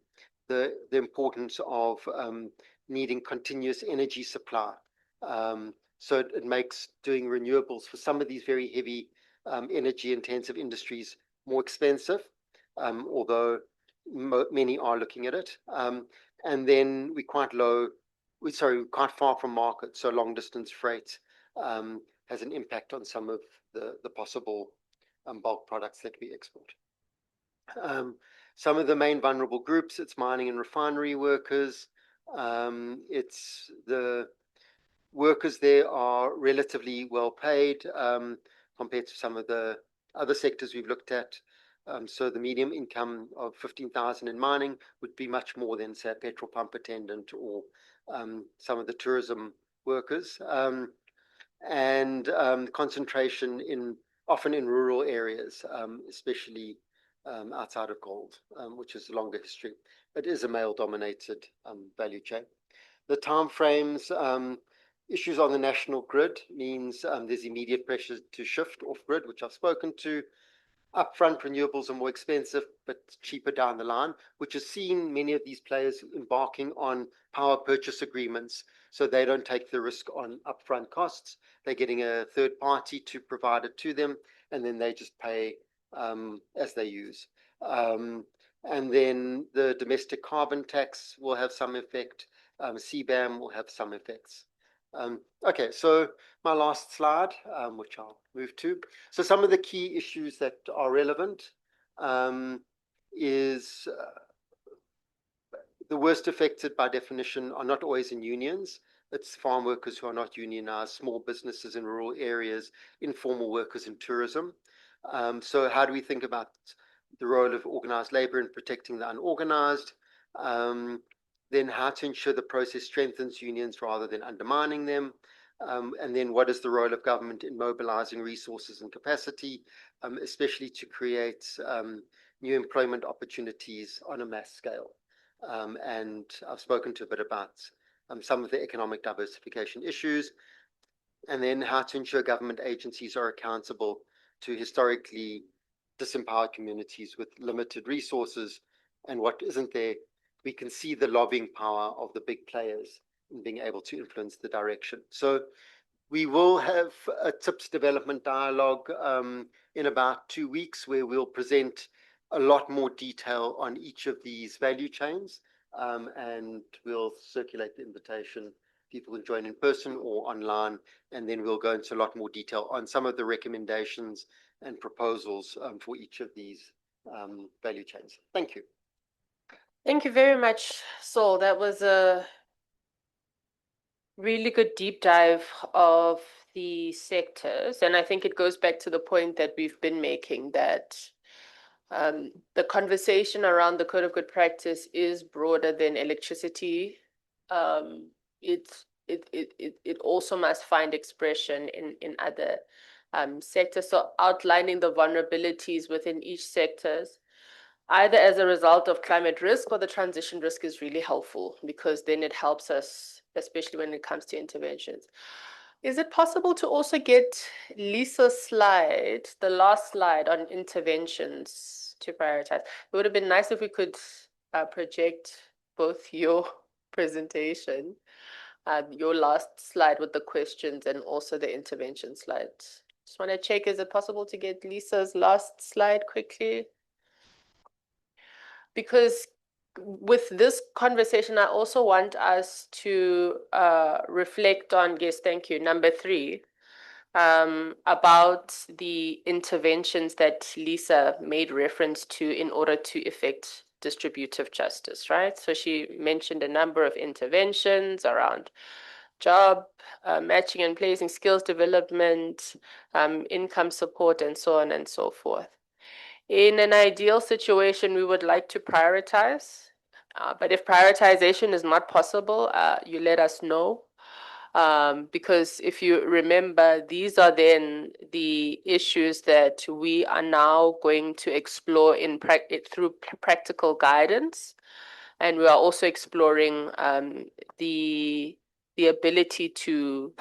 the importance of needing continuous energy supply. So it makes doing renewables for some of these very heavy energy intensive industries more expensive, although many are looking at it. And then we're quite quite far from market, so long distance freight has an impact on some of the possible bulk products that we export. Some of the main vulnerable groups, it's mining and refinery workers. It's the workers there are relatively well paid compared to some of the other sectors we've looked at. So the medium income of 15,000 in mining would be much more than, say, a petrol pump attendant or some of the tourism workers. And concentration often in rural areas, especially outside of gold, which is a longer history. It is a male-dominated value chain. The timeframes, issues on the national grid means there's immediate pressure to shift off grid, which I've spoken to. Upfront renewables are more expensive, but cheaper down the line, which has seen many of these players embarking on power purchase agreements, so they don't take the risk on upfront costs. They're getting a third party to provide it to them, and then they just pay as they use. And then the domestic carbon tax will have some effect. CBAM will have some effects. Okay, so my last slide, which I'll move to. So some of the key issues that are relevant is the worst affected by definition are not always in unions. It's farm workers who are not unionized, small businesses in rural areas, informal workers in tourism. So how do we think about the role of organized labor in protecting the unorganized? Then how to ensure the process strengthens unions rather than undermining them. And then what is the role of government in mobilizing resources and capacity, especially to create new employment opportunities on a mass scale. And I've spoken to a bit about some of the economic diversification issues, and then how to ensure government agencies are accountable to historically disempowered communities with limited resources, and what isn't there. We can see the lobbying power of the big players in being able to influence the direction. So we will have a TIPS development dialogue in about 2 weeks where we'll present a lot more detail on each of these value chains, and we'll circulate the invitation. People can join in person or online, and then we'll go into a lot more detail on some of the recommendations and proposals for each of these value chains. Thank you. Thank you very much, Saul. That was a really good deep dive of the sectors. And I think it goes back to the point that we've been making, that the conversation around the Code of Good Practice is broader than electricity. It also must find expression in other sectors. So outlining the vulnerabilities within each sectors, either as a result of climate risk or the transition risk, is really helpful, because then it helps us, especially when it comes to interventions. Is it possible to also get Lisa's slide, the last slide on interventions, to prioritize? It would have been nice if we could project both your presentation, your last slide with the questions, and also the intervention slide. Just want to check, is it possible to get Lisa's last slide quickly? Because with this conversation, I also want us to reflect on, yes, thank you, number 3, about the interventions that Lisa made reference to in order to effect distributive justice, right? So she mentioned a number of interventions around job matching and placing, skills development, income support, and so on and so forth. In an ideal situation, we would like to prioritize, but if prioritization is not possible, you let us know. Because if you remember, these are then the issues that we are now going to explore through practical guidance. And we are also exploring the ability to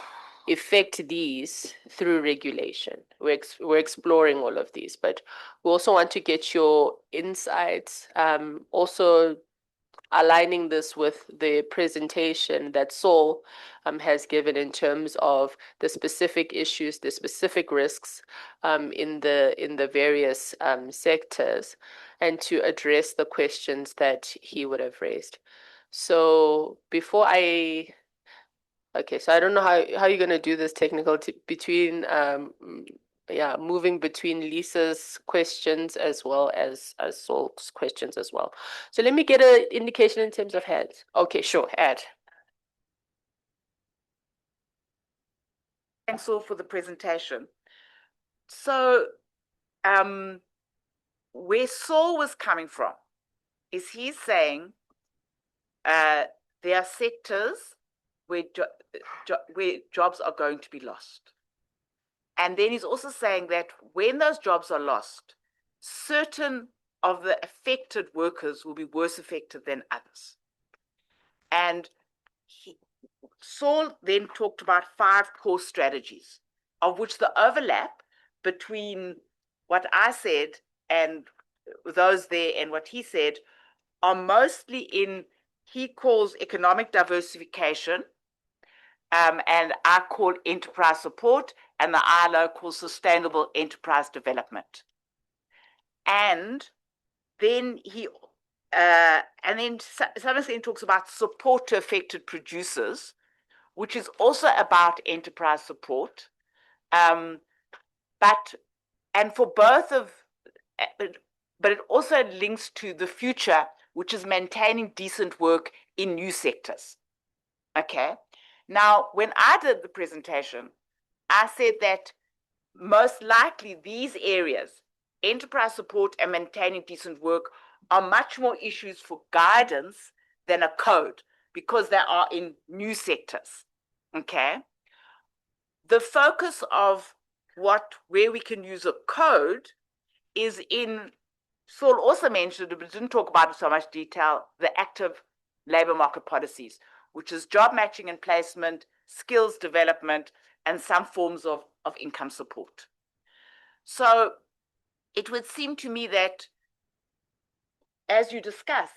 effect these through regulation. We're exploring all of these, but we also want to get your insights. Also aligning this with the presentation that Saul has given in terms of the specific issues, the specific risks in the various sectors, and to address the questions that he would have raised. So before okay, so I don't know how you're gonna do this technical between moving between Lisa's questions as well as Saul's questions as well. So let me get an indication in terms of hands. Okay, sure, add. Thanks, Saul, for the presentation. So, where Saul was coming from is he's saying there are sectors where jobs are going to be lost. And then he's also saying that when those jobs are lost, certain of the affected workers will be worse affected than others. And Saul then talked about 5 core strategies, of which the overlap between what I said and those there and what he said are mostly in, he calls economic diversification, and I call enterprise support, and the ILO calls sustainable enterprise development. And then Somerset talks about support to affected producers, which is also about enterprise support. But it also links to the future, which is maintaining decent work in new sectors. Okay. Now, when I did the presentation, I said that most likely these areas, enterprise support and maintaining decent work, are much more issues for guidance than a code, because they are in new sectors. Okay. The focus of where we can use a code is in, Saul also mentioned it, but didn't talk about it so much detail, the active labor market policies, which is job matching and placement, skills development, and some forms of income support. So it would seem to me that, as you discuss,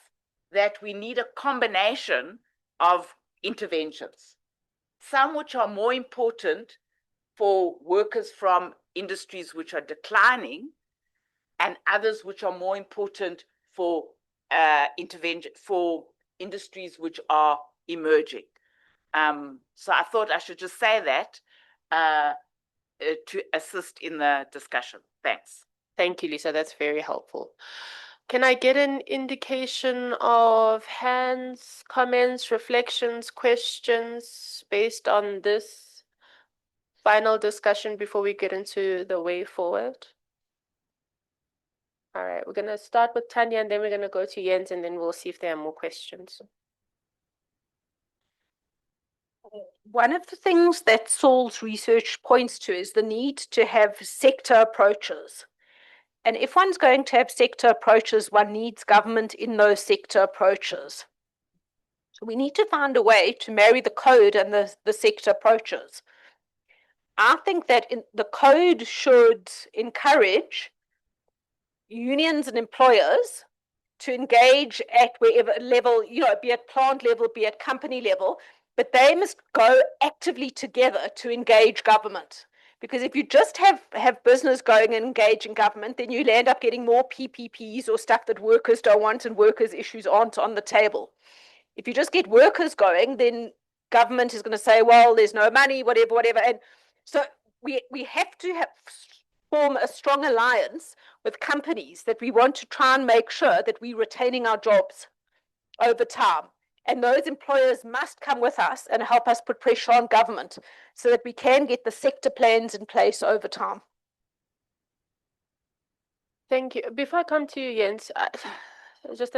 that we need a combination of interventions, some which are more important for workers from industries which are declining, and others which are more important for intervention for industries which are emerging. So I thought I should just say that to assist in the discussion. Thanks. Thank you, Lisa. That's very helpful. Can I get an indication of hands, comments, reflections, questions based on this final discussion before we get into the way forward? All right, we're going to start with Tanya, and then we're going to go to Jens, and then we'll see if there are more questions. One of the things that Saul's research points to is the need to have sector approaches. And if one's going to have sector approaches, one needs government in those sector approaches. So we need to find a way to marry the code and the sector approaches. I think that the code should encourage unions and employers to engage at wherever level, be at plant level, be at company level, but they must go actively together to engage government. Because if you just have business going and engaging government, then you'll end up getting more PPPs or stuff that workers don't want and workers' issues aren't on the table. If you just get workers going, then government is going to say, well, there's no money, whatever. And so we have to form a strong alliance with companies that we want to try and make sure that we're retaining our jobs over time. And those employers must come with us and help us put pressure on government so that we can get the sector plans in place over time. Thank you. Before I come to you, Jens, just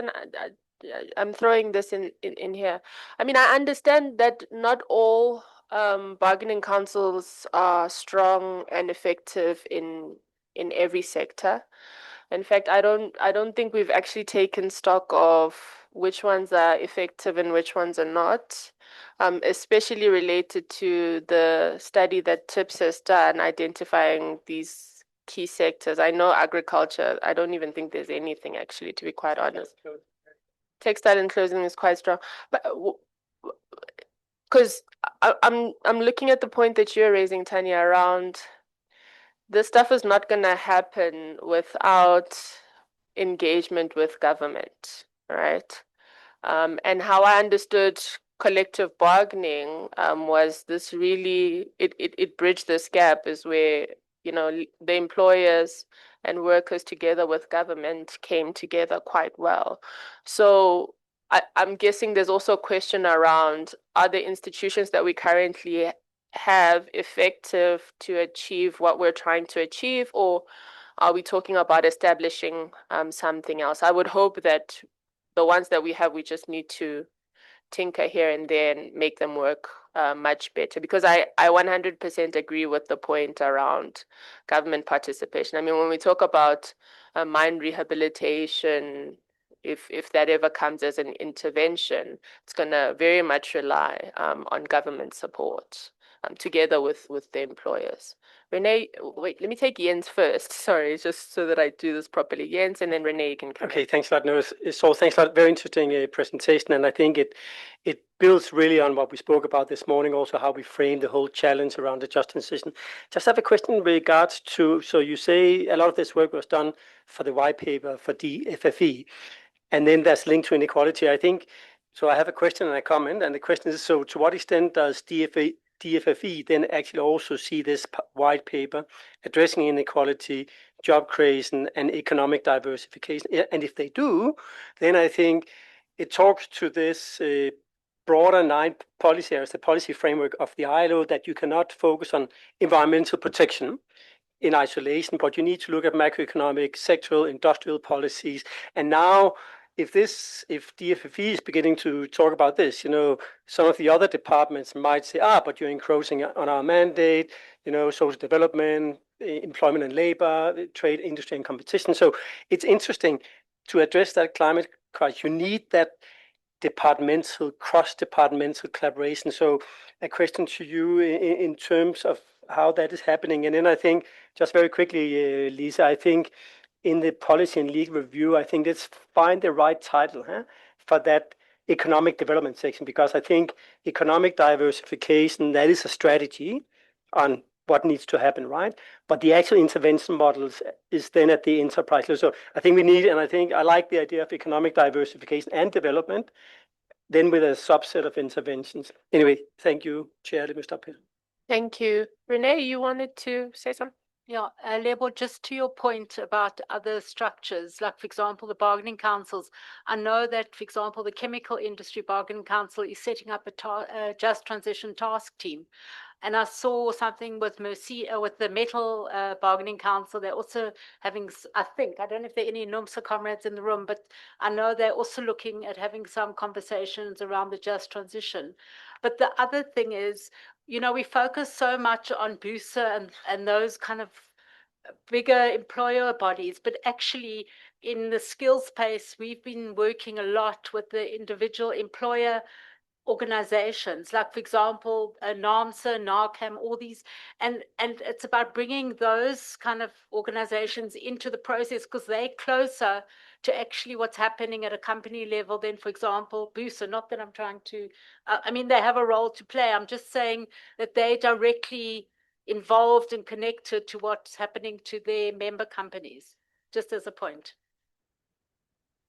I'm throwing this in here. I mean, I understand that not all bargaining councils are strong and effective in every sector. In fact, I don't think we've actually taken stock of which ones are effective and which ones are not, especially related to the study that TIPS has done identifying these key sectors. I know agriculture, I don't even think there's anything actually, to be quite honest. Textile and clothing is quite strong, but because I'm looking at the point that you're raising, Tanya, around this stuff is not going to happen without engagement with government, right? And how I understood collective bargaining was this really, it bridged this gap is where, you know, the employers and workers together with government came together quite well. So I'm guessing there's also a question around, are the institutions that we currently have effective to achieve what we're trying to achieve, or are we talking about establishing something else? I would hope that the ones that we have, we just need to tinker here and there and make them work much better. Because I 100% agree with the point around government participation. I mean, when we talk about mine rehabilitation, if that ever comes as an intervention, it's going to very much rely on government support together with the employers. Renee, wait, let me take Jens first. Sorry, just so that I do this properly. Jens, and then Renee, you can come Okay, in. thanks a lot. No, so thanks a lot. Very interesting presentation, and I think it builds really on what we spoke about this morning, also how we frame the whole challenge around the just transition. Just have a question in regards to, so you say a lot of this work was done for the white paper for DFFE, and then there's linked to inequality. I think, so I have a question and a comment, and the question is, so to what extent does DFFE then actually also see this white paper addressing inequality, job creation, and economic diversification? And if they do, then I think it talks to this broader 9 policy areas, the policy framework of the ILO, that you cannot focus on environmental protection in isolation, but you need to look at macroeconomic, sectoral, industrial policies. And now, if DFFE is beginning to talk about this, you know, some of the other departments might say, but you're encroaching on our mandate, you know, social development, employment and labor, trade, industry and competition. So it's interesting to address that climate crisis. You need that departmental, cross-departmental collaboration. So a question to you in terms of how that is happening. And then I think, just very quickly, Lisa, I think in the policy and legal review, I think let's find the right title for that economic development section, because I think economic diversification, that is a strategy on what needs to happen, right? But the actual intervention models is then at the enterprise level. So I think we need, and I think I like the idea of economic diversification and development, then with a subset of interventions. Anyway, thank you, Chair. Let me stop here. Thank you. Renee, you wanted to say something? Yeah, Lebo, just to your point about other structures, like, for example, the bargaining councils. I know that, for example, the Chemical Industry Bargaining Council is setting up a just transition task team. And I saw something with with the Metal Bargaining Council. They're also having, I don't know if there are any NUMSA comrades in the room, but I know they're also looking at having some conversations around the just transition. But the other thing is, you know, we focus so much on BUSA and those kind of bigger employer bodies, but actually in the skills space, we've been working a lot with the individual employer organizations, like, for example, NAMSA, NARCAM, all these, and it's about bringing those kind of organizations into the process, because they're closer to actually what's happening at a company level than, for example, BUSA. Not that I'm trying to, I mean, they have a role to play. I'm just saying that they're directly involved and connected to what's happening to their member companies, just as a point.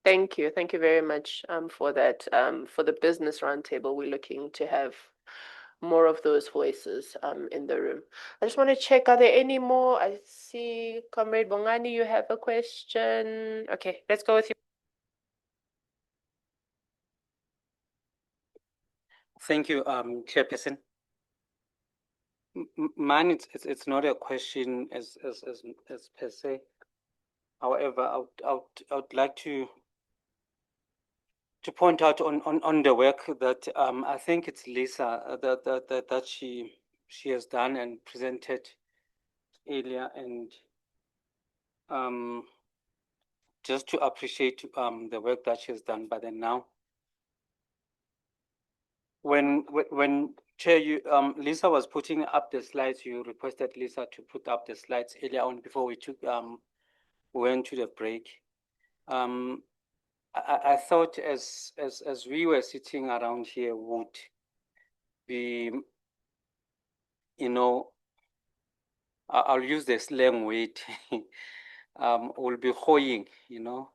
Thank you. Thank you very much for that. For the business roundtable, we're looking to have more of those voices in the room. I just want to check, are there any more? I see Comrade Bongani, you have a question. Okay, let's go with you. Thank you, Chairperson. Mine, it's not a question as per se. However, I would like to point out on the work that I think it's Lisa that she has done and presented earlier, and just to appreciate the work that she has done. But then now, when Chair, you Lisa was putting up the slides, you requested Lisa to put up the slides earlier on before we went to the break. I thought as we were sitting around here would be, you know, I'll use the slang word, will be hoying, you know,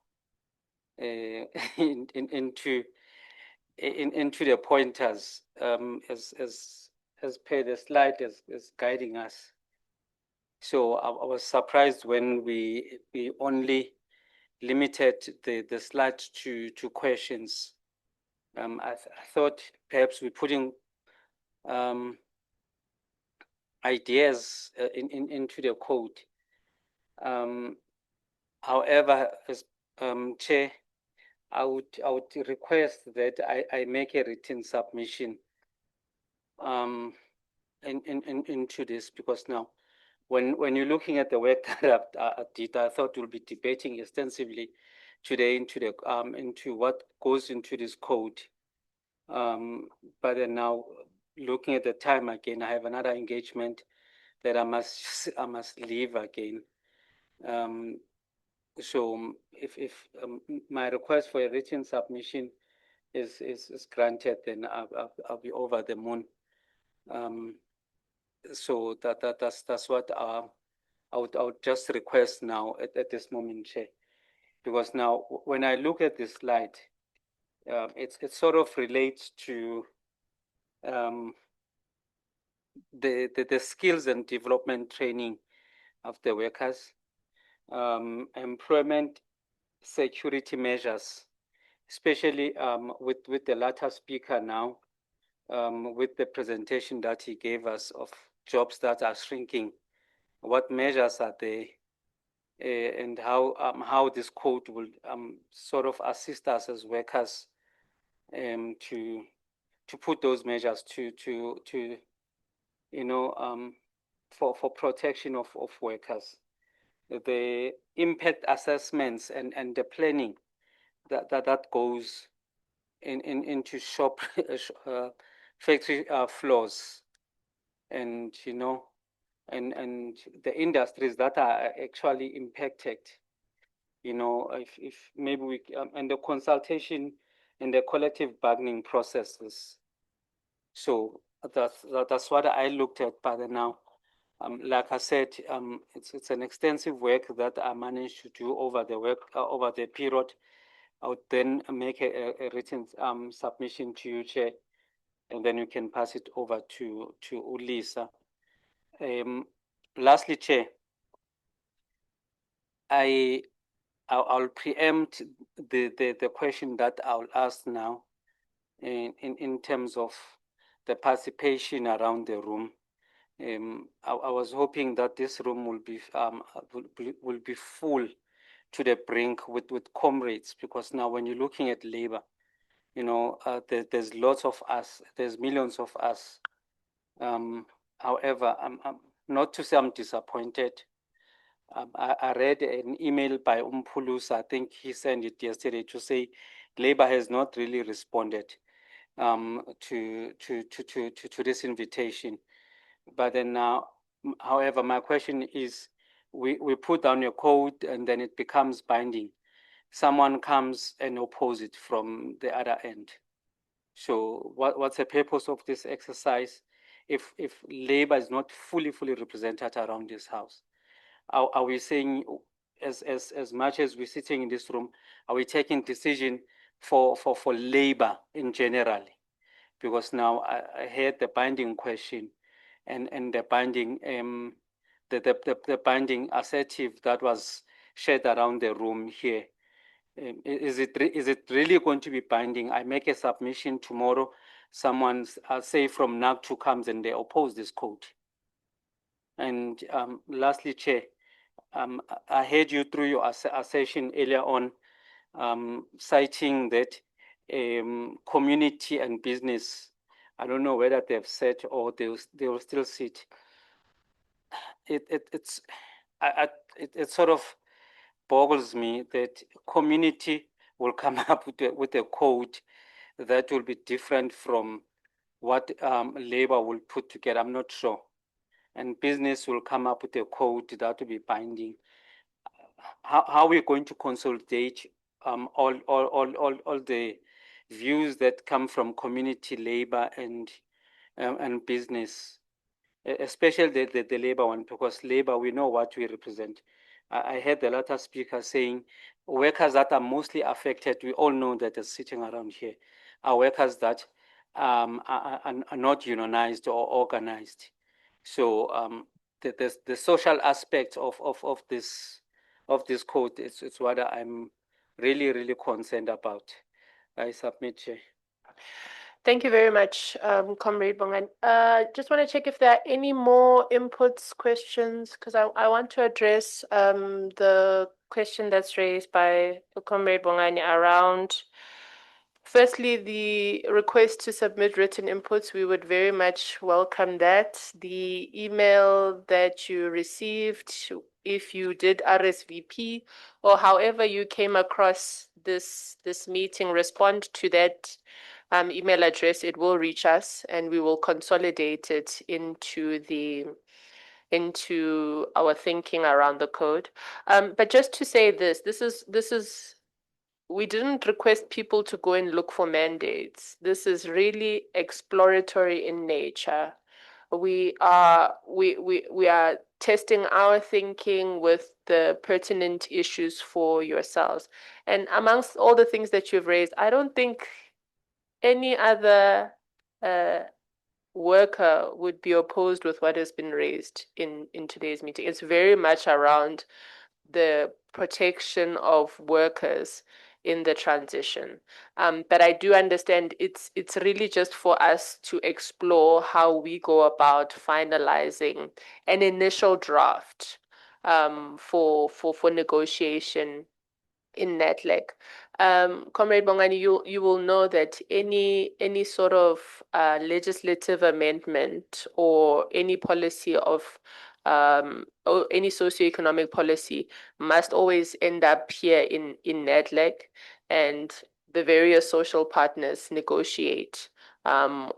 into the pointers as per the slide as guiding us. So I was surprised when we only limited the slide to questions. I thought perhaps we're putting ideas into the code. However, as Chair, I would request that I make a written submission into this, because now when you're looking at the work that I did, I thought we'll be debating extensively today into what goes into this code. But then now, looking at the time again, I have another engagement that I must leave again. So if my request for a written submission is granted, then I'll be over the moon. So that's what I would just request now at this moment, Chair, because now when I look at this slide, it sort of relates to the skills and development training of the workers, employment security measures, especially with the latter speaker now, with the presentation that he gave us of jobs that are shrinking. What measures are they, and how this code will sort of assist us as workers to put those measures to you know for protection of workers. The impact assessments and the planning that goes into shop factory floors, and you know, and the industries that are actually impacted. You know, if maybe we and the consultation and the collective bargaining processes. So that's what I looked at. But now, like I said, it's an extensive work that I managed to do over the period. I would then make a written submission to you, Chair, and then you can pass it over to Ulisa. Lastly, Chair, I'll preempt the question that I'll ask now in terms of the participation around the room. I was hoping that this room will be full to the brink with comrades, because now when you're looking at labor, you know, there's lots of us, there's millions of us. However, I'm not to say I'm disappointed. I read an email by Umpulus, I think he sent it yesterday, to say labor has not really responded to this invitation. But then now, however, my question is, we put down your code and then it becomes binding. Someone comes and opposes it from the other end. So what's the purpose of this exercise if labor is not fully represented around this house? Are we saying, as much as we're sitting in this room, are we taking decision for labor in general? Because now I heard the binding question and the binding the binding assertive that was shared around the room here. Is it really going to be binding? I make a submission tomorrow, someone say from NACTU comes and they oppose this code. And lastly, Chair, I heard you through your assertion earlier on, citing that community and business, I don't know whether they've said or they will still sit. It sort of boggles me that community will come up with a code that will be different from what labor will put together. I'm not sure. And business will come up with a code that will be binding. How are we going to consolidate all the views that come from community, labor, and business, especially the labor one, because labor, we know what we represent. I heard the latter speaker saying workers that are mostly affected, we all know that are sitting around here, are workers that are not unionized or organized. So the social aspect of this code is what I'm really concerned about. I submit, Chair. Thank you very much, Comrade Bongan. Just want to check if there are any more inputs, questions, because I want to address the question that's raised by Comrade Bongani around, firstly, the request to submit written inputs. We would very much welcome that. The email that you received, if you did RSVP or however you came across this meeting, respond to that email address. It will reach us, and we will consolidate it into our thinking around the code. But just to say this is we didn't request people to go and look for mandates. This is really exploratory in nature. We are testing our thinking with the pertinent issues for yourselves. And amongst all the things that you've raised, I don't think any other worker would be opposed with what has been raised in today's meeting. It's very much around the protection of workers in the transition. But I do understand it's really just for us to explore how we go about finalizing an initial draft for negotiation in NETLEC. Comrade Bongani, you will know that any sort of legislative amendment or any policy of or any socioeconomic policy must always end up here in NETLEC, and the various social partners negotiate on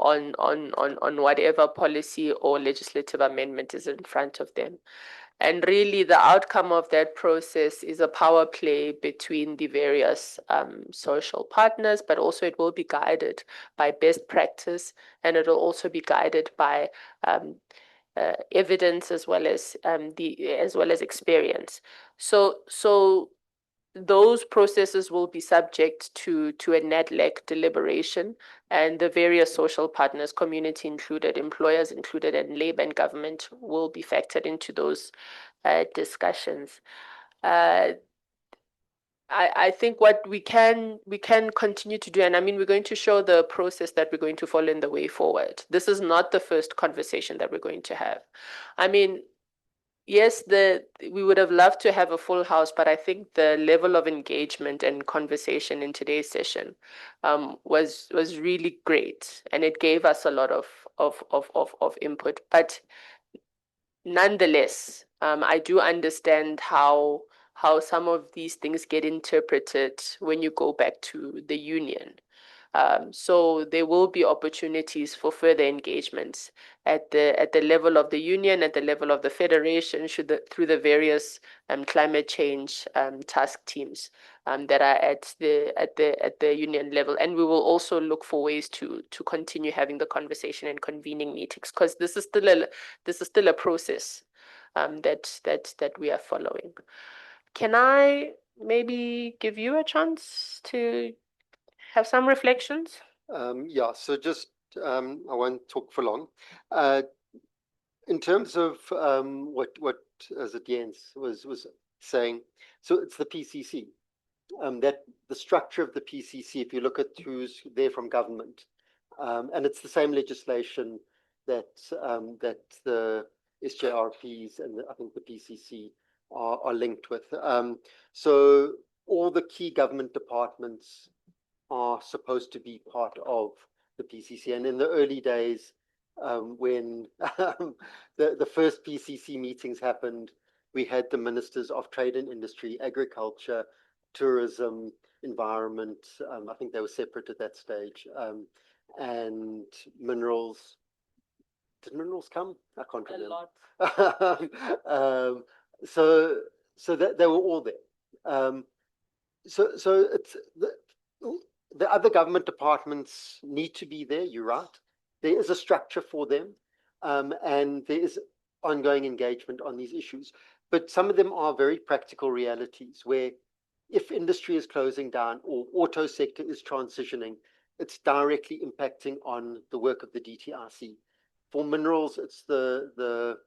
whatever policy or legislative amendment is in front of them. And really, the outcome of that process is a power play between the various social partners, but also it will be guided by best practice, and it will also be guided by evidence as well as experience. So those processes will be subject to a NETLEC deliberation, and the various social partners, community included, employers included, and labor and government will be factored into those discussions. I think what we can continue to do, and I mean, we're going to show the process that we're going to follow in the way forward. This is not the first conversation that we're going to have. I mean, yes, we would have loved to have a full house, but I think the level of engagement and conversation in today's session was really great, and it gave us a lot of input. But nonetheless, I do understand how some of these things get interpreted when you go back to the union. So there will be opportunities for further engagements at the level of the union, at the level of the federation, through the various climate change task teams that are at the union level. And we will also look for ways to continue having the conversation and convening meetings, because this is still a process that we are following. Can I maybe give you a chance to have some reflections? Yeah, so just I won't talk for long. In terms of what as Jens was saying, so it's the PCC. That the structure of the PCC, if you look at who's there from government, and it's the same legislation that the SJRPs and I think the PCC are linked with. So all the key government departments are supposed to be part of the PCC. And in the early days, when the first PCC meetings happened, we had the ministers of trade and industry, agriculture, tourism, environment. I think they were separate at that stage, and minerals. Did minerals come? I can't remember. A lot. So that they were all there. So it's the other government departments need to be there. You're right. There is a structure for them, and there is ongoing engagement on these issues. But some of them are very practical realities where if industry is closing down or auto sector is transitioning, it's directly impacting on the work of the DTRC. For minerals, it's the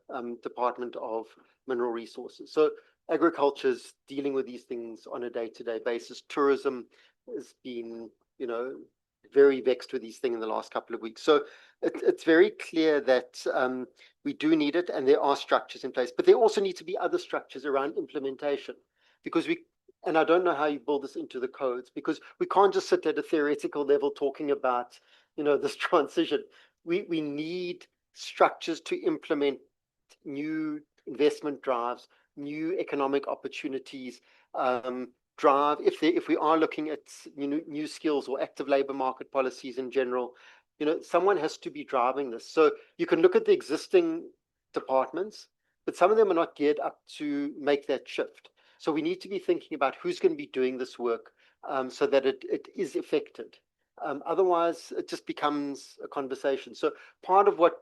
Department of Mineral Resources. So agriculture is dealing with these things on a day-to-day basis. Tourism has been, very vexed with these things in the last couple of weeks. So it's very clear that we do need it, and there are structures in place. But there also need to be other structures around implementation, because and I don't know how you build this into the codes, because we can't just sit at a theoretical level talking about, this transition. We need structures to implement new investment drives, new economic opportunities, drive. If we are looking at new skills or active labor market policies in general, someone has to be driving this. So you can look at the existing departments, but some of them are not geared up to make that shift. So we need to be thinking about who's going to be doing this work, so that it is effected. Otherwise, it just becomes a conversation. So part of what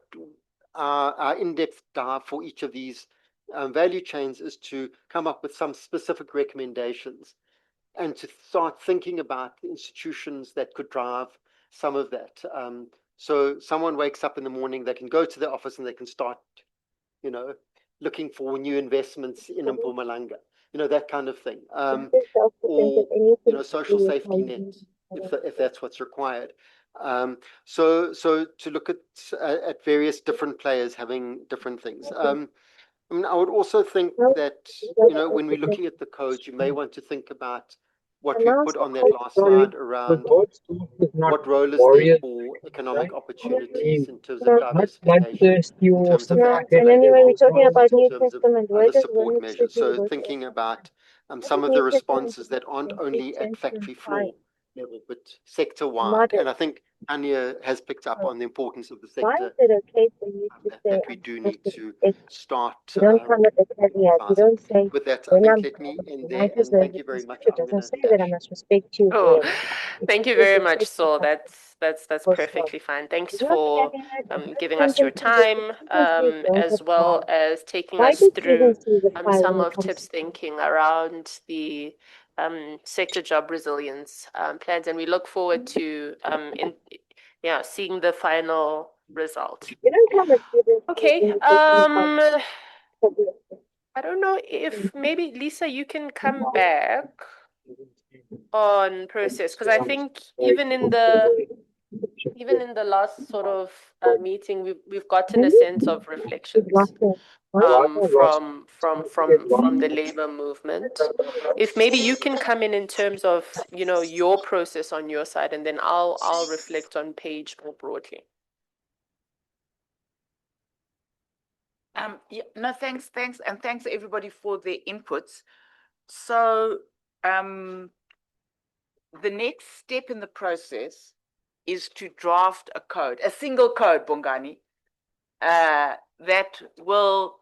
our in-depth dive for each of these value chains is to come up with some specific recommendations and to start thinking about the institutions that could drive some of that. So someone wakes up in the morning, they can go to the office and they can start, looking for new investments in Mpumalanga, that kind of thing. Or, social safety net, if that's what's required. So to look at various different players having different things. I would also think that, when we're looking at the codes, you may want to think about what we put on that last slide around what role is there for economic opportunities in terms of diversification, in terms of active labor market, in terms of other support measures. So thinking about some of the responses that aren't only at factory floor level, but sector wide. And I think Anya has picked up on the importance of the sector, that we do need to start. With that, I think let me end there, and thank you very much. I'm going to dash. Oh, thank you very much, Saul. That's perfectly fine. Thanks for giving us your time, as well as taking us through some of TIP's thinking around the sector job resilience plans, and we look forward to seeing the final result. Okay. I don't know if maybe Lisa, you can come back on process, because I think even in the last sort of meeting, we've gotten a sense of reflections from the labor movement. If maybe you can come in terms of your process on your side, and then I'll reflect on Paige more broadly. No, thanks, and thanks everybody for their inputs. So the next step in the process is to draft a code, a single code, Bongani, that will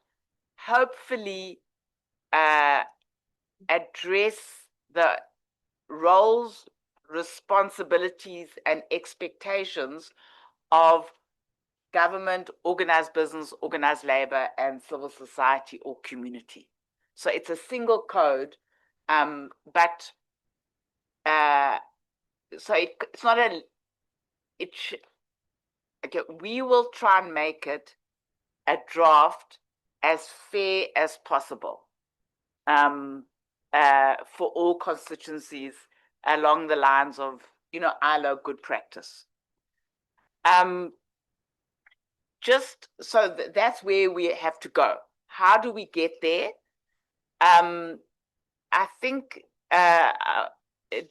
hopefully address the roles, responsibilities, and expectations of government, organized business, organized labor, and civil society or community. So it's a single code, but so it's not okay, we will try and make it a draft as fair as possible for all constituencies along the lines of, ILO good practice. Just so that's where we have to go. How do we get there? I think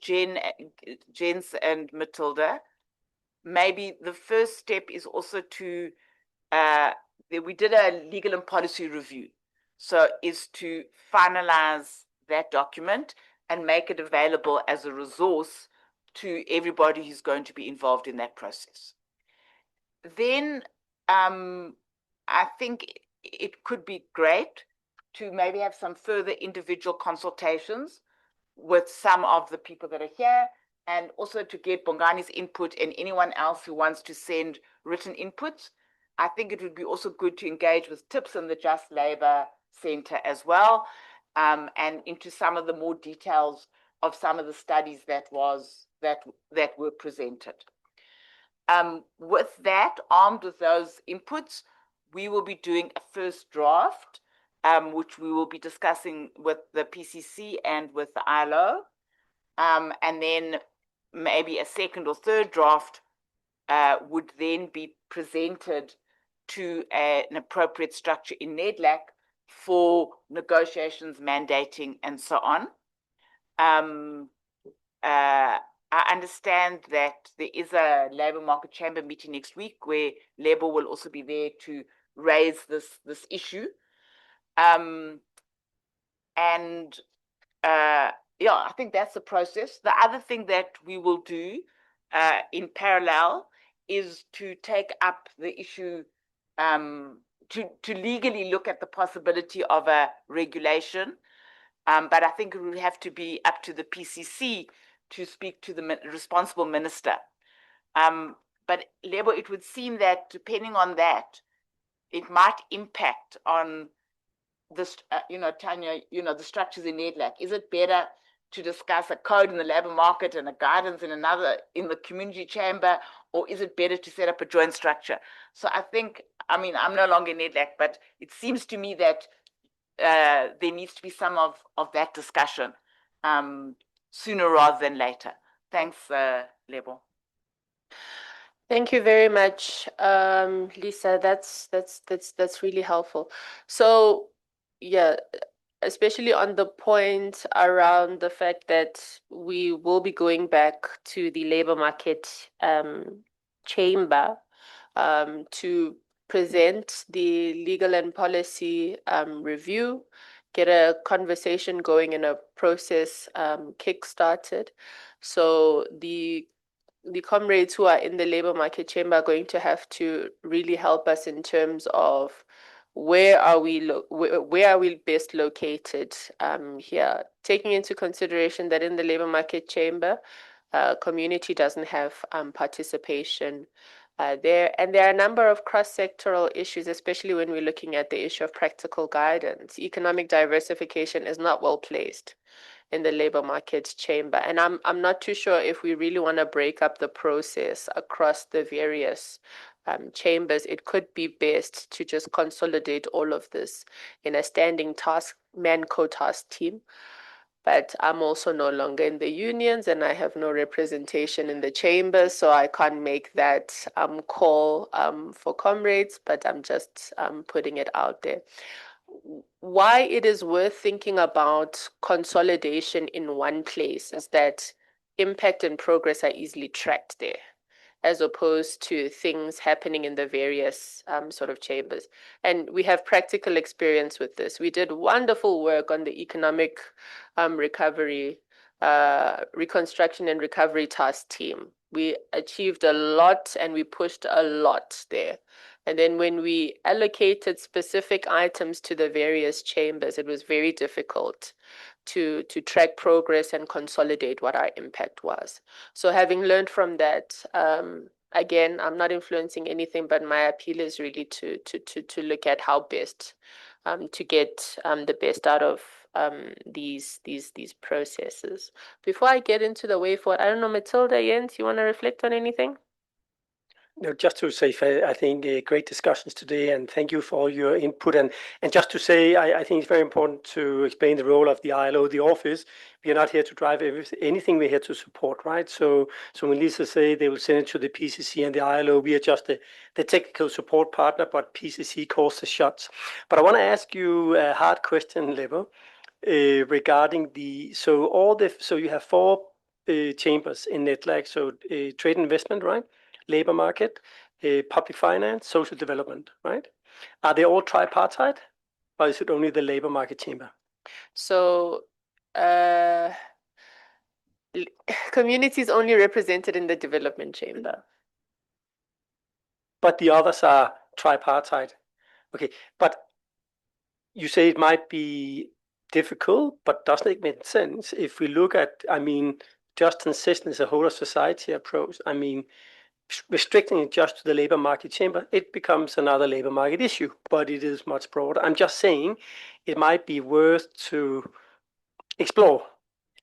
Jens and Matilda, maybe the first step is also to we did a legal and policy review, so is to finalize that document and make it available as a resource to everybody who's going to be involved in that process. Then I think it could be great to maybe have some further individual consultations with some of the people that are here, and also to get Bongani's input and anyone else who wants to send written inputs. I think it would be also good to engage with TIPS and the Just Labour Centre as well, and into some of the more details of some of the studies that were presented. With that, armed with those inputs, we will be doing a first draft, which we will be discussing with the PCC and with the ILO, and then maybe a second or third draft would then be presented to an appropriate structure in NEDLAC for negotiations, mandating, and so on. I understand that there is a Labour Market Chamber meeting next week where Labour will also be there to raise this issue. Yeah, I think that's the process. The other thing that we will do in parallel is to take up the issue, to legally look at the possibility of a regulation. But I think it would have to be up to the PCC to speak to the responsible minister. But Labour, it would seem that depending on that, it might impact on this, Tanya, the structures in NEDLAC. Is it better to discuss a code in the labour market and a guidance in another in the community chamber, or is it better to set up a joint structure? So I think, I'm no longer in NEDLAC, but it seems to me that there needs to be some of that discussion sooner rather than later. Thanks, Lebo. Thank you very much, Lisa. That's really helpful. So, yeah, especially on the point around the fact that we will be going back to the labor market chamber to present the legal and policy review, get a conversation going and a process kick-started. So the comrades who are in the labor market chamber are going to have to really help us in terms of where are we best located here, taking into consideration that in the labor market chamber, community doesn't have participation there. And there are a number of cross-sectoral issues, especially when we're looking at the issue of practical guidance. Economic diversification is not well placed in the labor market chamber. And I'm not too sure if we really want to break up the process across the various chambers. It could be best to just consolidate all of this in a standing task, man-co-task team. But I'm also no longer in the unions and I have no representation in the chambers, so I can't make that call for comrades, but I'm just putting it out there. Why it is worth thinking about consolidation in one place is that impact and progress are easily tracked there, as opposed to things happening in the various sort of chambers. And we have practical experience with this. We did wonderful work on the economic recovery, reconstruction and recovery task team. We achieved a lot and we pushed a lot there. And then when we allocated specific items to the various chambers, it was very difficult to track progress and consolidate what our impact was. So having learned from that, again, I'm not influencing anything, but my appeal is really to look at how best to get the best out of these processes. Before I get into the way forward, I don't know, Matilda, Jens, you want to reflect on anything? No, just to say, I think great discussions today, and thank you for all your input. And just to say, I think it's very important to explain the role of the ILO, the office. We are not here to drive anything. We're here to support, right? So when Lisa say they will send it to the PCC and the ILO, we are just the technical support partner, but PCC calls the shots. But I want to ask you a hard question, Lebo. regarding so you have four chambers in NETLAC, so trade and investment, right? Labor market, public finance, social development, right? Are they all tripartite, or is it only the labor market chamber? So, community is only represented in the development chamber. But the others are tripartite. Okay, but you say it might be difficult, but doesn't it make sense if we look at, just transition as a whole of society approach? Restricting it just to the labor market chamber, it becomes another labor market issue, but it is much broader. I'm just saying it might be worth to explore.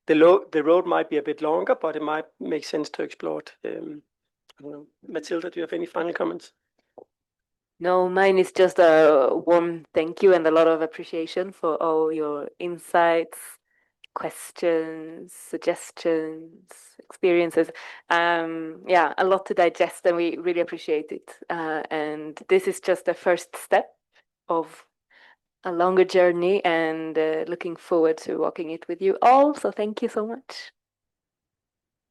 The road might be a bit longer, but it might make sense to explore it. I don't know. Matilda, do you have any final comments? No, mine is just a warm thank you and a lot of appreciation for all your insights, questions, suggestions, experiences. Yeah, a lot to digest, and we really appreciate it. And this is just the first step of a longer journey, and looking forward to walking it with you all. So thank you so much.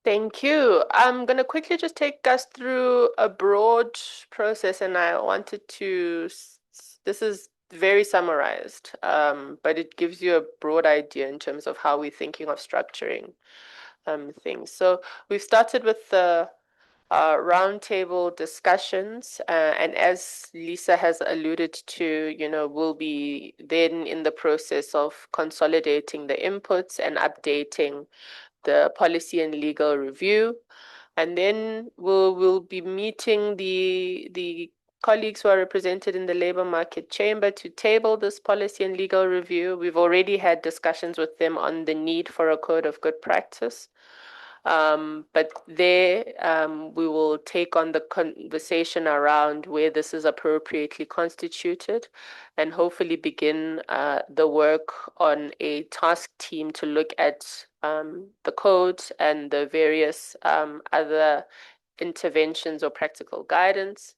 Thank you. I'm going to quickly just take us through a broad process, and I wanted to, this is very summarized, but it gives you a broad idea in terms of how we're thinking of structuring things. So we've started with the roundtable discussions, and as Lisa has alluded to, we'll be then in the process of consolidating the inputs and updating the policy and legal review. And then we'll be meeting the colleagues who are represented in the labor market chamber to table this policy and legal review. We've already had discussions with them on the need for a code of good practice. But there we will take on the conversation around where this is appropriately constituted, and hopefully begin the work on a task team to look at the codes and the various other interventions or practical guidance.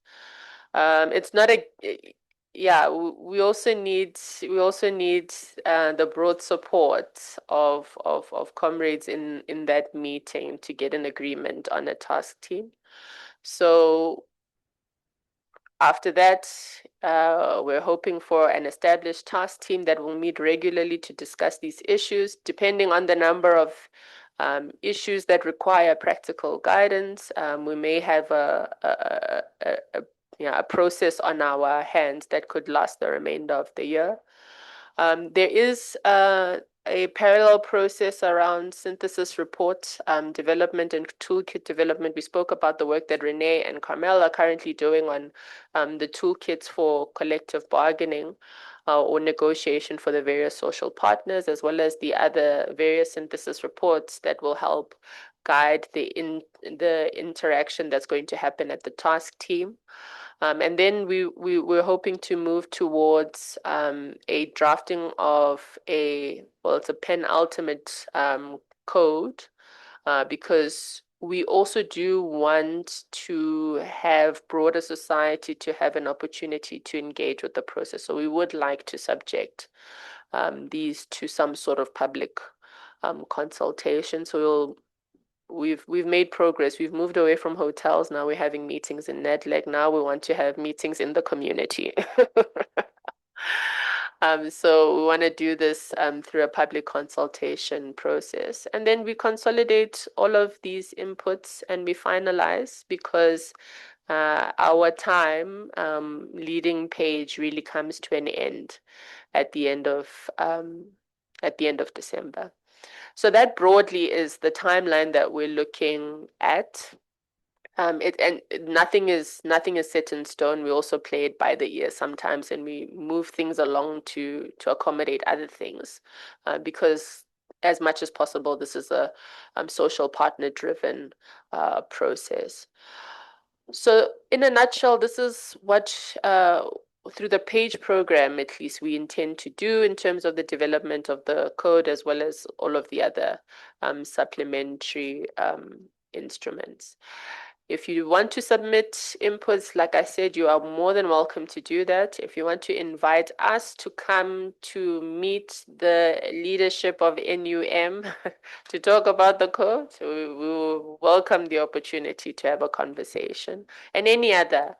It's not a yeah, we also need the broad support of comrades in that meeting to get an agreement on a task team. So after that, we're hoping for an established task team that will meet regularly to discuss these issues, depending on the number of issues that require practical guidance. We may have a process on our hands that could last the remainder of the year. There is a parallel process around synthesis report development and toolkit development. We spoke about the work that Renee and Carmel are currently doing on the toolkits for collective bargaining or negotiation for the various social partners, as well as the other various synthesis reports that will help guide the interaction that's going to happen at the task team. And then we're hoping to move towards a drafting of it's a penultimate code, because we also do want to have broader society to have an opportunity to engage with the process. So we would like to subject these to some sort of public consultation. So we've made progress. We've moved away from hotels. Now we're having meetings in NETLAC. Now we want to have meetings in the community. So we want to do this through a public consultation process. And then we consolidate all of these inputs and we finalize, because our time leading page really comes to an end at the end of December. So that broadly is the timeline that we're looking at. Nothing is set in stone. We also play it by the ear sometimes, and we move things along to accommodate other things, because as much as possible, this is a social partner driven process. So in a nutshell, this is what through the page program, at least, we intend to do in terms of the development of the code, as well as all of the other supplementary instruments. If you want to submit inputs, like I said, you are more than welcome to do that. If you want to invite us to come to meet the leadership of NUM to talk about the code, we will welcome the opportunity to have a conversation. And any other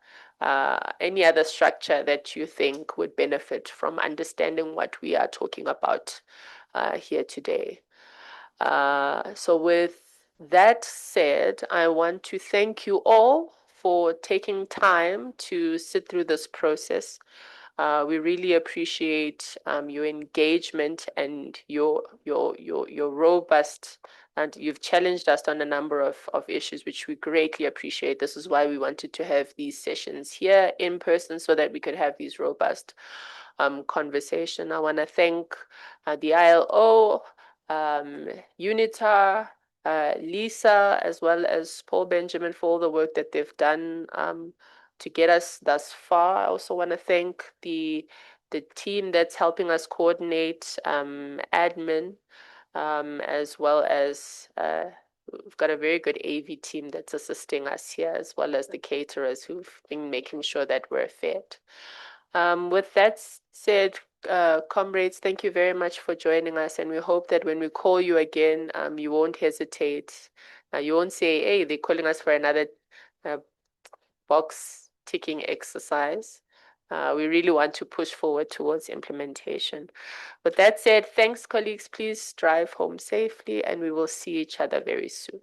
structure that you think would benefit from understanding what we are talking about here today. So with that said, I want to thank you all for taking time to sit through this process. We really appreciate your engagement and your robust, and you've challenged us on a number of issues, which we greatly appreciate. This is why we wanted to have these sessions here in person so that we could have these robust conversation. I want to thank the ILO, UNITA, Lisa, as well as Paul Benjamin for all the work that they've done to get us thus far. I also want to thank the team that's helping us coordinate admin, as well as we've got a very good AV team that's assisting us here, as well as the caterers who've been making sure that we're fed. With that said, comrades, thank you very much for joining us, and we hope that when we call you again, you won't hesitate. You won't say, hey, they're calling us for another box ticking exercise. We really want to push forward towards implementation. With that said, thanks, colleagues. Please drive home safely, and we will see each other very soon.